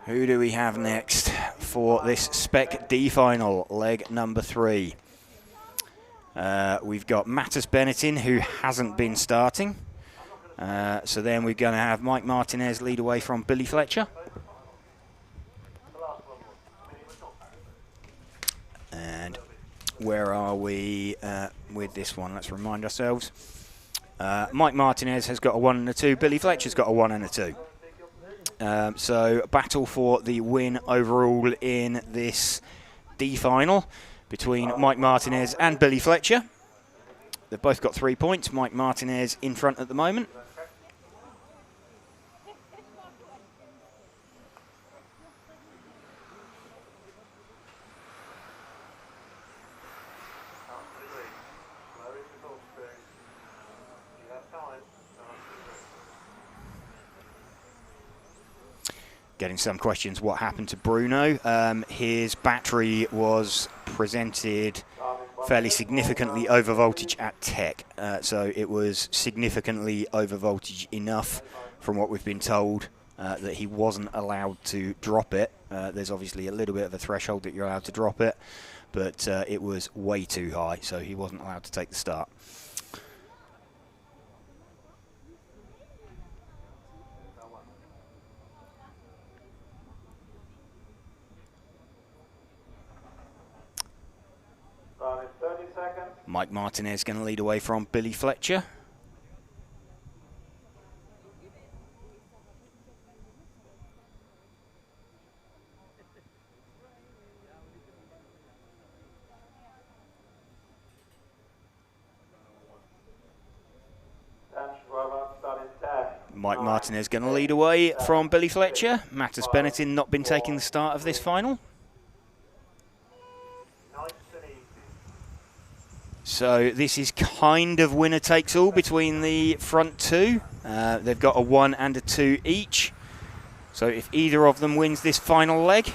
Who do we have next for this Spec D final, leg number 3? We've got Mattis Benetton, who hasn't been starting. So then we're going to have Mike Martinez lead away from Billy Fletcher. And where are we with this one? Let's remind ourselves. Mike Martinez has got a 1 and a 2. Billy Fletcher's got a 1 and a 2. So battle for the win overall in this D final between Mike Martinez and Billy Fletcher. They've both got 3 points. Mike Martinez in front at the moment. Getting some questions, what happened to Bruno? His battery was presented fairly significantly over voltage at Tech. So it was significantly over voltage enough, from what we've been told, that he wasn't allowed to drop it. There's obviously a little bit of a threshold that you're allowed to drop it, but it was way too high, so he wasn't allowed to take the start. Mike Martinez going to lead away from Billy Fletcher. Mike Martinez going to lead away from Billy Fletcher. Mattis Benetton not been taking the start of this final. So this is kind of winner takes all between the front two. They've got a 1 and a 2 each. So if either of them wins this final leg,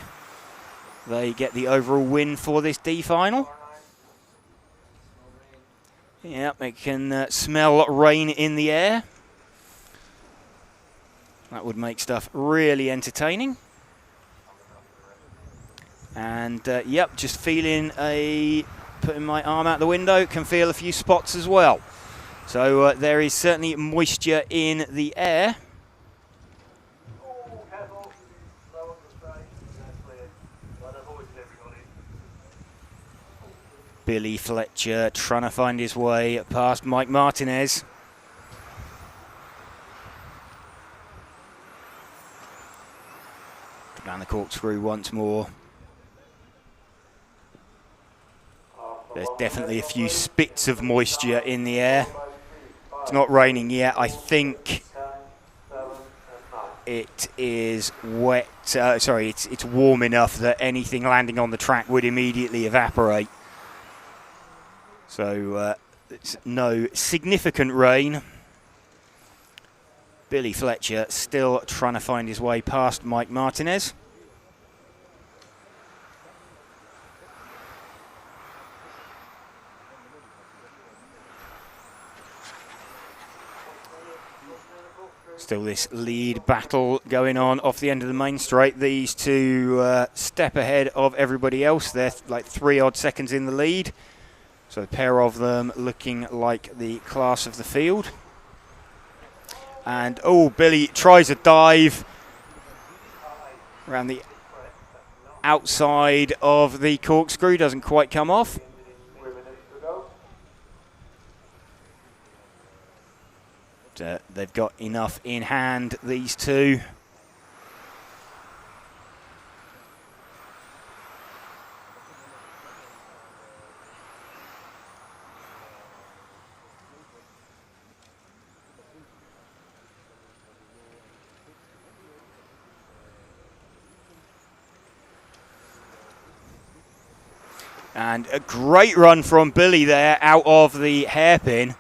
they get the overall win for this D final. Yep, they can smell rain in the air. That would make stuff really entertaining. And yep, just feeling putting my arm out the window, can feel a few spots as well. So there is certainly moisture in the air. Billy Fletcher trying to find his way past Mike Martinez. Down the corkscrew once more. There's definitely a few spits of moisture in the air. It's not raining yet. I think it is wet. Sorry, it's warm enough that anything landing on the track would immediately evaporate. So it's no significant rain. Billy Fletcher still trying to find his way past Mike Martinez. Still this lead battle going on off the end of the main straight. These two step ahead of everybody else. They're like 3 odd seconds in the lead. So a pair of them looking like the class of the field. And, oh, Billy tries a dive around the outside of the corkscrew. Doesn't quite come off. They've got enough in hand, these two. And a great run from Billy there out of the hairpin.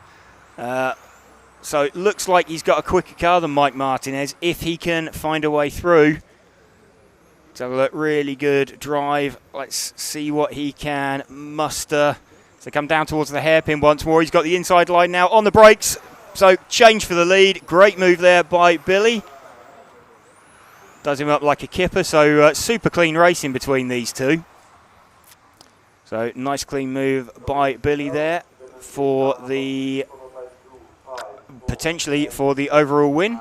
So it looks like he's got a quicker car than Mike Martinez if he can find a way through. Let's have a look. Really good drive. Let's see what he can muster. So come down towards the hairpin once more. He's got the inside line now on the brakes. So change for the lead. Great move there by Billy. Does him up like a kipper. So super clean racing between these two. So nice clean move by Billy there for the potentially for the overall win.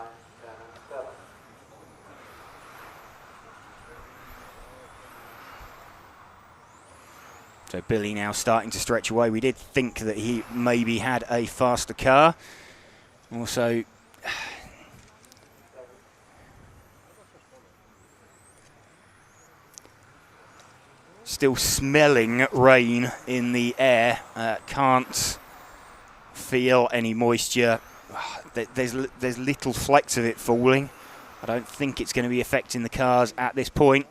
So Billy now starting to stretch away. We did think that he maybe had a faster car. Also, still smelling rain in the air. Can't feel any moisture. There's little flecks of it falling. I don't think it's going to be affecting the cars at this point.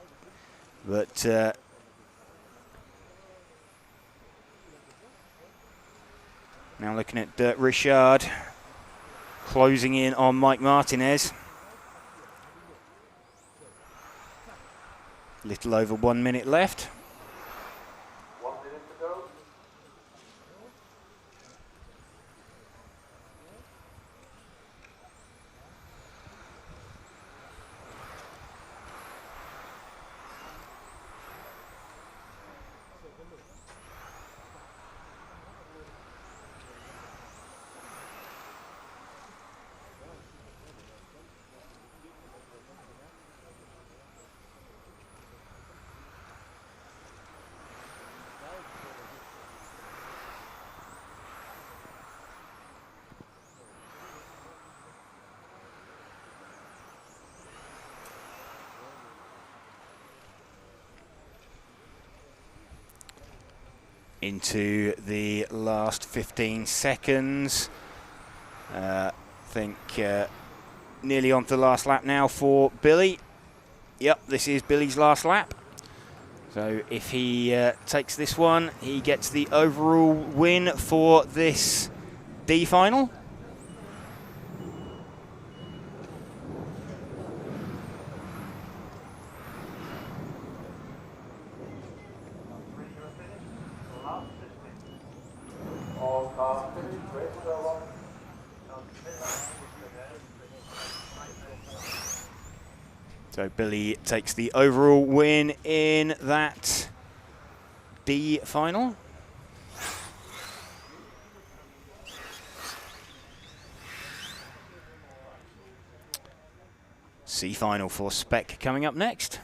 But now looking at Richard closing in on Mike Martinez. Little over 1 minute left. Into the last 15 seconds. I think nearly on to the last lap now for Billy. Yep, this is Billy's last lap. So if he takes this one, he gets the overall win for this D final. So Billy takes the overall win in that D final. C final for Spec coming up next.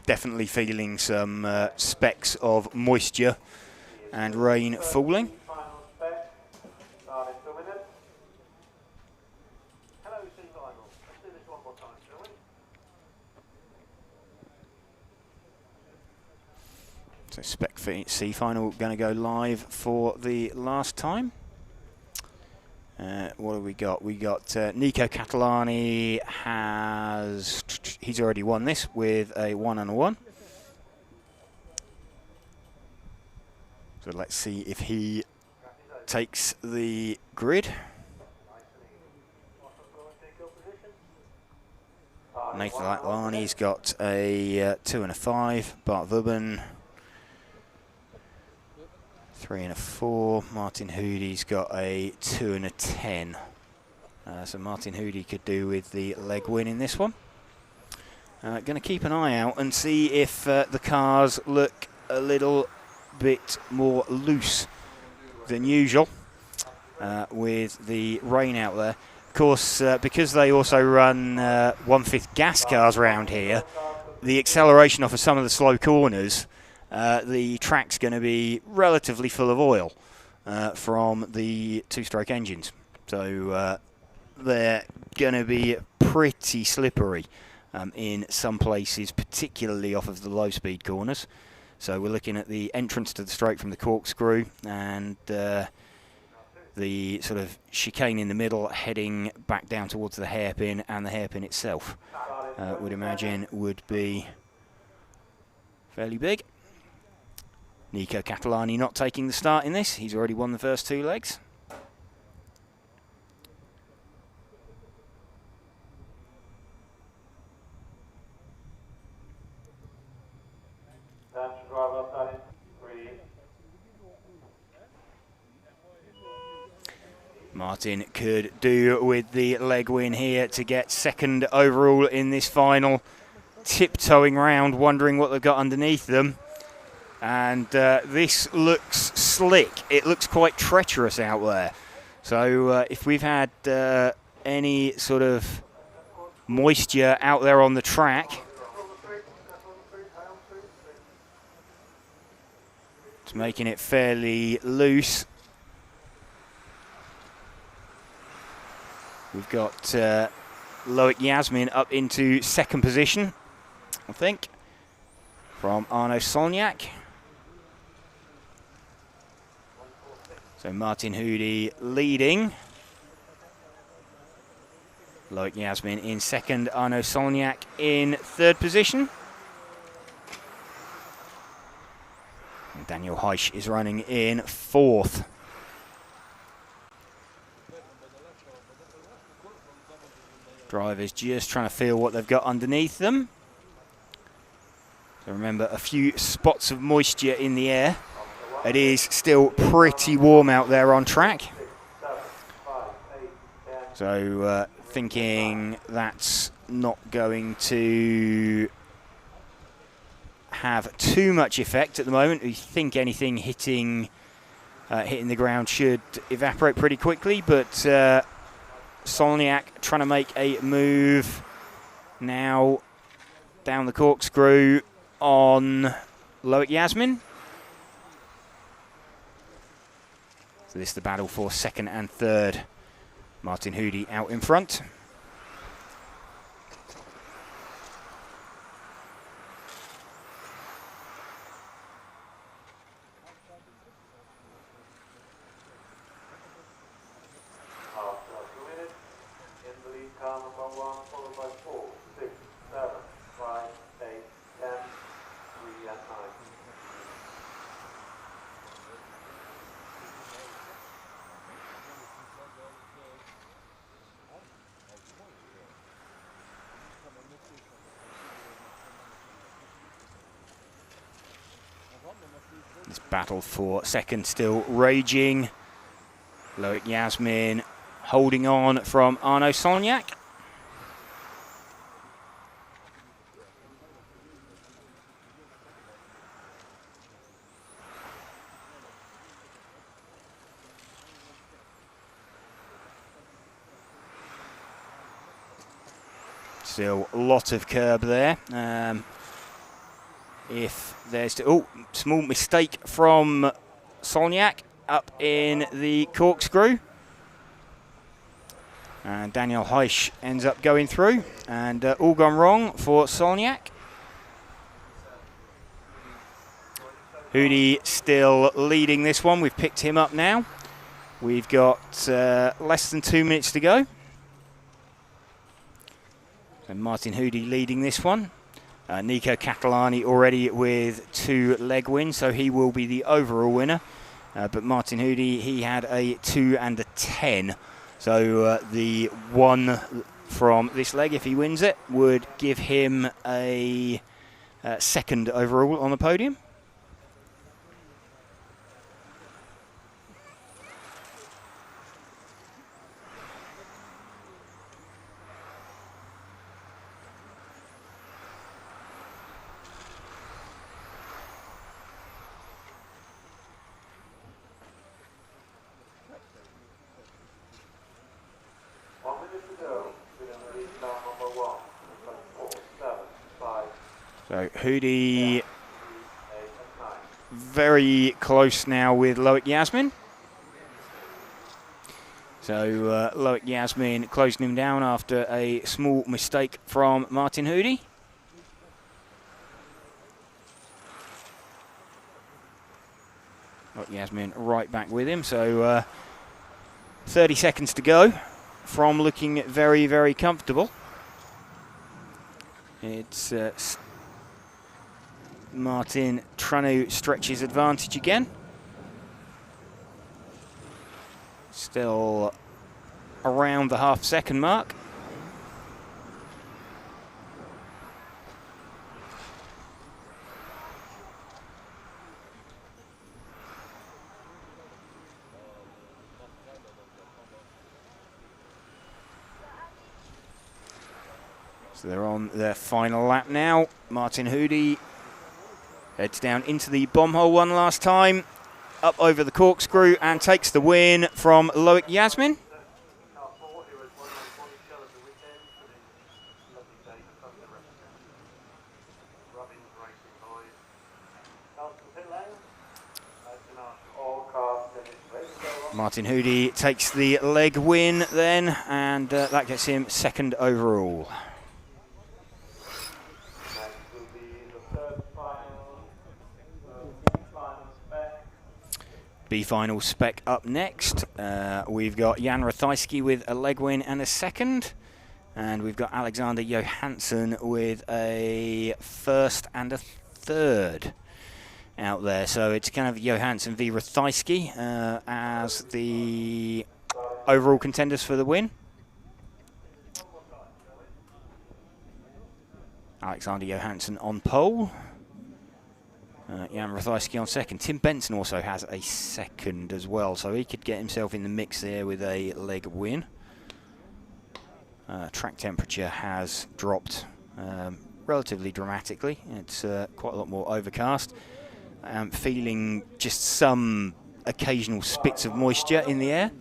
Definitely feeling some specks of moisture and rain falling. So Spec C final going to go live for the last time. What have we got? We got Nico Catalani he's already won this with a 1 and a 1. So let's see if he takes the grid. Nathan Catalani's got a 2 and a 5. Bart Vubben 3 and a 4. Martin Hoody's got a 2 and a 10. So Martin Hoody could do with the leg win in this one. Going to keep an eye out and see if the cars look a little bit more loose than usual with the rain out there. Of course, because they also run 1/5 gas cars around here, the acceleration off of some of the slow corners, the track's going to be relatively full of oil from the 2-stroke engines. So they're going to be pretty slippery in some places, particularly off of the low-speed corners. So we're looking at the entrance to the straight from the corkscrew and the sort of chicane in the middle heading back down towards the hairpin, and the hairpin itself would imagine would be fairly big. Nico Catalani not taking the start in this. He's already won the first 2 legs. Martin could do with the leg win here to get 2nd overall in this final. Tiptoeing round, wondering what they've got underneath them. And this looks slick. It looks quite treacherous out there. So if we've had any sort of moisture out there on the track, it's making it fairly loose. We've got Loic Yasmin up into 2nd position, I think, from Arno Solniak. So Martin Hoody leading. Loic Yasmin in 2nd, Arno Solniak in 3rd position. And Daniel Heisch is running in 4th. Drivers just trying to feel what they've got underneath them. So remember, a few spots of moisture in the air. It is still pretty warm out there on track. So thinking that's not going to have too much effect at the moment. We think anything hitting the ground should evaporate pretty quickly, but Solniak trying to make a move now down the corkscrew on Loic Yasmin. So this is the battle for 2nd and 3rd. Martin Hoody out in front. This battle for second still raging. Loic Yasmin holding on from Arnaud Solniak. Still a lot of curb there. If there's small mistake from Solniak up in the corkscrew, and Daniel Heisch ends up going through, and all gone wrong for Solniak. Hoody still leading this one. We've picked him up now. We've got less than 2 minutes to go. And Martin Hoody leading this one. Nico Catalani already with 2 leg wins, so he will be the overall winner. But Martin Hoody, he had a 2 and a 10. So the one from this leg, if he wins it, would give him a second overall on the podium. So Hoody very close now with Loic Yasmin. So Loic Yasmin closing him down after a small mistake from Martin Hoody. Loic Yasmin right back with him. So 30 seconds to go from looking very, very comfortable. It's Martin trying to stretch his advantage again. Still around the half-second mark. So they're on their final lap now. Martin Hoody heads down into the bomb hole one last time, up over the corkscrew, and takes the win from Loic Yasmin. Martin Hoody takes the leg win then, and that gets him second overall. B final spec up next. We've got Jan Rathajski with a leg win and a second. And we've got Alexander Johansson with a first and a third out there. So it's kind of Johansson v Rathajski as the overall contenders for the win. Alexander Johansson on pole. Jan Rathajski on second. Tim Benson also has a second as well, so he could get himself in the mix there with a leg win. Track temperature has dropped relatively dramatically. It's quite a lot more overcast. I'm feeling just some occasional spits of moisture in the air.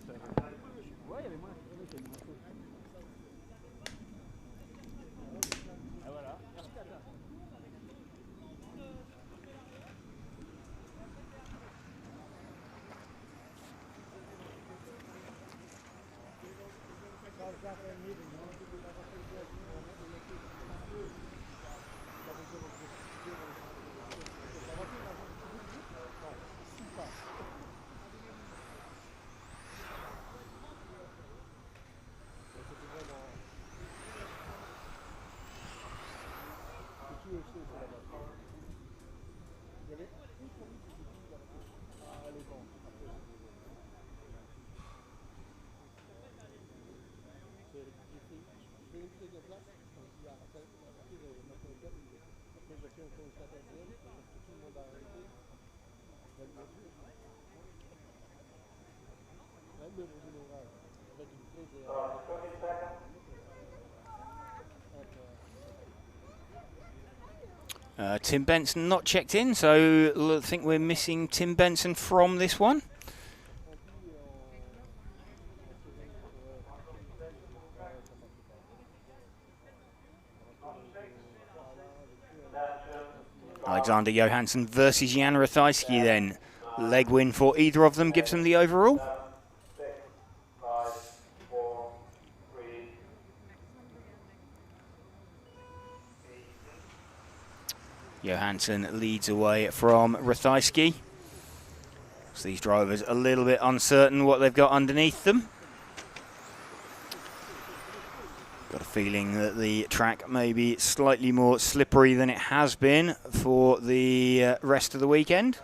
Tim Benson not checked in, so I think we're missing Tim Benson from this one. Alexander Johansson versus Jan Ratajski then. Leg win for either of them gives them the overall. Johansson leads away from Ratajski. So these drivers a little bit uncertain what they've got underneath them. Got a feeling that the track may be slightly more slippery than it has been for the rest of the weekend.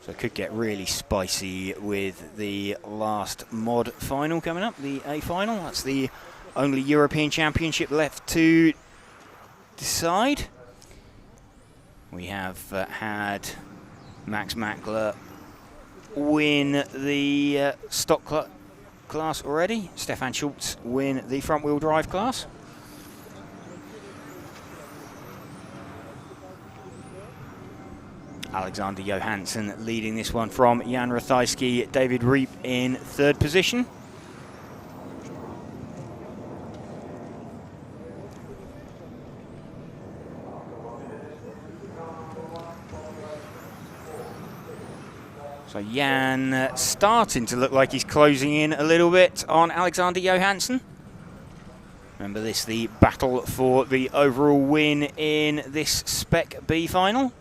So it could get really spicy with the last mod final coming up, the A final. That's the only European Championship left to decide. We have had Max Mackler win the stock class already. Stefan Schultz win the front-wheel drive class. Alexander Johansson leading this one from Jan Ratajski. David Reep in third position. So Jan starting to look like he's closing in a little bit on Alexander Johansson. Remember this, the battle for the overall win in this Spec B final.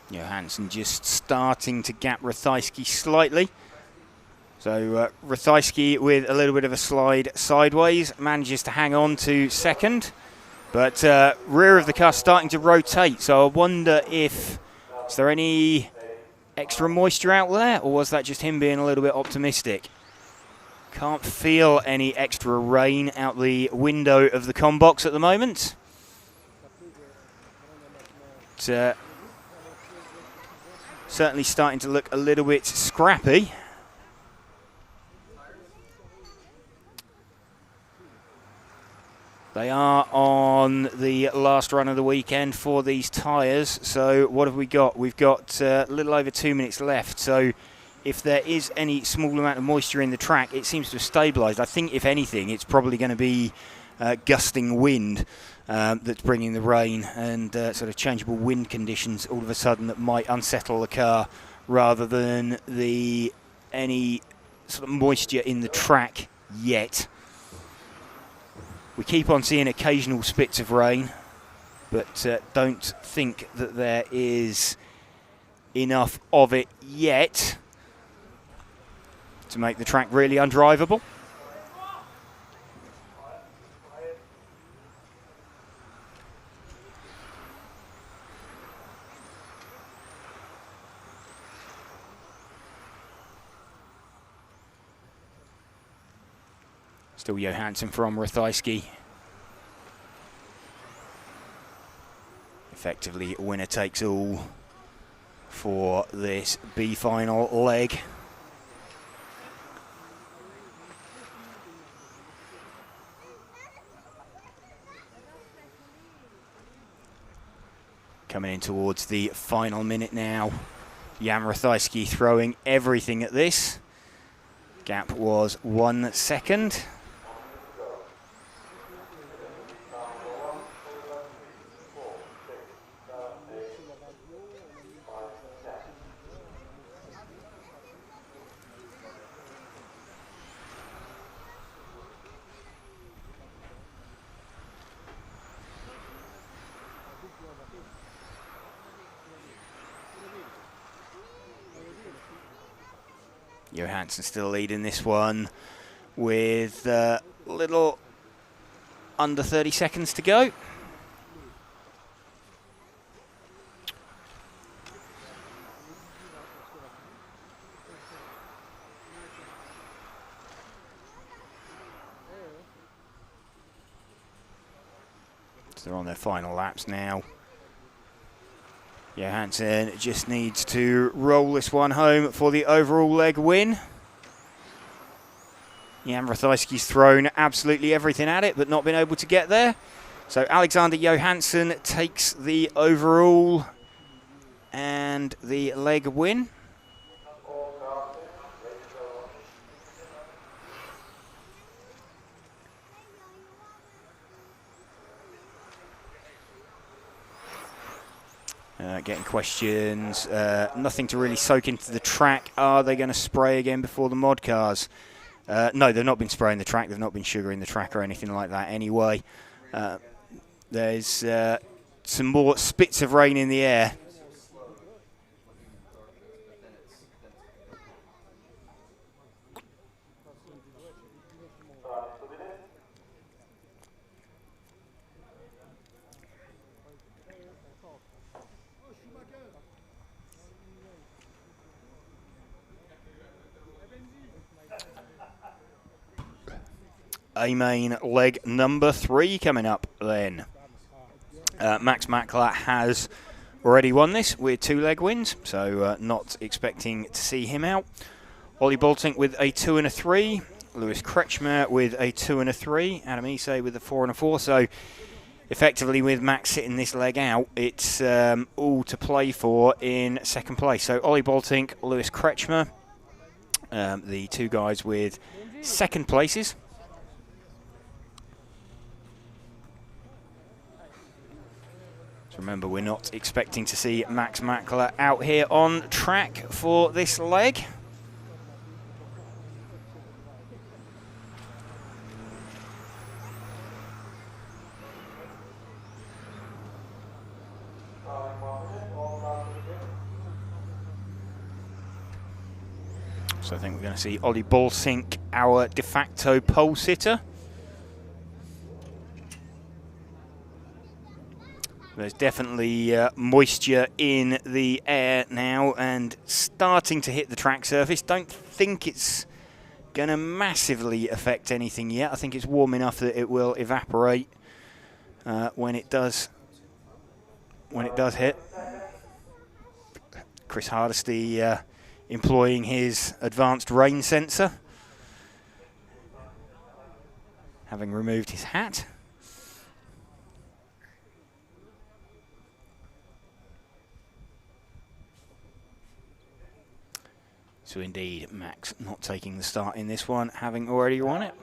Johansson just starting to gap Ratajski slightly. So Ratajski with a little bit of a slide sideways, manages to hang on to second. But rear of the car starting to rotate, so I wonder if, is there any extra moisture out there, or was that just him being a little bit optimistic? Can't feel any extra rain out the window of the comm box at the moment. But, certainly starting to look a little bit scrappy. They are on the last run of the weekend for these tyres. So what have we got? We've got a little over 2 minutes left. So if there is any small amount of moisture in the track, it seems to have stabilised. I think, if anything, it's probably going to be gusting wind that's bringing the rain and sort of changeable wind conditions all of a sudden that might unsettle the car, rather than any sort of moisture in the track yet. We keep on seeing occasional spits of rain, but don't think that there is enough of it yet to make the track really undrivable. Still Johansson from Ratajski. Effectively winner takes all for this B final leg. Coming in towards the final minute now. Jan Ratajski throwing everything at this. Gap was 1 second. Johansson still leading this one with a little under 30 seconds to go. They're on their final laps now. Johansson just needs to roll this one home for the overall leg win. Jan Ratajski's thrown absolutely everything at it, but not been able to get there. So Alexander Johansson takes the overall and the leg win. Getting questions, nothing to really soak into the track. Are they going to spray again before the mod cars? No, they've not been spraying the track. They've not been sugaring the track or anything like that anyway. There's some more spits of rain in the air. A main leg number 3 coming up then. Max Mackler has already won this with 2 leg wins, so not expecting to see him out. Ollie Boltink with a 2 and a 3. Lewis Kretschmer with a 2 and a 3. Adam Isay with a 4 and a 4. So effectively with Max sitting this leg out, it's all to play for in second place. So Ollie Boltink, Lewis Kretschmer, the 2 guys with second places. Remember, we're not expecting to see Max Mackler out here on track for this leg. So I think we're going to see Ollie Boltink, our de facto pole sitter. There's definitely moisture in the air now and starting to hit the track surface. Don't think it's going to massively affect anything yet. I think it's warm enough that it will evaporate when it does hit. Chris Hardesty employing his advanced rain sensor, having removed his hat. So indeed, Max not taking the start in this one, having already won it.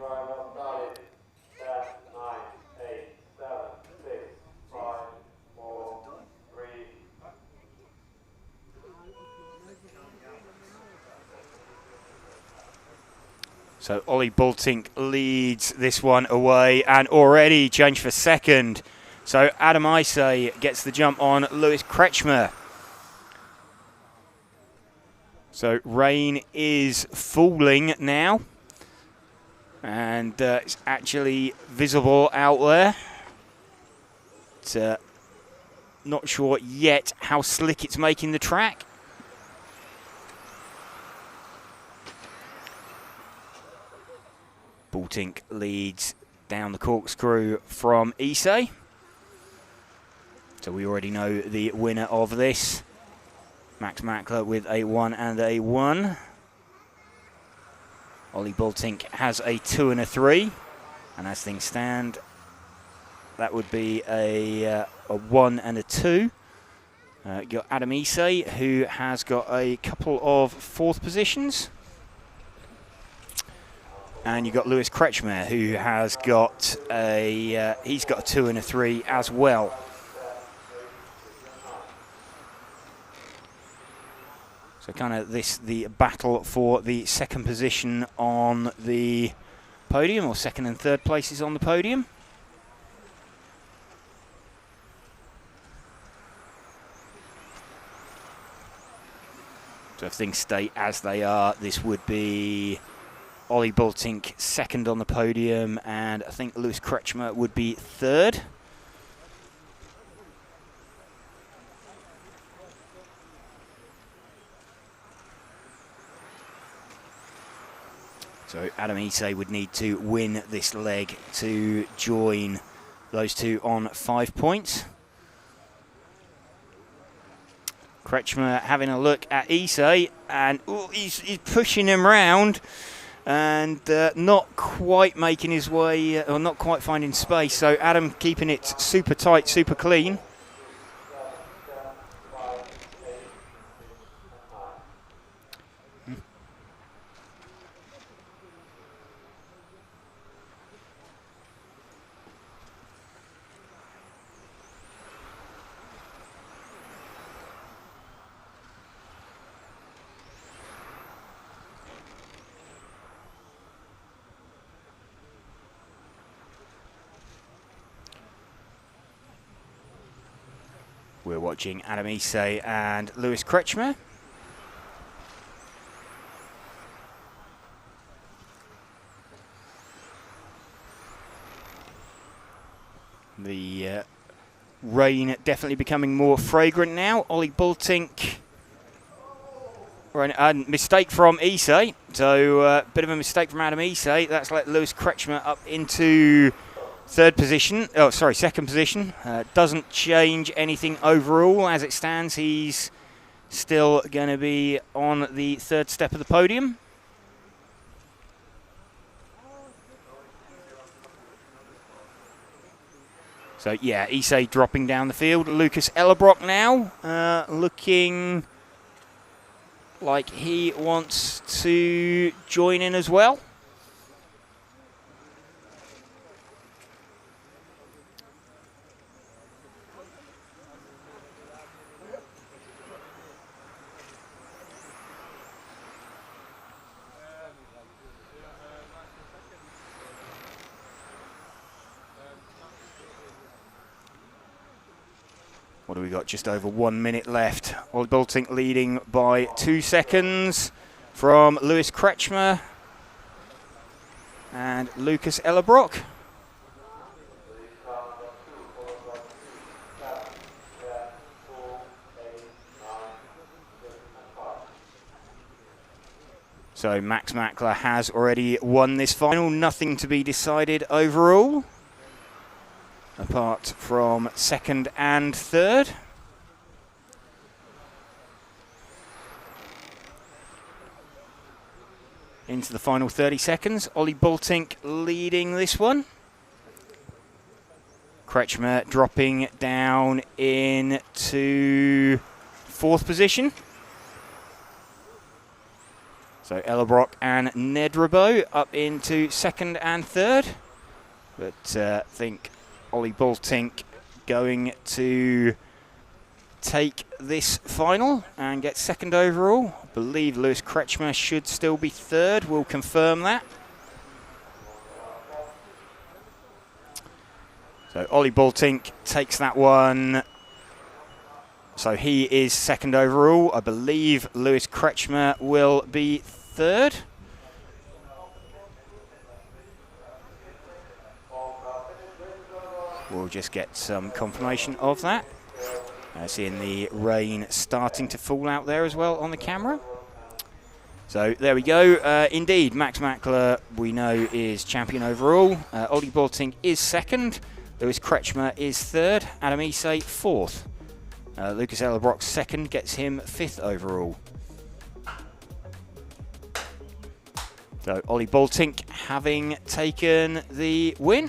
So Ollie Boltink leads this one away and already changed for second. So Adam Isay gets the jump on Lewis Kretschmer. So rain is falling now, and it's actually visible out there. But, not sure yet how slick it's making the track. Boltink leads down the corkscrew from Isay. So we already know the winner of this. Max Mackler with a 1 and a 1. Ollie Boltink has a 2 and a 3. And as things stand, that would be a 1 and a 2. You got Adam Isay, who has got a couple of 4th positions. And you've got Lewis Kretschmer, who has got he's got a 2 and a 3 as well. So kind of the battle for the second position on the podium, or second and third places on the podium. So So if things stay as they are, this would be Ollie Bultink second on the podium, and I think Lewis Kretschmer would be third. So Adam Issei would need to win this leg to join those two on 5 points. Kretschmer having a look at Issei, and he's pushing him round and not quite making his way, or not quite finding space. So Adam keeping it super tight, super clean. We're watching Adam Issei and Lewis Kretschmer. The rain definitely becoming more fragrant now. Ollie Bultink. Mistake from Issei. So bit of a mistake from Adam Issei. That's let Lewis Kretschmer up into second position. Doesn't change anything overall as it stands. He's still going to be on the third step of the podium. So yeah, Issei dropping down the field. Lucas Ellerbrock now looking like he wants to join in as well. What do we got? Just over 1 minute left. Ollie Bultink leading by 2 seconds from Lewis Kretschmer and Lucas Ellerbrock. So Max Mackler has already won this final. Nothing to be decided overall, apart from second and third. Into the final 30 seconds. Ollie Bultink leading this one. Kretschmer dropping down into fourth position. So Ellerbrock and Nedrabo up into second and third. But I think Ollie Bultink going to take this final and get second overall. I believe Lewis Kretschmer should still be third. We'll confirm that. So Ollie Bultink takes that one. So he is second overall. I believe Lewis Kretschmer will be third. We'll just get some confirmation of that. Seeing the rain starting to fall out there as well on the camera. So there we go. Indeed, Max Mackler, we know, is champion overall. Ollie Bultink is second. Lewis Kretschmer is third. Adam Issei fourth. Lucas Ellerbrock second, gets him fifth overall. So Ollie Bultink having taken the win.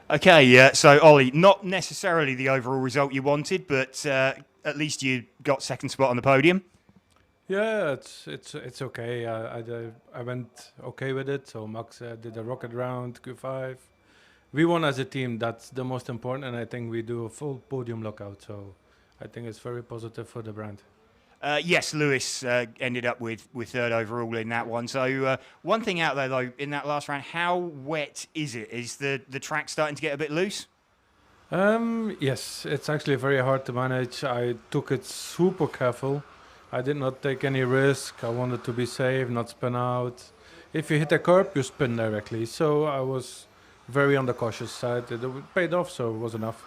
Okay, yeah, so Ollie, not necessarily the overall result you wanted, but at least you got second spot on the podium. Yeah, it's okay. I went okay with it. So Max did a rocket round, Q5. We won as a team. That's the most important, and I think we do a full podium lockout. So I think it's very positive for the brand. Yes, Lewis ended up with third overall in that one. So one thing out there, though, in that last round, how wet is it? Is the track starting to get a bit loose? Yes, it's actually very hard to manage. I took it super careful. I did not take any risk. I wanted to be safe, not spin out. If you hit a curb, you spin directly. So I was very on the cautious side. It paid off, so it was enough.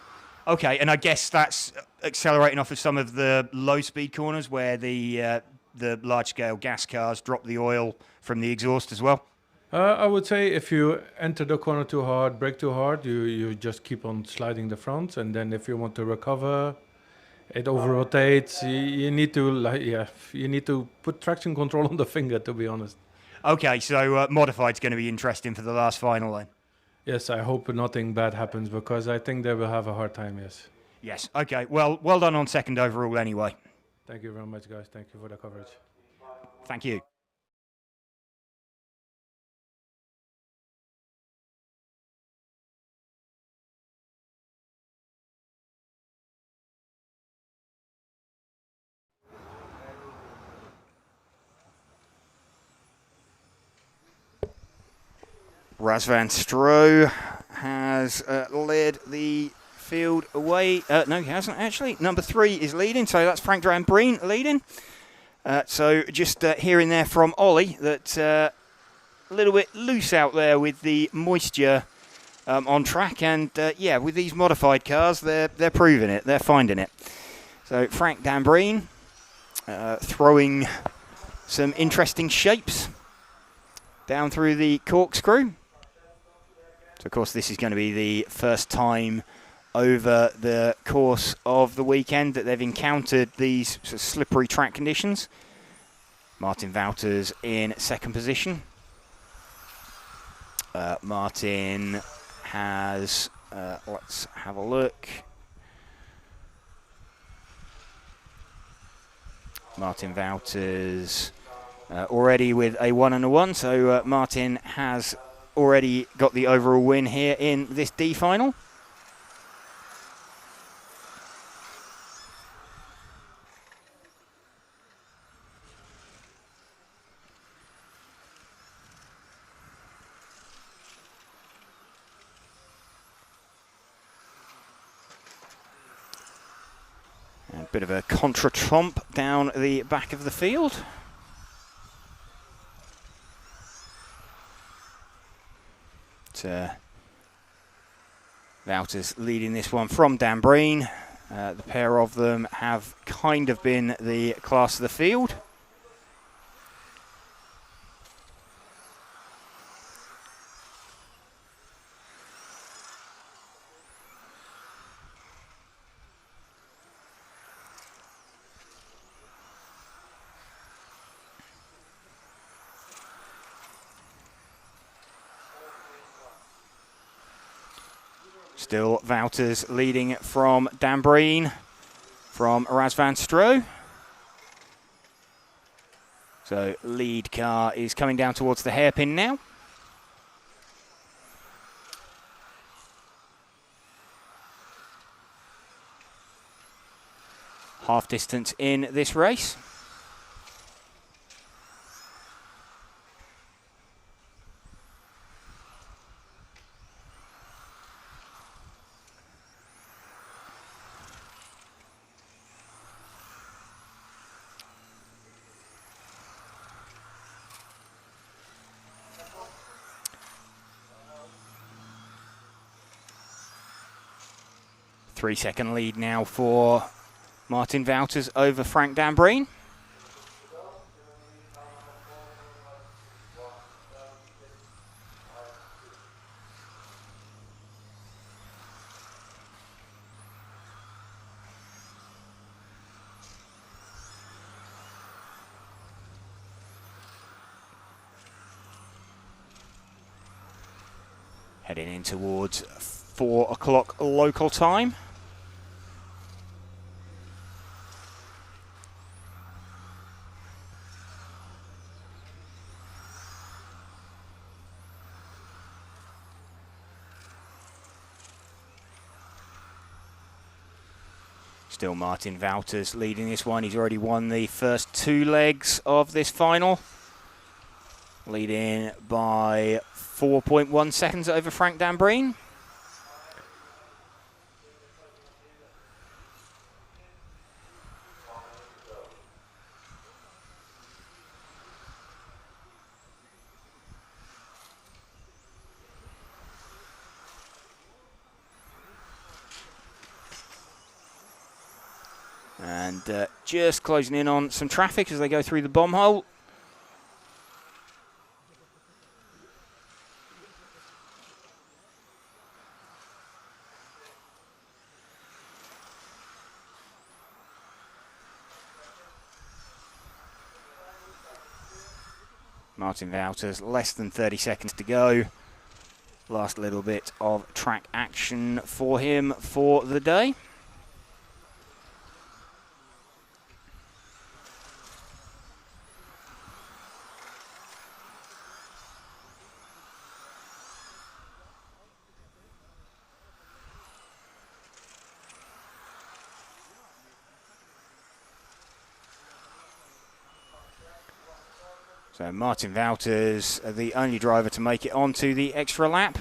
Okay, and I guess that's accelerating off of some of the low-speed corners where the large-scale gas cars drop the oil from the exhaust as well. I would say if you enter the corner too hard, brake too hard, you just keep on sliding the front, and then if you want to recover, it over rotates. You need to put traction control on the finger, to be honest. Okay, so modified's going to be interesting for the last final then. Yes, I hope nothing bad happens because I think they will have a hard time. Yes. Yes. Okay. Well done on second overall anyway. Thank you very much, guys. Thank you for the coverage. Thank you. Razvan Stroh has led the field away. No, he hasn't actually. Number 3 is leading, so that's Frank Dambreen leading. So just hearing there from Ollie that a little bit loose out there with the moisture on track, and yeah, with these modified cars, they're proving it. They're finding it. So Frank Dambreen throwing some interesting shapes down through the corkscrew. So, of course, this is going to be the first time over the course of the weekend that they've encountered these sort of slippery track conditions. Martin Wouters in second position. Martin has, let's have a look. Martin Wouters already with a 1 and a 1, so Martin has already got the overall win here in this D final. A bit of a contre-trompe down the back of the field. Wouters leading this one from Dambreen. The pair of them have kind of been the class of the field. Still Wouters leading from Dambreen, from Razvan Stroh. So lead car is coming down towards the hairpin now. Half distance in this race. Three-second lead now for Martin Wouters over Frank Dambreen. Heading in towards 4 o'clock local time. Still Martin Wouters leading this one. He's already won the first 2 legs of this final, leading by 4.1 seconds over Frank Dambreen. And just closing in on some traffic as they go through the bomb hole. Martin Wouters, less than 30 seconds to go. Last little bit of track action for him for the day. So Martin Wouters, the only driver to make it onto the extra lap.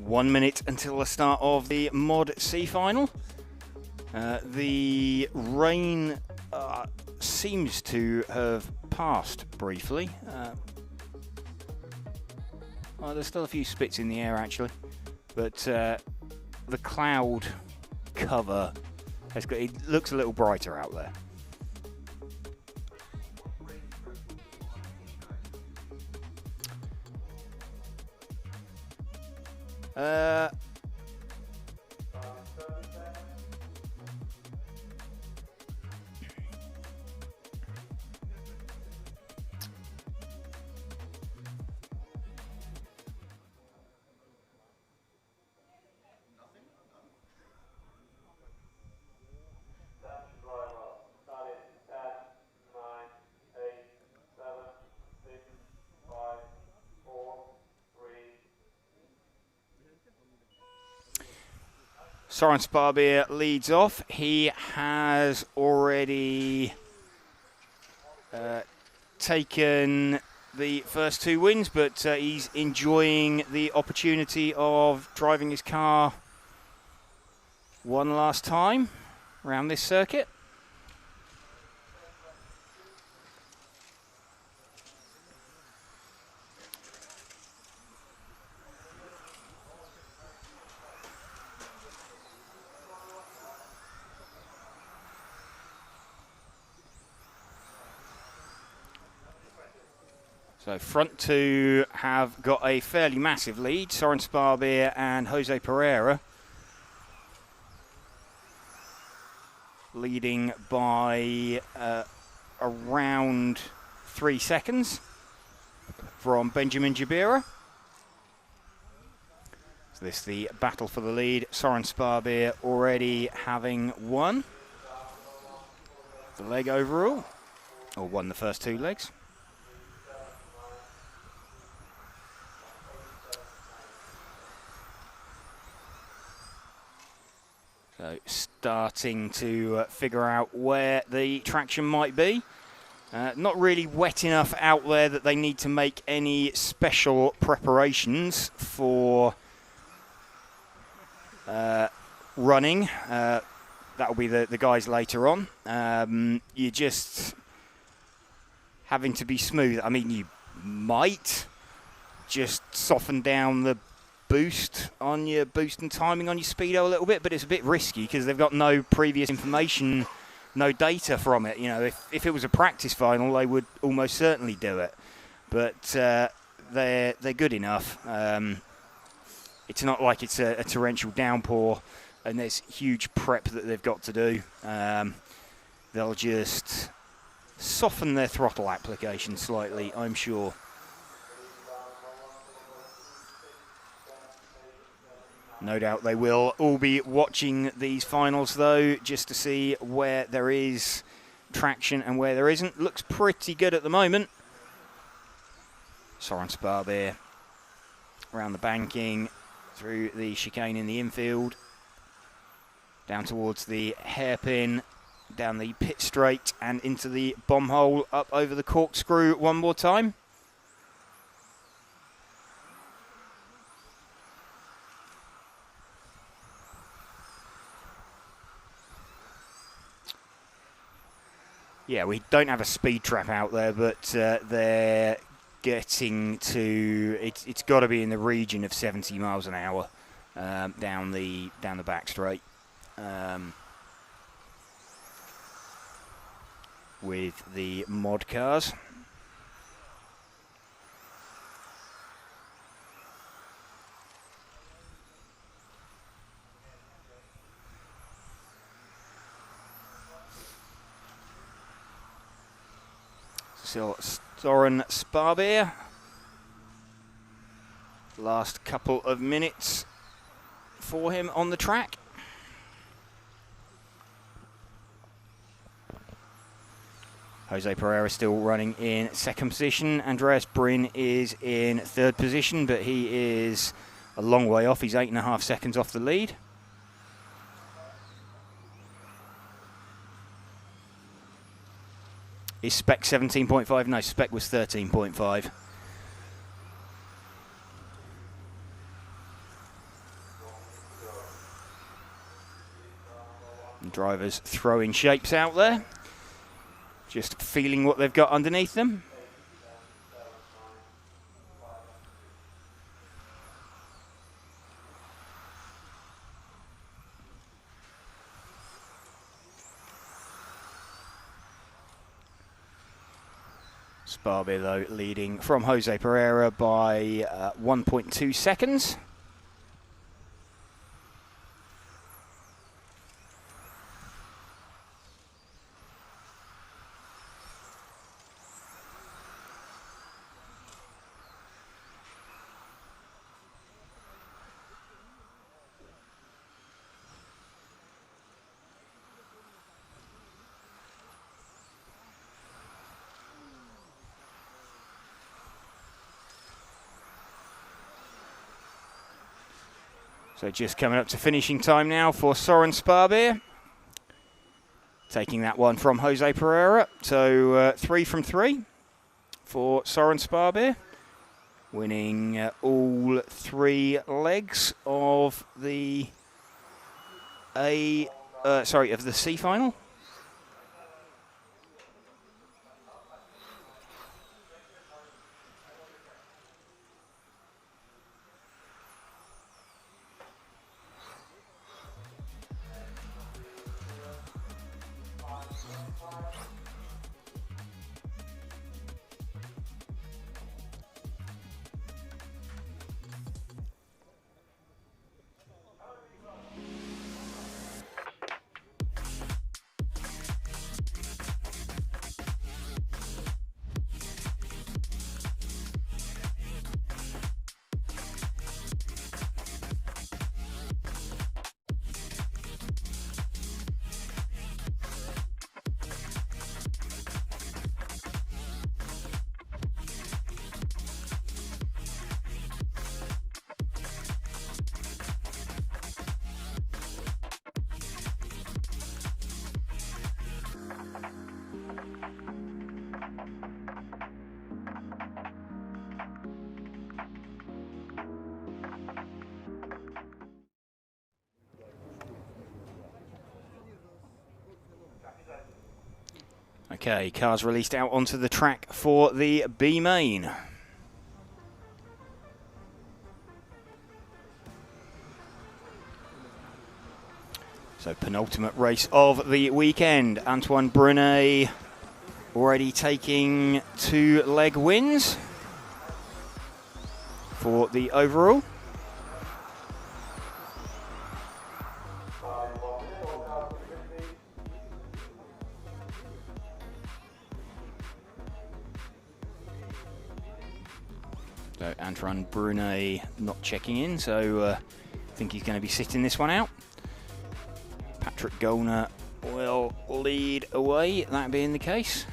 One minute until the start of the Mod C final. The rain seems to have passed briefly. Well, there's still a few spits in the air actually, but the cloud cover has got, it looks a little brighter out there. Soren Sparbeer leads off. He has already taken the first 2 wins, but he's enjoying the opportunity of driving his car one last time around this circuit. So front two have got a fairly massive lead. Soren Sparbeer and Jose Pereira leading by around 3 seconds from Benjamin Jabira. So this is the battle for the lead. Soren Sparbeer already having won the leg overall, or won the first 2 legs. So starting to figure out where the traction might be. Not really wet enough out there that they need to make any special preparations for running. That'll be the guys later on. You're just having to be smooth. I mean, you might just soften down the boost and timing on your speedo a little bit, but it's a bit risky because they've got no previous information, no data from it. You know, if it was a practice final, they would almost certainly do it, but they're good enough. It's not like it's a torrential downpour and there's huge prep that they've got to do. They'll just soften their throttle application slightly, I'm sure. No doubt they will all be watching these finals, though, just to see where there is traction and where there isn't. Looks pretty good at the moment. Soren Sparbeer around the banking, through the chicane in the infield, down towards the hairpin, down the pit straight and into the bomb hole, up over the corkscrew one more time. Yeah, we don't have a speed trap out there, but they're getting to, it's got to be in the region of 70 miles an hour down the back straight. With the mod cars. So Soren Sparbeer, last couple of minutes for him on the track. Jose Pereira still running in second position. Andreas Bryn is in third position, but he is a long way off. He's 8.5 seconds off the lead. Is spec 17.5? No, spec was 13.5. Drivers throwing shapes out there. Just feeling what they've got underneath them. Sparbeer, though, leading from Jose Pereira by 1.2 seconds. So just coming up to finishing time now for Soren Sparbeer. Taking that one from Jose Pereira. So 3 from 3 for Soren Sparbeer. Winning all 3 legs of the of the C final. Okay, cars released out onto the track for the B main. So penultimate race of the weekend. Antoine Brunet already taking 2 leg wins for the overall. So Antoine Brunet not checking in, so I think he's going to be sitting this one out. Patrick Gollner will lead away, that being the case.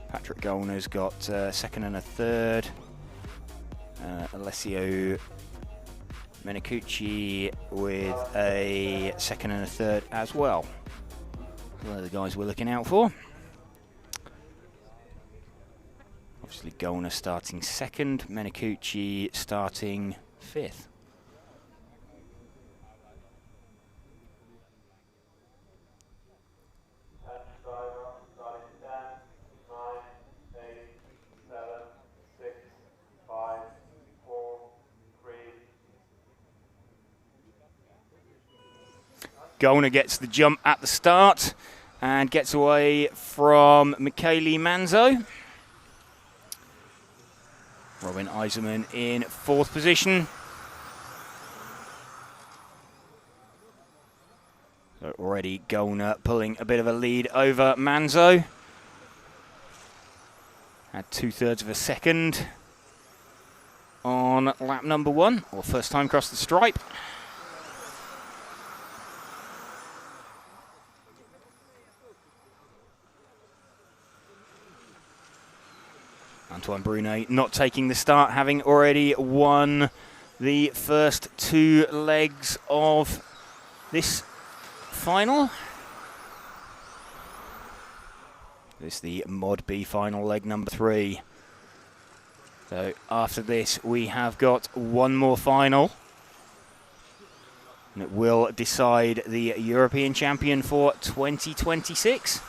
Patrick Gollner's got a second and a third. Alessio Menicucci with a second and a third as well. Those are the guys we're looking out for. Obviously Gollner starting second, Menicucci starting 5th. Gollner gets the jump at the start and gets away from Michele Manzo. Robin Eiserman in 4th position. So already Gollner pulling a bit of a lead over Manzo. Had 2/3 of a second on lap number 1, or first time across the stripe. Antoine Brunet not taking the start, having already won the first 2 legs of this final. This is the Mod B final, leg number 3. So after this we have got one more final, and it will decide the European champion for 2026.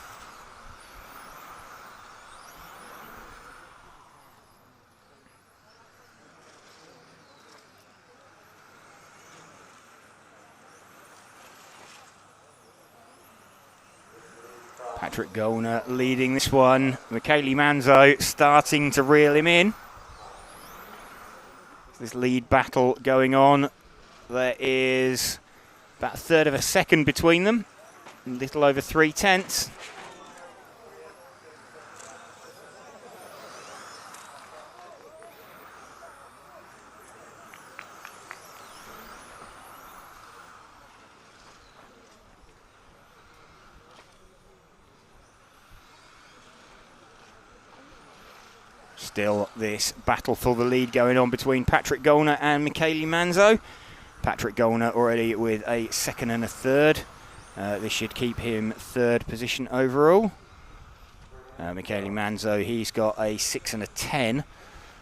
Patrick Gollner leading this one. Michele Manzo starting to reel him in. This lead battle going on. There is about 1/3 of a second between them. A little over 3/10. Still this battle for the lead going on between Patrick Gollner and Michele Manzo. Patrick Gollner already with a second and a third. This should keep him 3rd position overall. Michele Manzo, he's got a 6 and a 10.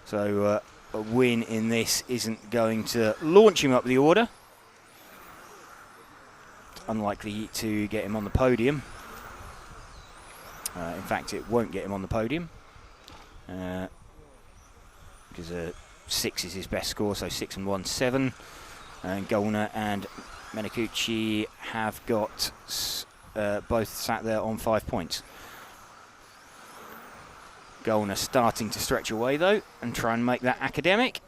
So a win in this isn't going to launch him up the order. It's unlikely to get him on the podium. In fact, it won't get him on the podium. Because 6 is his best score, so 6 and 1, 7. And Gollner and Menicucci have got both sat there on 5 points. Gollner starting to stretch away though and try and make that academic.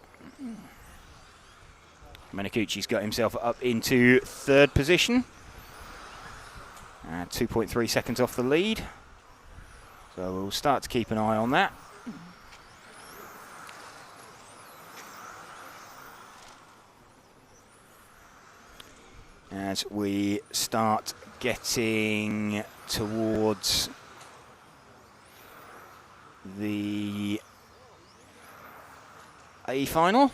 Menicucci's got himself up into 3rd position. 2.3 seconds off the lead. So we'll start to keep an eye on that. As we start getting towards the A final.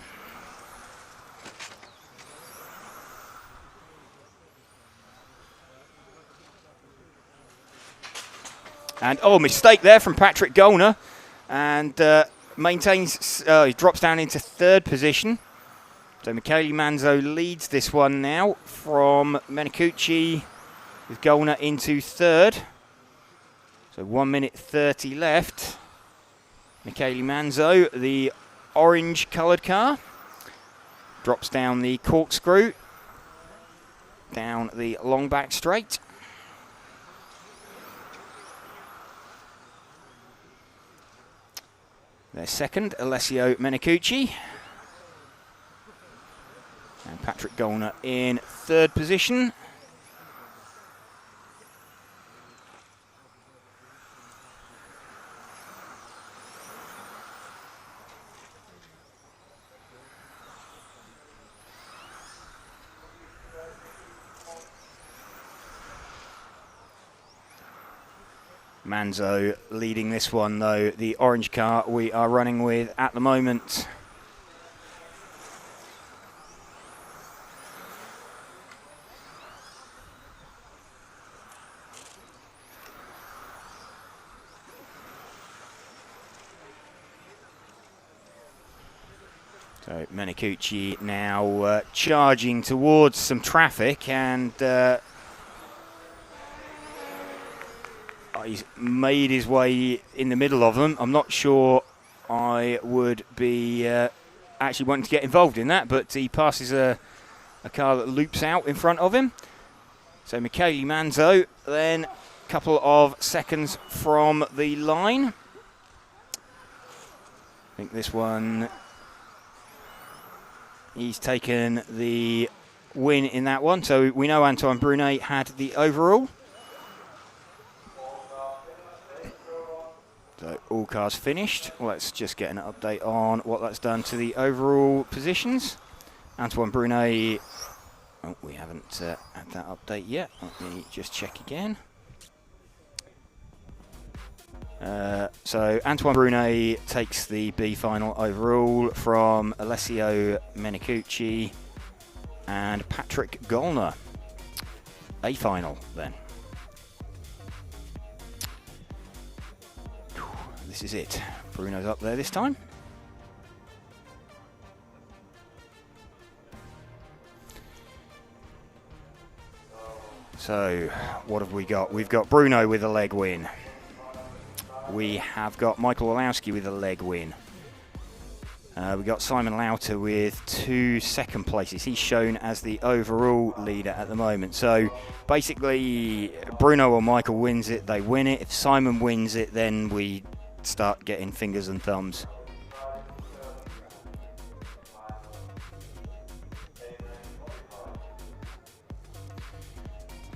And mistake there from Patrick Gollner, and maintains, he drops down into 3rd position. So Michele Manzo leads this one now from Menicucci, with Gollner into 3rd. So 1 minute 30 left. Michele Manzo, the orange coloured car, drops down the corkscrew, down the long back straight. Their second, Alessio Menicucci. And Patrick Gollner in third position. Manzo leading this one, though, the orange car we are running with at the moment. So Menicucci now charging towards some traffic, and he's made his way in the middle of them. I'm not sure I would be actually wanting to get involved in that, but he passes a car that loops out in front of him. So Michele Manzo then a couple of seconds from the line. I think this one, he's taken the win in that one. So we know Antoine Brunet had the overall. So all cars finished. Let's just get an update on what that's done to the overall positions. Antoine Brunet, oh, we haven't had that update yet. Let me just check again. So Antoine Brunet takes the B final overall from Alessio Menicucci and Patrick Gollner. A final then. This is it. Bruno's up there this time. So, what have we got? We've got Bruno with a leg win. We have got Michael Olowski with a leg win. We've got Simon Lauter with 2 second places. He's shown as the overall leader at the moment. So basically, Bruno or Michael wins it, they win it. If Simon wins it, then we start getting fingers and thumbs.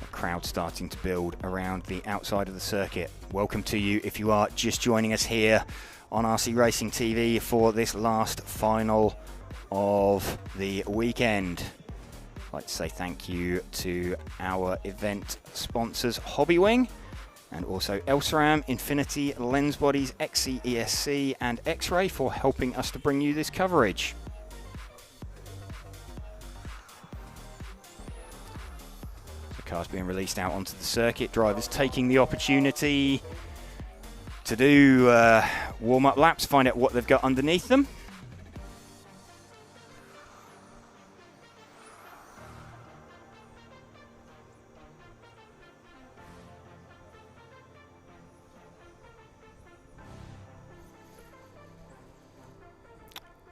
A crowd starting to build around the outside of the circuit. Welcome to you if you are just joining us here on RC Racing TV for this last final of the weekend. I'd like to say thank you to our event sponsors, Hobbywing, and also Elsaram, Infinity, Lens Bodies, XCESC and X-Ray for helping us to bring you this coverage. The car's being released out onto the circuit. Drivers taking the opportunity to do warm-up laps, find out what they've got underneath them.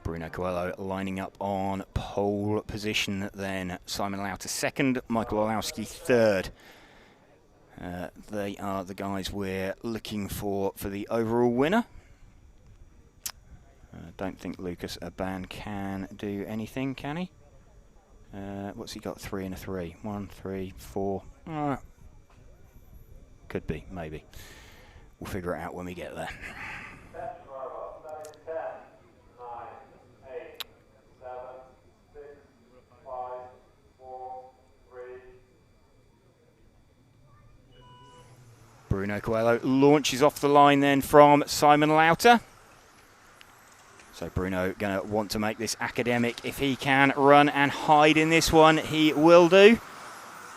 Bruno Coelho lining up on pole position, then Simon Lauter second, Michael Olowski third. They are the guys we're looking for the overall winner. Don't think Lucas Aban can do anything, can he? What's he got? 3 and a 3. 1, 3, 4. Could be, maybe. We'll figure it out when we get there. Bruno Coelho launches off the line then from Simon Lauter. So Bruno going to want to make this academic. If he can run and hide in this one, he will do.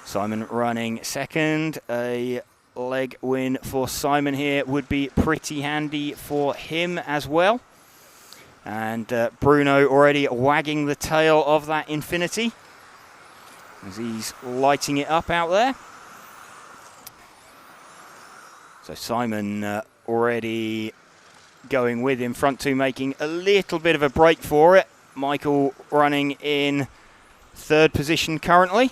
Simon running second. A leg win for Simon here would be pretty handy for him as well. And Bruno already wagging the tail of that Infinity as he's lighting it up out there. So Simon already going with him. Front two making a little bit of a break for it. Michael running in third position currently.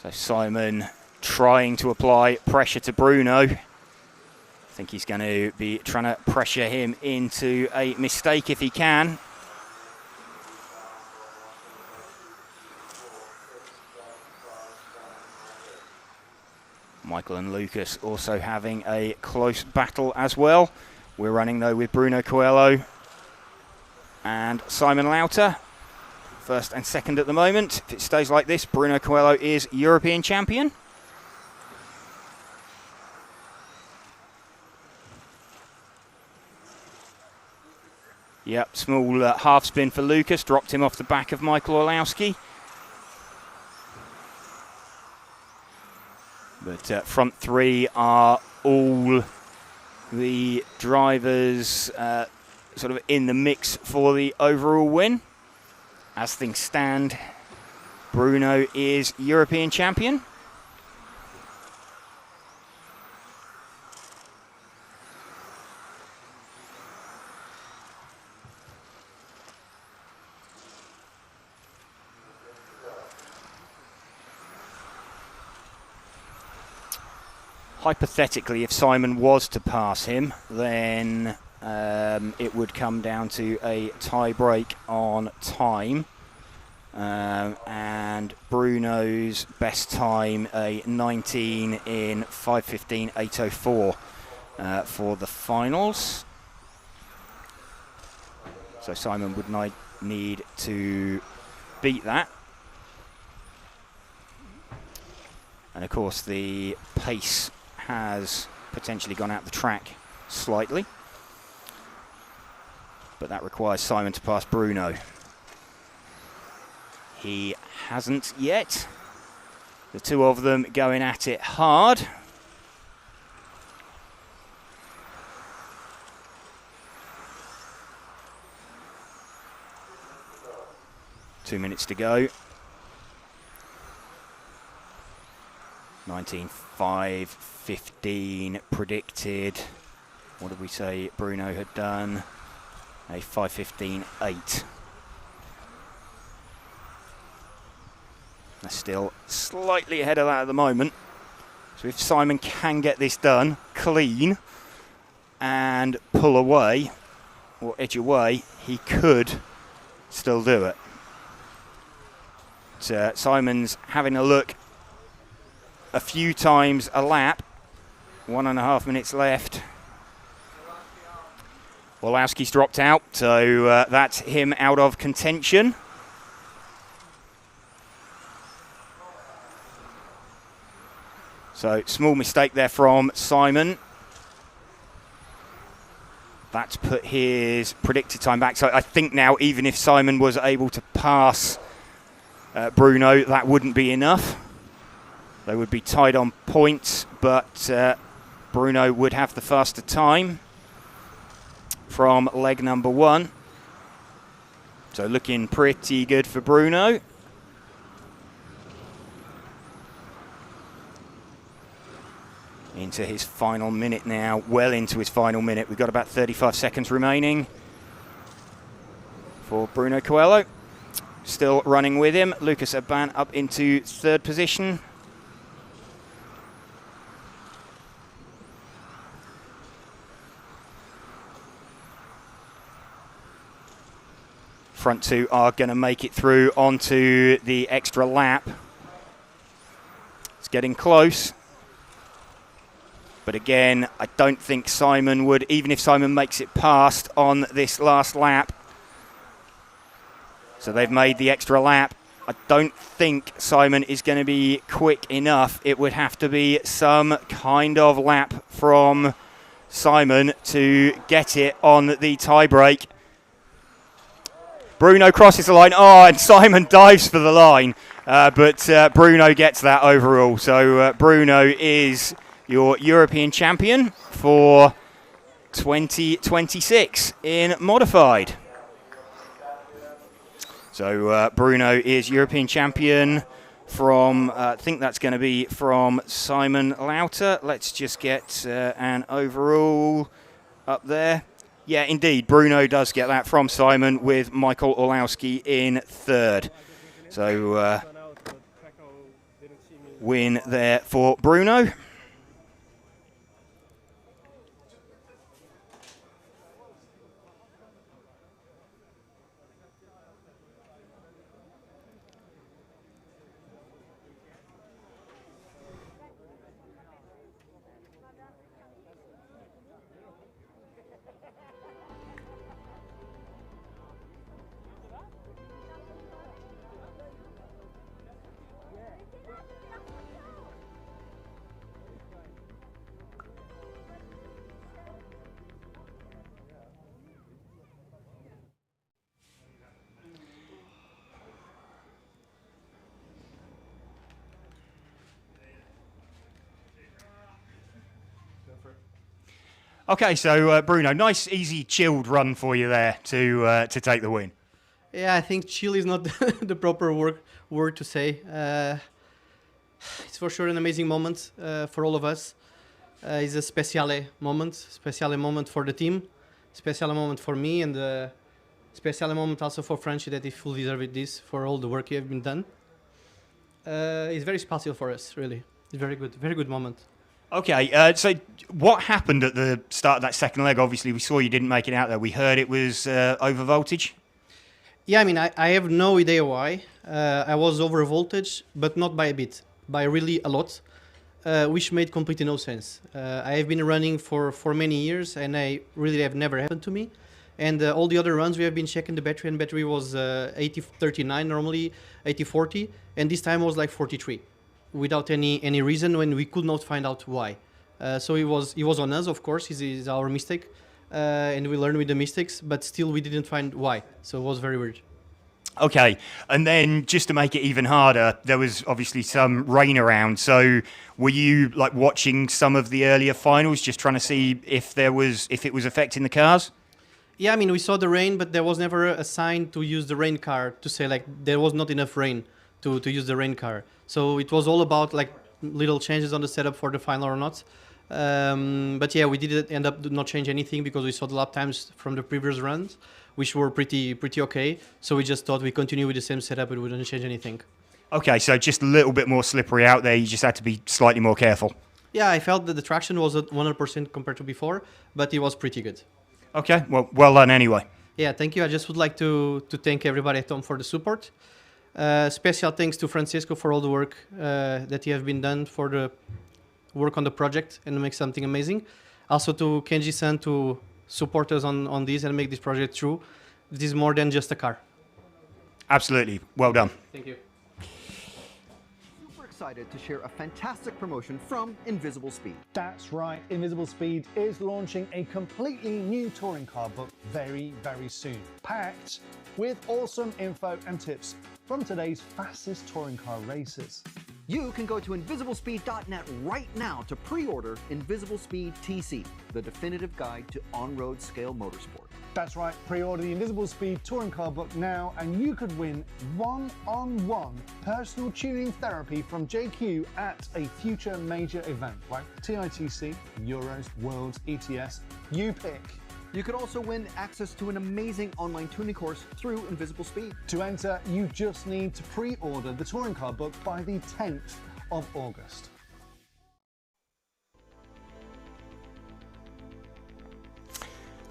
So Simon trying to apply pressure to Bruno. I think he's going to be trying to pressure him into a mistake if he can. Michael and Lucas also having a close battle as well. We're running though with Bruno Coelho and Simon Lauter. First and second at the moment. If it stays like this, Bruno Coelho is European champion. Yep, small half spin for Lucas. Dropped him off the back of Michael Orlowski. But front three are all the drivers sort of in the mix for the overall win. As things stand, Bruno is European champion. Hypothetically, if Simon was to pass him, then it would come down to a tie break on time. And Bruno's best time, a 19 in 5:15.804 for the finals. So Simon would need to beat that. And of course the pace has potentially gone out the track slightly. But that requires Simon to pass Bruno. He hasn't yet. The two of them going at it hard. Two minutes to go. 19.5.15 predicted. What did we say Bruno had done? A 5:15.8. They're still slightly ahead of that at the moment. So if Simon can get this done clean and pull away or edge away, he could still do it. So Simon's having a look a few times a lap. 1.5 minutes left. Orlowski's dropped out, so that's him out of contention. So small mistake there from Simon. That's put his predicted time back. So I think now even if Simon was able to pass Bruno, that wouldn't be enough. They would be tied on points, but Bruno would have the faster time from leg number one. So looking pretty good for Bruno. Into his final minute now, well into his final minute. We've got about 35 seconds remaining for Bruno Coelho. Still running with him. Lucas Aban up into third position. Front two are going to make it through onto the extra lap. It's getting close. But again, I don't think Simon would, even if Simon makes it past on this last lap. So they've made the extra lap. I don't think Simon is going to be quick enough. It would have to be some kind of lap from Simon to get it on the tie break. Bruno crosses the line. Oh, and Simon dives for the line. But Bruno gets that overall. So Bruno is your European champion for 2026 in modified. So Bruno is European champion from, I think that's going to be from Simon Lauter. Let's just get an overall up there. Yeah, indeed, Bruno does get that from Simon, with Michael Orlowski in third. So win there for Bruno. Okay, so Bruno, nice, easy, chilled run for you there to take the win. Yeah, I think chill is not the proper word to say. It's for sure an amazing moment for all of us. It's a speciale moment for the team, special moment for me, and special moment also for Frenchy, that he fully deserved this for all the work he have been done. It's very special for us, really. It's very good moment. Okay, so what happened at the start of that second leg? Obviously, we saw you didn't make it out there. We heard it was over voltage. Yeah, I mean, I have no idea why. I was over voltage, but not by a bit, by really a lot, which made completely no sense. I have been running for many years, and I really have never happened to me. And all the other runs, we have been checking the battery, and battery was 80-39, normally 80-40, and this time was like 43. Without any reason, when we could not find out why. So it was on us, of course. It's our mistake, and we learned with the mistakes. But still, we didn't find why. So it was very weird. Okay, and then just to make it even harder, there was obviously some rain around. So were you like watching some of the earlier finals, just trying to see if it was affecting the cars? Yeah, I mean, we saw the rain, but there was never a sign to use the rain car to say like there was not enough rain to use the rain car. So it was all about like little changes on the setup for the final or not. But yeah, we didn't end up not change anything because we saw the lap times from the previous runs, which were pretty okay. So we just thought we continue with the same setup and we wouldn't change anything. Okay, so just a little bit more slippery out there. You just had to be slightly more careful. Yeah, I felt that the traction was at 100% compared to before, but it was pretty good. Okay, well done anyway. Yeah, thank you. I just would like to thank everybody at home for the support. Special thanks to Francisco for all the work that he have been done for the work on the project and make something amazing. Also to Kenji-san to support us on this and make this project true. This is more than just a car. Absolutely. Well done. Thank you. Super excited to share a fantastic promotion from Invisible Speed. That's right, Invisible Speed is launching a completely new touring car book very soon, packed with awesome info and tips from today's fastest touring car racers. You can go to invisiblespeed.net right now to pre-order Invisible Speed TC, the definitive guide to on-road scale motorsport. That's right, pre-order the Invisible Speed touring car book now and you could win one-on-one personal tuning therapy from JQ at a future major event like TITC, Euros, Worlds, ETS, you pick. You could also win access to an amazing online tuning course through Invisible Speed. To enter, you just need to pre-order the touring car book by the 10th of August.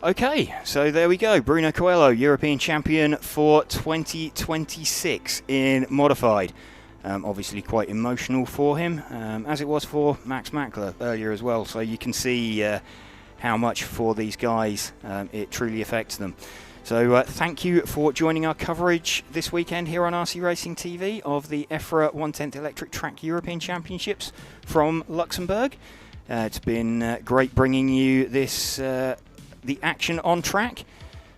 Okay, so there we go. Bruno Coelho, European champion for 2026 in modified. Obviously quite emotional for him, as it was for Max Mackler earlier as well. So you can see how much for these guys it truly affects them. So thank you for joining our coverage this weekend here on RC Racing TV of the EFRA 1/10 Electric Track European Championships from Luxembourg. It's been great bringing you this the action on track.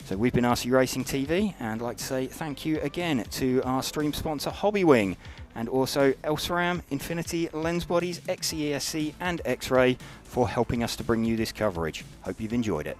So we've been RC Racing TV, and I'd like to say thank you again to our stream sponsor Hobbywing, and also Elsaram, Infinity, Lens Bodies, XCESC and X-Ray for helping us to bring you this coverage. Hope you've enjoyed it.